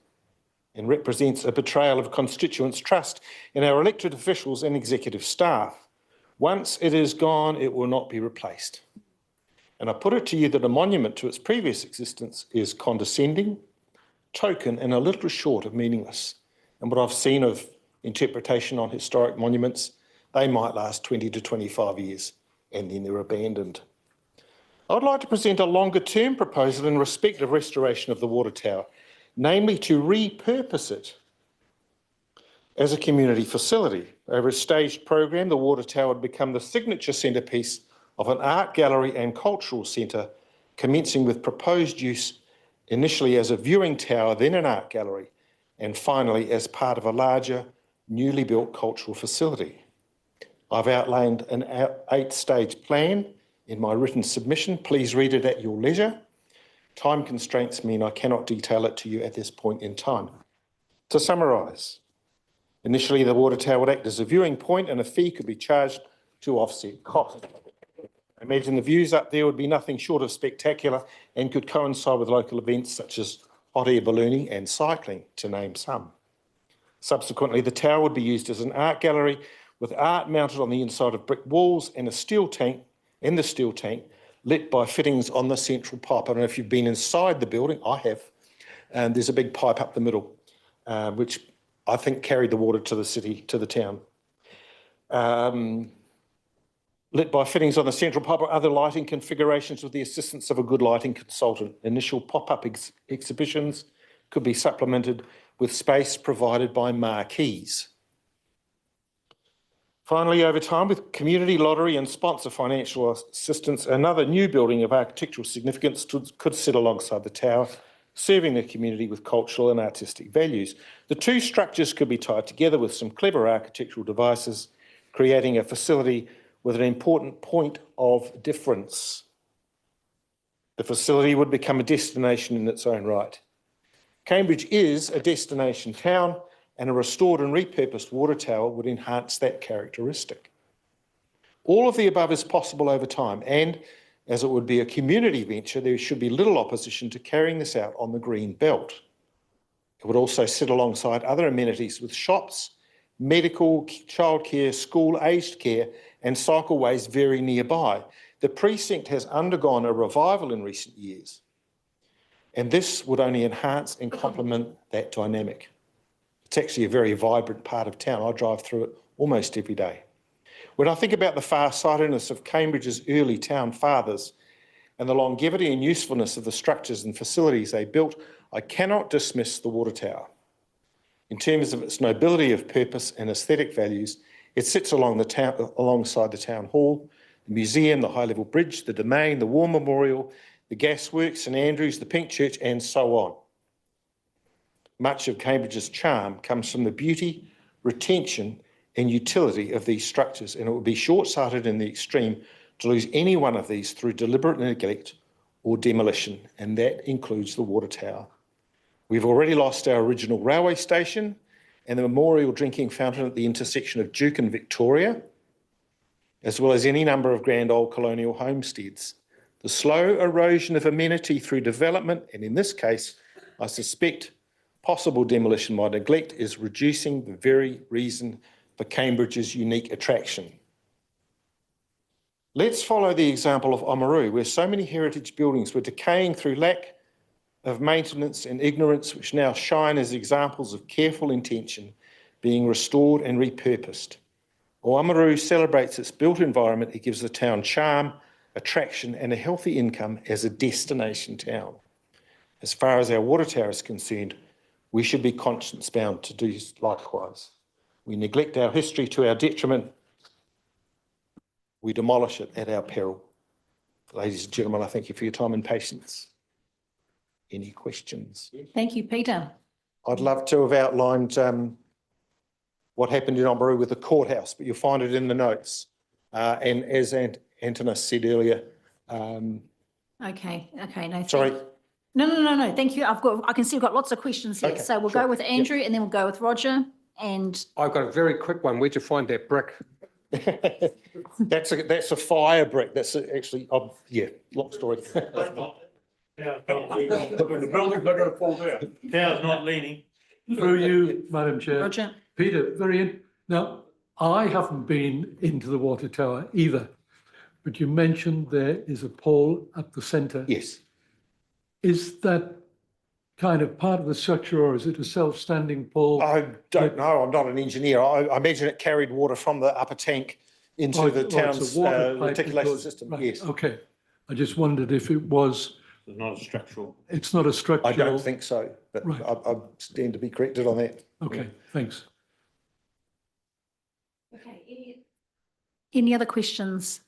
and represents a betrayal of constituents' trust in our elected officials and executive staff. Once it is gone, it will not be replaced. And I put it to you that a monument to its previous existence is condescending, token and a little short of meaningless. And what I've seen of interpretation on historic monuments, they might last 20 to 25 years and then they're abandoned. I would like to present a longer term proposal in respect of restoration of the water tower, namely to repurpose it as a community facility. Over a staged program, the water tower would become the signature centrepiece of an art gallery and cultural centre, commencing with proposed use initially as a viewing tower, then an art gallery, and finally as part of a larger, newly built cultural facility. I've outlined an 8-stage plan in my written submission. Please read it at your leisure. Time constraints mean I cannot detail it to you at this point in time. To summarise, initially the water tower would act as a viewing point and a fee could be charged to offset costs. Imagine the views up there would be nothing short of spectacular and could coincide with local events such as hot air ballooning and cycling, to name some. Subsequently, the tower would be used as an art gallery with art mounted on the inside of brick walls and a steel tank, lit by fittings on the central pipe. I don't know if you've been inside the building, I have, and there's a big pipe up the middle, which I think carried the water to the city, to the town. Lit by fittings on the central pipe or other lighting configurations with the assistance of a good lighting consultant. Initial pop-up exhibitions could be supplemented with space provided by marquees. Finally, over time, with community lottery and sponsor financial assistance, another new building of architectural significance could sit alongside the tower, serving the community with cultural and artistic values. The two structures could be tied together with some clever architectural devices, creating a facility with an important point of difference. The facility would become a destination in its own right. Cambridge is a destination town, and a restored and repurposed water tower would enhance that characteristic. All of the above is possible over time, and as it would be a community venture, there should be little opposition to carrying this out on the green belt. It would also sit alongside other amenities with shops, medical, childcare, school, aged care, and cycleways very nearby. The precinct has undergone a revival in recent years, and this would only enhance and complement that dynamic. It's actually a very vibrant part of town. I drive through it almost every day. When I think about the far-sightedness of Cambridge's early town fathers and the longevity and usefulness of the structures and facilities they built, I cannot dismiss the water tower. In terms of its nobility of purpose and aesthetic values, it sits alongside the town hall, the museum, the high-level bridge, the domain, the war memorial, the gasworks, St Andrews, the Pink Church, and so on. Much of Cambridge's charm comes from the beauty, retention, and utility of these structures, and it would be short-sighted in the extreme to lose any one of these through deliberate neglect or demolition, and that includes the water tower. We've already lost our original railway station and the memorial drinking fountain at the intersection of Duke and Victoria, as well as any number of grand old colonial homesteads. The slow erosion of amenity through development, and in this case, I suspect possible demolition by neglect, is reducing the very reason for Cambridge's unique attraction. Let's follow the example of Oamaru, where so many heritage buildings were decaying through lack of maintenance and ignorance, which now shine as examples of careful intention being restored and repurposed. Oamaru celebrates its built environment. It gives the town charm, attraction, and a healthy income as a destination town. As far as our water tower is concerned, we should be conscience-bound to do likewise. We neglect our history to our detriment. We demolish it at our peril. Ladies and gentlemen, I thank you for your time and patience. Any questions? Thank you, Peter. I'd love to have outlined what happened in Oamaru with the courthouse, but you'll find it in the notes. And as Antonis said earlier... Okay, no. Sorry. No, thank you. I can see we've got lots of questions here. Okay, So we'll go with Andrew and then we'll go with Roger and... I've got a very quick one. Where'd you find that brick? That's a fire brick. That's actually, yeah, long story. The building's not going to fall down. Tower's not leaning. Through you, Madam Chair. Roger. Peter, now, I haven't been into the water tower either, but you mentioned there is a pole at the centre. Yes. Is that kind of part of the structure, or is it a self-standing pole? I don't know. I'm not an engineer. I imagine it carried water from the upper tank into the town's reticulation system. Right. Yes. Okay. I just wondered if it was... It's not a structural. It's not a structural... I don't think so, but right. I stand to be corrected on that. Okay, thanks. Okay, any other questions?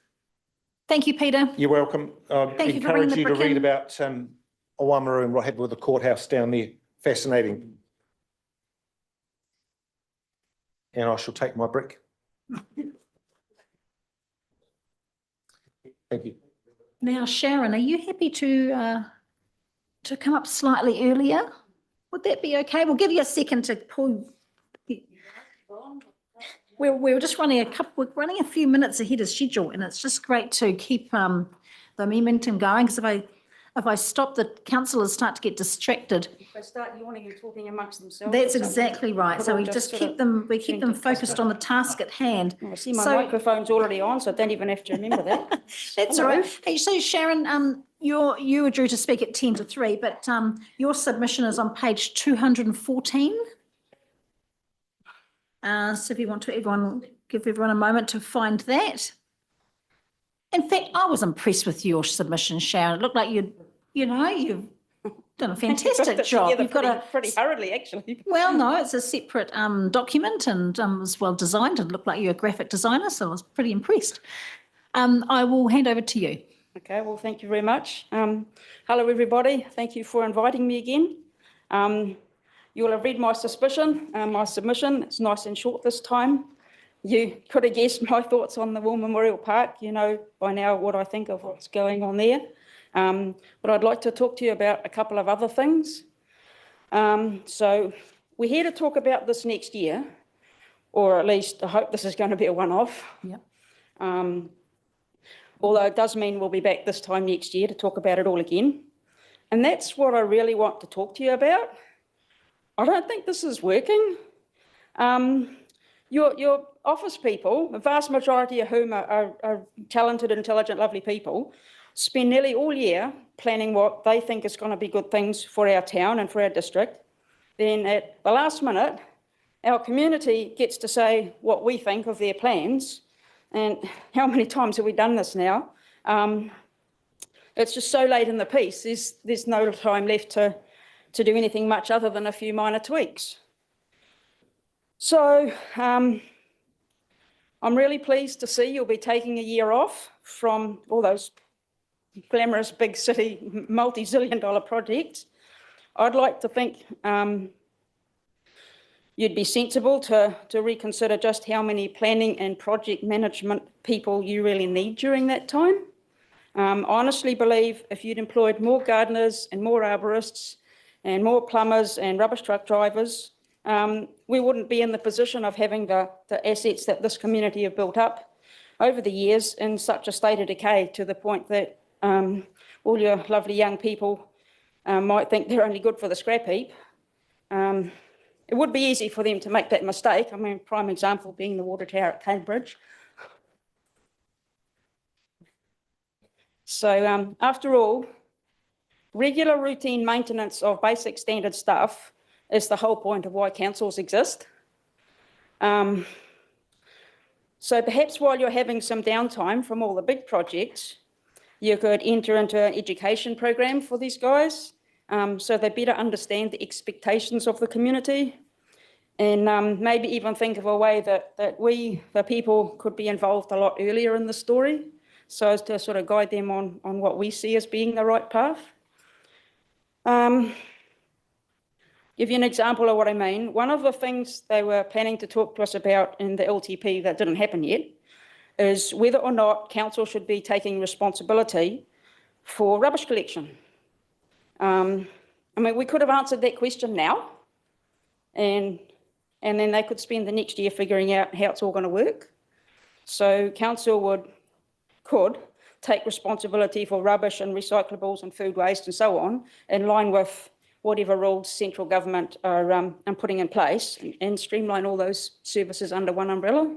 Thank you, Peter. You're welcome. I Thank you for bringing encourage the you to brick read in. about Oamaru and what happened with the courthouse down there. Fascinating. And I shall take my break. Thank you. Now, Sharon, are you happy to come up slightly earlier? Would that be okay? We'll give you a second to pull. We're just running we're running a few minutes ahead of schedule, and it's just great to keep the momentum going, because if I stop, the councillors start to get distracted. If they start yawning and talking amongst themselves. That's exactly right. So we just keep them focused on the task at hand. I see my microphone's already on, so I don't even have to remember that. That's all right. Hey, so Sharon, you were due to speak at 10 to 3, but your submission is on page 214. So if you want to give everyone a moment to find that. In fact, I was impressed with your submission, Sharon. It looked like you've done a fantastic job. You've got pretty hurriedly, actually. Well, no, it's a separate document, and was well designed. It looked like you're a graphic designer, so I was pretty impressed. I will hand over to you. Okay, well, thank you very much. Hello, everybody. Thank you for inviting me again. You will have read my submission. It's nice and short this time. You could have guessed my thoughts on the War Memorial Park. You know by now what I think of what's going on there. But I'd like to talk to you about a couple of other things. So we're here to talk about this next year, or at least I hope this is going to be a one-off. Yep. Although it does mean we'll be back this time next year to talk about it all again. And that's what I really want to talk to you about. I don't think this is working. Your office people, the vast majority of whom are talented, intelligent, lovely people, spend nearly all year planning what they think is going to be good things for our town and for our district. Then at the last minute, our community gets to say what we think of their plans. And how many times have we done this now? It's just so late in the piece, there's no time left to do anything much other than a few minor tweaks. So I'm really pleased to see you'll be taking a year off from all those glamorous big city multi-zillion-dollar projects. I'd like to think you'd be sensible to reconsider just how many planning and project management people you really need during that time. I honestly believe if you'd employed more gardeners and more arborists and more plumbers and rubbish truck drivers, we wouldn't be in the position of having the assets that this community have built up over the years in such a state of decay, to the point that all your lovely young people might think they're only good for the scrap heap. It would be easy for them to make that mistake. I mean, prime example being the water tower at Cambridge. So after all, regular routine maintenance of basic standard stuff is the whole point of why councils exist. So perhaps while you're having some downtime from all the big projects, you could enter into an education program for these guys, so they better understand the expectations of the community, and maybe even think of a way that we, the people, could be involved a lot earlier in the story, so as to sort of guide them on what we see as being the right path. Give you an example of what I mean. One of the things they were planning to talk to us about in the LTP that didn't happen yet is whether or not council should be taking responsibility for rubbish collection. I mean, we could have answered that question now, and then they could spend the next year figuring out how it's all going to work. So council could take responsibility for rubbish and recyclables and food waste and so on, in line with whatever rules central government are putting in place, and streamline all those services under one umbrella.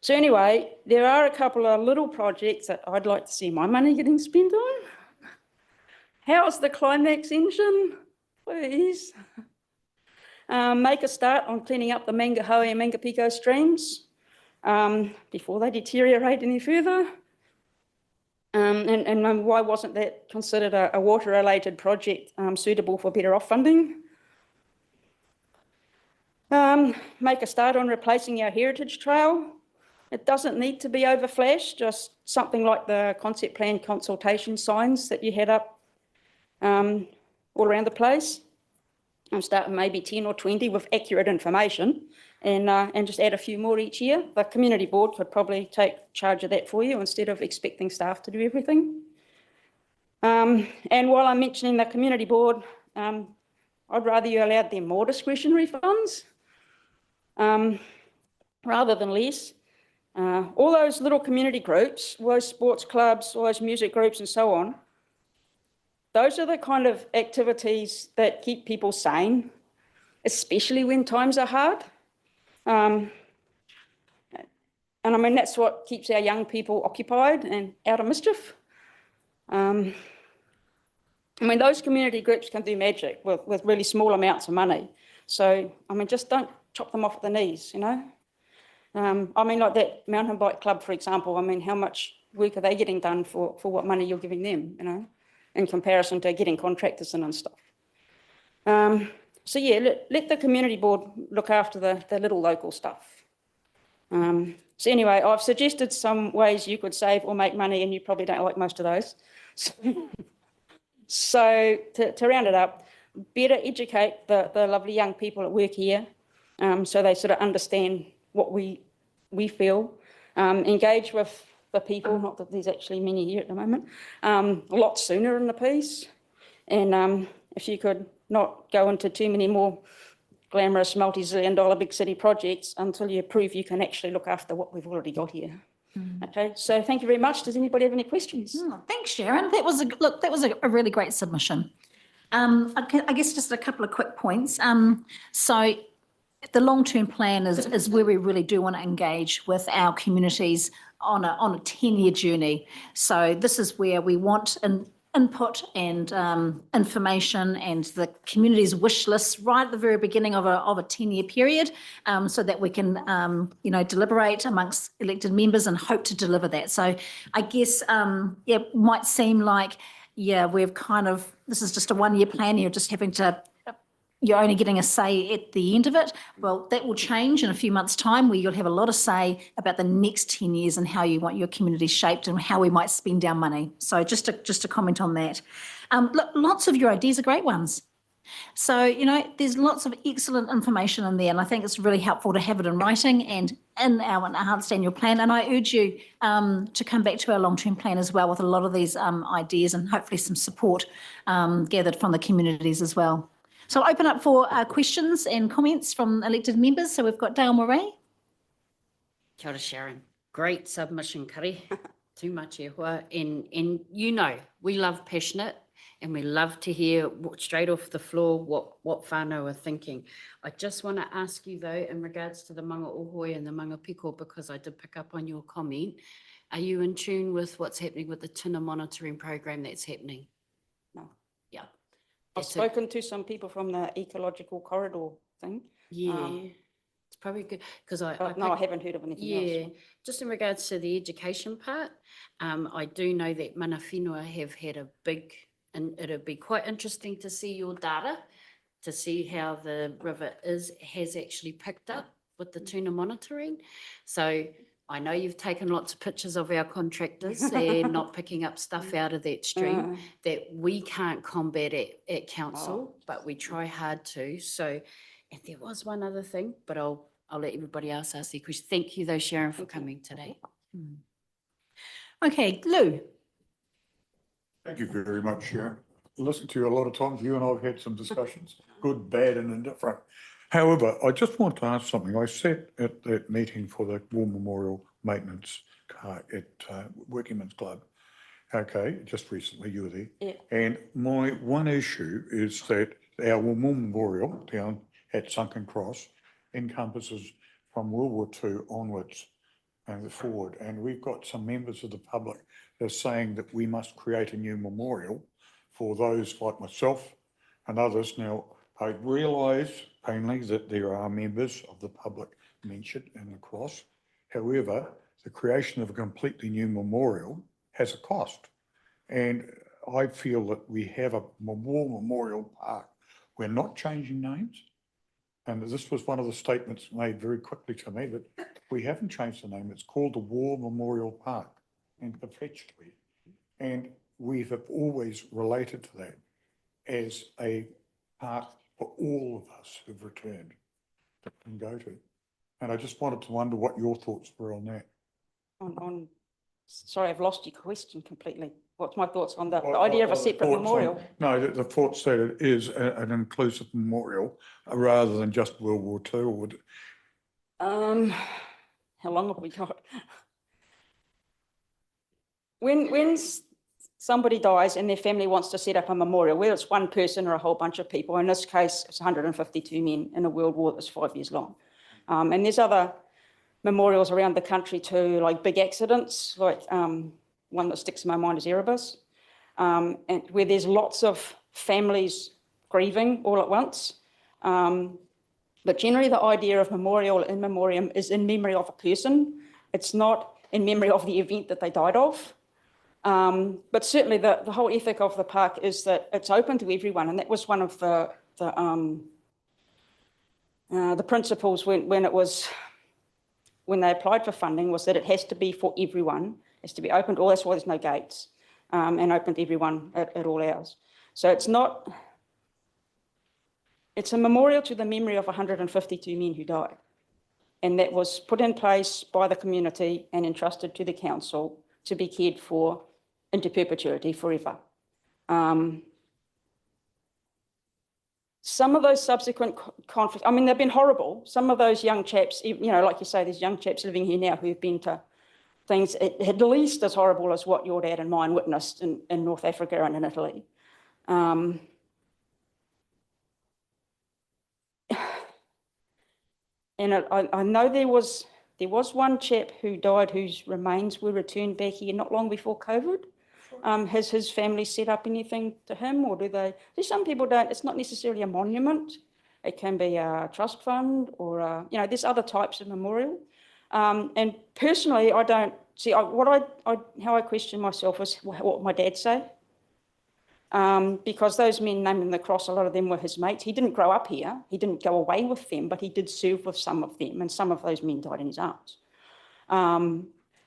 So anyway, there are a couple of little projects that I'd like to see my money getting spent on. How's the Climax engine? Please. Make a start on cleaning up the Mangahoe and Mangapiko streams before they deteriorate any further. And why wasn't that considered a water-related project suitable for better off funding? Make a start on replacing our heritage trail. It doesn't need to be over flash, just something like the concept plan consultation signs that you had up all around the place. I'm starting maybe 10 or 20 with accurate information and just add a few more each year. The community board could probably take charge of that for you instead of expecting staff to do everything. And while I'm mentioning the community board, I'd rather you allowed them more discretionary funds rather than less. All those little community groups, all those sports clubs, all those music groups and so on, those are the kind of activities that keep people sane, especially when times are hard. And I mean, that's what keeps our young people occupied and out of mischief. I mean, those community groups can do magic with really small amounts of money. So, I mean, just don't chop them off at the knees, you know? I mean, like that mountain bike club, for example, I mean, how much work are they getting done for what money you're giving them, you know, in comparison to getting contractors in and stuff. So yeah, let the community board look after the little local stuff. So anyway, I've suggested some ways you could save or make money, and you probably don't like most of those. So to round it up, better educate the lovely young people that work here so they sort of understand what we feel, engage with the people, not that there's actually many here at the moment, a lot sooner in the piece. And if you could not go into too many more glamorous multi-zillion dollar big city projects until you prove you can actually look after what we've already got here. Okay, so thank you very much. Does anybody have any questions? Thanks, Sharon. That was a really great submission. I guess just a couple of quick points. So the long-term plan is where we really do want to engage with our communities on a 10-year journey. So this is where we want input and information and the community's wish lists right at the very beginning of a 10-year period, so that we can deliberate amongst elected members and hope to deliver that. So I guess it might seem like we've this is just a 1-year plan, you're only getting a say at the end of it. Well, that will change in a few months' time, where you'll have a lot of say about the next 10 years and how you want your community shaped and how we might spend our money. So just to comment on that. Lots of your ideas are great ones. So, there's lots of excellent information in there, and I think it's really helpful to have it in writing and in our enhanced annual plan. And I urge you to come back to our long-term plan as well with a lot of these ideas, and hopefully some support gathered from the communities as well. So I'll open up for questions and comments from elected members. So we've got Dale Murray. Kia ora, Sharon. Great submission, Kari. Too much e hoa. And we love passionate, and we love to hear straight off the floor what whānau are thinking. I just want to ask you, though, in regards to the manga ohoi and the manga piko, because I did pick up on your comment, are you in tune with what's happening with the tuna monitoring program that's happening? No. Yeah. I've spoken to some people from the ecological corridor thing. Yeah, it's probably good because I haven't heard of anything else. Just in regards to the education part, I do know that mana whenua have had a big, and it'd be quite interesting to see your data to see how the river has actually picked up with the tuna monitoring. So I know you've taken lots of pictures of our contractors and not picking up stuff out of that stream that we can't combat at council, but we try hard to. So, and there was one other thing, but I'll let everybody else ask their question. Thank you though, Sharon, for coming today. Okay, Lou. Thank you very much, Sharon. Listened to you a lot of times. You and I have had some discussions, good, bad and indifferent. However, I just want to ask something. I sat at that meeting for the War Memorial Maintenance at Workingmen's Club. Okay, just recently you were there. Yeah. And my one issue is that our War Memorial down at Sunken Cross encompasses from World War II onwards and forward. And we've got some members of the public that are saying that we must create a new memorial for those like myself and others. Now, I realise only that there are members of the public mentioned in the cross. However, the creation of a completely new memorial has a cost. And I feel that we have a war memorial park. We're not changing names. And this was one of the statements made very quickly to me that We haven't changed the name. It's called the War Memorial Park and perpetually. And we have always related to that as a park for all of us who've returned that can go to. And I just wanted to wonder what your thoughts were on that. Sorry, I've lost your question completely. What's my thoughts on the idea of a separate memorial? No, the thoughts that it is an inclusive memorial rather than just World War II. Or how long have we got? When somebody dies and their family wants to set up a memorial, whether it's one person or a whole bunch of people, in this case, it's 152 men in a world war that's 5 years long. And there's other memorials around the country too, like big accidents, like one that sticks in my mind is Erebus, and where there's lots of families grieving all at once. But generally the idea of memorial in memoriam is in memory of a person. It's not in memory of the event that they died of. But certainly the whole ethic of the park is that it's open to everyone. And that was one of the principles when they applied for funding, was that it has to be for everyone, it has to be open to all. That's why there's no gates, and open to everyone at all hours. So it's a memorial to the memory of 152 men who died. And that was put in place by the community and entrusted to the council to be cared for into perpetuity forever. Some of those subsequent conflicts, I mean, they've been horrible. Some of those young chaps, you know, like you say, there's young chaps living here now who've been to things at least as horrible as what your dad and mine witnessed in North Africa and in Italy. And I know there was one chap who died whose remains were returned back here not long before COVID. Has his family set up anything to him, or do they? There's some people don't. It's not necessarily a monument. It can be a trust fund, or you know, there's other types of memorial. And personally, I don't see how I question myself is what my dad say. Because those men named in the cross, a lot of them were his mates. He didn't grow up here. He didn't go away with them, but he did serve with some of them, and some of those men died in his arms.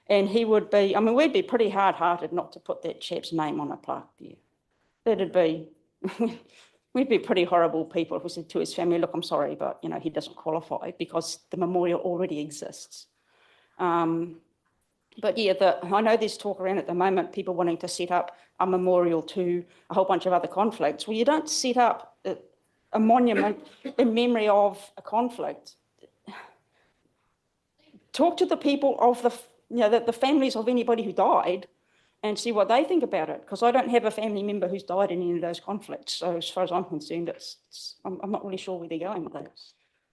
And he would be, I mean, we'd be pretty hard-hearted not to put that chap's name on a plaque there. That'd be, we'd be pretty horrible people if we said to his family, look, I'm sorry, but, you know, he doesn't qualify because the memorial already exists. But yeah, I know there's talk around at the moment, people wanting to set up a memorial to a whole bunch of other conflicts. Well, you don't set up a monument in memory of a conflict. Talk to the people of the families of anybody who died and see what they think about it. Because I don't have a family member who's died in any of those conflicts. So as far as I'm concerned, I'm not really sure where they're going with that.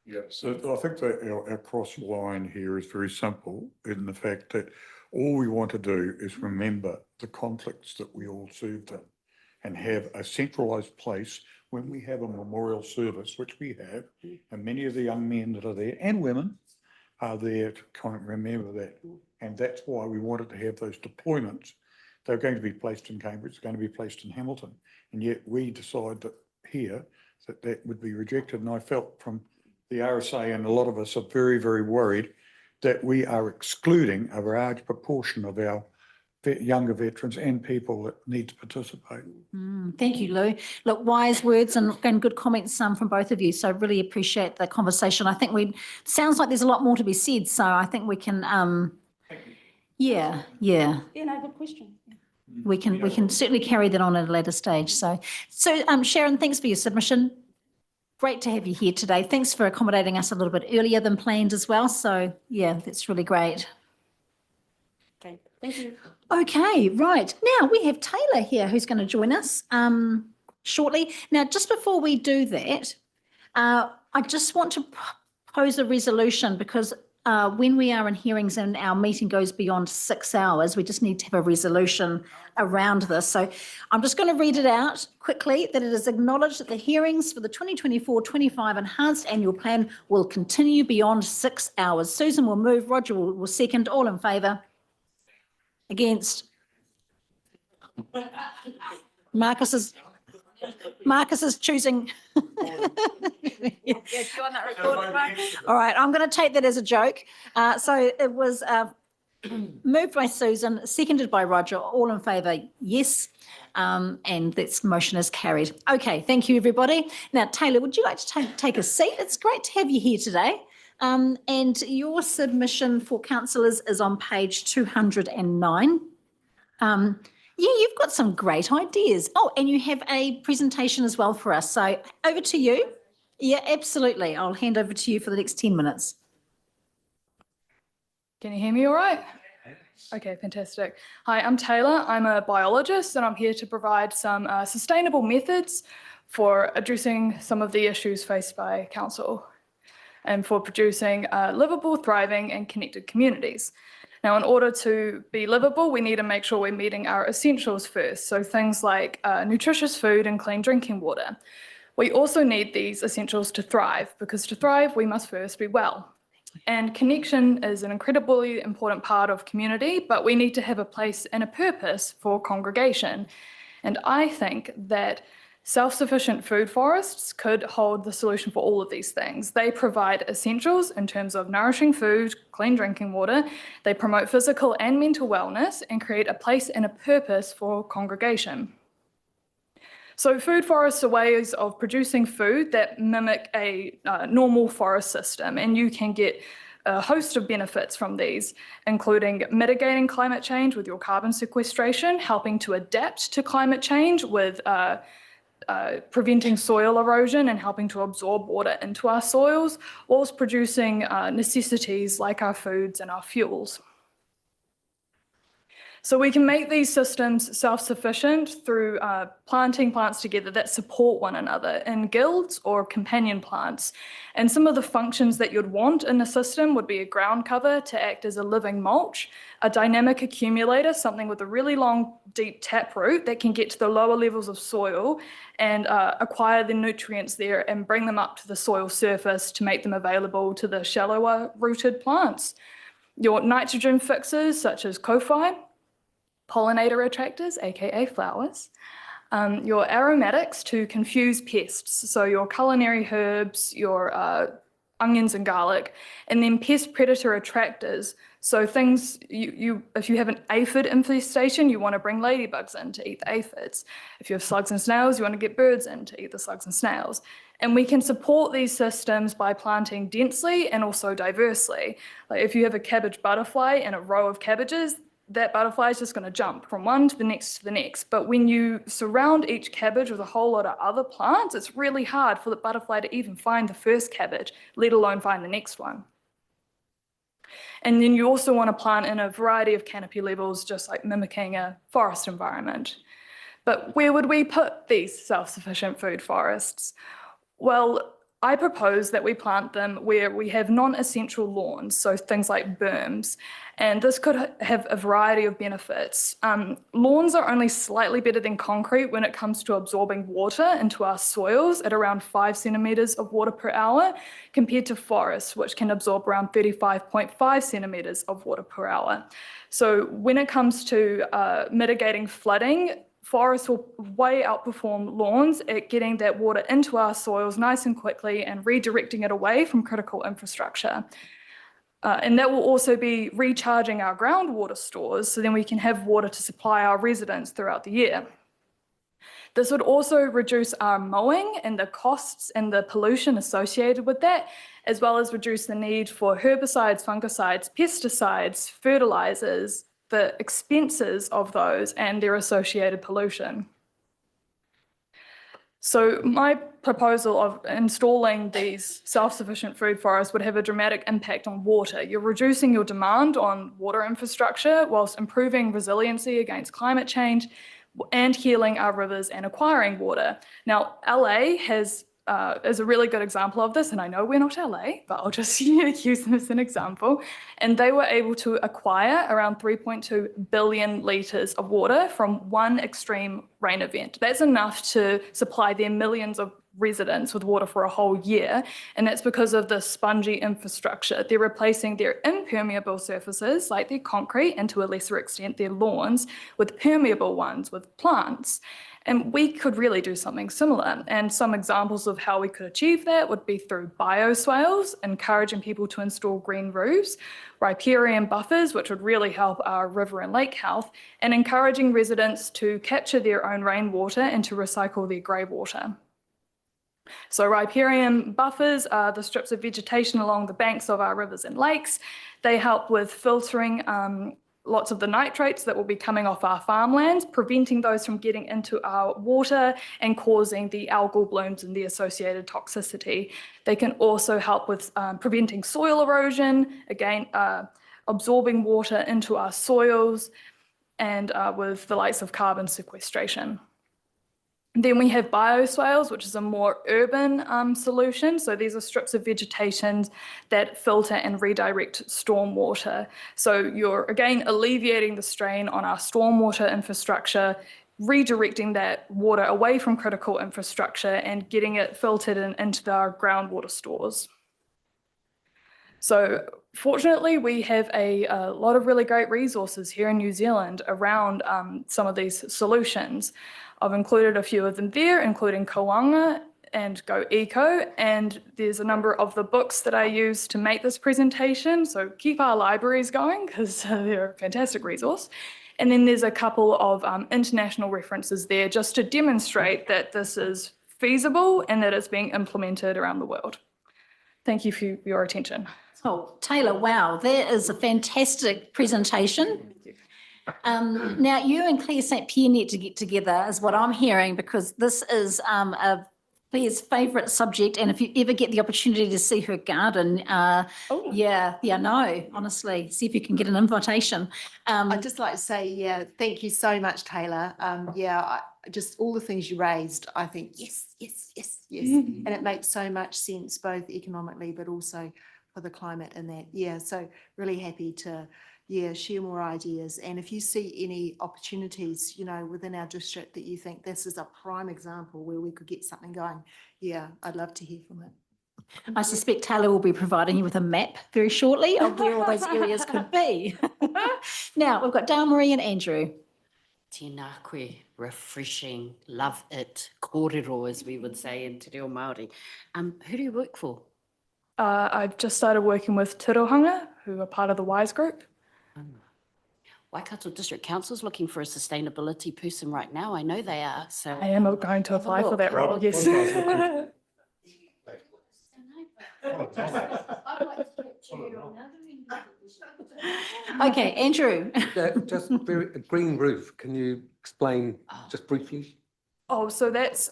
Yeah, so I think that our cross line here is very simple in the fact that all we want to do is remember the conflicts that we all served in and have a centralised place when we have a memorial service, which we have, and many of the young men that are there and women are there to kind of remember that. And that's why we wanted to have those deployments. They're going to be placed in Cambridge, they're going to be placed in Hamilton. And yet we decide that here that would be rejected. And I felt from the RSA, and a lot of us are very, very worried that we are excluding a large proportion of our younger veterans and people that need to participate. Thank you, Lou. Look, wise words and good comments from both of you. So really appreciate the conversation. I think sounds like there's a lot more to be said. So I think we can, yeah. Yeah, no, good question. We can certainly carry that on at a later stage. So Sharon, thanks for your submission. Great to have you here today. Thanks for accommodating us a little bit earlier than planned as well. So yeah, that's really great. Okay, thank you. Okay, right. Now we have Taylor here who's going to join us shortly. Now, just before we do that, I just want to pose a resolution because when we are in hearings and our meeting goes beyond 6 hours, we just need to have a resolution around this. So I'm just going to read it out quickly, that it is acknowledged that the hearings for the 2024-25 Enhanced Annual Plan will continue beyond 6 hours. Susan will move, Roger will second. All in favour? Against? Marcus is Marcus is choosing. Yeah, do you want that recorded, Mark? All right, I'm going to take that as a joke. So it was moved by Susan, seconded by Roger. All in favour, yes. And that motion is carried. Okay, thank you, everybody. Now, Taylor, would you like to take a seat? It's great to have you here today. And your submission for councillors is on page 209. Yeah, you've got some great ideas. Oh, and you have a presentation as well for us. So over to you. Yeah, absolutely. I'll hand over to you for the next 10 minutes. Can you hear me all right? Okay, fantastic. Hi, I'm Taylor. I'm a biologist and I'm here to provide some sustainable methods for addressing some of the issues faced by council and for producing livable, thriving and connected communities. Now, in order to be livable, we need to make sure we're meeting our essentials first. So things like nutritious food and clean drinking water. We also need these essentials to thrive, because to thrive, we must first be well. And connection is an incredibly important part of community, but we need to have a place and a purpose for congregation. And I think that self-sufficient food forests could hold the solution for all of these things. They provide essentials in terms of nourishing food, clean drinking water. They promote physical and mental wellness and create a place and a purpose for congregation. So food forests are ways of producing food that mimic a normal forest system, and you can get a host of benefits from these, including mitigating climate change with your carbon sequestration, helping to adapt to climate change with preventing soil erosion and helping to absorb water into our soils, whilst producing necessities like our foods and our fuels. So we can make these systems self-sufficient through planting plants together that support one another in guilds or companion plants. And some of the functions that you'd want in a system would be a ground cover to act as a living mulch, a dynamic accumulator, something with a really long, deep taproot that can get to the lower levels of soil and acquire the nutrients there and bring them up to the soil surface to make them available to the shallower rooted plants. Your nitrogen fixers, such as COFI, pollinator attractors, aka flowers, your aromatics to confuse pests, so your culinary herbs, your onions and garlic, and then pest predator attractors, so things, if you have an aphid infestation, you want to bring ladybugs in to eat the aphids. If you have slugs and snails, you want to get birds in to eat the slugs and snails. And we can support these systems by planting densely and also diversely. Like if you have a cabbage butterfly in a row of cabbages, that butterfly is just going to jump from one to the next to the next. But when you surround each cabbage with a whole lot of other plants, it's really hard for the butterfly to even find the first cabbage, let alone find the next one. And then you also want to plant in a variety of canopy levels, just like mimicking a forest environment. But where would we put these self-sufficient food forests? Well, I propose that we plant them where we have non-essential lawns, so things like berms, and this could have a variety of benefits. Lawns are only slightly better than concrete when it comes to absorbing water into our soils at around 5 centimetres of water per hour, compared to forests, which can absorb around 35.5 centimetres of water per hour. So when it comes to mitigating flooding, forests will way outperform lawns at getting that water into our soils nice and quickly and redirecting it away from critical infrastructure. And that will also be recharging our groundwater stores, so then we can have water to supply our residents throughout the year. This would also reduce our mowing and the costs and the pollution associated with that, as well as reduce the need for herbicides, fungicides, pesticides, fertilizers, the expenses of those and their associated pollution. So my proposal of installing these self-sufficient food forests would have a dramatic impact on water. You're reducing your demand on water infrastructure whilst improving resiliency against climate change and healing our rivers and acquiring water. Now, LA is a really good example of this, and I know we're not LA, but I'll just use them as an example. And they were able to acquire around 3.2 billion litres of water from one extreme rain event. That's enough to supply their millions of residents with water for a whole year, and that's because of the spongy infrastructure. They're replacing their impermeable surfaces, like their concrete, and to a lesser extent their lawns, with permeable ones with plants. And we could really do something similar. And some examples of how we could achieve that would be through bioswales, encouraging people to install green roofs, riparian buffers, which would really help our river and lake health, and encouraging residents to capture their own rainwater and to recycle their grey water. So riparian buffers are the strips of vegetation along the banks of our rivers and lakes. They help with filtering lots of the nitrates that will be coming off our farmlands, preventing those from getting into our water and causing the algal blooms and the associated toxicity. They can also help with preventing soil erosion, again, absorbing water into our soils, and with the likes of carbon sequestration. Then we have bioswales, which is a more urban solution. So these are strips of vegetation that filter and redirect stormwater. So you're, again, alleviating the strain on our stormwater infrastructure, redirecting that water away from critical infrastructure and getting it filtered into our groundwater stores. So fortunately, we have a lot of really great resources here in New Zealand around some of these solutions. I've included a few of them there, including Kawanga and Go Eco, and there's a number of the books that I use to make this presentation, so keep our libraries going because they're a fantastic resource. And then there's a couple of international references there just to demonstrate that this is feasible and that it's being implemented around the world. Thank you for your attention. Oh, Taylor, wow, that is a fantastic presentation. Now, you and Claire St. Pierre need to get together is what I'm hearing, because this is Claire's favourite subject, and if you ever get the opportunity to see her garden, no, honestly, see if you can get an invitation. I'd just like to say, thank you so much, Taylor. Just all the things you raised, I think, yes. And it makes so much sense, both economically, but also for the climate and that. So really happy to share more ideas. And if you see any opportunities, within our district that you think this is a prime example where we could get something going, I'd love to hear from it. I suspect Taylor will be providing you with a map very shortly of where all those areas could be. Now, we've got Dale Marie and Andrew. Tēnā koe, refreshing, love it, kōrero, as we would say in Te Reo Māori. Who do you work for? I've just started working with Tirohanga, who are part of the WISE group. Waikato District Council's looking for a sustainability person right now. I know they are. So I am going to apply for that role, yes. Okay, Andrew. Just a green roof. Can you explain just briefly? Oh, so that's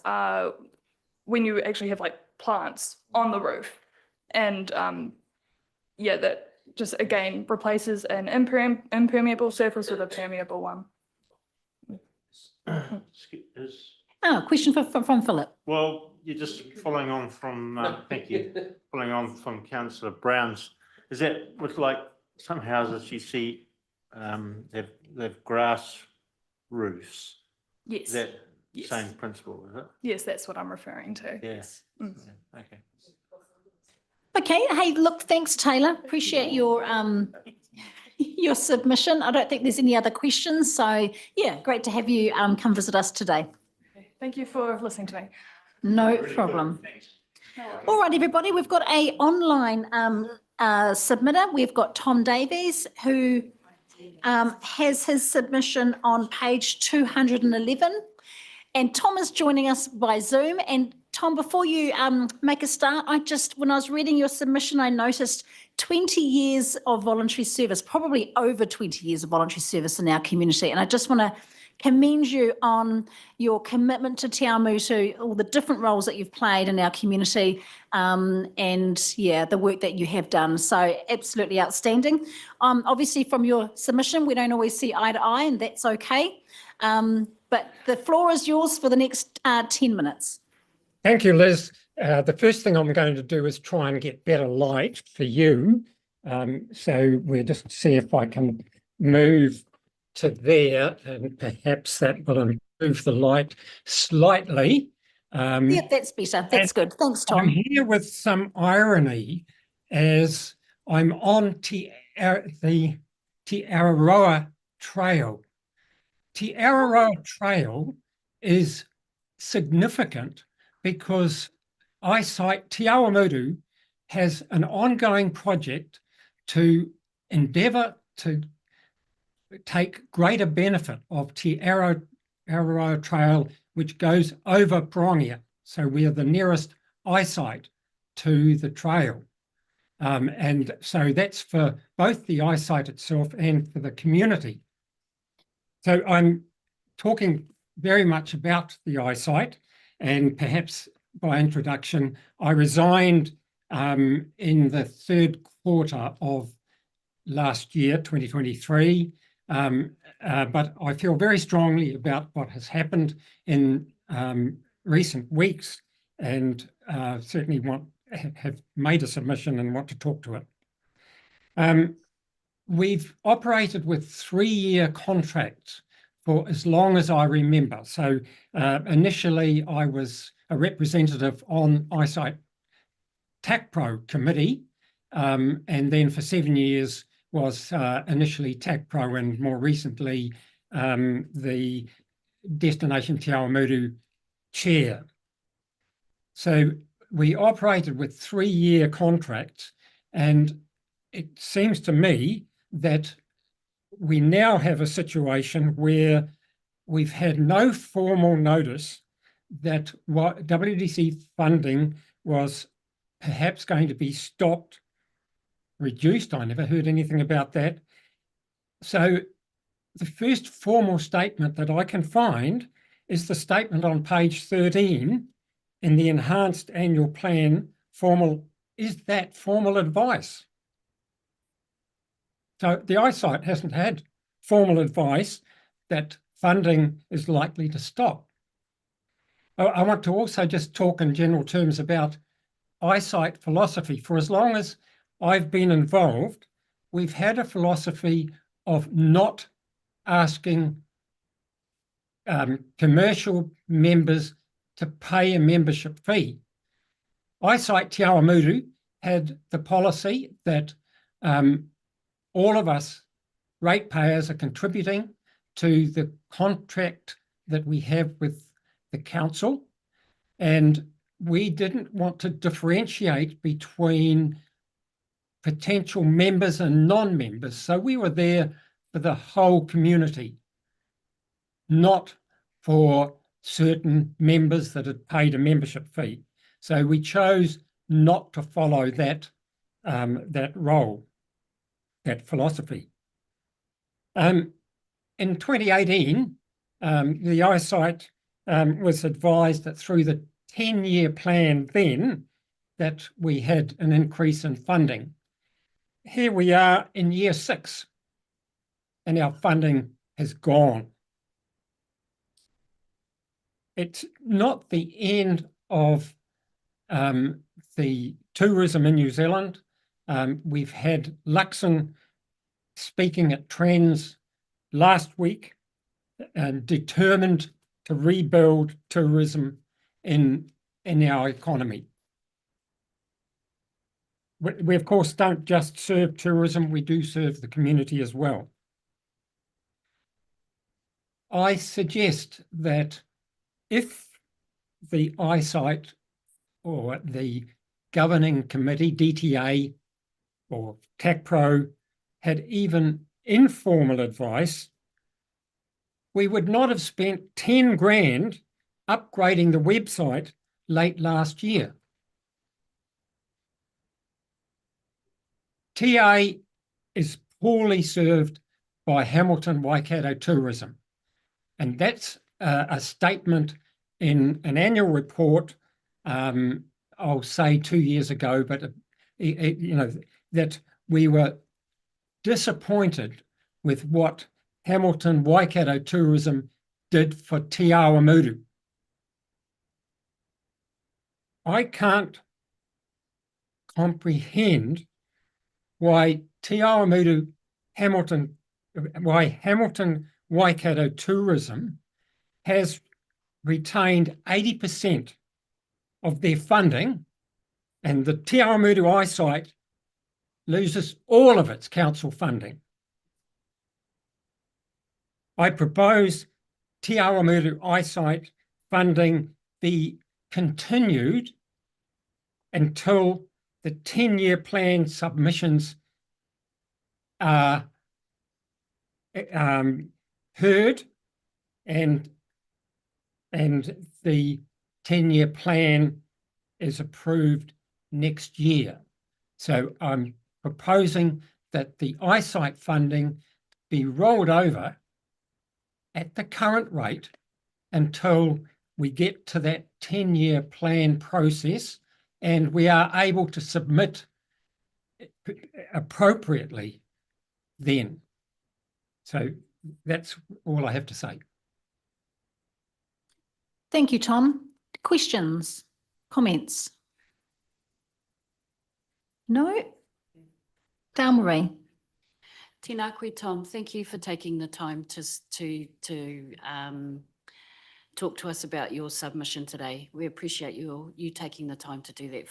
when you actually have like plants on the roof. And that just again replaces an impermeable surface with a permeable one. Question from Philip. Well, you're just following on from, thank you, following on from Councillor Brown's. Is that with like some houses you see they've grass roofs? Yes. Is that same principle, is it? Yes, that's what I'm referring to. Yes. Okay. Okay, hey, look, thanks, Taylor. Appreciate your your submission. I don't think there's any other questions. So, great to have you come visit us today. Okay. Thank you for listening to me. No problem. All right, everybody, we've got a online submitter. We've got Tom Davies, who has his submission on page 211. And Tom is joining us by Zoom. And Tom, before you make a start, when I was reading your submission, I noticed 20 years of voluntary service, probably over 20 years of voluntary service in our community. And I just want to commend you on your commitment to Te Awamutu, all the different roles that you've played in our community, and the work that you have done. So absolutely outstanding. Obviously, from your submission, we don't always see eye to eye, and that's okay. But the floor is yours for the next 10 minutes. Thank you, Liz. The first thing I'm going to do is try and get better light for you. So we'll just see if I can move to there, and perhaps that will improve the light slightly. Yeah, that's better. That's good. Thanks, I'm Tom. here with some irony as I'm on the Te Araroa Trail. Te Araroa Trail is significant because Eyesight Te Awamutu has an ongoing project to endeavour to take greater benefit of Te Araroa Trail, which goes over Prongia. So we are the nearest eyesight to the trail. And so that's for both the eyesight itself and for the community. So I'm talking very much about the eyesight, and perhaps by introduction, I resigned in the third quarter of last year, 2023, but I feel very strongly about what has happened in recent weeks, and certainly have made a submission and want to talk to it. We've operated with 3-year contracts for as long as I remember. So initially I was a representative on Eyesight TACPRO committee, and then for 7 years was initially TACPRO and more recently the Destination Te Awamutu chair. So we operated with 3-year contracts, and it seems to me that we now have a situation where we've had no formal notice that WDC funding was perhaps going to be stopped, reduced. I never heard anything about that. So the first formal statement that I can find is the statement on page 13 in the enhanced annual plan. Is that formal advice? So the eyesight hasn't had formal advice that funding is likely to stop. I want to also just talk in general terms about eyesight philosophy. For as long as I've been involved, we've had a philosophy of not asking commercial members to pay a membership fee. Eyesight Te Awamutu had the policy that all of us ratepayers are contributing to the contract that we have with the council, and we didn't want to differentiate between potential members and non-members. So we were there for the whole community, not for certain members that had paid a membership fee. So we chose not to follow that role, that philosophy. In 2018, the eyesight was advised that through the 10-year plan then that we had an increase in funding. Here we are in year 6, and our funding has gone. It's not the end of the tourism in New Zealand. We've had Luxon speaking at Trends last week and determined to rebuild tourism in our economy. We of course don't just serve tourism, we do serve the community as well. I suggest that if the eyesight or the governing committee, DTA or TACPRO, had even informal advice, we would not have spent 10 grand upgrading the website late last year. TA is poorly served by Hamilton Waikato tourism. And that's a statement in an annual report, I'll say 2 years ago, but that we were disappointed with what Hamilton Waikato tourism did for Te Awamutu. I can't comprehend why Te Awamutu Hamilton Waikato tourism has retained 80% of their funding, and the Te Awamutu eyesight loses all of its council funding. I propose Te Awamutu eyesight funding be continued until the 10-year plan submissions are heard and the 10-year plan is approved next year. So I'm proposing that the eyesight funding be rolled over at the current rate until we get to that 10-year plan process and we are able to submit appropriately then. So that's all I have to say. Thank you, Tom. Questions, comments? No? Dale Marie. Tēnā koe, Tom. Thank you for taking the time to talk to us about your submission today. We appreciate you taking the time to do that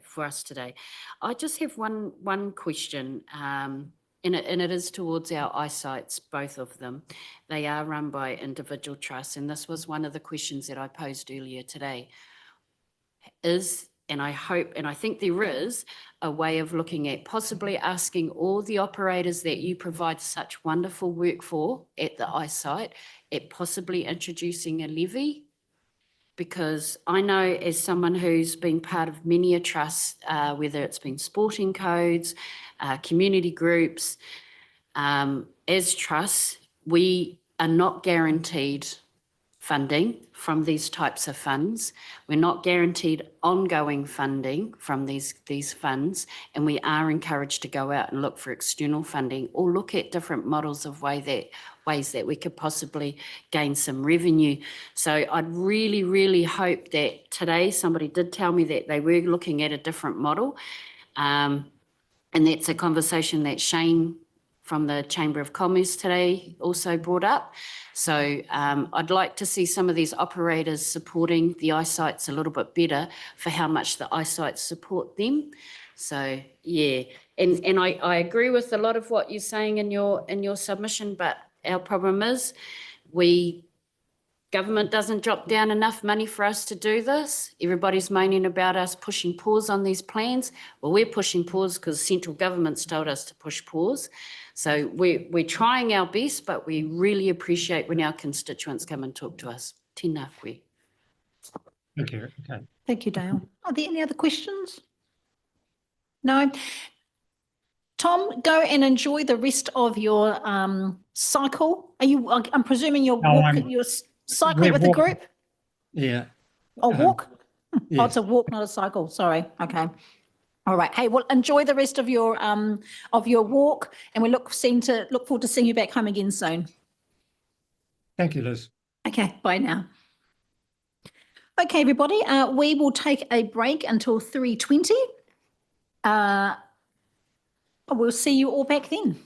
for us today. I just have one question, and it is towards our eyesights, both of them. They are run by individual trusts, and this was one of the questions that I posed earlier today. And I hope, and I think there is, a way of looking at possibly asking all the operators that you provide such wonderful work for at the eyesight, at possibly introducing a levy. Because I know, as someone who's been part of many a trust, whether it's been sporting codes, community groups, as trusts, we are not guaranteed funding from these types of funds. We're not guaranteed ongoing funding from these funds, and we are encouraged to go out and look for external funding or look at different models of ways that we could possibly gain some revenue. So I'd really, really hope that today somebody did tell me that they were looking at a different model, and that's a conversation that Shane from the Chamber of Commerce today also brought up. So I'd like to see some of these operators supporting the eyesights a little bit better for how much the eyesights support them. So yeah, and I agree with a lot of what you're saying in your submission, but our problem is government doesn't drop down enough money for us to do this. Everybody's moaning about us pushing pause on these plans. Well, we're pushing pause because central government's told us to push pause. So we're trying our best, but we really appreciate when our constituents come and talk to us. Tēnā koe. Thank you. Okay. Thank you, Dale. Are there any other questions? No? Tom, go and enjoy the rest of your cycle. I'm presuming you're cycling with the group? Yeah. Oh, walk? Oh, Yes. it's a walk, not a cycle. Sorry. Okay. All right. Hey, well, enjoy the rest of your walk, and we look forward to seeing you back home again soon. Thank you, Liz. Okay. Bye now. Okay, everybody. We will take a break until 3:20. We'll see you all back then.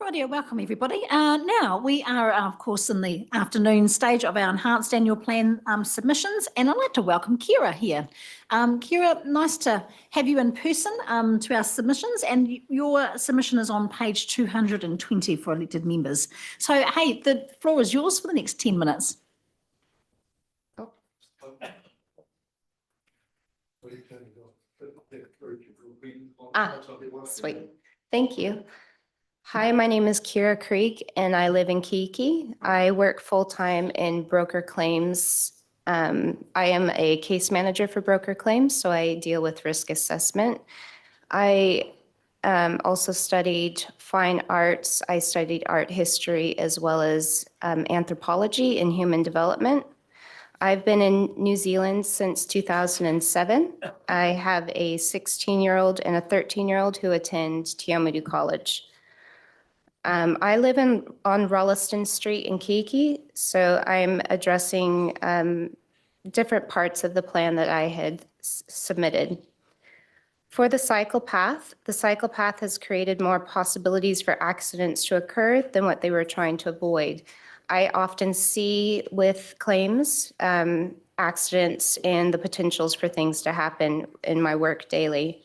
Rightio, welcome everybody. Now we are, of course, in the afternoon stage of our enhanced annual plan submissions, and I'd like to welcome Kira here. Kira, nice to have you in person to our submissions, and your submission is on page 220 for elected members. So, hey, the floor is yours for the next 10 minutes. Sweet. Thank you. Hi, my name is Kira Krieg and I live in Kiki. I work full-time in broker claims. I am a case manager for broker claims, so I deal with risk assessment. I also studied fine arts. I studied art history as well as anthropology and human development. I've been in New Zealand since 2007. I have a 16-year-old and a 13-year-old who attend Te Awamutu College. I live on Rolleston Street in Kiki, so I'm addressing different parts of the plan that I had submitted. For the cycle path has created more possibilities for accidents to occur than what they were trying to avoid. I often see with claims accidents and the potentials for things to happen in my work daily.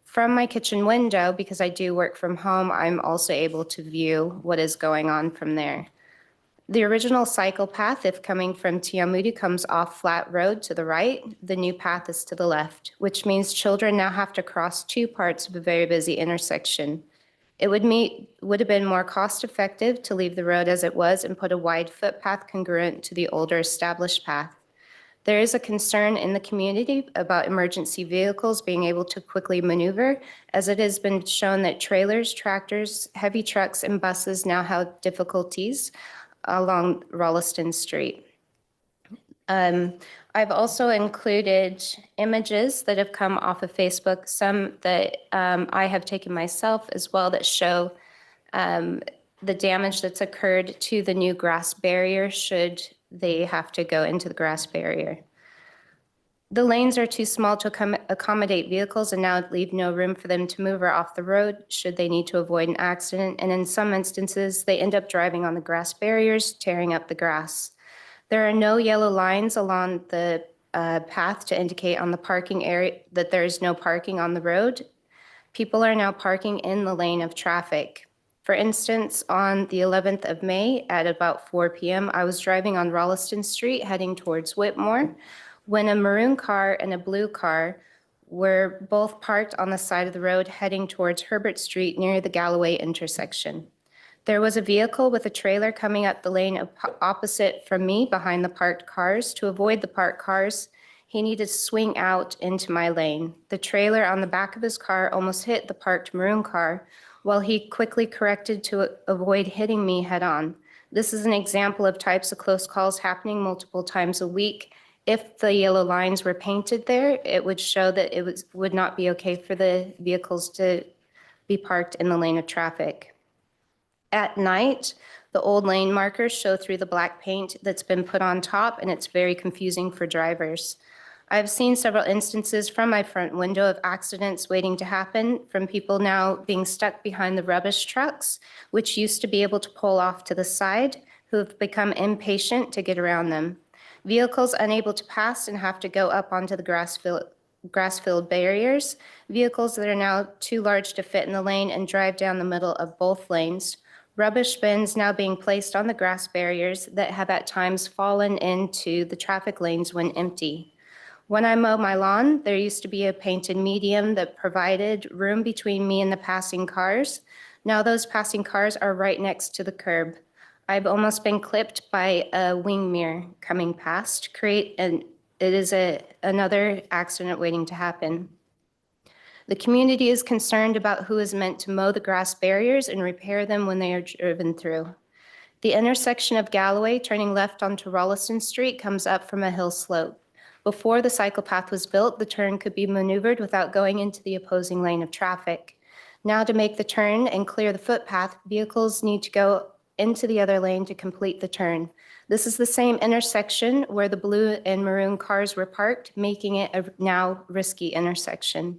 From my kitchen window, because I do work from home, I'm also able to view what is going on from there. The original cycle path, if coming from Te Awamutu, comes off Flat Road to the right. The new path is to the left, which means children now have to cross two parts of a very busy intersection. It would have been more cost effective to leave the road as it was and put a wide footpath congruent to the older established path. There is a concern in the community about emergency vehicles being able to quickly maneuver, as it has been shown that trailers, tractors, heavy trucks, and buses now have difficulties along Rolleston Street. I've also included images that have come off of Facebook, some that I have taken myself as well, that show the damage that's occurred to the new grass barrier should they have to go into the grass barrier. The lanes are too small to accommodate vehicles and now leave no room for them to maneuver off the road should they need to avoid an accident. And in some instances, they end up driving on the grass barriers, tearing up the grass. There are no yellow lines along the path to indicate on the parking area that there is no parking on the road. People are now parking in the lane of traffic. For instance, on the 11th of May at about 4 p.m., I was driving on Rolleston Street heading towards Whitmore when a maroon car and a blue car were both parked on the side of the road heading towards Herbert Street near the Galloway intersection. There was a vehicle with a trailer coming up the lane opposite from me behind the parked cars. To avoid the parked cars, he needed to swing out into my lane. The trailer on the back of his car almost hit the parked maroon car, while he quickly corrected to avoid hitting me head on. This is an example of types of close calls happening multiple times a week. If the yellow lines were painted there, it would show that it would not be okay for the vehicles to be parked in the lane of traffic. At night, the old lane markers show through the black paint that's been put on top, and it's very confusing for drivers. I've seen several instances from my front window of accidents waiting to happen, from people now being stuck behind the rubbish trucks, which used to be able to pull off to the side, who have become impatient to get around them. Vehicles unable to pass and have to go up onto the grass-filled barriers. Vehicles that are now too large to fit in the lane and drive down the middle of both lanes. Rubbish bins now being placed on the grass barriers that have at times fallen into the traffic lanes when empty. When I mow my lawn, there used to be a painted medium that provided room between me and the passing cars. Now those passing cars are right next to the curb. I've almost been clipped by a wing mirror coming past. It is another accident waiting to happen. The community is concerned about who is meant to mow the grass barriers and repair them when they are driven through. The intersection of Galloway, turning left onto Rolleston Street, comes up from a hill slope. Before the cycle path was built, the turn could be maneuvered without going into the opposing lane of traffic. Now, to make the turn and clear the footpath, vehicles need to go into the other lane to complete the turn. This is the same intersection where the blue and maroon cars were parked, making it a now risky intersection.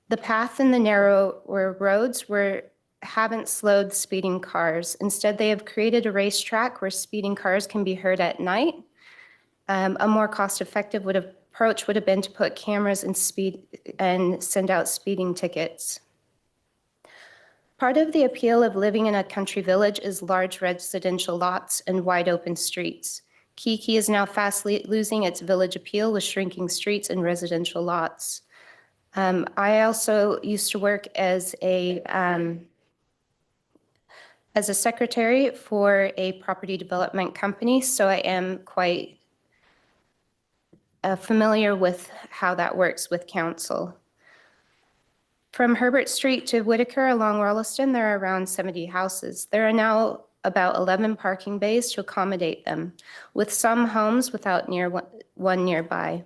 The path and the narrower roads were haven't slowed speeding cars. Instead, they have created a racetrack where speeding cars can be heard at night. A more cost-effective approach would have been to put cameras and send out speeding tickets. Part of the appeal of living in a country village is large residential lots and wide open streets. Kiki is now fastly losing its village appeal with shrinking streets and residential lots. I also used to work as a secretary for a property development company, so I am quite familiar with how that works with council. From Herbert Street to Whitaker along Rolliston, there are around 70 houses. There are now about 11 parking bays to accommodate them, with some homes without one nearby.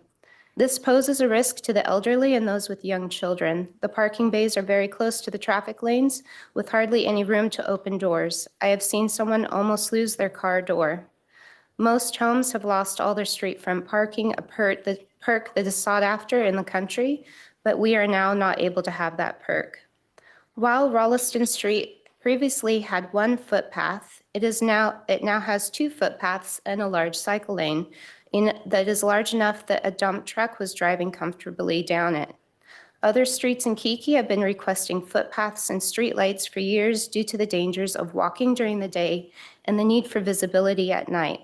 This poses a risk to the elderly and those with young children. The parking bays are very close to the traffic lanes with hardly any room to open doors. I have seen someone almost lose their car door. Most homes have lost all their street front parking, a perk that is sought after in the country, but we are now not able to have that perk. While Rolliston Street previously had one footpath, it now has 2 footpaths and a large cycle lane that is large enough that a dump truck was driving comfortably down it. Other streets in Kiki have been requesting footpaths and streetlights for years due to the dangers of walking during the day and the need for visibility at night.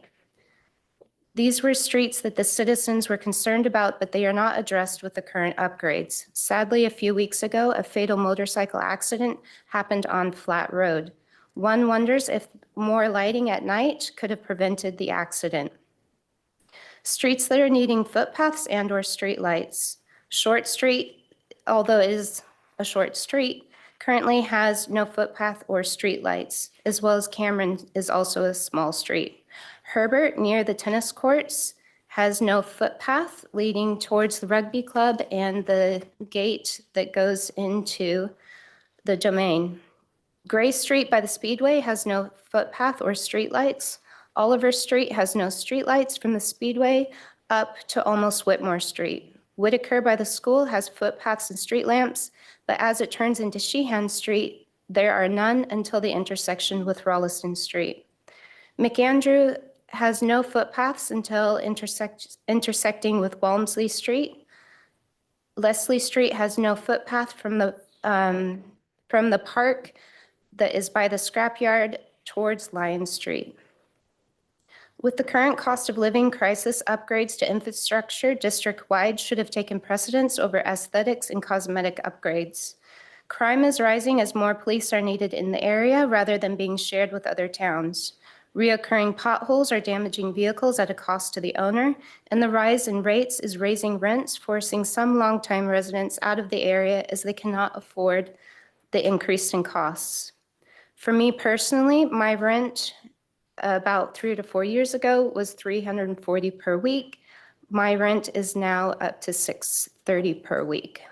These were streets that the citizens were concerned about, but they are not addressed with the current upgrades. Sadly, a few weeks ago, a fatal motorcycle accident happened on Flat Road. One wonders if more lighting at night could have prevented the accident. Streets that are needing footpaths and/or streetlights. Short Street, although it is a short street, currently has no footpath or streetlights, as well as Cameron is also a small street. Herbert, near the tennis courts, has no footpath leading towards the rugby club and the gate that goes into the domain. Gray Street by the Speedway has no footpath or streetlights. Oliver Street has no streetlights from the Speedway up to almost Whitmore Street. Whitaker by the school has footpaths and street lamps, but as it turns into Sheehan Street, there are none until the intersection with Rolliston Street. McAndrew has no footpaths until intersecting with Walmsley Street. Leslie Street has no footpath from the park that is by the scrapyard towards Lion Street. With the current cost of living crisis, upgrades to infrastructure district-wide should have taken precedence over aesthetics and cosmetic upgrades. Crime is rising as more police are needed in the area rather than being shared with other towns. Reoccurring potholes are damaging vehicles at a cost to the owner, and the rise in rates is raising rents, forcing some longtime residents out of the area as they cannot afford the increase in costs. For me personally, my rent about 3 to 4 years ago was $340 per week. My rent is now up to $630 per week.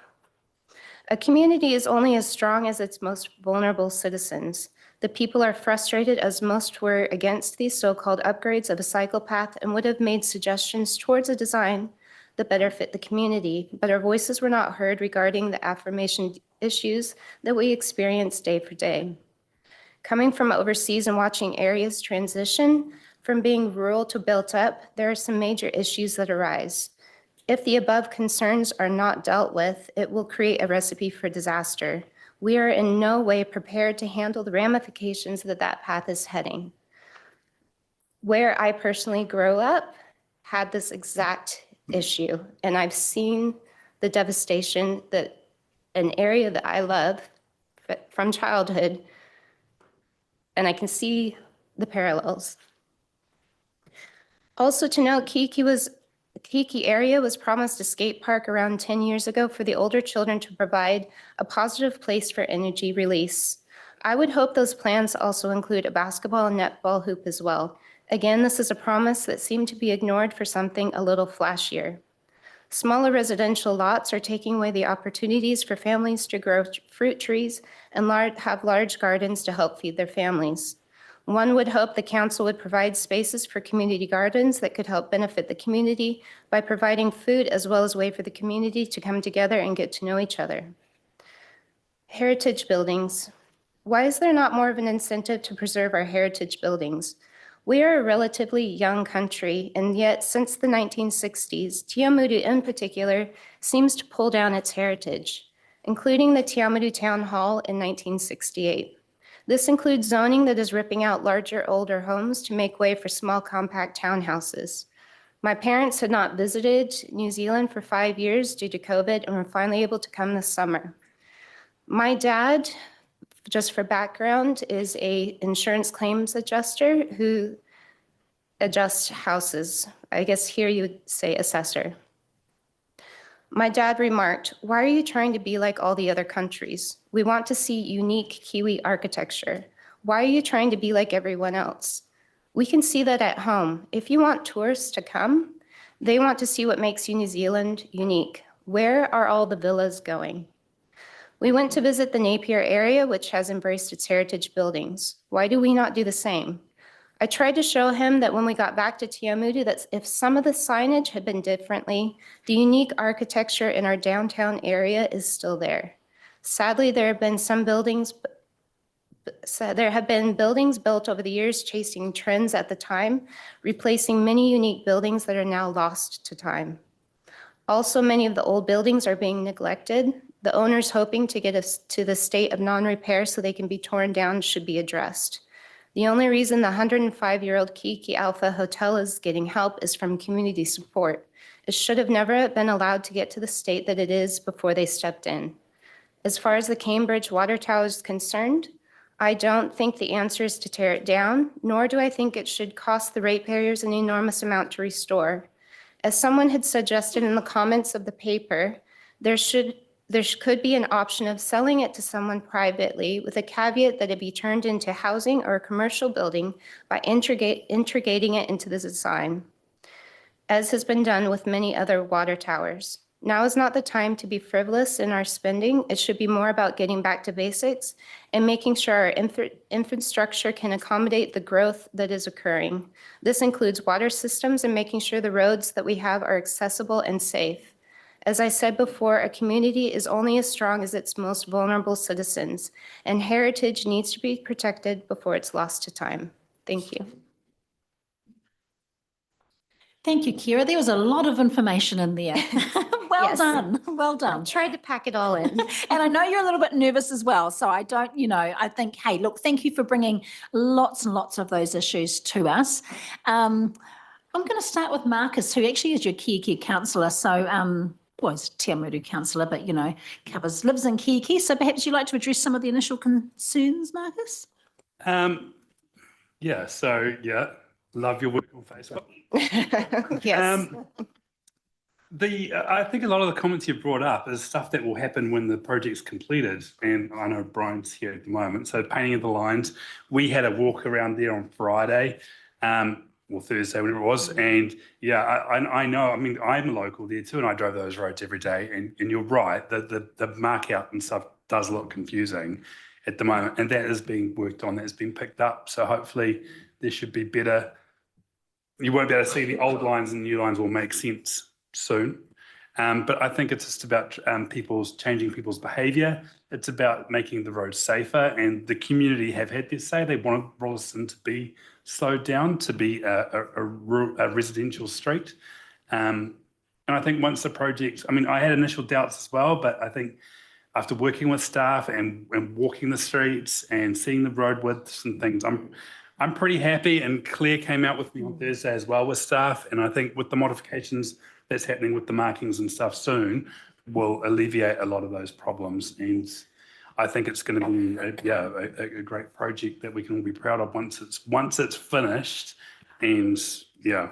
A community is only as strong as its most vulnerable citizens. The people are frustrated as most were against these so-called upgrades of a cycle path and would have made suggestions towards a design that better fit the community, but our voices were not heard regarding the affirmation issues that we experience day for day. Coming from overseas and watching areas transition from being rural to built up, there are some major issues that arise. If the above concerns are not dealt with, it will create a recipe for disaster. We are in no way prepared to handle the ramifications that path is heading. Where I personally grew up had this exact issue, and I've seen the devastation that an area that I love from childhood, and I can see the parallels. Also to note, Kiki area was promised a skate park around 10 years ago for the older children to provide a positive place for energy release. I would hope those plans also include a basketball and netball hoop as well. Again, this is a promise that seemed to be ignored for something a little flashier. Smaller residential lots are taking away the opportunities for families to grow fruit trees and have large gardens to help feed their families. One would hope the council would provide spaces for community gardens that could help benefit the community by providing food as well as a way for the community to come together and get to know each other. Heritage buildings. Why is there not more of an incentive to preserve our heritage buildings? We are a relatively young country, and yet since the 1960s, Tiamutu in particular seems to pull down its heritage, including the Tiamutu Town Hall in 1968. This includes zoning that is ripping out larger, older homes to make way for small, compact townhouses. My parents had not visited New Zealand for 5 years due to COVID and were finally able to come this summer. My dad, just for background, is an insurance claims adjuster who adjusts houses. I guess here you would say assessor. My dad remarked, "Why are you trying to be like all the other countries? We want to see unique Kiwi architecture. Why are you trying to be like everyone else? We can see that at home. If you want tourists to come, they want to see what makes New Zealand unique. Where are all the villas going?" We went to visit the Napier area, which has embraced its heritage buildings. Why do we not do the same? I tried to show him that when we got back to Tiamutu, that if some of the signage had been differently, the unique architecture in our downtown area is still there. Sadly, there have been buildings built over the years chasing trends at the time, replacing many unique buildings that are now lost to time. Also, many of the old buildings are being neglected. The owners hoping to get us to the state of non-repair so they can be torn down should be addressed. The only reason the 105-year-old Kiki Alpha Hotel is getting help is from community support. It should have never been allowed to get to the state that it is before they stepped in. As far as the Cambridge Water Tower is concerned, I don't think the answer is to tear it down, nor do I think it should cost the ratepayers an enormous amount to restore. As someone had suggested in the comments of the paper, there could be an option of selling it to someone privately with a caveat that it be turned into housing or a commercial building by integrating it into the design, as has been done with many other water towers. Now is not the time to be frivolous in our spending. It should be more about getting back to basics and making sure our infrastructure can accommodate the growth that is occurring. This includes water systems and making sure the roads that we have are accessible and safe. As I said before, a community is only as strong as its most vulnerable citizens, and heritage needs to be protected before it's lost to time. Thank you. Thank you, Kira. There was a lot of information in there. Well Yes. done. Well done. I tried to pack it all in. And I know you're a little bit nervous as well. So I don't, I think, hey, look, thank you for bringing lots and lots of those issues to us. I'm going to start with Marcus, who actually is your Kiki councillor. So, well, he's Tiamutu councillor, but, lives in Kiki. So perhaps you'd like to address some of the initial concerns, Marcus? Love your work on Facebook. Yes. I think a lot of the comments you've brought up is stuff that will happen when the project's completed, and I know Brian's here at the moment. So painting of the lines, we had a walk around there on Friday, or Thursday, whatever it was, and I know. I mean, I'm local there too, and I drove those roads every day. And you're right, the mark out and stuff does look confusing at the moment, and that is being worked on. That's been picked up. So hopefully there should be better. You won't be able to see the old lines, and the new lines will make sense soon. But I think it's just about changing people's behaviour. It's about making the roads safer, and the community have had their say. They want Rolleston to be slowed down, to be a residential street. And I think once the project, I had initial doubts as well, but I think after working with staff and walking the streets and seeing the road widths and things, I'm pretty happy. And Claire came out with me on Thursday as well with staff, and I think with the modifications that's happening with the markings and stuff soon will alleviate a lot of those problems. And I think it's going to be a great project that we can all be proud of once it's finished. And Claire.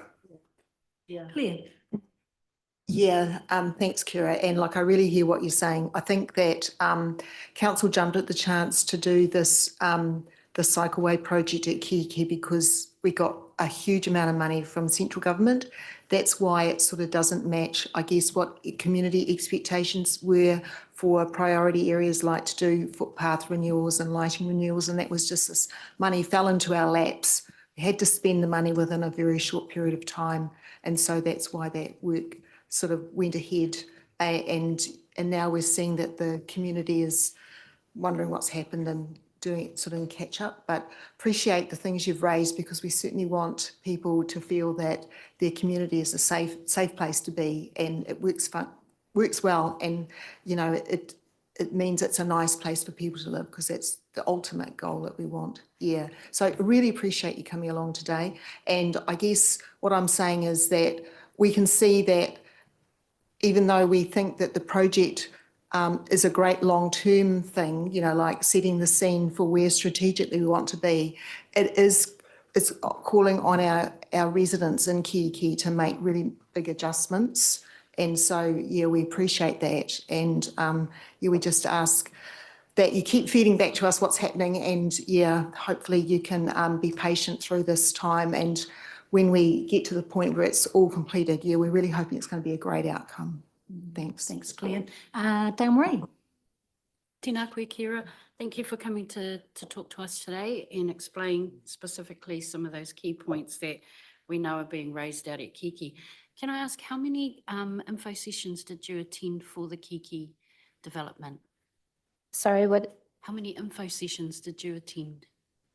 Yeah, thanks, Kira. And I really hear what you're saying. I think that council jumped at the chance to do this the cycleway project at Kiki because we got a huge amount of money from central government. That's why it sort of doesn't match, I guess, what community expectations were for priority areas like to do footpath renewals and lighting renewals. And that was just this money fell into our laps. We had to spend the money within a very short period of time. And so that's why that work sort of went ahead. And now we're seeing that the community is wondering what's happened, and doing sort of catch up, but appreciate the things you've raised, because we certainly want people to feel that their community is a safe place to be, and it works well, and you know it means it's a nice place for people to live, because that's the ultimate goal that we want. Yeah, so I really appreciate you coming along today, and I guess what I'm saying is that we can see that even though we think that the project is a great long-term thing, you know, like setting the scene for where strategically we want to be, it's calling on our residents in Kiiki to make really big adjustments. And so, yeah, we appreciate that. And yeah, we just ask that you keep feeding back to us what's happening, and yeah, hopefully you can be patient through this time. And when we get to the point where it's all completed, yeah, we're really hoping it's going to be a great outcome. Thanks. Thanks, Claire. Dale Marie. Tēnā koe, Kira. Thank you for coming to talk to us today and explain specifically some of those key points that we know are being raised out at Kiki. Can I ask, how many info sessions did you attend for the Kiki development? Sorry, what? How many info sessions did you attend?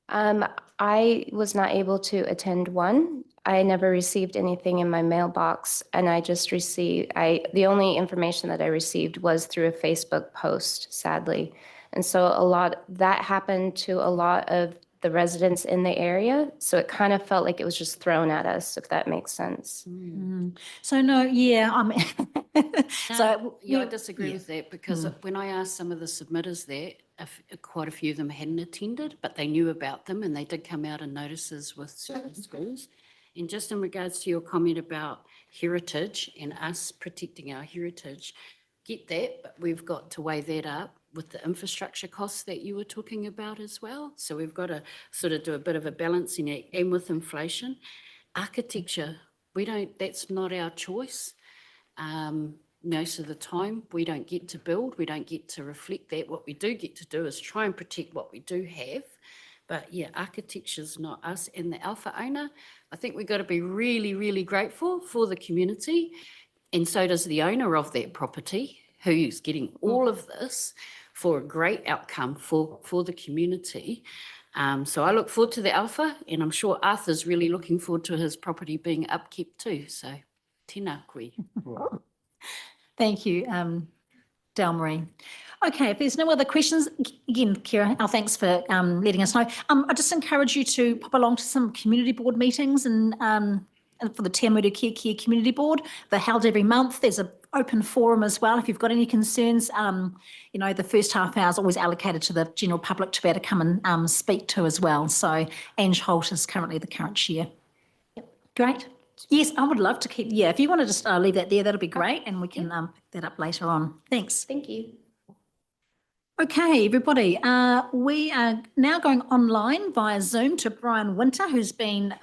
I was not able to attend one. I never received anything in my mailbox, and I just received, the only information that I received was through a Facebook post, sadly. And so that happened to a lot of the residents in the area. So it kind of felt like it was just thrown at us, if that makes sense. So no, yeah, I mean, I disagree with that, because when I asked some of the submitters there, quite a few of them hadn't attended, but they knew about them, and they did come out in notices with certain schools. And just in regards to your comment about heritage and us protecting our heritage, get that, but we've got to weigh that up with the infrastructure costs that you were talking about as well. So we've got to sort of do a bit of a balancing act, and with inflation. Architecture, that's not our choice. Most of the time we don't get to build, we don't get to reflect that. What we do get to do is try and protect what we do have. But yeah, architecture's not us. And the alpha owner, I think we've got to be really, really grateful for the community. And so does the owner of that property, who's getting all of this for a great outcome for the community. So I look forward to the alpha, and I'm sure Arthur's really looking forward to his property being upkept too. So tēnā koe. Thank you, Dale Marie. Okay, if there's no other questions, again, Kira, our thanks for letting us know. I just encourage you to pop along to some community board meetings and for the Te Amutu Kia Community Board. They're held every month. There's an open forum as well. If you've got any concerns, you know, the first half hour is always allocated to the general public to be able to come and speak to as well. So Ange Holt is currently the current chair. Yep. Great. Yes, I would love to keep, yeah, if you want to just leave that there, that'll be great, and we can pick that up later on. Thanks. Thank you. Okay, everybody, we are now going online via Zoom to Brian Winter, who's been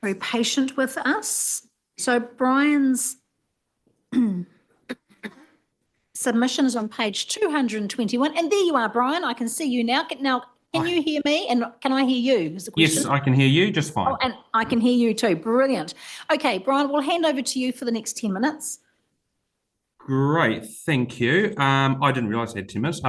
very patient with us. So Brian's submission is on page 221, and there you are, Brian. I can see you now. Can you hear me, and can I hear you? Is the question? Yes, I can hear you just fine. Oh, and I can hear you too. Brilliant. Okay, Brian, we'll hand over to you for the next 10 minutes. Great, thank you. I didn't realise I had 10 minutes.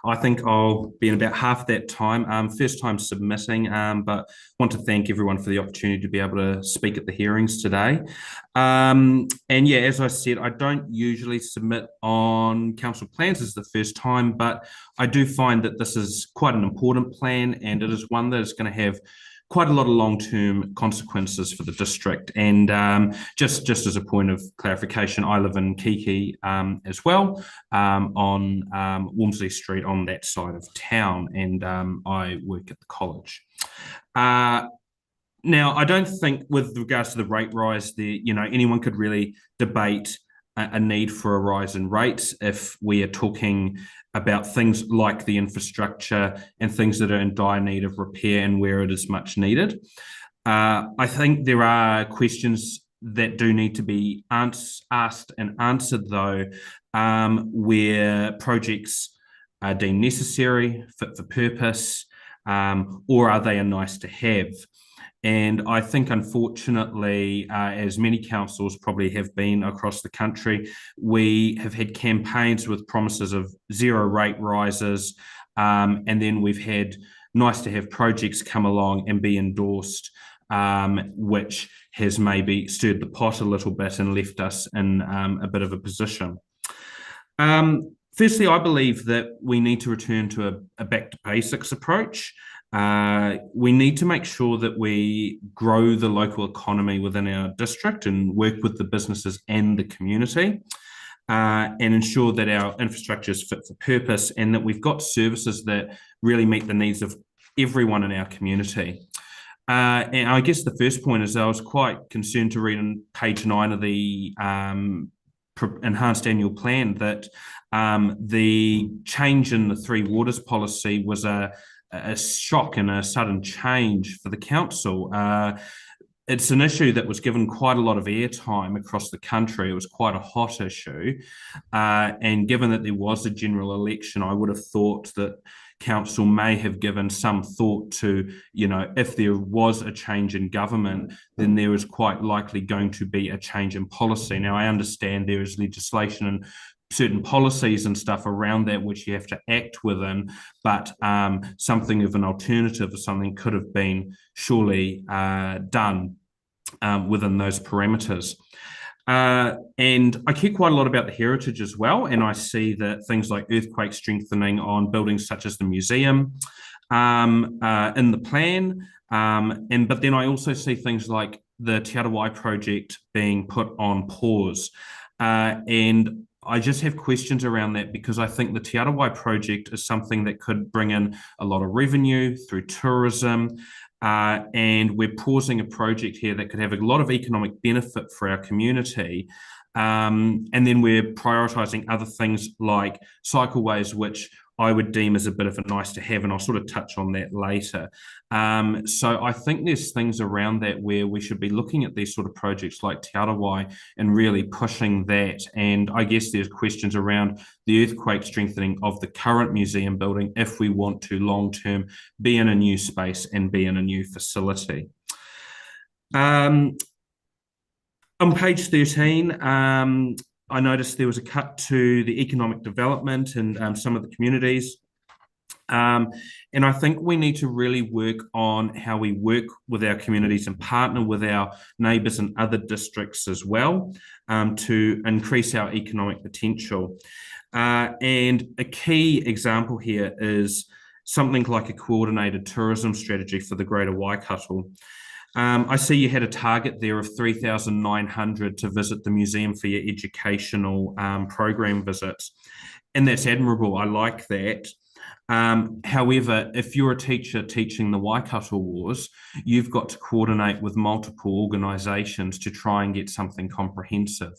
I think I'll be in about half that time. First time submitting, but want to thank everyone for the opportunity to be able to speak at the hearings today. And yeah, as I said, I don't usually submit on council plans. This is the first time, but I do find that this is quite an important plan, and it is one that is going to have quite a lot of long-term consequences for the district. And just as a point of clarification, I live in Kiki as well, on Walmsley Street on that side of town, and I work at the college. Now, I don't think with regards to the rate rise, anyone could really debate a need for a rise in rates if we are talking about things like the infrastructure and things that are in dire need of repair and where it is much needed. I think there are questions that do need to be asked and answered, though, where projects are deemed necessary, fit for purpose, or are they a nice to have? And I think, unfortunately, as many councils probably have been across the country, we have had campaigns with promises of zero rate rises, And then we've had nice to have projects come along and be endorsed, which has maybe stirred the pot a little bit and left us in a bit of a position. Firstly, I believe that we need to return to a back to basics approach. We need to make sure that we grow the local economy within our district and work with the businesses and the community, and ensure that our infrastructure is fit for purpose and that we've got services that really meet the needs of everyone in our community. And I guess the first point is I was quite concerned to read on page 9 of the enhanced annual plan that the change in the Three Waters policy was a shock and a sudden change for the council. It's an issue that was given quite a lot of airtime across the country. It was quite a hot issue. And given that there was a general election, I would have thought that council may have given some thought to, if there was a change in government, then there is quite likely going to be a change in policy. Now, I understand there is legislation and certain policies and stuff around that which you have to act within, but something of an alternative or something could have been surely done within those parameters. And I care quite a lot about the heritage as well, and I see that things like earthquake strengthening on buildings such as the museum in the plan, but then I also see things like the Te Arawai project being put on pause, and I just have questions around that because I think the Te Arawai project is something that could bring in a lot of revenue through tourism, and we're pausing a project here that could have a lot of economic benefit for our community. And then we're prioritising other things like cycleways, which I would deem as a bit of a nice to have, and I'll sort of touch on that later. So I think there's things around that where we should be looking at these sort of projects like Te Arawai and really pushing that. And I guess there's questions around the earthquake strengthening of the current museum building if we want to long-term be in a new space and be in a new facility. On page 13, I noticed there was a cut to the economic development and some of the communities. And I think we need to really work on how we work with our communities and partner with our neighbours and other districts as well to increase our economic potential. And a key example here is something like a coordinated tourism strategy for the Greater Waikato. I see you had a target there of 3,900 to visit the museum for your educational program visits, and that's admirable. I like that. However, if you're a teacher teaching the Waikato Wars, you've got to coordinate with multiple organisations to try and get something comprehensive.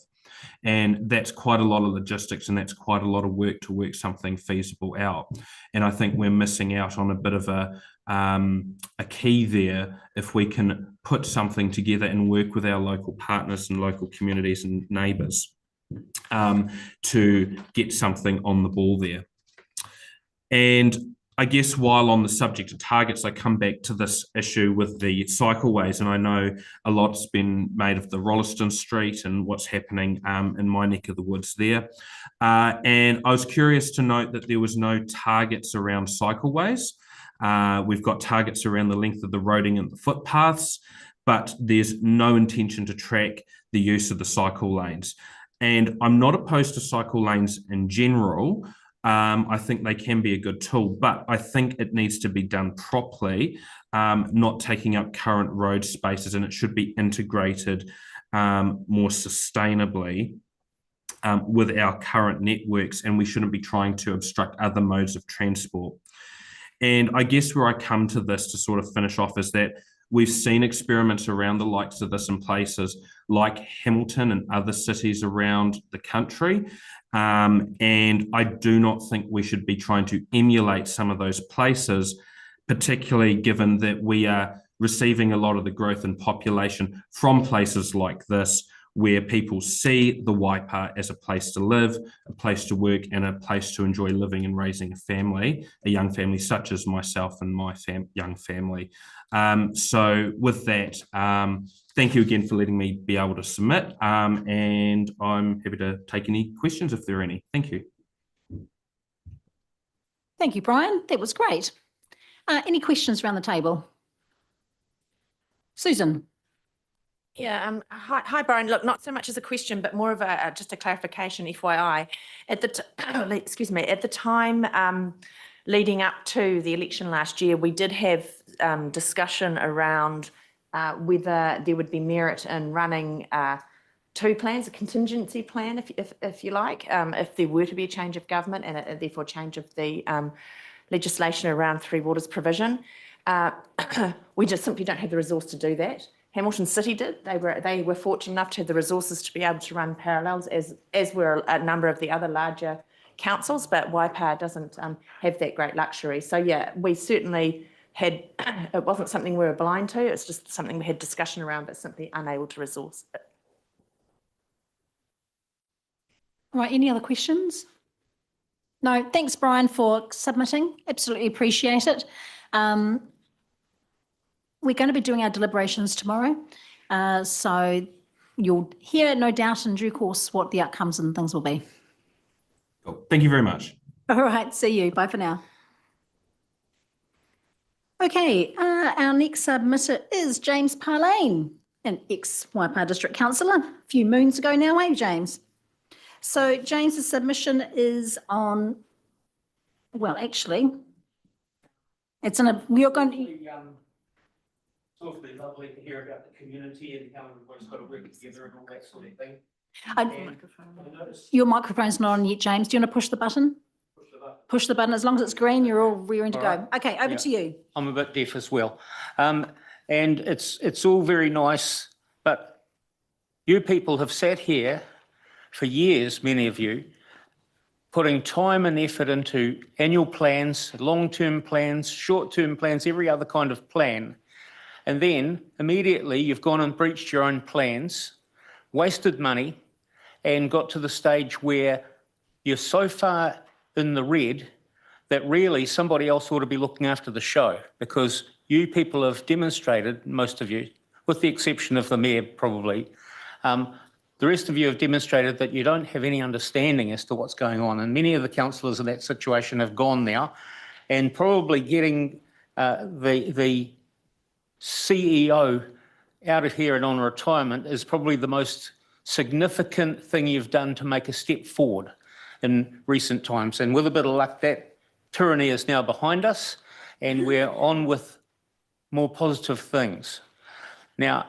And that's quite a lot of logistics and that's quite a lot of work to work something feasible out. And I think we're missing out on a bit of a key there if we can put something together and work with our local partners and local communities and neighbours to get something on the ball there. And I guess while on the subject of targets, I come back to this issue with the cycleways, and I know a lot's been made of the Rolleston Street and what's happening in my neck of the woods there. And I was curious to note that there was no targets around cycleways. We've got targets around the length of the roading and the footpaths, but there's no intention to track the use of the cycle lanes. And I'm not opposed to cycle lanes in general. I think they can be a good tool, but I think it needs to be done properly, not taking up current road spaces, and it should be integrated more sustainably with our current networks, and we shouldn't be trying to obstruct other modes of transport. And I guess where I come to this to sort of finish off is that we've seen experiments around the likes of this in places like Hamilton and other cities around the country. And I do not think we should be trying to emulate some of those places, particularly given that we are receiving a lot of the growth in population from places like this, where people see the Waipa as a place to live, a place to work, and a place to enjoy living and raising a family, a young family such as myself and my young family. So with that, thank you again for letting me be able to submit, and I'm happy to take any questions if there are any. Thank you. Thank you, Brian. That was great. Any questions around the table? Susan. Yeah, hi, Brian. Look, not so much as a question, but more of a just a clarification, FYI. At the excuse me, at the time leading up to the election last year, we did have discussion around whether there would be merit in running two plans, a contingency plan, if you like, if there were to be a change of government and therefore change of the legislation around Three Waters provision. We just simply don't have the resource to do that. Hamilton City did. They were fortunate enough to have the resources to be able to run parallels, as were a number of the other larger councils, but Waipa doesn't have that great luxury. So yeah, we certainly had, it wasn't something we were blind to, it's just something we had discussion around, but simply unable to resource it. Right, any other questions? No, thanks, Brian, for submitting. Absolutely appreciate it. We're going to be doing our deliberations tomorrow. So you'll hear, no doubt, in due course, what the outcomes and things will be. Cool. Thank you very much. All right, see you. Bye for now. Okay, our next submitter is James Parlane, an ex-Waipa District Councillor, a few moons ago now, eh, James? So James's submission is on, well, actually, it's in a, we are going to... It's awfully lovely to hear about the community and how everyone's got to work together and all that sort of thing. Your microphone's not on yet, James. Do you want to push the button? Push the button. As long as it's green, you're all rearing to go. Okay, over to you. I'm a bit deaf as well. And it's all very nice, but you people have sat here for years, many of you, putting time and effort into annual plans, long-term plans, short-term plans, every other kind of plan. And then immediately you've gone and breached your own plans, wasted money, and got to the stage where you're so far in the red that really somebody else ought to be looking after the show, because you people have demonstrated, most of you, with the exception of the mayor probably, the rest of you have demonstrated that you don't have any understanding as to what's going on. And many of the councillors in that situation have gone now, and probably getting the CEO out of here and on retirement is probably the most significant thing you've done to make a step forward in recent times. And with a bit of luck, that tyranny is now behind us and we're on with more positive things. Now,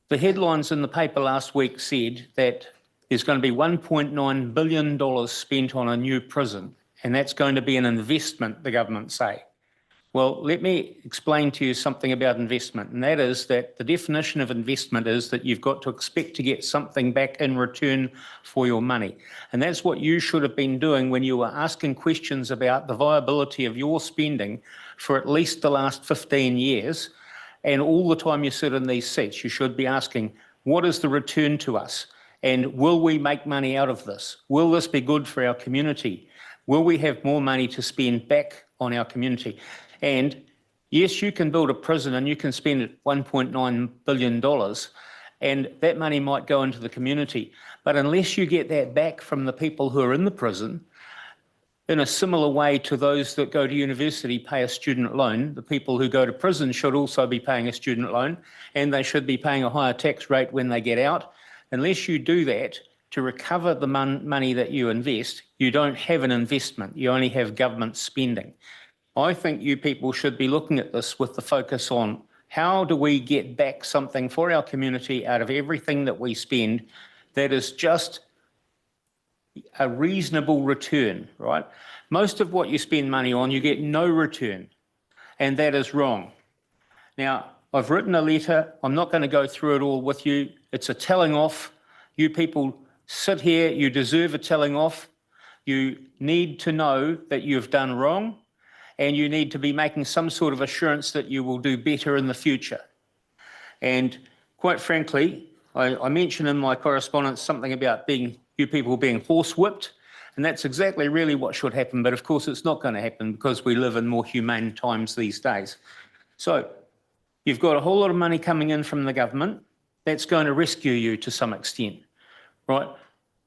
the headlines in the paper last week said that there's going to be $1.9 billion spent on a new prison, and that's going to be an investment, the government say. Well, let me explain to you something about investment, and that is that the definition of investment is that you've got to expect to get something back in return for your money. And that's what you should have been doing when you were asking questions about the viability of your spending for at least the last 15 years. And all the time you sit in these seats, you should be asking, what is the return to us? And will we make money out of this? Will this be good for our community? Will we have more money to spend back on our community? And yes, you can build a prison and you can spend $1.9 billion and that money might go into the community. But unless you get that back from the people who are in the prison, in a similar way to those that go to university pay a student loan, the people who go to prison should also be paying a student loan, and they should be paying a higher tax rate when they get out. Unless you do that to recover the money that you invest, you don't have an investment, you only have government spending. I think you people should be looking at this with the focus on how do we get back something for our community out of everything that we spend that is just a reasonable return, right? Most of what you spend money on, you get no return, and that is wrong. Now, I've written a letter. I'm not going to go through it all with you. It's a telling off. You people sit here, you deserve a telling off. You need to know that you've done wrong, and you need to be making some sort of assurance that you will do better in the future. And quite frankly, I mentioned in my correspondence something about you people being horsewhipped, and that's exactly really what should happen. But of course, it's not going to happen because we live in more humane times these days. So you've got a whole lot of money coming in from the government. That's going to rescue you to some extent, right?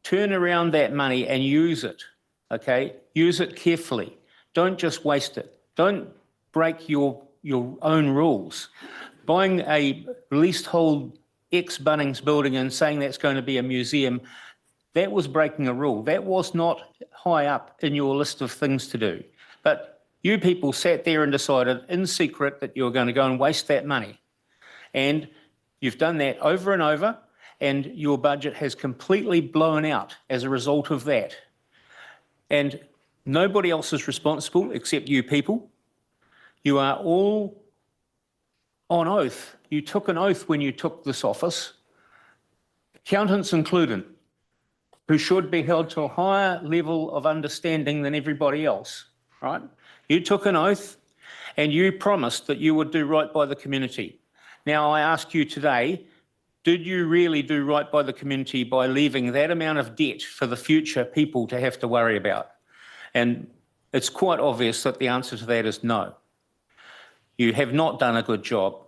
Turn around that money and use it okay? Use it carefully. Don't just waste it. Don't break your own rules. Buying a leasehold ex-Bunnings building and saying that's going to be a museum, that was breaking a rule. That was not high up in your list of things to do. But you people sat there and decided in secret that you were going to go and waste that money. And you've done that over and over, and your budget has completely blown out as a result of that. And nobody else is responsible except you people. You are all on oath. You took an oath when you took this office, accountants included, who should be held to a higher level of understanding than everybody else, right? You took an oath and you promised that you would do right by the community. Now, I ask you today, did you really do right by the community by leaving that amount of debt for the future people to have to worry about? And it's quite obvious that the answer to that is no. You have not done a good job.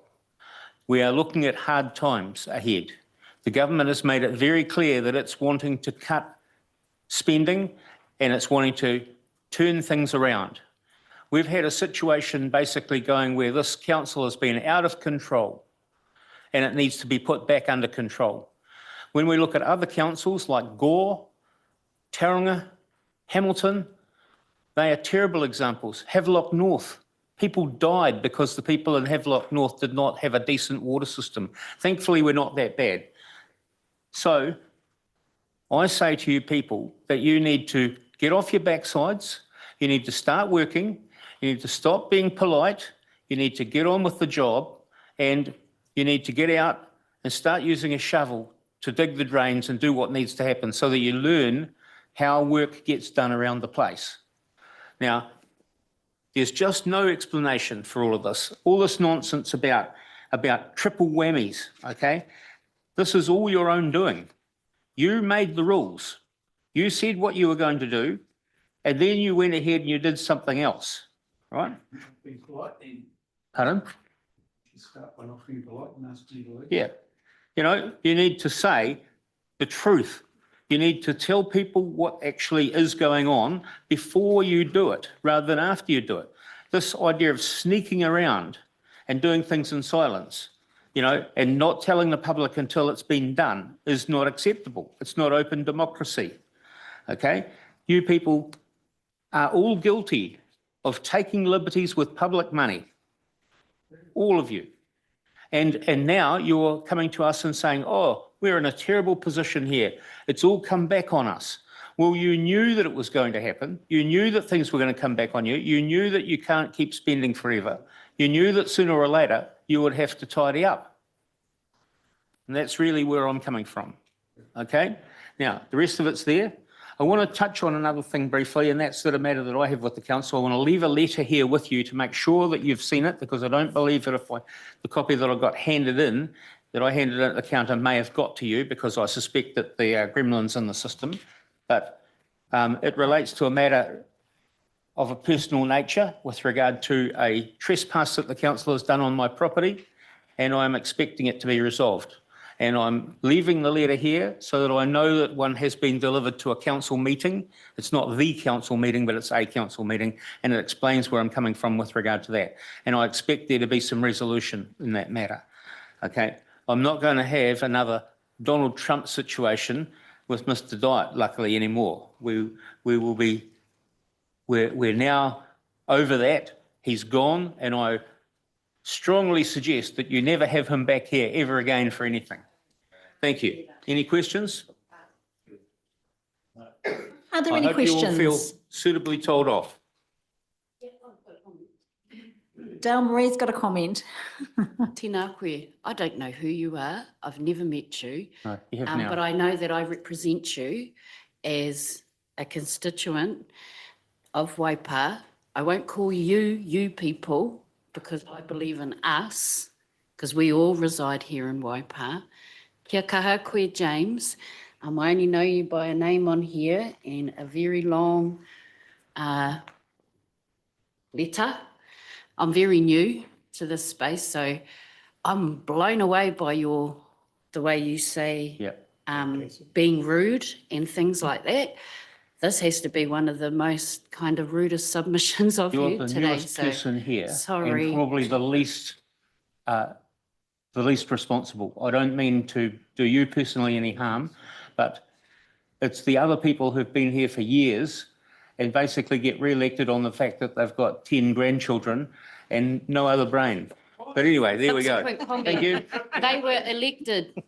We are looking at hard times ahead. The government has made it very clear that it's wanting to cut spending and it's wanting to turn things around. We've had a situation basically going where this council has been out of control and it needs to be put back under control. When we look at other councils like Gore, Tauranga, Hamilton, they are terrible examples. Havelock North, people died because the people in Havelock North did not have a decent water system. Thankfully, we're not that bad. So I say to you people that you need to get off your backsides, you need to start working, you need to stop being polite, you need to get on with the job, and you need to get out and start using a shovel to dig the drains and do what needs to happen so that you learn how work gets done around the place. Now, there's just no explanation for all of this. All this nonsense about triple whammies, okay? This is all your own doing. You made the rules. You said what you were going to do, and then you went ahead and you did something else, right? Be polite then. Pardon? Start by not being polite and ask me to leave. Yeah. You know, you need to say the truth. You need to tell people what actually is going on before you do it, rather than after you do it. This idea of sneaking around and doing things in silence, you know, and not telling the public until it's been done is not acceptable. It's not open democracy, okay? You people are all guilty of taking liberties with public money, all of you. And now you're coming to us and saying, oh, we're in a terrible position here. It's all come back on us. Well, you knew that it was going to happen. You knew that things were going to come back on you. You knew that you can't keep spending forever. You knew that sooner or later you would have to tidy up. And that's really where I'm coming from, okay? Now, the rest of it's there. I want to touch on another thing briefly, and that's the matter that I have with the council. I want to leave a letter here with you to make sure that you've seen it, because I don't believe that the copy that I got handed in, that I handed in at the counter may have got to you, because I suspect that the gremlin's in the system. But it relates to a matter of a personal nature with regard to a trespass that the council has done on my property, and I'm expecting it to be resolved. And I'm leaving the letter here so that I know that one has been delivered to a council meeting. It's not the council meeting, but it's a council meeting, and it explains where I'm coming from with regard to that. And I expect there to be some resolution in that matter, okay? I'm not going to have another Donald Trump situation with Mr. Diet, luckily, anymore. We're now over that. He's gone, and I strongly suggest that you never have him back here ever again for anything. Thank you. Any questions? Are there any I hope you all feel questions? suitably told off. Dale Marie's got a comment. Tēnā koe. I don't know who you are. I've never met you. No, you have now. But I know that I represent you as a constituent of Waipa. I won't call you people, because I believe in us, because we all reside here in Waipa. Kia kaha koe, James. I only know you by a name on here and a very long letter. I'm very new to this space, so I'm blown away by the way you say being rude and things like that. this has to be one of the most kind of rudest submissions of You're you the today. newest So person here. sorry. And probably the least responsible. I don't mean to do you personally any harm, but it's the other people who've been here for years and basically get re-elected on the fact that they've got 10 grandchildren and no other brain. But anyway, there we go. Subsequent comment. Thank you. They were elected.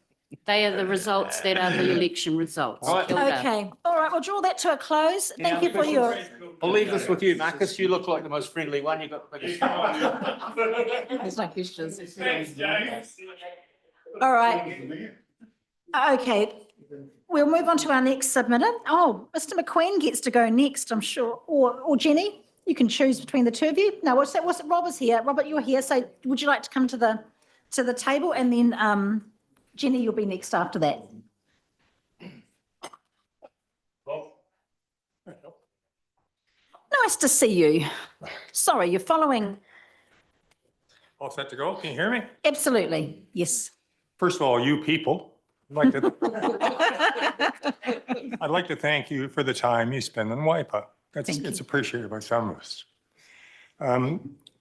They are the results that are the election results. Right. Kia ora. Okay, all right, we'll draw that to a close. Thank you for your. I'll leave this with you, Marcus. You look like the most friendly one. You've got the biggest. There's no questions. All right. Okay, we'll move on to our next submitter. Oh, Mr. McQueen gets to go next, I'm sure, or Jenny. You can choose between the two of you. No, what's that? Rob is here. Robert, you're here. So would you like to come to the table, and then Jenny, you'll be next after that. Nice to see you. Sorry, you're following. All set to go? Can you hear me? Absolutely, yes. First of all, you people, I'd like to thank you for the time you spend on WIPA. It's appreciated by some of us.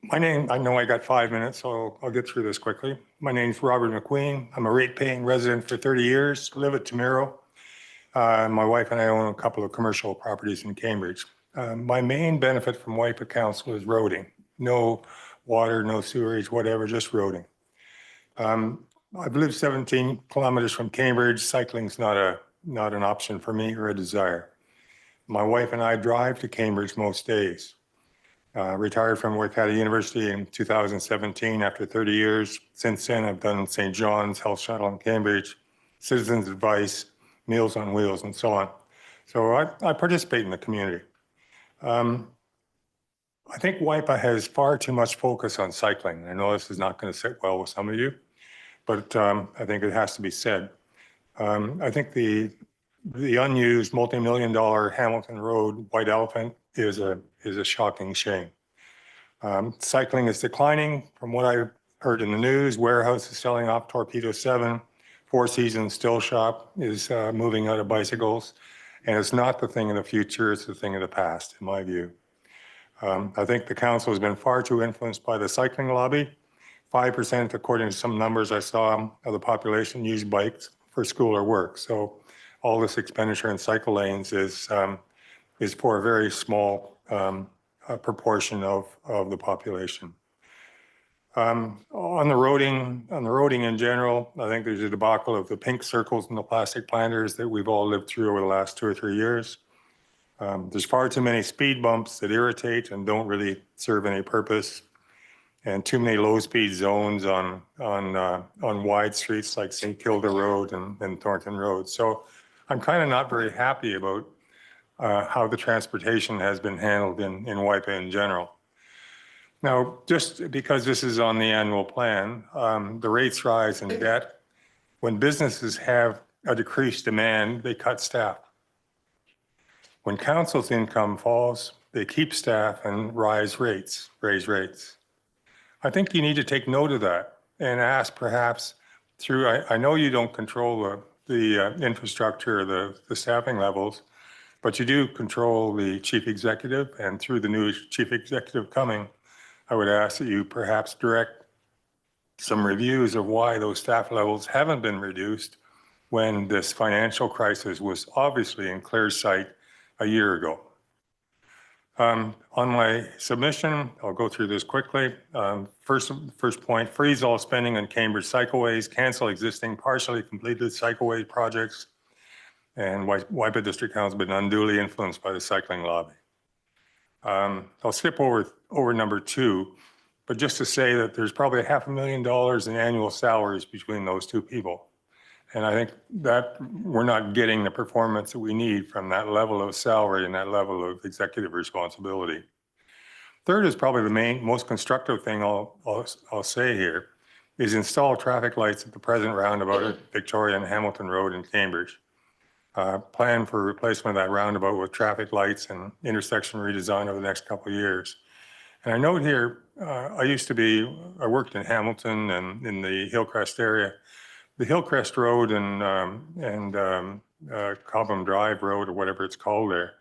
My name, I know I got 5 minutes, so I'll get through this quickly. My name's Robert McQueen. I'm a rate-paying resident for 30 years, live at Tamiro. My wife and I own a couple of commercial properties in Cambridge. My main benefit from WIPA Council is roading. No water, no sewerage, whatever, just roading. I've lived 17 kilometers from Cambridge. Cycling's not an option for me or a desire. My wife and I drive to Cambridge most days. Retired from Waikato University in 2017 after 30 years. Since then, I've done St. John's, Health Shuttle in Cambridge, Citizens Advice, Meals on Wheels, and so on. So I participate in the community. I think WIPA has far too much focus on cycling. I know this is not going to sit well with some of you, but I think it has to be said. I think the unused multi-million-dollar Hamilton Road White Elephant is a shocking shame. Cycling is declining from what I've heard in the news. Warehouse is selling off Torpedo 7. Four Seasons Still Shop is moving out of bicycles. And it's not the thing of the future, it's the thing of the past, in my view. I think the council has been far too influenced by the cycling lobby. 5%, according to some numbers I saw, of the population use bikes for school or work. So all this expenditure in cycle lanes is for a very small proportion of the population. On the roading in general, I think there's a debacle of the pink circles and the plastic planters that we've all lived through over the last 2 or 3 years. There's far too many speed bumps that irritate and don't really serve any purpose, and too many low-speed zones on wide streets like St. Kilda Road and Thornton Road. So I'm kind of not very happy about how the transportation has been handled in WIPA in general. Now, just because this is on the annual plan, the rates rise in debt. When businesses have a decreased demand, they cut staff. When council's income falls, they keep staff and raise rates. I think you need to take note of that and ask perhaps through, I know you don't control the infrastructure, the staffing levels, but you do control the chief executive, and through the new chief executive coming, I would ask that you perhaps direct some reviews of why those staff levels haven't been reduced when this financial crisis was obviously in clear sight a year ago. On my submission, I'll go through this quickly. First point, freeze all spending on Cambridge cycleways, cancel existing partially completed cycleway projects, and WIPA District Council has been unduly influenced by the cycling lobby. I'll skip over number 2, but just to say that there's probably $500,000 in annual salaries between those two people. And I think that we're not getting the performance that we need from that level of salary and that level of executive responsibility. Third is probably the most constructive thing I'll say here is install traffic lights at the present roundabout at Victoria and Hamilton Road in Cambridge. Plan for replacement of that roundabout with traffic lights and intersection redesign over the next couple of years. And I note here, I worked in Hamilton and in the Hillcrest area. The Hillcrest Road and Cobham Drive Road, or whatever it's called there,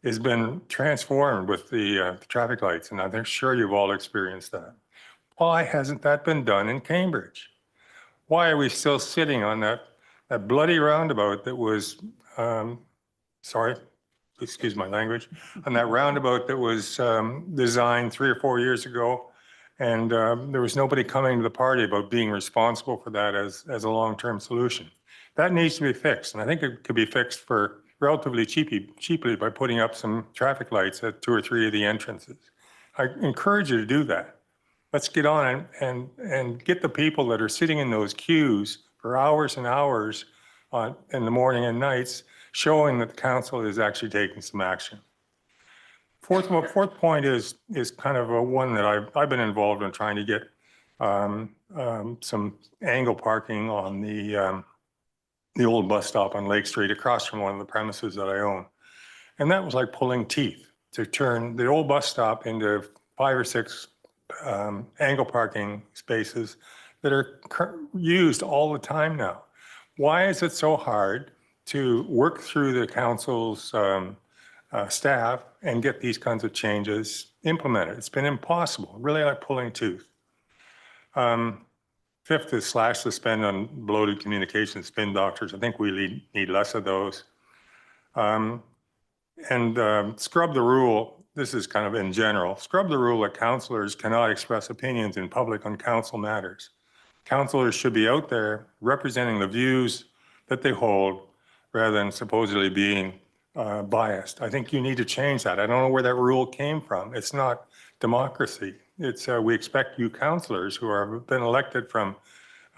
has been transformed with the traffic lights, and I'm sure you've all experienced that. Why hasn't that been done in Cambridge? Why are we still sitting on that bloody roundabout that was, sorry, excuse my language, on that roundabout that was designed 3 or 4 years ago, and there was nobody coming to the party about being responsible for that as a long-term solution. That needs to be fixed, and I think it could be fixed for relatively cheaply by putting up some traffic lights at 2 or 3 of the entrances. I encourage you to do that. Let's get on and get the people that are sitting in those queues for hours and hours in the morning and nights, showing that the council is actually taking some action. Fourth point is kind of one that I've been involved in trying to get some angle parking on the old bus stop on Lake Street across from one of the premises that I own. And that was like pulling teeth to turn the old bus stop into 5 or 6 angle parking spaces that are used all the time now. Why is it so hard to work through the council's staff and get these kinds of changes implemented? It's been impossible, really like pulling tooth. Fifth is slash the spend on bloated communication spin doctors. I think we need less of those. And scrub the rule. This is kind of in general. Scrub the rule that councillors cannot express opinions in public on council matters. Councillors should be out there representing the views that they hold rather than supposedly being biased. I think you need to change that. I don't know where that rule came from. It's not democracy. It's we expect you councillors who have been elected from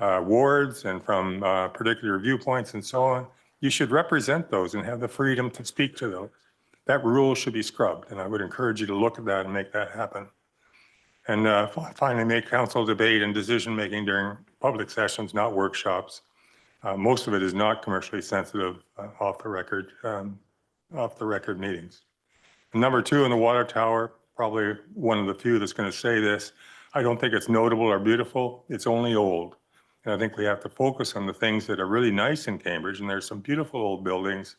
wards and from particular viewpoints and so on. You should represent those and have the freedom to speak to those. That rule should be scrubbed, and I would encourage you to look at that and make that happen. And finally, make council debate and decision-making during public sessions, not workshops. Most of it is not commercially sensitive off the record meetings. And number 2, in the water tower, probably one of the few that's going to say this, I don't think it's notable or beautiful. It's only old. And I think we have to focus on the things that are really nice in Cambridge, and there's some beautiful old buildings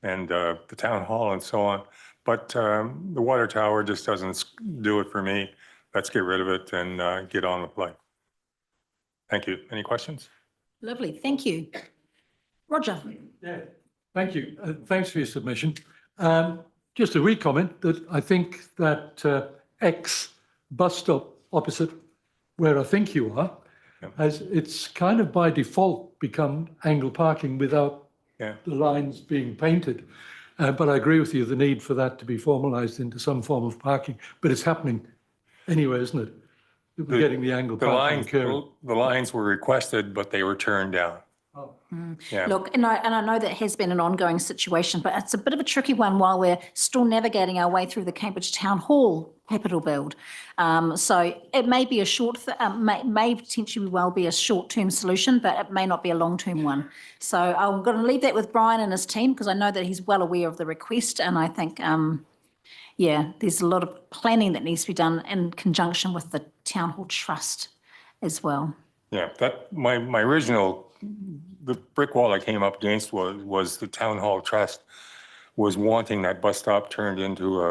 and the town hall and so on. But the water tower just doesn't do it for me. Let's get rid of it and get on with life. Thank you. Any questions? Lovely, thank you. Roger. Yeah, thank you. Thanks for your submission. Just a wee comment that I think that X bus stop opposite where I think you are, it's kind of by default become angle parking without the lines being painted. But I agree with you, the need for that to be formalised into some form of parking. But it's happening anyway, isn't it? We're getting the angle parking. The lines were requested, but they were turned down. Yeah. Look, and I know that has been an ongoing situation, but it's a bit of a tricky one while we're still navigating our way through the Cambridge Town Hall capital build. So it may be a may potentially well be a short-term solution, but it may not be a long-term one. So I'm going to leave that with Brian and his team because I know that he's well aware of the request, and I think, yeah, there's a lot of planning that needs to be done in conjunction with the Town Hall Trust as well. Yeah, my original, the brick wall I came up against was the Town Hall Trust was wanting that bus stop turned into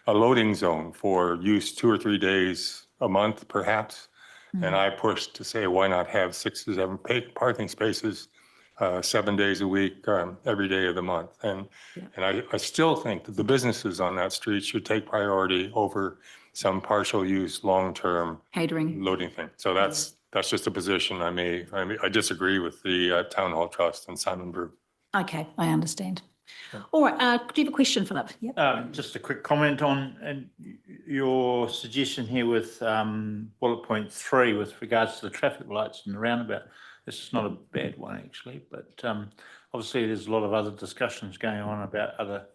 a loading zone for use 2 or 3 days a month, perhaps. And I pushed to say, why not have 6 to 7 parking spaces 7 days a week, every day of the month. And I still think that the businesses on that street should take priority over some partial use, long-term catering loading thing. So that's just a position I disagree with the Town Hall Trust and Simon Brew. Okay, I understand. All right, do you have a question, Philip? Yep. Just a quick comment on your suggestion here with bullet point 3 with regards to the traffic lights and the roundabout. This is not a bad one actually, but obviously there's a lot of other discussions going on about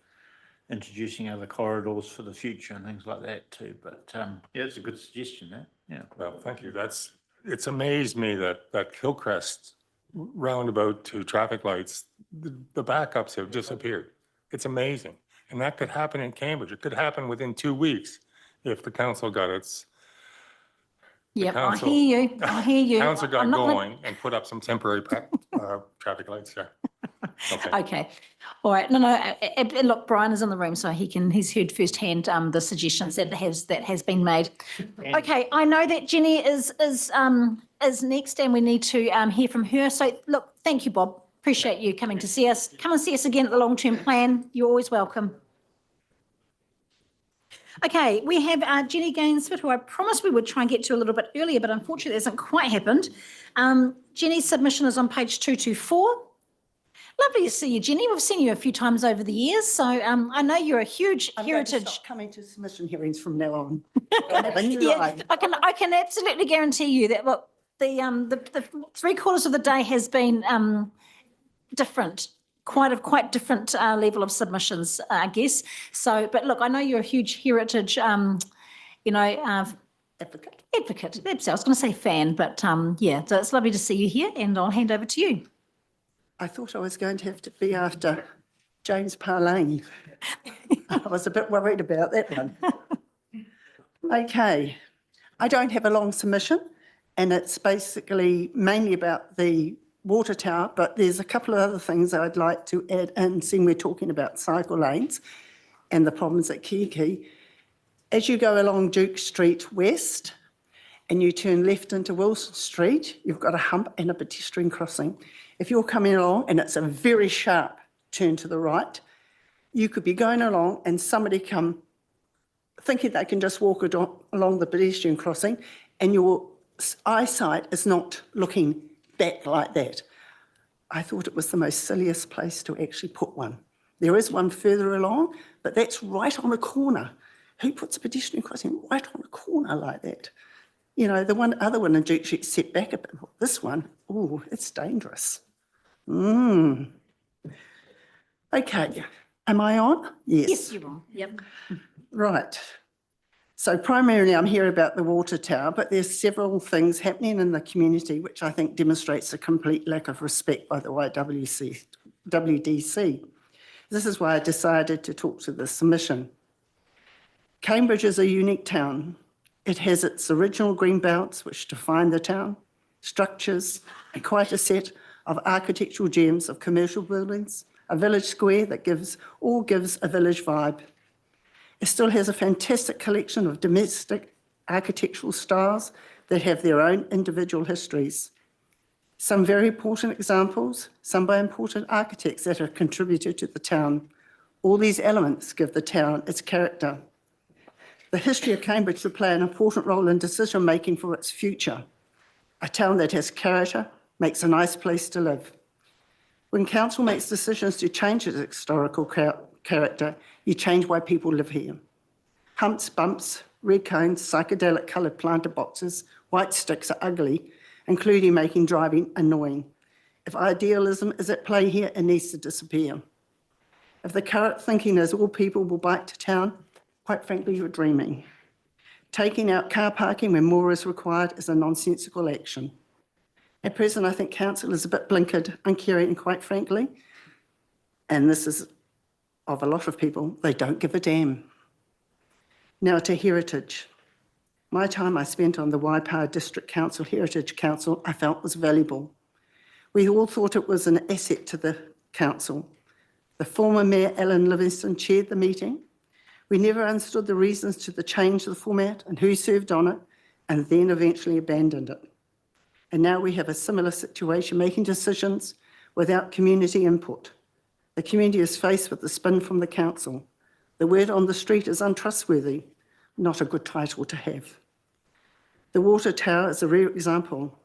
introducing other corridors for the future and things like that too. But yeah, it's a good suggestion there. Yeah. Well, thank you. It's amazed me that Hillcrest roundabout to traffic lights, the backups have disappeared. It's amazing. And that could happen in Cambridge. It could happen within 2 weeks if the council got its. Yep, I hear you. Council got going and put up some temporary traffic lights there. Okay. All right. No. Look, Brian is in the room, so he's heard firsthand the suggestions that has been made. Okay. I know that Jenny is next, and we need to hear from her. So look, thank you, Bob. Appreciate you coming to see us. Come and see us again at the long-term plan. You're always welcome. Okay, we have Jenny Gainsford, who I promised we would try and get to a little bit earlier, but unfortunately it hasn't quite happened. Jenny's submission is on page 224. Lovely to see you, Jenny. We've seen you a few times over the years, so I know you're a huge I'm heritage. going to stop coming to submission hearings from now on. Yeah, I can absolutely guarantee you that. Look, the 3/4 of the day has been different. Quite different level of submissions, I guess. So, but look, I know you're a huge heritage, advocate. That's, I was going to say fan, but yeah. So it's lovely to see you here, and I'll hand over to you. I thought I was going to have to be after James Parlane. I was a bit worried about that one. Okay, I don't have a long submission, and it's basically mainly about the water tower, but there's a couple of other things I'd like to add in, seeing we're talking about cycle lanes and the problems at Kiki. As you go along Duke Street West and you turn left into Wilson Street, you've got a hump and a pedestrian crossing. If you're coming along and it's a very sharp turn to the right, you could be going along and somebody come thinking they can just walk along the pedestrian crossing, and your eyesight is not looking back like that. I thought it was the most silliest place to actually put one. There is one further along, but that's right on a corner. Who puts a pedestrian crossing right on a corner like that? You know, the other one in Duke Street set back a bit. This one, oh, it's dangerous. Okay, am I on? Yes. Yes, you're on. Yep. Right. So primarily I'm here about the water tower, but there's several things happening in the community which I think demonstrates a complete lack of respect by the WDC. This is why I decided to talk to the submission. Cambridge is a unique town. It has its original green belts which define the town, structures, and quite a set of architectural gems of commercial buildings, a village square that gives a village vibe. It still has a fantastic collection of domestic architectural styles that have their own individual histories. Some very important examples, some by important architects that have contributed to the town. All these elements give the town its character. The history of Cambridge will play an important role in decision-making for its future. A town that has character makes a nice place to live. When council makes decisions to change its historical character, you change why people live here. Humps, bumps, red cones, psychedelic coloured planter boxes, white sticks are ugly, including making driving annoying. If idealism is at play here, it needs to disappear. If the current thinking is all people will bike to town, quite frankly, you're dreaming. Taking out car parking when more is required is a nonsensical action. At present, I think council is a bit blinkered, uncaring, and quite frankly, and this is of a lot of people, they don't give a damn. Now to heritage. My time I spent on the Waipawa District Council Heritage Council I felt was valuable. We all thought it was an asset to the council. The former Mayor Alan Livingston chaired the meeting. We never understood the reasons to the change of the format and who served on it, and then eventually abandoned it. And now we have a similar situation, making decisions without community input. The community is faced with the spin from the council. The word on the street is untrustworthy, not a good title to have. The water tower is a rare example.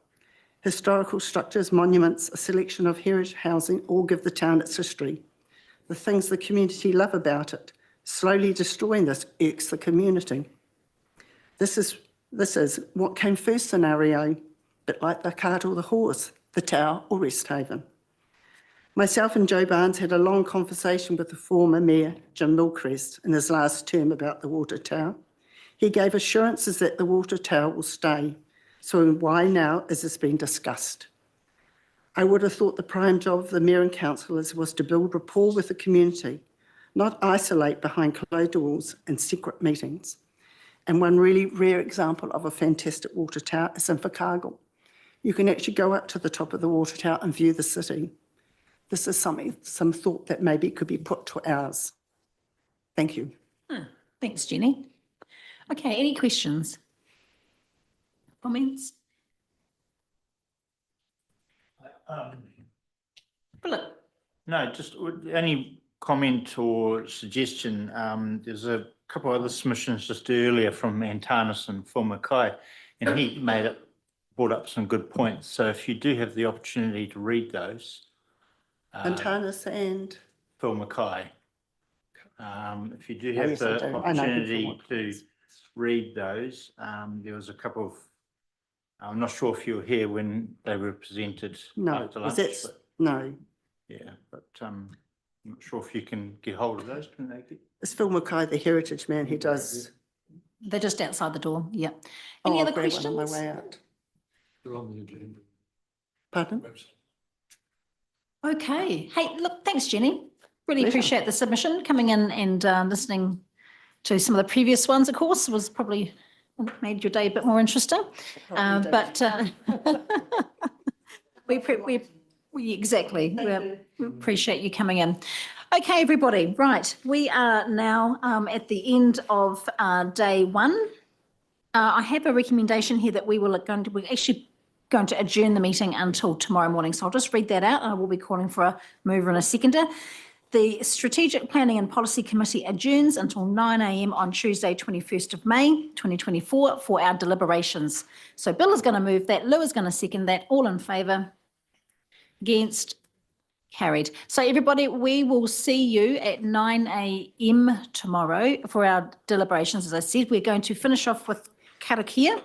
Historical structures, monuments, a selection of heritage housing all give the town its history. The things the community love about it, slowly destroying this irks the community. This is what came first scenario, a bit like the cart or the horse, the tower or Resthaven. Myself and Joe Barnes had a long conversation with the former Mayor, Jim Milcrest, in his last term about the water tower. He gave assurances that the water tower will stay. So why now is this being discussed? I would have thought the prime job of the Mayor and councillors was to build rapport with the community, not isolate behind closed doors and secret meetings. And one really rare example of a fantastic water tower is in Whakāgo. You can actually go up to the top of the water tower and view the city. this is some thought that maybe could be put to ours. Thank you. Thanks, Jenny. Okay, any questions? Comments? Philip? No, just any comment or suggestion. There's a couple of other submissions just earlier from Antanas and Phil Mackay, and he brought up some good points. So if you do have the opportunity to read those. Antanas and? Phil Mackay. If you do have Yes, I the do. I know opportunity to read those, there was a couple of, I'm not sure if you were here when they were presented No, after lunch. no. Yeah, but I'm not sure if you can get hold of those. Can they get? Is Phil Mackay the heritage man? He does. They're just outside the door, yeah. Any other I'll grab one questions? on my way out. They're on the agenda. Pardon? Okay. Hey, look, thanks, Jenny. Really Pleasure. appreciate the submission, coming in and listening to some of the previous ones, of course, was probably made your day a bit more interesting. But we exactly, we appreciate you coming in. Okay, everybody, right. We are now at the end of day one. I have a recommendation here that we're actually going to adjourn the meeting until tomorrow morning. So I'll just read that out, and I will be calling for a mover and a seconder. The Strategic Planning and Policy Committee adjourns until 9 a.m. on Tuesday, 21st of May, 2024 for our deliberations. So Bill is going to move that. Lou is going to second that. All in favour? Against? Carried. So everybody, we will see you at 9 a.m. tomorrow for our deliberations. As I said, we're going to finish off with karakia.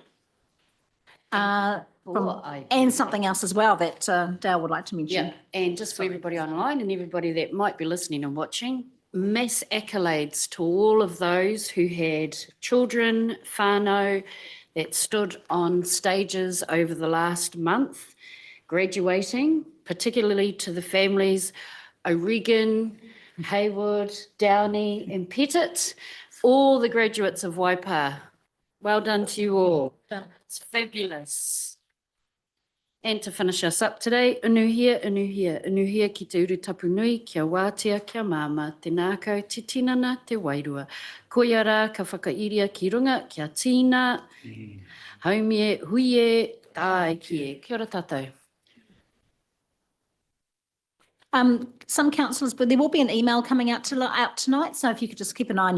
And something else as well that Dale would like to mention. Yeah, and just for everybody online and everybody that might be listening and watching, mass accolades to all of those who had children, whānau, that stood on stages over the last month, graduating, particularly to the families O'Regan, Haywood, Downey and Pettit, all the graduates of Waipa. Well done to you all. It's fabulous. And to finish us up today, unuhia, unuhia, unuhia ki te uru tapu nui, kia wātea, kia māma, te nākau, te tinana, te wairua. Koia rā ka whakairia ki runga, kia tīna, haumie, huie, tāekie. Kia ora tātou. Some councillors, but there will be an email coming out tonight, so if you could just keep an eye on your